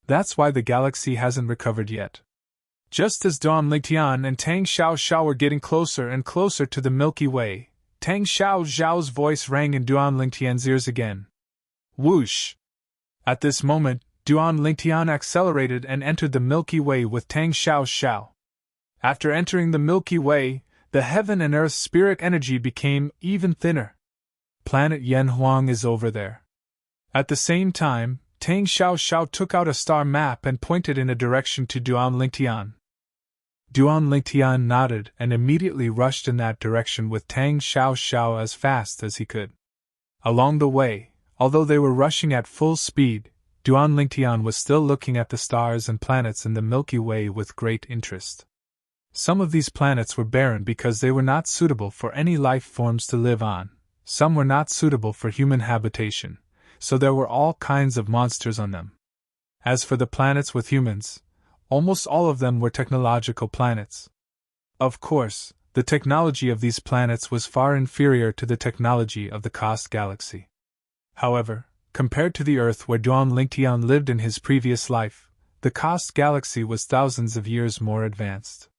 That's why the galaxy hasn't recovered yet. Just as Duan Lingtian and Tang Xiaoxiao were getting closer and closer to the Milky Way, Tang Xiaoxiao's voice rang in Duan Lingtian's ears again. Whoosh! At this moment, Duan Lingtian accelerated and entered the Milky Way with Tang Xiaoxiao. After entering the Milky Way, the heaven and earth spirit energy became even thinner. Planet Yen Huang is over there. At the same time, Tang Xiaoxiao took out a star map and pointed in a direction to Duan Lingtian. Duan Lingtian nodded and immediately rushed in that direction with Tang Xiaoxiao as fast as he could. Along the way, although they were rushing at full speed, Duan Lingtian was still looking at the stars and planets in the Milky Way with great interest. Some of these planets were barren because they were not suitable for any life forms to live on, some were not suitable for human habitation, so there were all kinds of monsters on them. As for the planets with humans, almost all of them were technological planets. Of course, the technology of these planets was far inferior to the technology of the Kost galaxy. However, compared to the Earth where Duan Lingtian lived in his previous life, the Kost galaxy was thousands of years more advanced.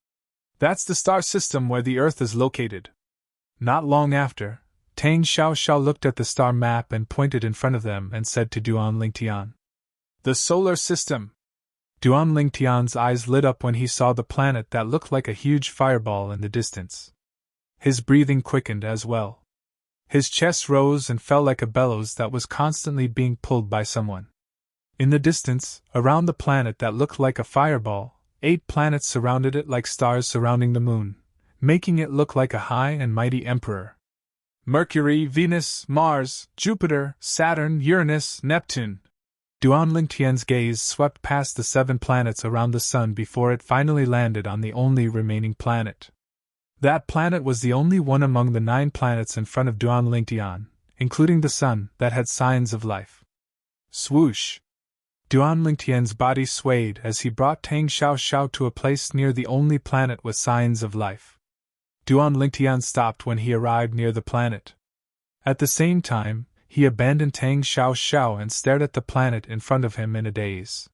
That's the star system where the Earth is located. Not long after, Tang Xiaoxiao looked at the star map and pointed in front of them and said to Duan Lingtian, The solar system! Duan Lingtian's eyes lit up when he saw the planet that looked like a huge fireball in the distance. His breathing quickened as well. His chest rose and fell like a bellows that was constantly being pulled by someone. In the distance, around the planet that looked like a fireball, 8 planets surrounded it like stars surrounding the moon, making it look like a high and mighty emperor. Mercury, Venus, Mars, Jupiter, Saturn, Uranus, Neptune. Duan Lingtian's gaze swept past the 7 planets around the sun before it finally landed on the only remaining planet. That planet was the only one among the 9 planets in front of Duan Lingtian, including the sun, that had signs of life. Swoosh! Duan Lingtian's body swayed as he brought Tang Xiaoxiao to a place near the only planet with signs of life. Duan Lingtian stopped when he arrived near the planet. At the same time, he abandoned Tang Xiaoxiao and stared at the planet in front of him in a daze.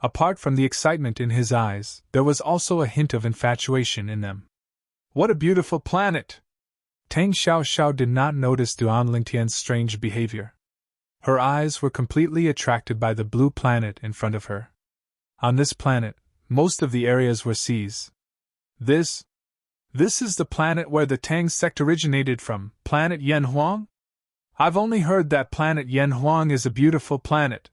Apart from the excitement in his eyes, there was also a hint of infatuation in them. What a beautiful planet! Tang Xiaoxiao did not notice Duan Lingtian's strange behavior. Her eyes were completely attracted by the blue planet in front of her. On this planet, most of the areas were seas. This is the planet where the Tang sect originated from, planet Yanhuang? I've only heard that planet Yanhuang is a beautiful planet.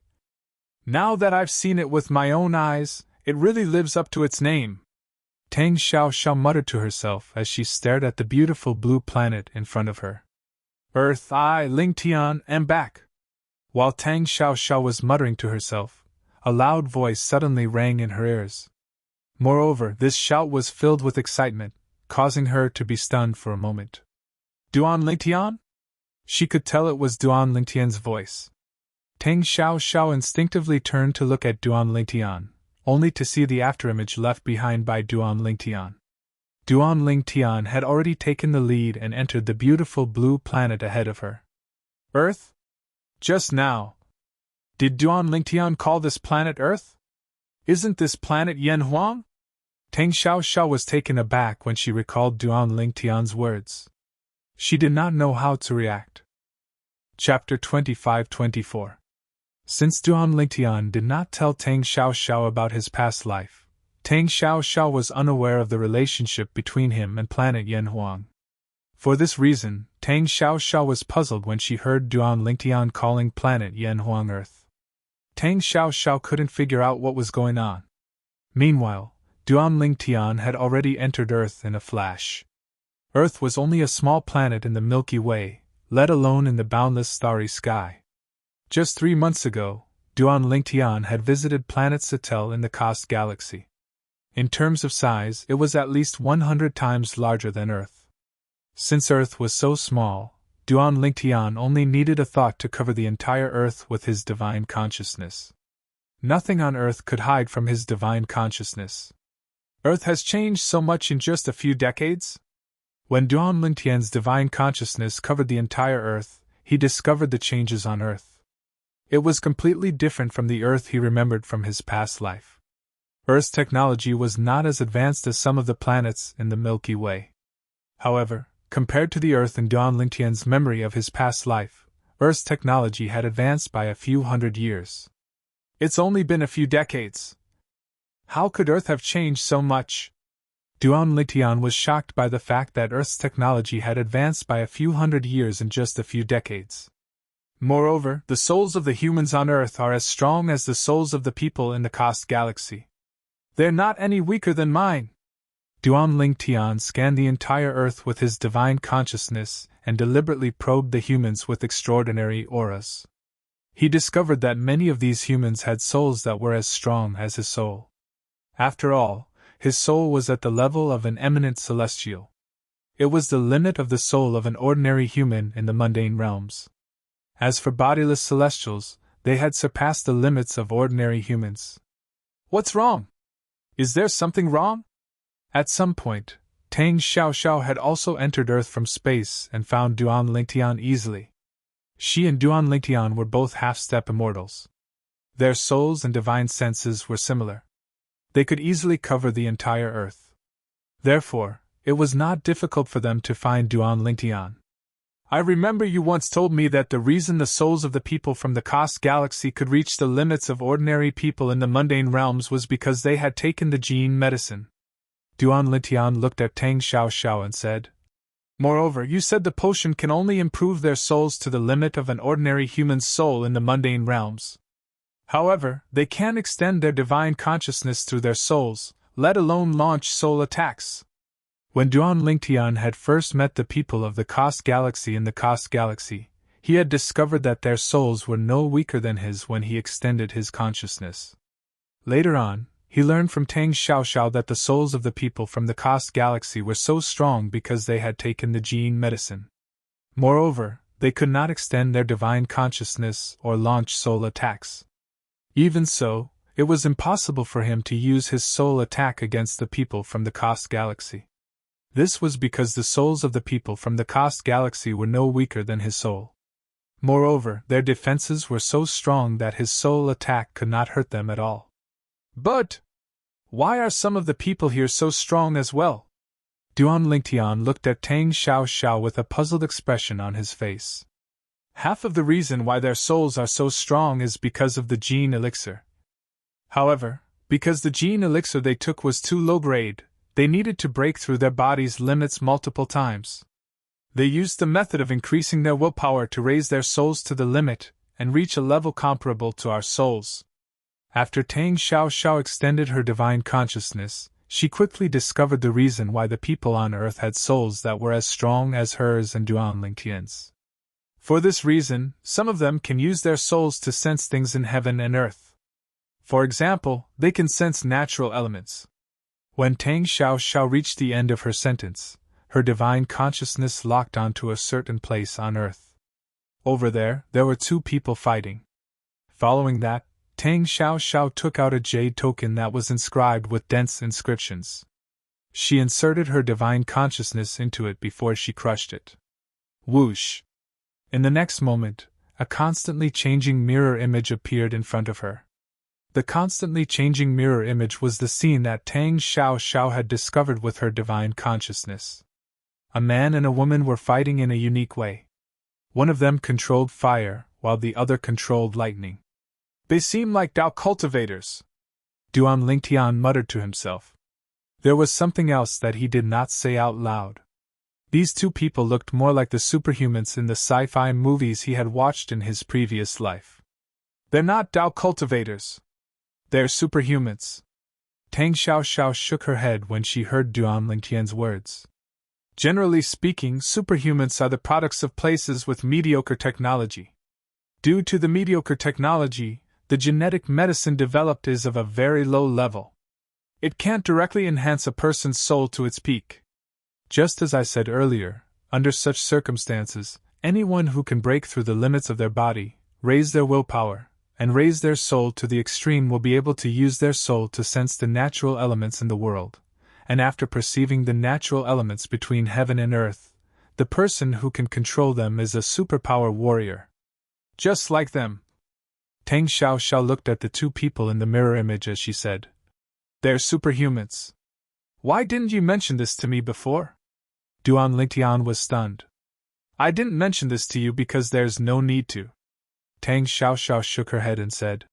Now that I've seen it with my own eyes, it really lives up to its name. Tang Xiaoxiao muttered to herself as she stared at the beautiful blue planet in front of her. Earth, I, Lingtian, am back. While Tang Xiaoxiao was muttering to herself, a loud voice suddenly rang in her ears. Moreover, this shout was filled with excitement, causing her to be stunned for a moment. Duan Lingtian? She could tell it was Duan Lingtian's voice. Tang Xiaoxiao instinctively turned to look at Duan Lingtian, only to see the afterimage left behind by Duan Lingtian. Duan Lingtian had already taken the lead and entered the beautiful blue planet ahead of her. Earth? Just now. Did Duan Lingtian call this planet Earth? Isn't this planet Yanhuang? Tang Xiaoxiao was taken aback when she recalled Duan Lingtian's words. She did not know how to react. Chapter 25-24. Since Duan Lingtian did not tell Tang Xiaoxiao about his past life, Tang Xiaoxiao was unaware of the relationship between him and planet Yanhuang. For this reason, Tang Xiaoxiao was puzzled when she heard Duan Lingtian calling planet Yanhuang Earth. Tang Xiaoxiao couldn't figure out what was going on. Meanwhile, Duan Lingtian had already entered Earth in a flash. Earth was only a small planet in the Milky Way, let alone in the boundless starry sky. Just 3 months ago, Duan Lingtian had visited planet Satel in the Kost galaxy. In terms of size, it was at least 100 times larger than Earth. Since Earth was so small, Duan Lingtian only needed a thought to cover the entire Earth with his divine consciousness. Nothing on Earth could hide from his divine consciousness. Earth has changed so much in just a few decades? When Duan Lingtian's divine consciousness covered the entire Earth, he discovered the changes on Earth. It was completely different from the Earth he remembered from his past life. Earth's technology was not as advanced as some of the planets in the Milky Way. However, compared to the Earth in Duan Lingtian's memory of his past life, Earth's technology had advanced by a few hundred years. It's only been a few decades. How could Earth have changed so much? Duan Lingtian was shocked by the fact that Earth's technology had advanced by a few hundred years in just a few decades. Moreover, the souls of the humans on Earth are as strong as the souls of the people in the Kost galaxy. They're not any weaker than mine. Duan Lingtian scanned the entire Earth with his divine consciousness and deliberately probed the humans with extraordinary auras. He discovered that many of these humans had souls that were as strong as his soul. After all, his soul was at the level of an eminent celestial. It was the limit of the soul of an ordinary human in the mundane realms. As for bodiless celestials, they had surpassed the limits of ordinary humans. What's wrong? Is there something wrong? At some point, Tang Xiaoxiao had also entered Earth from space and found Duan Lingtian easily. She and Duan Lingtian were both half-step immortals. Their souls and divine senses were similar. They could easily cover the entire Earth. Therefore, it was not difficult for them to find Duan Lingtian. I remember you once told me that the reason the souls of the people from the Kost galaxy could reach the limits of ordinary people in the mundane realms was because they had taken the gene medicine. Duan Lingtian looked at Tang Xiaoxiao and said, Moreover, you said the potion can only improve their souls to the limit of an ordinary human's soul in the mundane realms. However, they can't extend their divine consciousness through their souls, let alone launch soul attacks. When Duan Lingtian had first met the people of the Kost galaxy in the Kost galaxy, he had discovered that their souls were no weaker than his when he extended his consciousness. Later on, he learned from Tang Xiaoxiao that the souls of the people from the Kost galaxy were so strong because they had taken the gene medicine. Moreover, they could not extend their divine consciousness or launch soul attacks. Even so, it was impossible for him to use his soul attack against the people from the Cost Galaxy. This was because the souls of the people from the Cost Galaxy were no weaker than his soul. Moreover, their defenses were so strong that his soul attack could not hurt them at all. But why are some of the people here so strong as well? Duan Lingtian looked at Tang Xiao with a puzzled expression on his face. Half of the reason why their souls are so strong is because of the gene elixir. However, because the gene elixir they took was too low grade, they needed to break through their body's limits multiple times. They used the method of increasing their willpower to raise their souls to the limit and reach a level comparable to our souls. After Tang Xiao extended her divine consciousness, she quickly discovered the reason why the people on Earth had souls that were as strong as hers and Duan Lingtian's. For this reason, some of them can use their souls to sense things in heaven and earth. For example, they can sense natural elements. When Tang Xiao reached the end of her sentence, her divine consciousness locked onto a certain place on Earth. Over there were two people fighting. Following that, Tang Xiao took out a jade token that was inscribed with dense inscriptions. She inserted her divine consciousness into it before she crushed it. Whoosh! In the next moment, a constantly changing mirror image appeared in front of her. The constantly changing mirror image was the scene that Tang Xiao had discovered with her divine consciousness. A man and a woman were fighting in a unique way. One of them controlled fire, while the other controlled lightning. They seem like Dao cultivators, Duan Lingtian muttered to himself. There was something else that he did not say out loud. These two people looked more like the superhumans in the sci-fi movies he had watched in his previous life. They're not Dao cultivators. They're superhumans. Tang Xiao shook her head when she heard Duan Lingtian's words. Generally speaking, superhumans are the products of places with mediocre technology. Due to the mediocre technology, the genetic medicine developed is of a very low level. It can't directly enhance a person's soul to its peak. Just as I said earlier, under such circumstances, anyone who can break through the limits of their body, raise their willpower, and raise their soul to the extreme will be able to use their soul to sense the natural elements in the world. And after perceiving the natural elements between heaven and earth, the person who can control them is a superpower warrior. Just like them. Tang Xiao looked at the two people in the mirror image as she said, "They're superhumans. Why didn't you mention this to me before?" Duan Lingtian was stunned. "I didn't mention this to you because there's no need to." Tang Xiao shook her head and said,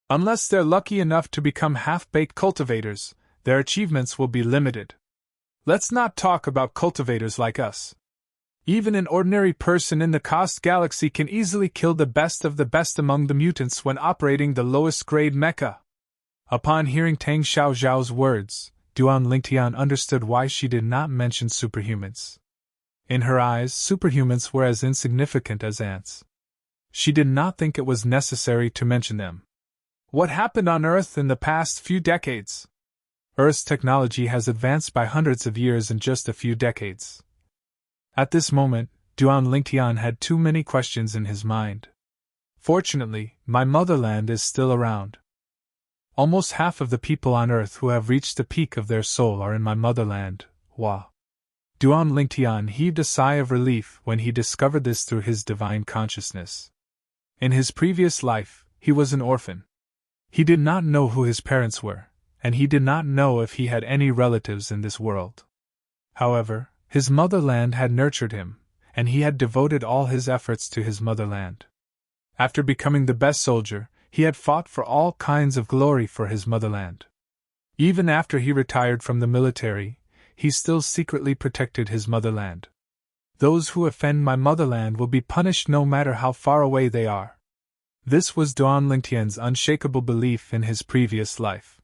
"Unless they're lucky enough to become half-baked cultivators, their achievements will be limited. Let's not talk about cultivators like us. Even an ordinary person in the Cost Galaxy can easily kill the best of the best among the mutants when operating the lowest grade mecha." Upon hearing Tang Xiao's words, Duan Lingtian understood why she did not mention superhumans. In her eyes, superhumans were as insignificant as ants. She did not think it was necessary to mention them. What happened on Earth in the past few decades? Earth's technology has advanced by hundreds of years in just a few decades. At this moment, Duan Lingtian had too many questions in his mind. Fortunately, my motherland is still around. Almost half of the people on Earth who have reached the peak of their soul are in my motherland, Hua. Duan Lingtian heaved a sigh of relief when he discovered this through his divine consciousness. In his previous life, he was an orphan. He did not know who his parents were, and he did not know if he had any relatives in this world. However, his motherland had nurtured him, and he had devoted all his efforts to his motherland. After becoming the best soldier, he had fought for all kinds of glory for his motherland. Even after he retired from the military, he still secretly protected his motherland. Those who offend my motherland will be punished no matter how far away they are. This was Duan Lingtian's unshakable belief in his previous life.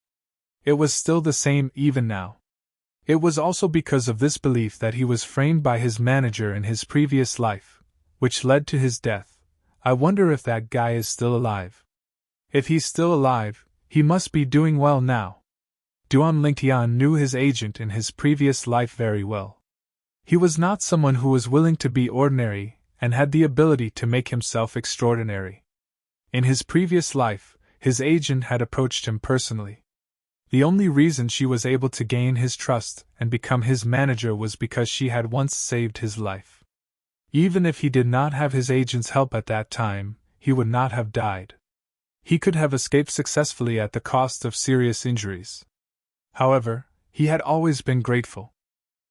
It was still the same even now. It was also because of this belief that he was framed by his manager in his previous life, which led to his death. I wonder if that guy is still alive. If he's still alive, he must be doing well now. Duan Lingtian knew his agent in his previous life very well. He was not someone who was willing to be ordinary and had the ability to make himself extraordinary. In his previous life, his agent had approached him personally. The only reason she was able to gain his trust and become his manager was because she had once saved his life. Even if he did not have his agent's help at that time, he would not have died. He could have escaped successfully at the cost of serious injuries. However, he had always been grateful.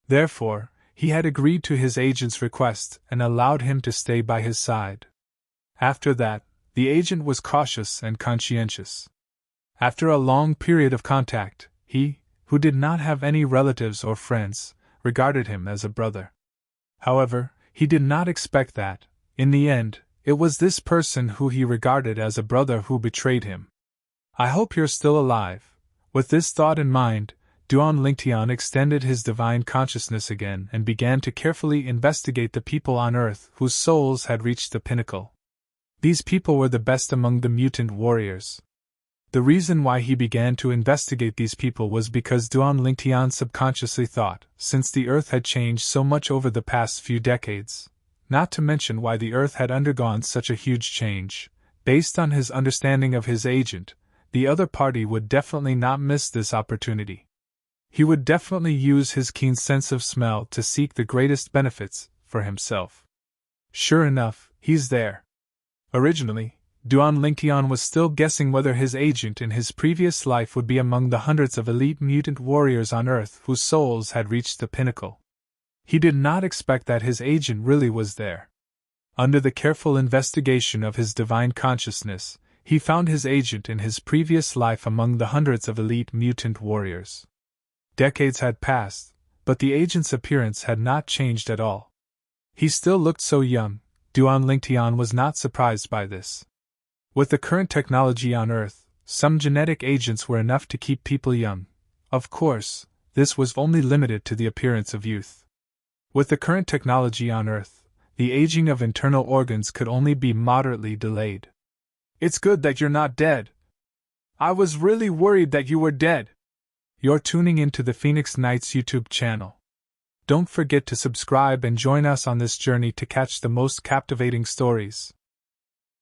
Therefore, he had agreed to his agent's request and allowed him to stay by his side. After that, the agent was cautious and conscientious. After a long period of contact, he, who did not have any relatives or friends, regarded him as a brother. However, he did not expect that, in the end, it was this person who he regarded as a brother who betrayed him. "I hope you're still alive." With this thought in mind, Duan Lingtian extended his divine consciousness again and began to carefully investigate the people on Earth whose souls had reached the pinnacle. These people were the best among the mutant warriors. The reason why he began to investigate these people was because Duan Lingtian subconsciously thought, since the Earth had changed so much over the past few decades, not to mention why the Earth had undergone such a huge change, based on his understanding of his agent, the other party would definitely not miss this opportunity. He would definitely use his keen sense of smell to seek the greatest benefits for himself. Sure enough, he's there. Originally, Duan Lingtian was still guessing whether his agent in his previous life would be among the hundreds of elite mutant warriors on Earth whose souls had reached the pinnacle. He did not expect that his agent really was there. Under the careful investigation of his divine consciousness, he found his agent in his previous life among the hundreds of elite mutant warriors. Decades had passed, but the agent's appearance had not changed at all. He still looked so young. Duan Lingtian was not surprised by this. With the current technology on Earth, some genetic agents were enough to keep people young. Of course, this was only limited to the appearance of youth. With the current technology on Earth, the aging of internal organs could only be moderately delayed. "It's good that you're not dead. I was really worried that you were dead." You're tuning into the Phoenix Nights YouTube channel. Don't forget to subscribe and join us on this journey to catch the most captivating stories.